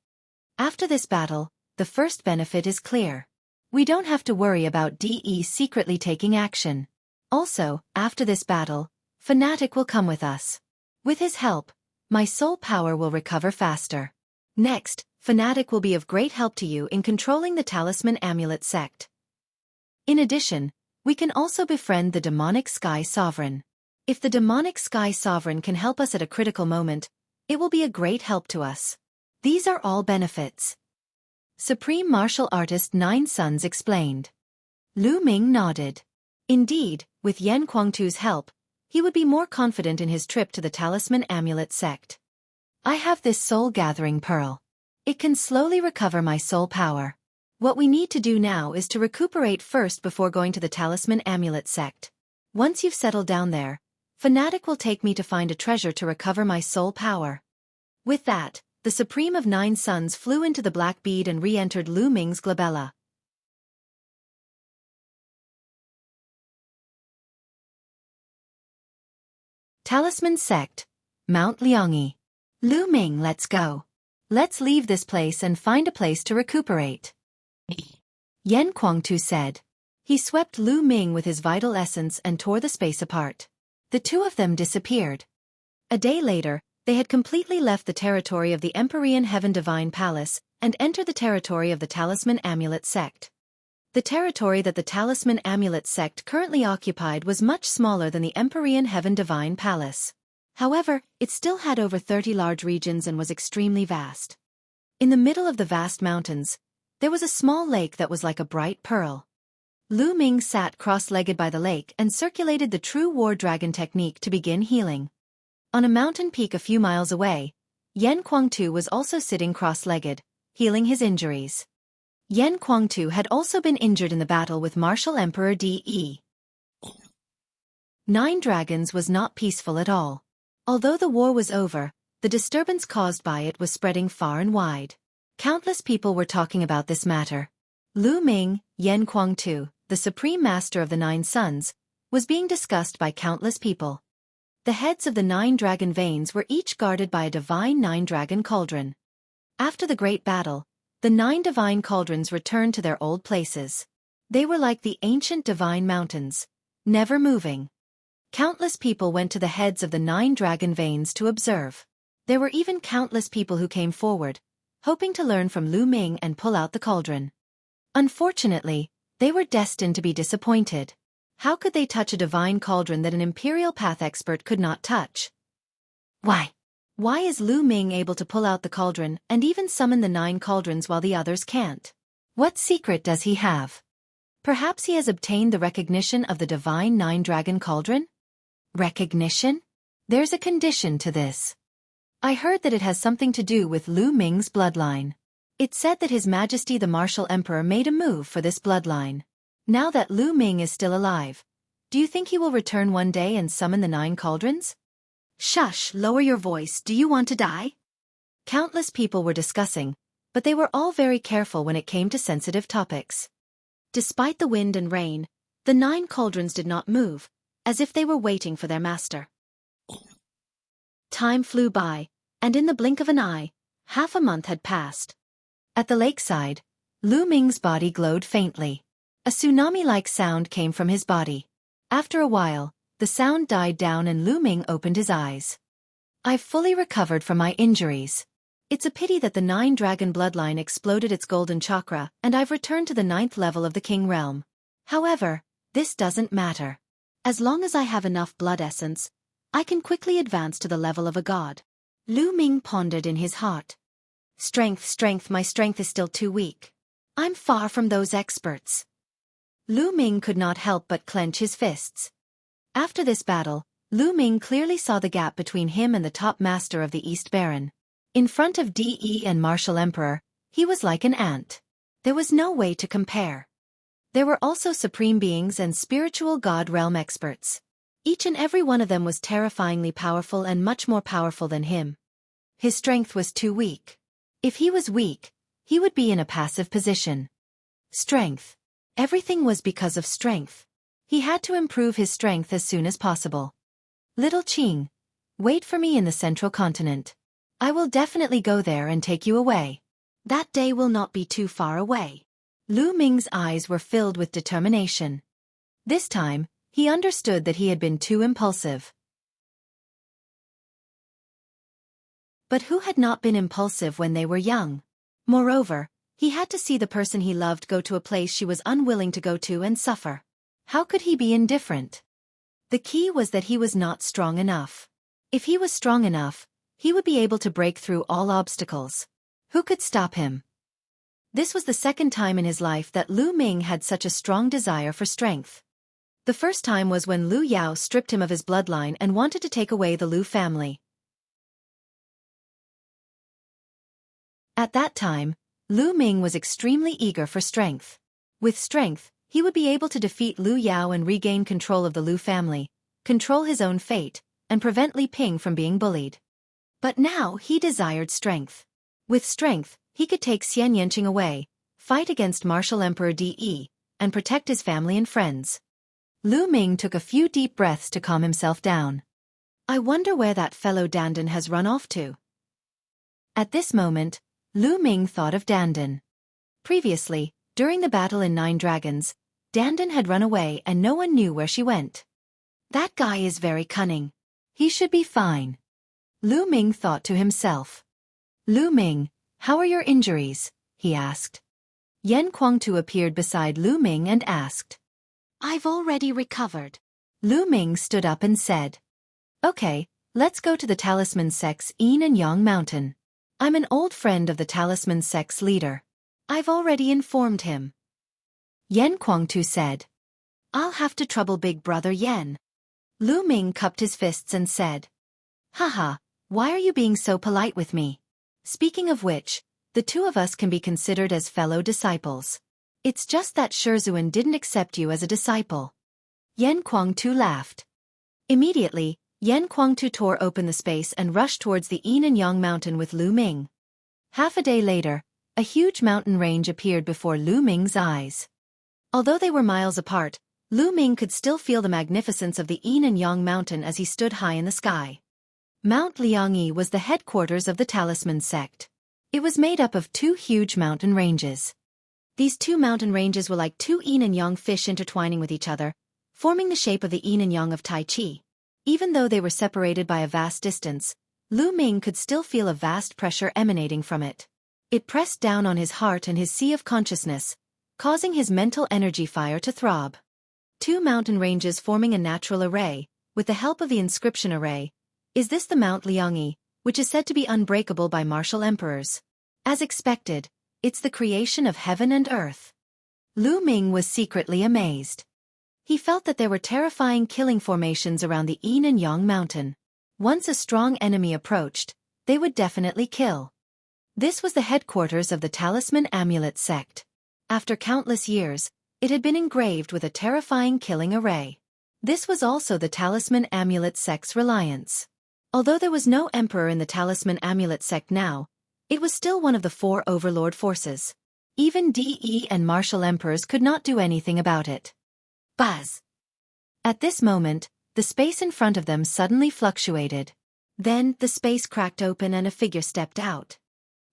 A: After this battle, the first benefit is clear. We don't have to worry about DE secretly taking action. Also, after this battle, Fanatic will come with us. With his help, my soul power will recover faster. Next, Fanatic will be of great help to you in controlling the Talisman Amulet Sect. In addition, we can also befriend the Demonic Sky Sovereign. If the Demonic Sky Sovereign can help us at a critical moment, it will be a great help to us. These are all benefits. Supreme Martial Artist Nine Suns explained. Lu Ming nodded. Indeed, with Yan Kuangtu's help, he would be more confident in his trip to the Talisman Amulet sect. I have this soul-gathering pearl. It can slowly recover my soul power. What we need to do now is to recuperate first before going to the Talisman Amulet sect. Once you've settled down there, Fanatic will take me to find a treasure to recover my soul power. With that, the Supreme of 9 Suns flew into the black bead and re-entered Lu Ming's glabella. Talisman Sect, Mount Liangyi. Lu Ming, let's go. Let's leave this place and find a place to recuperate. Yan Kuangtu said. He swept Lu Ming with his vital essence and tore the space apart. The two of them disappeared. A day later, they had completely left the territory of the Empyrean Heaven Divine Palace and entered the territory of the Talisman Amulet sect. The territory that the Talisman Amulet sect currently occupied was much smaller than the Empyrean Heaven Divine Palace. However, it still had over 30 large regions and was extremely vast. In the middle of the vast mountains, there was a small lake that was like a bright pearl. Lu Ming sat cross-legged by the lake and circulated the true war dragon technique to begin healing. On a mountain peak a few miles away, Yan Kuangtu was also sitting cross-legged, healing his injuries. Yan Kuangtu had also been injured in the battle with Martial Emperor De. 9 Dragons was not peaceful at all. Although the war was over, the disturbance caused by it was spreading far and wide. Countless people were talking about this matter. Lu Ming, Yan Kuangtu, the Supreme Master of the 9 Suns, was being discussed by countless people. The heads of the 9 dragon veins were each guarded by a divine 9 dragon cauldron. After the great battle, the 9 divine cauldrons returned to their old places. They were like the ancient divine mountains, never moving. Countless people went to the heads of the 9 dragon veins to observe. There were even countless people who came forward, hoping to learn from Lu Ming and pull out the cauldron. Unfortunately, they were destined to be disappointed. How could they touch a divine cauldron that an imperial path expert could not touch? Why? Why is Lu Ming able to pull out the cauldron and even summon the 9 cauldrons while the others can't? What secret does he have? Perhaps he has obtained the recognition of the divine 9 dragon cauldron? Recognition? There's a condition to this. I heard that it has something to do with Lu Ming's bloodline. It said that His Majesty the Martial Emperor made a move for this bloodline. Now that Lu Ming is still alive, do you think he will return one day and summon the 9 cauldrons? Shush, lower your voice, do you want to die? Countless people were discussing, but they were all very careful when it came to sensitive topics. Despite the wind and rain, the 9 cauldrons did not move, as if they were waiting for their master. Time flew by, and in the blink of an eye, half a month had passed. At the lakeside, Lu Ming's body glowed faintly. A tsunami-like sound came from his body. After a while, the sound died down and Lu Ming opened his eyes. I've fully recovered from my injuries. It's a pity that the 9 dragon bloodline exploded its golden chakra and I've returned to the 9th level of the king realm. However, this doesn't matter. As long as I have enough blood essence, I can quickly advance to the level of a god. Lu Ming pondered in his heart. Strength, my strength is still too weak. I'm far from those experts. Lu Ming could not help but clench his fists. After this battle, Lu Ming clearly saw the gap between him and the top master of the East Baron. In front of De and Martial Emperor, he was like an ant. There was no way to compare. There were also supreme beings and spiritual god realm experts. Each and every one of them was terrifyingly powerful and much more powerful than him. His strength was too weak. If he was weak, he would be in a passive position. Strength. Everything was because of strength. He had to improve his strength as soon as possible. Little Qing, wait for me in the central continent. I will definitely go there and take you away. That day will not be too far away. Lu Ming's eyes were filled with determination. This time, he understood that he had been too impulsive. But who had not been impulsive when they were young? Moreover, he had to see the person he loved go to a place she was unwilling to go to and suffer. How could he be indifferent? The key was that he was not strong enough. If he was strong enough, he would be able to break through all obstacles. Who could stop him? This was the second time in his life that Lu Ming had such a strong desire for strength. The first time was when Lu Yao stripped him of his bloodline and wanted to take away the Lu family. At that time, Lu Ming was extremely eager for strength. With strength, he would be able to defeat Lu Yao and regain control of the Lu family, control his own fate, and prevent Li Ping from being bullied. But now he desired strength. With strength, he could take Xian Yanqing away, fight against Martial Emperor De, and protect his family and friends. Lu Ming took a few deep breaths to calm himself down. I wonder where that fellow Dandan has run off to. At this moment, Lu Ming thought of Dandan. Previously, during the battle in Nine Dragons, Dandan had run away and no one knew where she went. That guy is very cunning. He should be fine. Lu Ming thought to himself. Lu Ming, how are your injuries? He asked. Yan Kuangtu appeared beside Lu Ming and asked. I've already recovered. Lu Ming stood up and said. Okay, let's go to the Talisman Sect's Yin and Yang Mountain. I'm an old friend of the Talisman Sect's leader. I've already informed him. Yan Kuangtu said. I'll have to trouble Big Brother Yan. Lu Ming cupped his fists and said. Haha, why are you being so polite with me? Speaking of which, the two of us can be considered as fellow disciples. It's just that Shizhuan didn't accept you as a disciple. Yan Kuangtu laughed. Immediately, Yan Kuangtu tore open the space and rushed towards the Yin and Yang mountain with Lu Ming. Half a day later, a huge mountain range appeared before Lu Ming's eyes. Although they were miles apart, Lu Ming could still feel the magnificence of the Yin and Yang mountain as he stood high in the sky. Mount Liangyi was the headquarters of the Talisman sect. It was made up of two huge mountain ranges. These two mountain ranges were like two Yin and Yang fish intertwining with each other, forming the shape of the Yin and Yang of Tai Chi. Even though they were separated by a vast distance, Lu Ming could still feel a vast pressure emanating from it. It pressed down on his heart and his sea of consciousness, causing his mental energy fire to throb. Two mountain ranges forming a natural array, with the help of the inscription array. Is this the Mount Liangyi, which is said to be unbreakable by martial emperors? As expected, it's the creation of heaven and earth. Lu Ming was secretly amazed. He felt that there were terrifying killing formations around the Yin and Yang mountain. Once a strong enemy approached, they would definitely kill. This was the headquarters of the Talisman Amulet sect. After countless years, it had been engraved with a terrifying killing array. This was also the Talisman Amulet sect's reliance. Although there was no emperor in the Talisman Amulet sect now, it was still one of the four overlord forces. Even De and martial emperors could not do anything about it. Buzz! At this moment, the space in front of them suddenly fluctuated. Then, the space cracked open and a figure stepped out.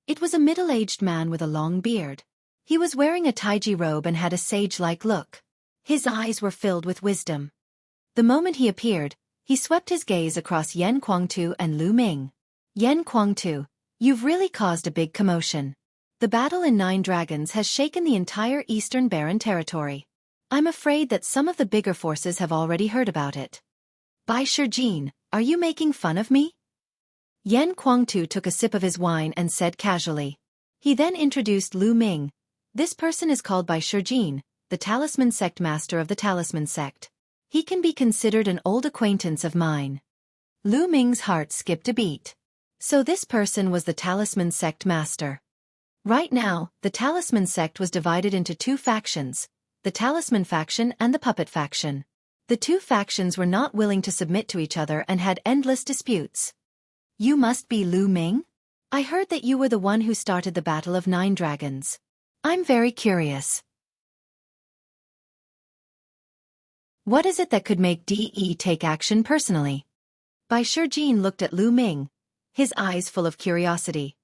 A: It was a middle-aged man with a long beard. He was wearing a taiji robe and had a sage-like look. His eyes were filled with wisdom. The moment he appeared, he swept his gaze across Yan Kuangtu and Lu Ming. Yan Kuangtu, you've really caused a big commotion. The battle in Nine Dragons has shaken the entire Eastern Barren territory. I'm afraid that some of the bigger forces have already heard about it. Bai Shijin, are you making fun of me? Yan Kuangtu took a sip of his wine and said casually. He then introduced Lu Ming. This person is called Bai Shijin, the Talisman Sect Master of the Talisman Sect. He can be considered an old acquaintance of mine. Lu Ming's heart skipped a beat. So this person was the Talisman Sect Master. Right now, the Talisman Sect was divided into two factions, the Talisman faction and the Puppet faction. The two factions were not willing to submit to each other and had endless disputes. You must be Lu Ming? I heard that you were the one who started the Battle of Nine Dragons. I'm very curious. What is it that could make De take action personally? Bai Shijin looked at Lu Ming, his eyes full of curiosity.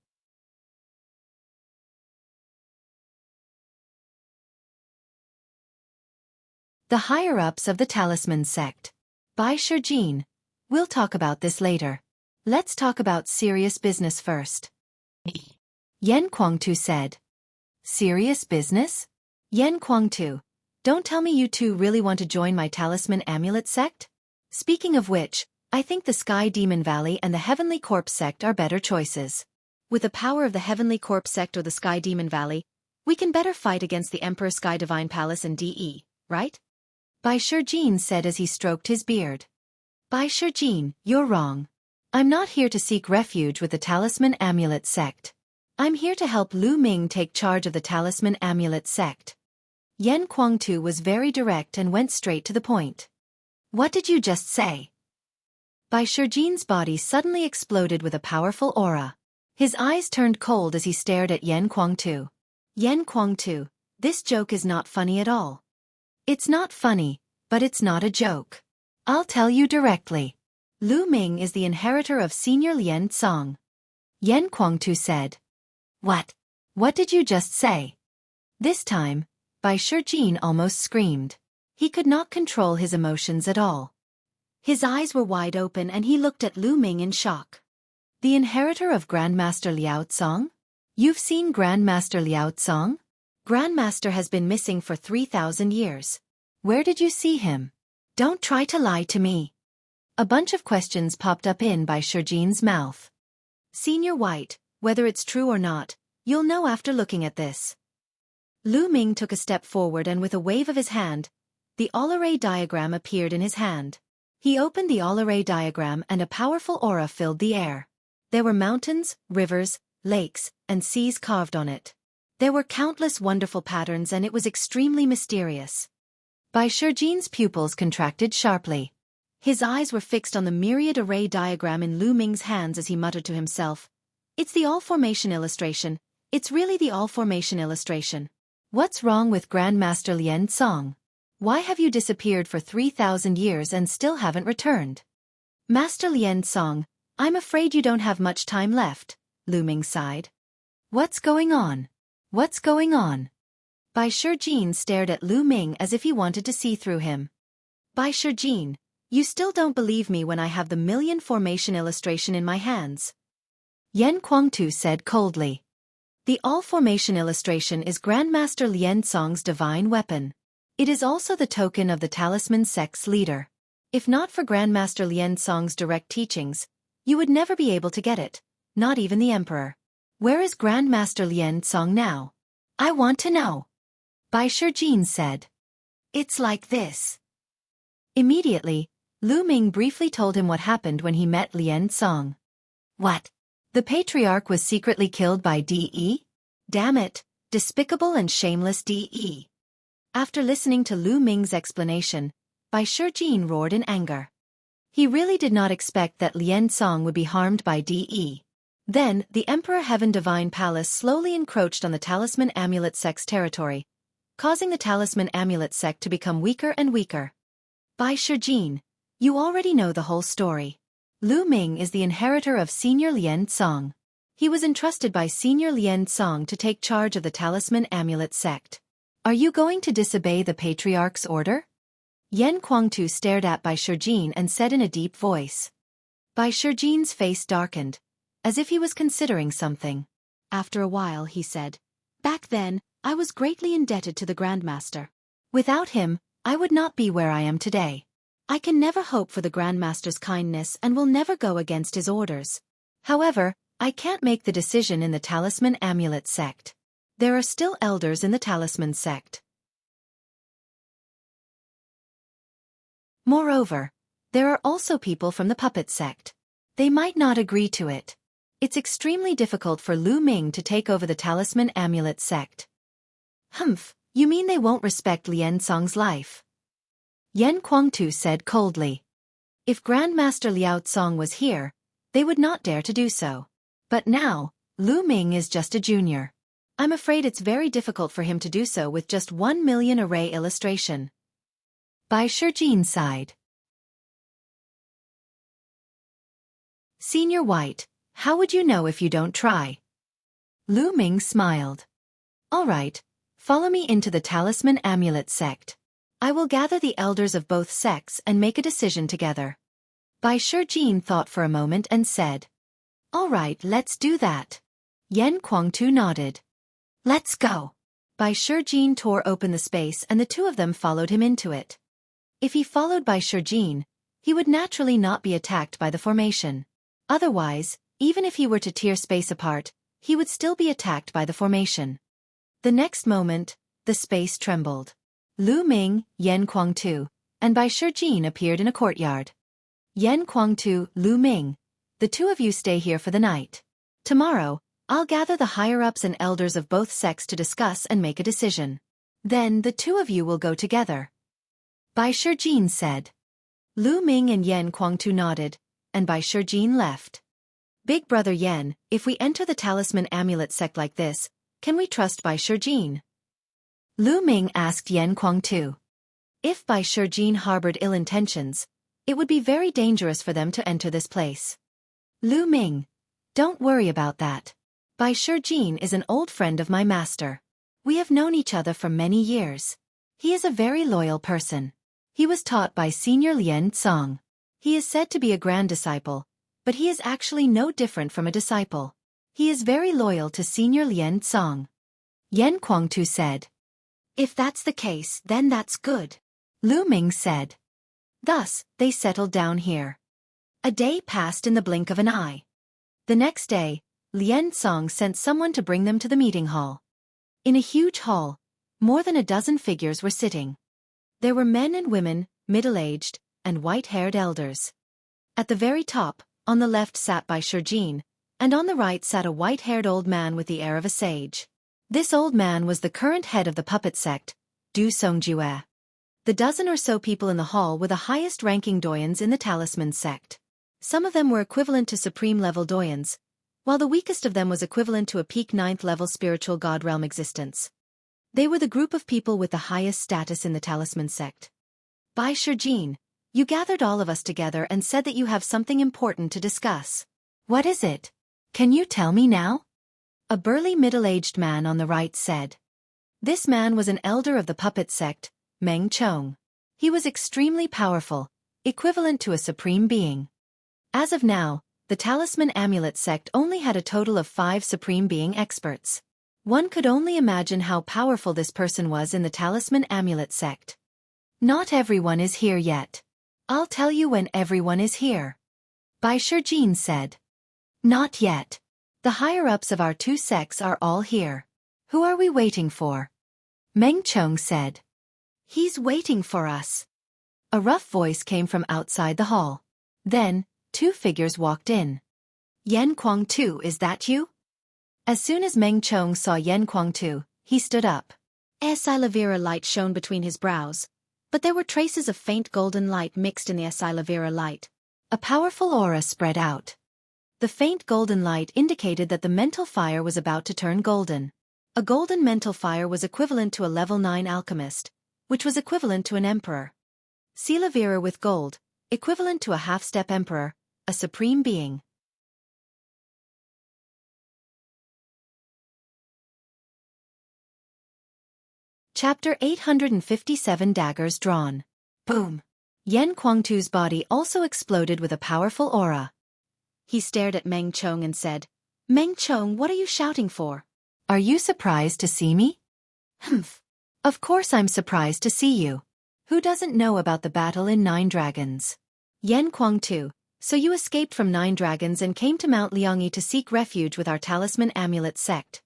A: The higher-ups of the Talisman sect. Bai Shijin, we'll talk about this later. Let's talk about serious business first. Yan Kuangtu said. Serious business? Yan Kuangtu, don't tell me you two really want to join my Talisman Amulet sect? Speaking of which, I think the Sky Demon Valley and the Heavenly Corpse sect are better choices. With the power of the Heavenly Corpse sect or the Sky Demon Valley, We can better fight against the Emperor Sky Divine Palace and DE, right? Bai Shijin said as he stroked his beard. Bai Shijin, you're wrong. I'm not here to seek refuge with the Talisman Amulet sect. I'm here to help Lu Ming take charge of the Talisman Amulet sect. Yan Kuangtu was very direct and went straight to the point. What did you just say? Bai Shijin's body suddenly exploded with a powerful aura. His eyes turned cold as he stared at Yan Kuangtu. Yan Kuangtu, this joke is not funny at all. It's not funny, but it's not a joke. I'll tell you directly. Lu Ming is the inheritor of Senior Lien Song. Yan Kuangtu said. What? What did you just say? This time, Bai Shijin almost screamed. He could not control his emotions at all. His eyes were wide open and he looked at Lu Ming in shock. The inheritor of Grandmaster Liao Tsong? You've seen Grandmaster Liao Tsong? Grandmaster has been missing for 3,000 years. Where did you see him? Don't try to lie to me. A bunch of questions popped up in Bai Shijin's mouth. Senior White, whether it's true or not, you'll know after looking at this. Lu Ming took a step forward and with a wave of his hand, the all-array diagram appeared in his hand. He opened the all-array diagram and a powerful aura filled the air. There were mountains, rivers, lakes, and seas carved on it. There were countless wonderful patterns and it was extremely mysterious. Bai Shijin's pupils contracted sharply. His eyes were fixed on the myriad array diagram in Lu Ming's hands as he muttered to himself. It's the all-formation illustration. It's really the all-formation illustration. What's wrong with Grandmaster Lien Song? Why have you disappeared for 3,000 years and still haven't returned? Master Lien Song, I'm afraid you don't have much time left, Lu Ming sighed. What's going on? What's going on? Bai Shijin stared at Lu Ming as if he wanted to see through him. Bai Shijin, you still don't believe me when I have the million formation illustration in my hands. Yan Kuangtu said coldly. The all-formation illustration is Grandmaster Lien Song's divine weapon. It is also the token of the Talisman sect's leader. If not for Grandmaster Lien Song's direct teachings, you would never be able to get it, not even the Emperor. Where is Grandmaster Lien Song now? I want to know. Bai Shijin said. It's like this. Immediately, Lu Ming briefly told him what happened when he met Lien Song. What? The patriarch was secretly killed by DE? Damn it, despicable and shameless DE. After listening to Lu Ming's explanation, Bai Shijin roared in anger. He really did not expect that Lien Song would be harmed by DE. Then, the Emperor Heaven Divine Palace slowly encroached on the Talisman Amulet sect's territory, causing the Talisman Amulet sect to become weaker and weaker. Bai Shijin, you already know the whole story. Lu Ming is the inheritor of Senior Lien Song. He was entrusted by Senior Lien Song to take charge of the Talisman Amulet sect. Are you going to disobey the Patriarch's order? Yan Kuangtu stared at Bai Shijin and said in a deep voice. Bai Shijin's face darkened, as if he was considering something. After a while he said, Back then, I was greatly indebted to the Grandmaster. Without him, I would not be where I am today. I can never hope for the Grandmaster's kindness and will never go against his orders. However, I can't make the decision in the Talisman Amulet sect. There are still elders in the Talisman sect. Moreover, there are also people from the Puppet sect. They might not agree to it. It's extremely difficult for Lu Ming to take over the Talisman Amulet sect. Humph, you mean they won't respect Lien Song's life? Yan Kuangtu said coldly. If Grandmaster Liao Tsong was here, they would not dare to do so. But now, Lu Ming is just a junior. I'm afraid it's very difficult for him to do so with just 1 million array illustration. Bai Shijin sighed. Senior White, how would you know if you don't try? Lu Ming smiled. All right, follow me into the Talisman Amulet sect. I will gather the elders of both sects and make a decision together. Bai Shijin thought for a moment and said. All right, let's do that. Yan Kuangtu nodded. Let's go. Bai Shijin tore open the space and the two of them followed him into it. If he followed Bai Shijin, he would naturally not be attacked by the formation. Otherwise, even if he were to tear space apart, he would still be attacked by the formation. The next moment, the space trembled. Lu Ming, Yan Kuangtu, and Bai Shijin appeared in a courtyard. Yan Kuangtu, Lu Ming, the two of you stay here for the night. Tomorrow, I'll gather the higher-ups and elders of both sects to discuss and make a decision. Then the two of you will go together. Bai Shijin said. Lu Ming and Yan Kuangtu nodded, and Bai Shijin left. Big brother Yan, if we enter the talisman amulet sect like this, can we trust Bai Shijin? Lu Ming asked Yan Kuangtu. If Bai Shijin harbored ill intentions, it would be very dangerous for them to enter this place. Lu Ming, don't worry about that. Bai Shijin is an old friend of my master. We have known each other for many years. He is a very loyal person. He was taught by Senior Lien Tsang. He is said to be a grand disciple, but he is actually no different from a disciple. He is very loyal to Senior Lien Tsang. Yan Kuangtu said. If that's the case, then that's good. Lu Ming said. Thus, they settled down here. A day passed in the blink of an eye. The next day, Lien Tsang sent someone to bring them to the meeting hall. In a huge hall, more than a dozen figures were sitting. There were men and women, middle-aged, and white-haired elders. At the very top, on the left sat Bai Shijin, and on the right sat a white-haired old man with the air of a sage. This old man was the current head of the puppet sect, Du Songjue. The dozen or so people in the hall were the highest-ranking doyens in the talisman sect. Some of them were equivalent to supreme-level doyens, while the weakest of them was equivalent to a peak 9th-level spiritual god realm existence. They were the group of people with the highest status in the talisman sect. Bai Shijin, you gathered all of us together and said that you have something important to discuss. What is it? Can you tell me now? A burly middle-aged man on the right said. This man was an elder of the puppet sect, Meng Chong. He was extremely powerful, equivalent to a supreme being. As of now, the talisman amulet sect only had a total of 5 supreme being experts. One could only imagine how powerful this person was in the talisman amulet sect. Not everyone is here yet. I'll tell you when everyone is here. Bai Shijin said. Not yet. The higher-ups of our 2 sects are all here. Who are we waiting for? Meng Chong said. He's waiting for us. A rough voice came from outside the hall. Then, 2 figures walked in. Yan Kuangtu, is that you? As soon as Meng Chong saw Yan Kuangtu, he stood up. Esilavira light shone between his brows, but there were traces of faint golden light mixed in the Esilavira light. A powerful aura spread out. The faint golden light indicated that the mental fire was about to turn golden. A golden mental fire was equivalent to a level 9 alchemist, which was equivalent to an emperor. Silavira with gold, equivalent to a half-step emperor, a supreme being. Chapter 857 Daggers Drawn. Boom! Yan Kuangtu's body also exploded with a powerful aura. He stared at Meng Chong and said, Meng Chong, what are you shouting for? Are you surprised to see me? Humph. Of course I'm surprised to see you. Who doesn't know about the battle in 9 Dragons? Yan Kuangtu, so you escaped from 9 Dragons and came to Mount Liangyi to seek refuge with our talisman amulet sect.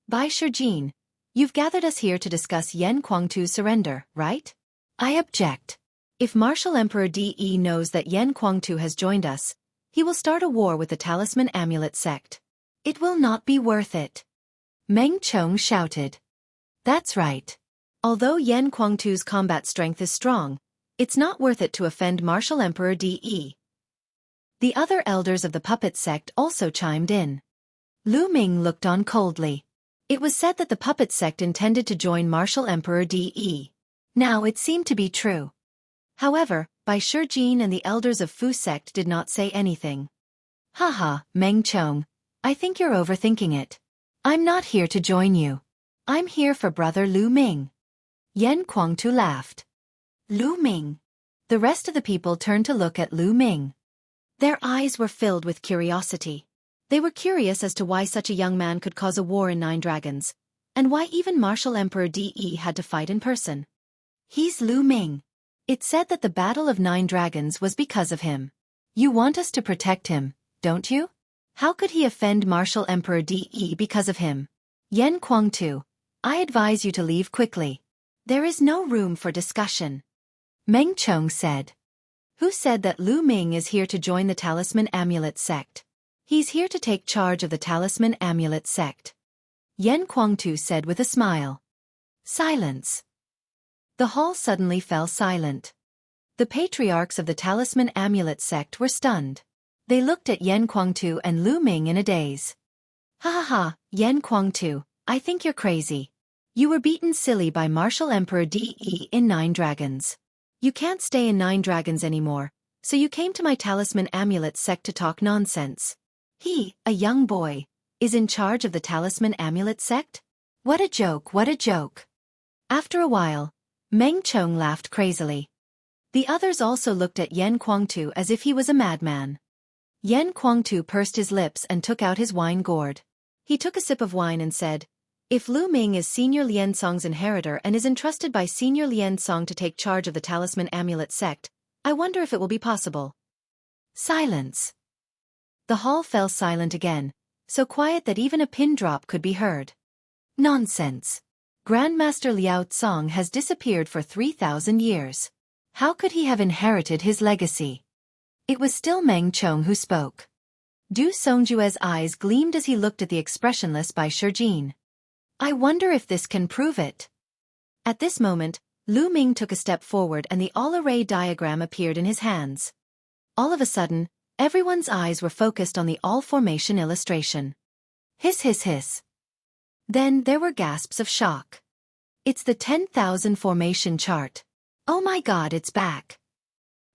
A: Bai Shijin, you've gathered us here to discuss Yan Kuangtu's surrender, right? I object. If Martial Emperor De knows that Yan Kuangtu has joined us, he will start a war with the talisman amulet sect. It will not be worth it. Meng Chong shouted. That's right. Although Yan Kuangtu's combat strength is strong, it's not worth it to offend Martial Emperor De. The other elders of the puppet sect also chimed in. Lu Ming looked on coldly. It was said that the puppet sect intended to join Martial Emperor De. Now it seemed to be true. However, Bai Shijin and the elders of Fu sect did not say anything. Haha, Meng Chong, I think you're overthinking it. I'm not here to join you. I'm here for brother Lu Ming. Yan Kuangtu laughed. Lu Ming. The rest of the people turned to look at Lu Ming. Their eyes were filled with curiosity. They were curious as to why such a young man could cause a war in 9 Dragons, and why even Martial Emperor De had to fight in person. He's Lu Ming. It's said that the Battle of 9 Dragons was because of him. You want us to protect him, don't you? How could he offend Martial Emperor De because of him? Yan Kuangtu, I advise you to leave quickly. There is no room for discussion. Meng Chong said. Who said that Lu Ming is here to join the Talisman Amulet sect? He's here to take charge of the Talisman Amulet sect. Yan Kuangtu said with a smile. Silence. The hall suddenly fell silent. The patriarchs of the Talisman Amulet sect were stunned. They looked at Yan Kuangtu and Lu Ming in a daze. Ha ha ha, Yan Kuangtu, I think you're crazy. You were beaten silly by Martial Emperor De in 9 Dragons. You can't stay in 9 Dragons anymore, so you came to my Talisman Amulet sect to talk nonsense. He, a young boy, is in charge of the Talisman Amulet sect? What a joke, what a joke. After a while, Meng Chong laughed crazily. The others also looked at Yan Kuangtu as if he was a madman. Yan Kuangtu pursed his lips and took out his wine gourd. He took a sip of wine and said, if Lu Ming is Senior Liansong's inheritor and is entrusted by Senior Liansong to take charge of the Talisman Amulet sect, I wonder if it will be possible. Silence. The hall fell silent again, so quiet that even a pin drop could be heard. Nonsense. Grandmaster Liao Tsong has disappeared for 3,000 years. How could he have inherited his legacy? It was still Meng Chong who spoke. Du Songjue's eyes gleamed as he looked at the expressionless Bai Shijin. I wonder if this can prove it. At this moment, Lu Ming took a step forward and the all-array diagram appeared in his hands. All of a sudden, everyone's eyes were focused on the all-formation illustration. Hiss hiss hiss. Then there were gasps of shock. It's the 10,000 formation chart. Oh my god, it's back.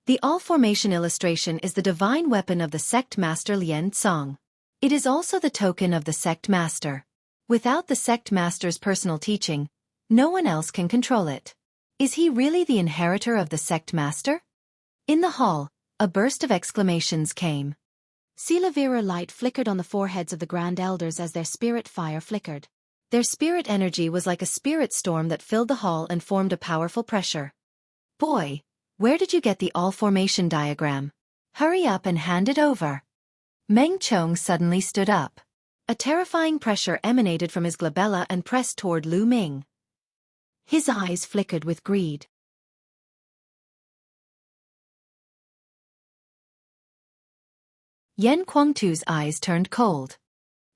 A: The all-formation illustration is the divine weapon of the sect master Lian Tsong. It is also the token of the sect master. Without the sect master's personal teaching, no one else can control it. Is he really the inheritor of the sect master? In the hall, a burst of exclamations came. Silavira light flickered on the foreheads of the Grand Elders as their spirit fire flickered. Their spirit energy was like a spirit storm that filled the hall and formed a powerful pressure. Boy, where did you get the all-formation diagram? Hurry up and hand it over. Meng Chong suddenly stood up. A terrifying pressure emanated from his glabella and pressed toward Lu Ming. His eyes flickered with greed. Yan Kuangtu's eyes turned cold.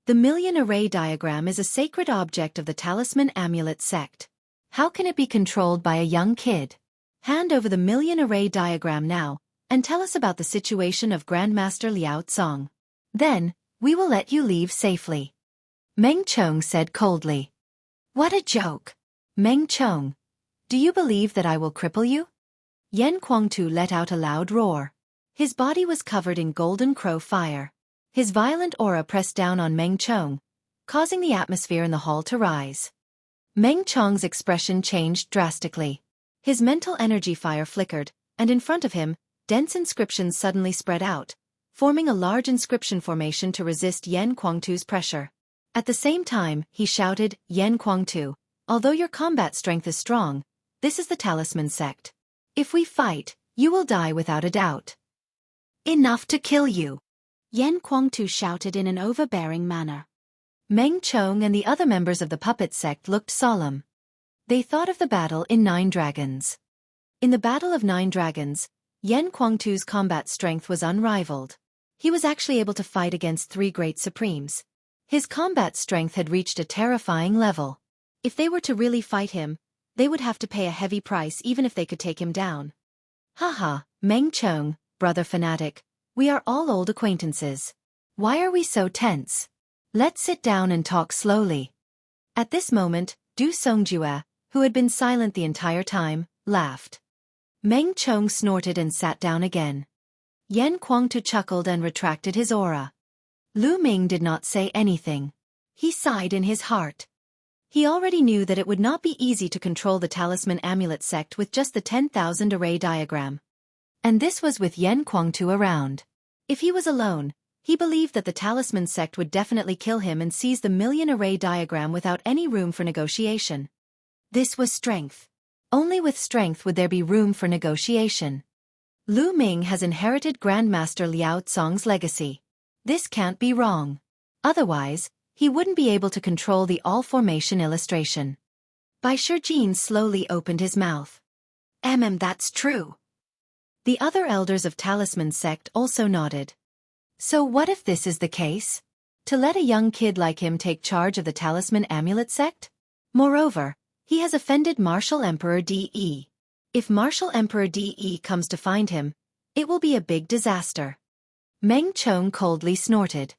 A: The million array diagram is a sacred object of the Talisman Amulet sect. How can it be controlled by a young kid? Hand over the million array diagram now, and tell us about the situation of Grandmaster Liao Tsong. Then, we will let you leave safely. Meng Chong said coldly. What a joke. Meng Chong, do you believe that I will cripple you? Yan Kuangtu let out a loud roar. His body was covered in golden crow fire. His violent aura pressed down on Meng Chong, causing the atmosphere in the hall to rise. Meng Chong's expression changed drastically. His mental energy fire flickered, and in front of him, dense inscriptions suddenly spread out, forming a large inscription formation to resist Yan Kuangtu's pressure. At the same time, he shouted, Yan Kuangtu, although your combat strength is strong, this is the Talisman sect. If we fight, you will die without a doubt. Enough to kill you. Yan Kuangtu shouted in an overbearing manner. Meng Chong and the other members of the puppet sect looked solemn. They thought of the battle in 9 Dragons. In the Battle of 9 Dragons, Yan Kuangtu's combat strength was unrivaled. He was actually able to fight against 3 great supremes. His combat strength had reached a terrifying level. If they were to really fight him, they would have to pay a heavy price even if they could take him down. Haha, Meng Chong, brother fanatic, we are all old acquaintances. Why are we so tense? Let's sit down and talk slowly. At this moment, Du Songjue, who had been silent the entire time, laughed. Meng Chong snorted and sat down again. Yan Kuangtu chuckled and retracted his aura. Lu Ming did not say anything. He sighed in his heart. He already knew that it would not be easy to control the Talisman Amulet sect with just the 10,000 array diagram. And this was with Yan Kuangtu around. If he was alone, he believed that the Talisman sect would definitely kill him and seize the million array diagram without any room for negotiation. This was strength. Only with strength would there be room for negotiation. Lu Ming has inherited Grandmaster Liao Tsong's legacy. This can't be wrong. Otherwise, he wouldn't be able to control the all-formation illustration. Bai Shijin slowly opened his mouth. That's true. The other elders of Talisman sect also nodded. So what if this is the case? To let a young kid like him take charge of the Talisman Amulet sect? Moreover, he has offended Martial Emperor De. If Martial Emperor De comes to find him, it will be a big disaster. Meng Chong coldly snorted.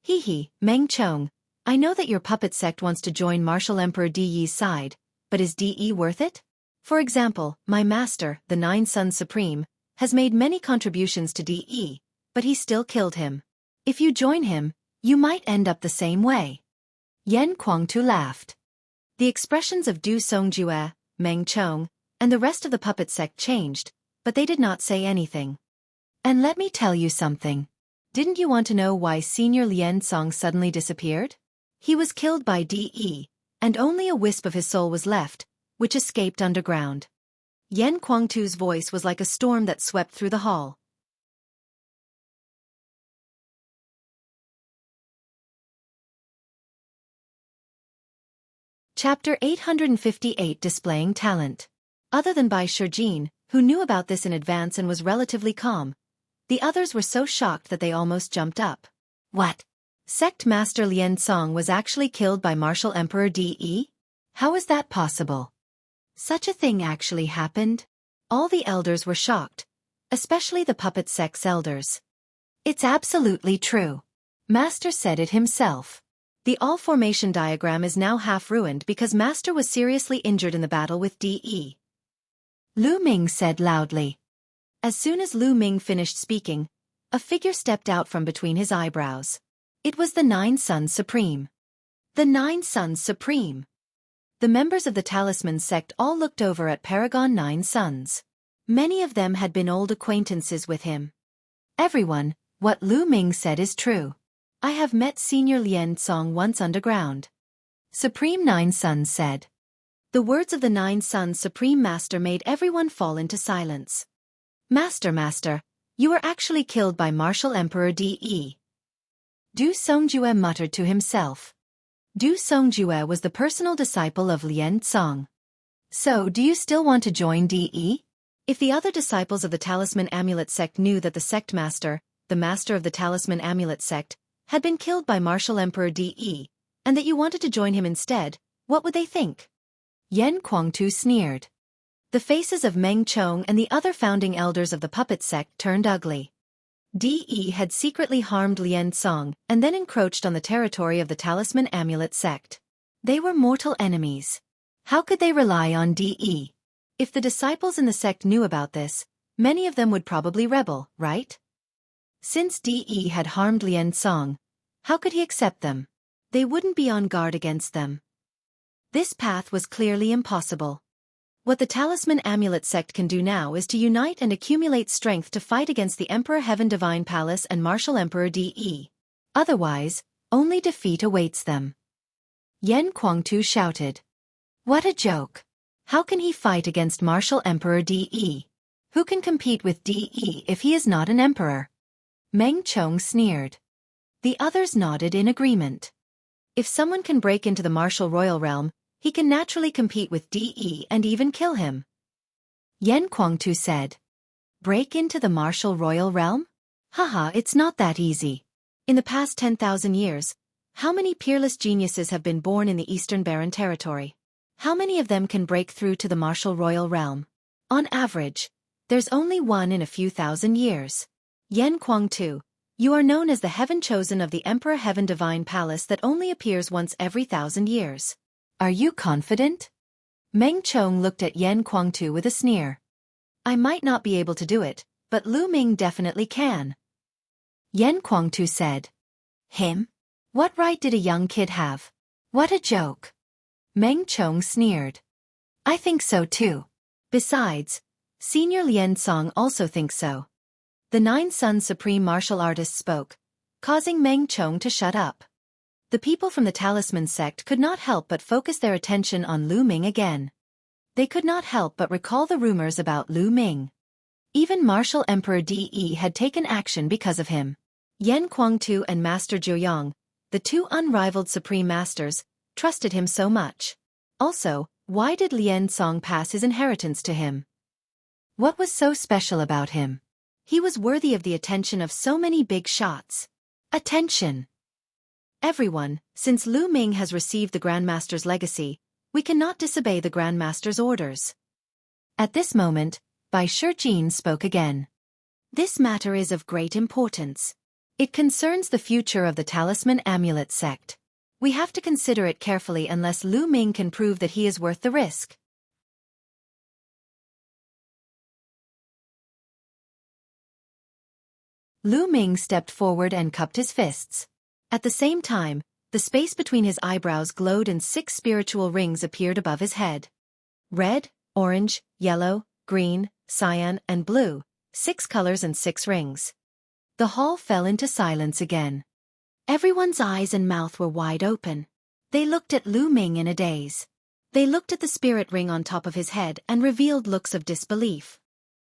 A: Hee, Meng Chong, I know that your puppet sect wants to join Martial Emperor De's side, but is De worth it? For example, my master, the Nine Suns Supreme, has made many contributions to De, but he still killed him. If you join him, you might end up the same way. Yan Kuangtu laughed. The expressions of Du Songjue, Meng Chong, and the rest of the puppet sect changed, but they did not say anything. And let me tell you something. Didn't you want to know why Senior Lien Song suddenly disappeared? He was killed by De, and only a wisp of his soul was left, which escaped underground. Yan Kuangtu's voice was like a storm that swept through the hall. Chapter 858 Displaying Talent. Other than Bai Shijin, who knew about this in advance and was relatively calm, the others were so shocked that they almost jumped up. What? Sect Master Lien Song was actually killed by Martial Emperor De? How is that possible? Such a thing actually happened? All the elders were shocked, especially the puppet sect's elders. It's absolutely true. Master said it himself. The all-formation diagram is now half ruined because Master was seriously injured in the battle with De. Lu Ming said loudly. As soon as Lu Ming finished speaking, a figure stepped out from between his eyebrows. It was the Nine Suns Supreme. The Nine Suns Supreme. The members of the Talisman sect all looked over at Paragon Nine Suns. Many of them had been old acquaintances with him. Everyone, what Lu Ming said is true. I have met Senior Lien Song once underground. Supreme Nine Suns said. The words of the Nine Suns Supreme Master made everyone fall into silence. Master, you were actually killed by Martial Emperor De. Du Songjue muttered to himself. Du Songjue was the personal disciple of Lien Song. So do you still want to join De? If the other disciples of the Talisman Amulet sect knew that the sect master, the master of the Talisman Amulet sect, had been killed by Martial Emperor De, and that you wanted to join him instead, what would they think? Yan Kuangtu sneered. The faces of Meng Chong and the other founding elders of the puppet sect turned ugly. De had secretly harmed Lien Song and then encroached on the territory of the Talisman Amulet sect. They were mortal enemies. How could they rely on De? If the disciples in the sect knew about this, many of them would probably rebel, right? Since De had harmed Lien Song, how could he accept them? They wouldn't be on guard against them. This path was clearly impossible. What the Talisman Amulet sect can do now is to unite and accumulate strength to fight against the Emperor Heaven Divine Palace and Martial Emperor De. Otherwise, only defeat awaits them. Yan Kuangtu shouted. What a joke! How can he fight against Martial Emperor De? Who can compete with De if he is not an emperor? Meng Chong sneered. The others nodded in agreement. If someone can break into the martial royal realm, he can naturally compete with De and even kill him. Yan Kuangtu said. Break into the martial royal realm? Haha, it's not that easy. In the past 10,000 years, how many peerless geniuses have been born in the Eastern Barren Territory? How many of them can break through to the martial royal realm? On average, there's only one in a few thousand years. Yan Kuangtu, you are known as the Heaven Chosen of the Emperor Heaven Divine Palace that only appears once every 1,000 years. Are you confident? Meng Chong looked at Yan Kuangtu with a sneer. I might not be able to do it, but Lu Ming definitely can. Yan Kuangtu said. Him? What right did a young kid have? What a joke. Meng Chong sneered. I think so too. Besides, Senior Lien Song also thinks so. The Nine Suns Supreme Martial Artist spoke, causing Meng Chong to shut up. The people from the Talisman sect could not help but focus their attention on Lu Ming again. They could not help but recall the rumors about Lu Ming. Even Martial Emperor De had taken action because of him. Yan Kuangtu and Master Jiuyang, the two unrivaled Supreme Masters, trusted him so much. Also, Why did Lian Song pass his inheritance to him? What was so special about him? He was worthy of the attention of so many big shots. Attention! Everyone, since Lu Ming has received the Grandmaster's legacy, we cannot disobey the Grandmaster's orders. At this moment, Bai Shijin spoke again. This matter is of great importance. It concerns the future of the Talisman Amulet sect. We have to consider it carefully unless Lu Ming can prove that he is worth the risk. Lu Ming stepped forward and cupped his fists. At the same time, the space between his eyebrows glowed and 6 spiritual rings appeared above his head. Red, orange, yellow, green, cyan, and blue, 6 colors and 6 rings. The hall fell into silence again. Everyone's eyes and mouth were wide open. They looked at Lu Ming in a daze. They looked at the spirit ring on top of his head and revealed looks of disbelief.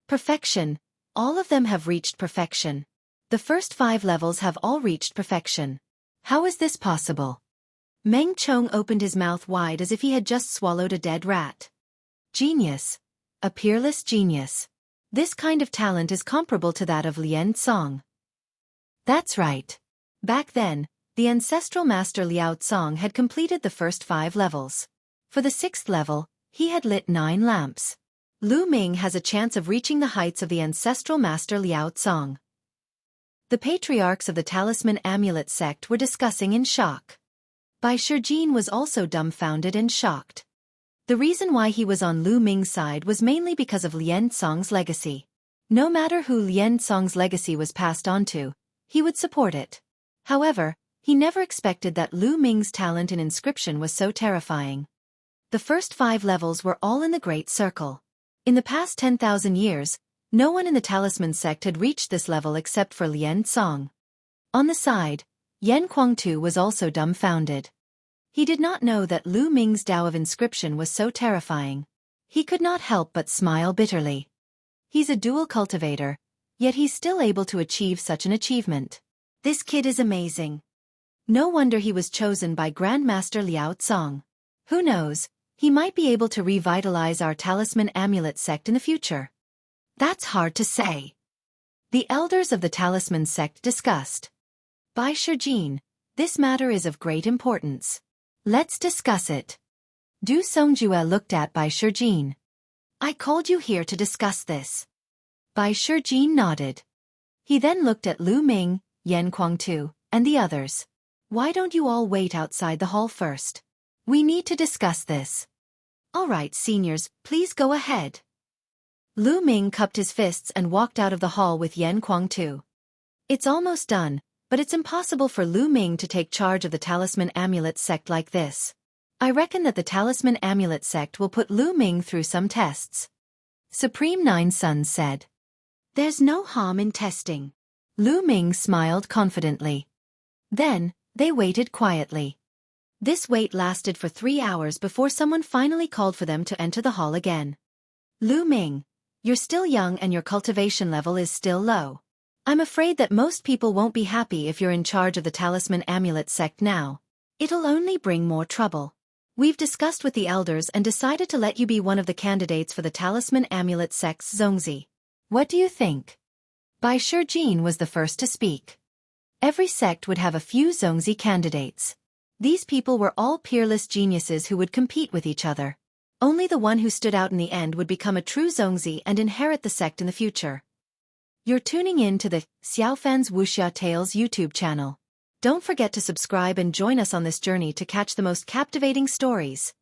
A: Perfection. All of them have reached perfection. The first 5 levels have all reached perfection. How is this possible? Meng Chong opened his mouth wide as if he had just swallowed a dead rat. Genius. A peerless genius. This kind of talent is comparable to that of Lian Song. That's right. Back then, the ancestral master Liao Tsong had completed the first 5 levels. For the 6th level, he had lit 9 lamps. Lu Ming has a chance of reaching the heights of the ancestral master Liao Tsong. The patriarchs of the Talisman Amulet sect were discussing in shock. Bai Shijin was also dumbfounded and shocked. The reason why he was on Lu Ming's side was mainly because of Lian Song's legacy. No matter who Lian Song's legacy was passed on to, he would support it. However, he never expected that Lu Ming's talent in inscription was so terrifying. The first 5 levels were all in the Great Circle. In the past 10,000 years, no one in the Talisman sect had reached this level except for Lian Song. On the side, Yan Kuangtu was also dumbfounded. He did not know that Lu Ming's Tao of inscription was so terrifying. He could not help but smile bitterly. He's a dual cultivator, yet he's still able to achieve such an achievement. This kid is amazing. No wonder he was chosen by Grandmaster Liao Tsong. Who knows, he might be able to revitalize our Talisman Amulet sect in the future. That's hard to say. The elders of the Talisman sect discussed. Bai Shijin, this matter is of great importance. Let's discuss it. Du Songjue looked at Bai Shijin. I called you here to discuss this. Bai Shijin nodded. He then looked at Lu Ming, Yan Kuangtu, and the others. Why don't you all wait outside the hall first? We need to discuss this. All right, seniors, please go ahead. Lu Ming cupped his fists and walked out of the hall with Yan Kuangtu. It's almost done, but it's impossible for Lu Ming to take charge of the Talisman Amulet sect like this. I reckon that the Talisman Amulet sect will put Lu Ming through some tests. Supreme Nine Sons said. There's no harm in testing. Lu Ming smiled confidently. Then, they waited quietly. This wait lasted for 3 hours before someone finally called for them to enter the hall again. Lu Ming, you're still young and your cultivation level is still low. I'm afraid that most people won't be happy if you're in charge of the Talisman Amulet sect now. It'll only bring more trouble. We've discussed with the elders and decided to let you be one of the candidates for the Talisman Amulet sect's Zongzi. What do you think? Bai Shijin was the first to speak. Every sect would have a few Zongzi candidates. These people were all peerless geniuses who would compete with each other. Only the one who stood out in the end would become a true Zongzi and inherit the sect in the future. You're tuning in to the Xiaofan's Wuxia Tales YouTube channel. Don't forget to subscribe and join us on this journey to catch the most captivating stories.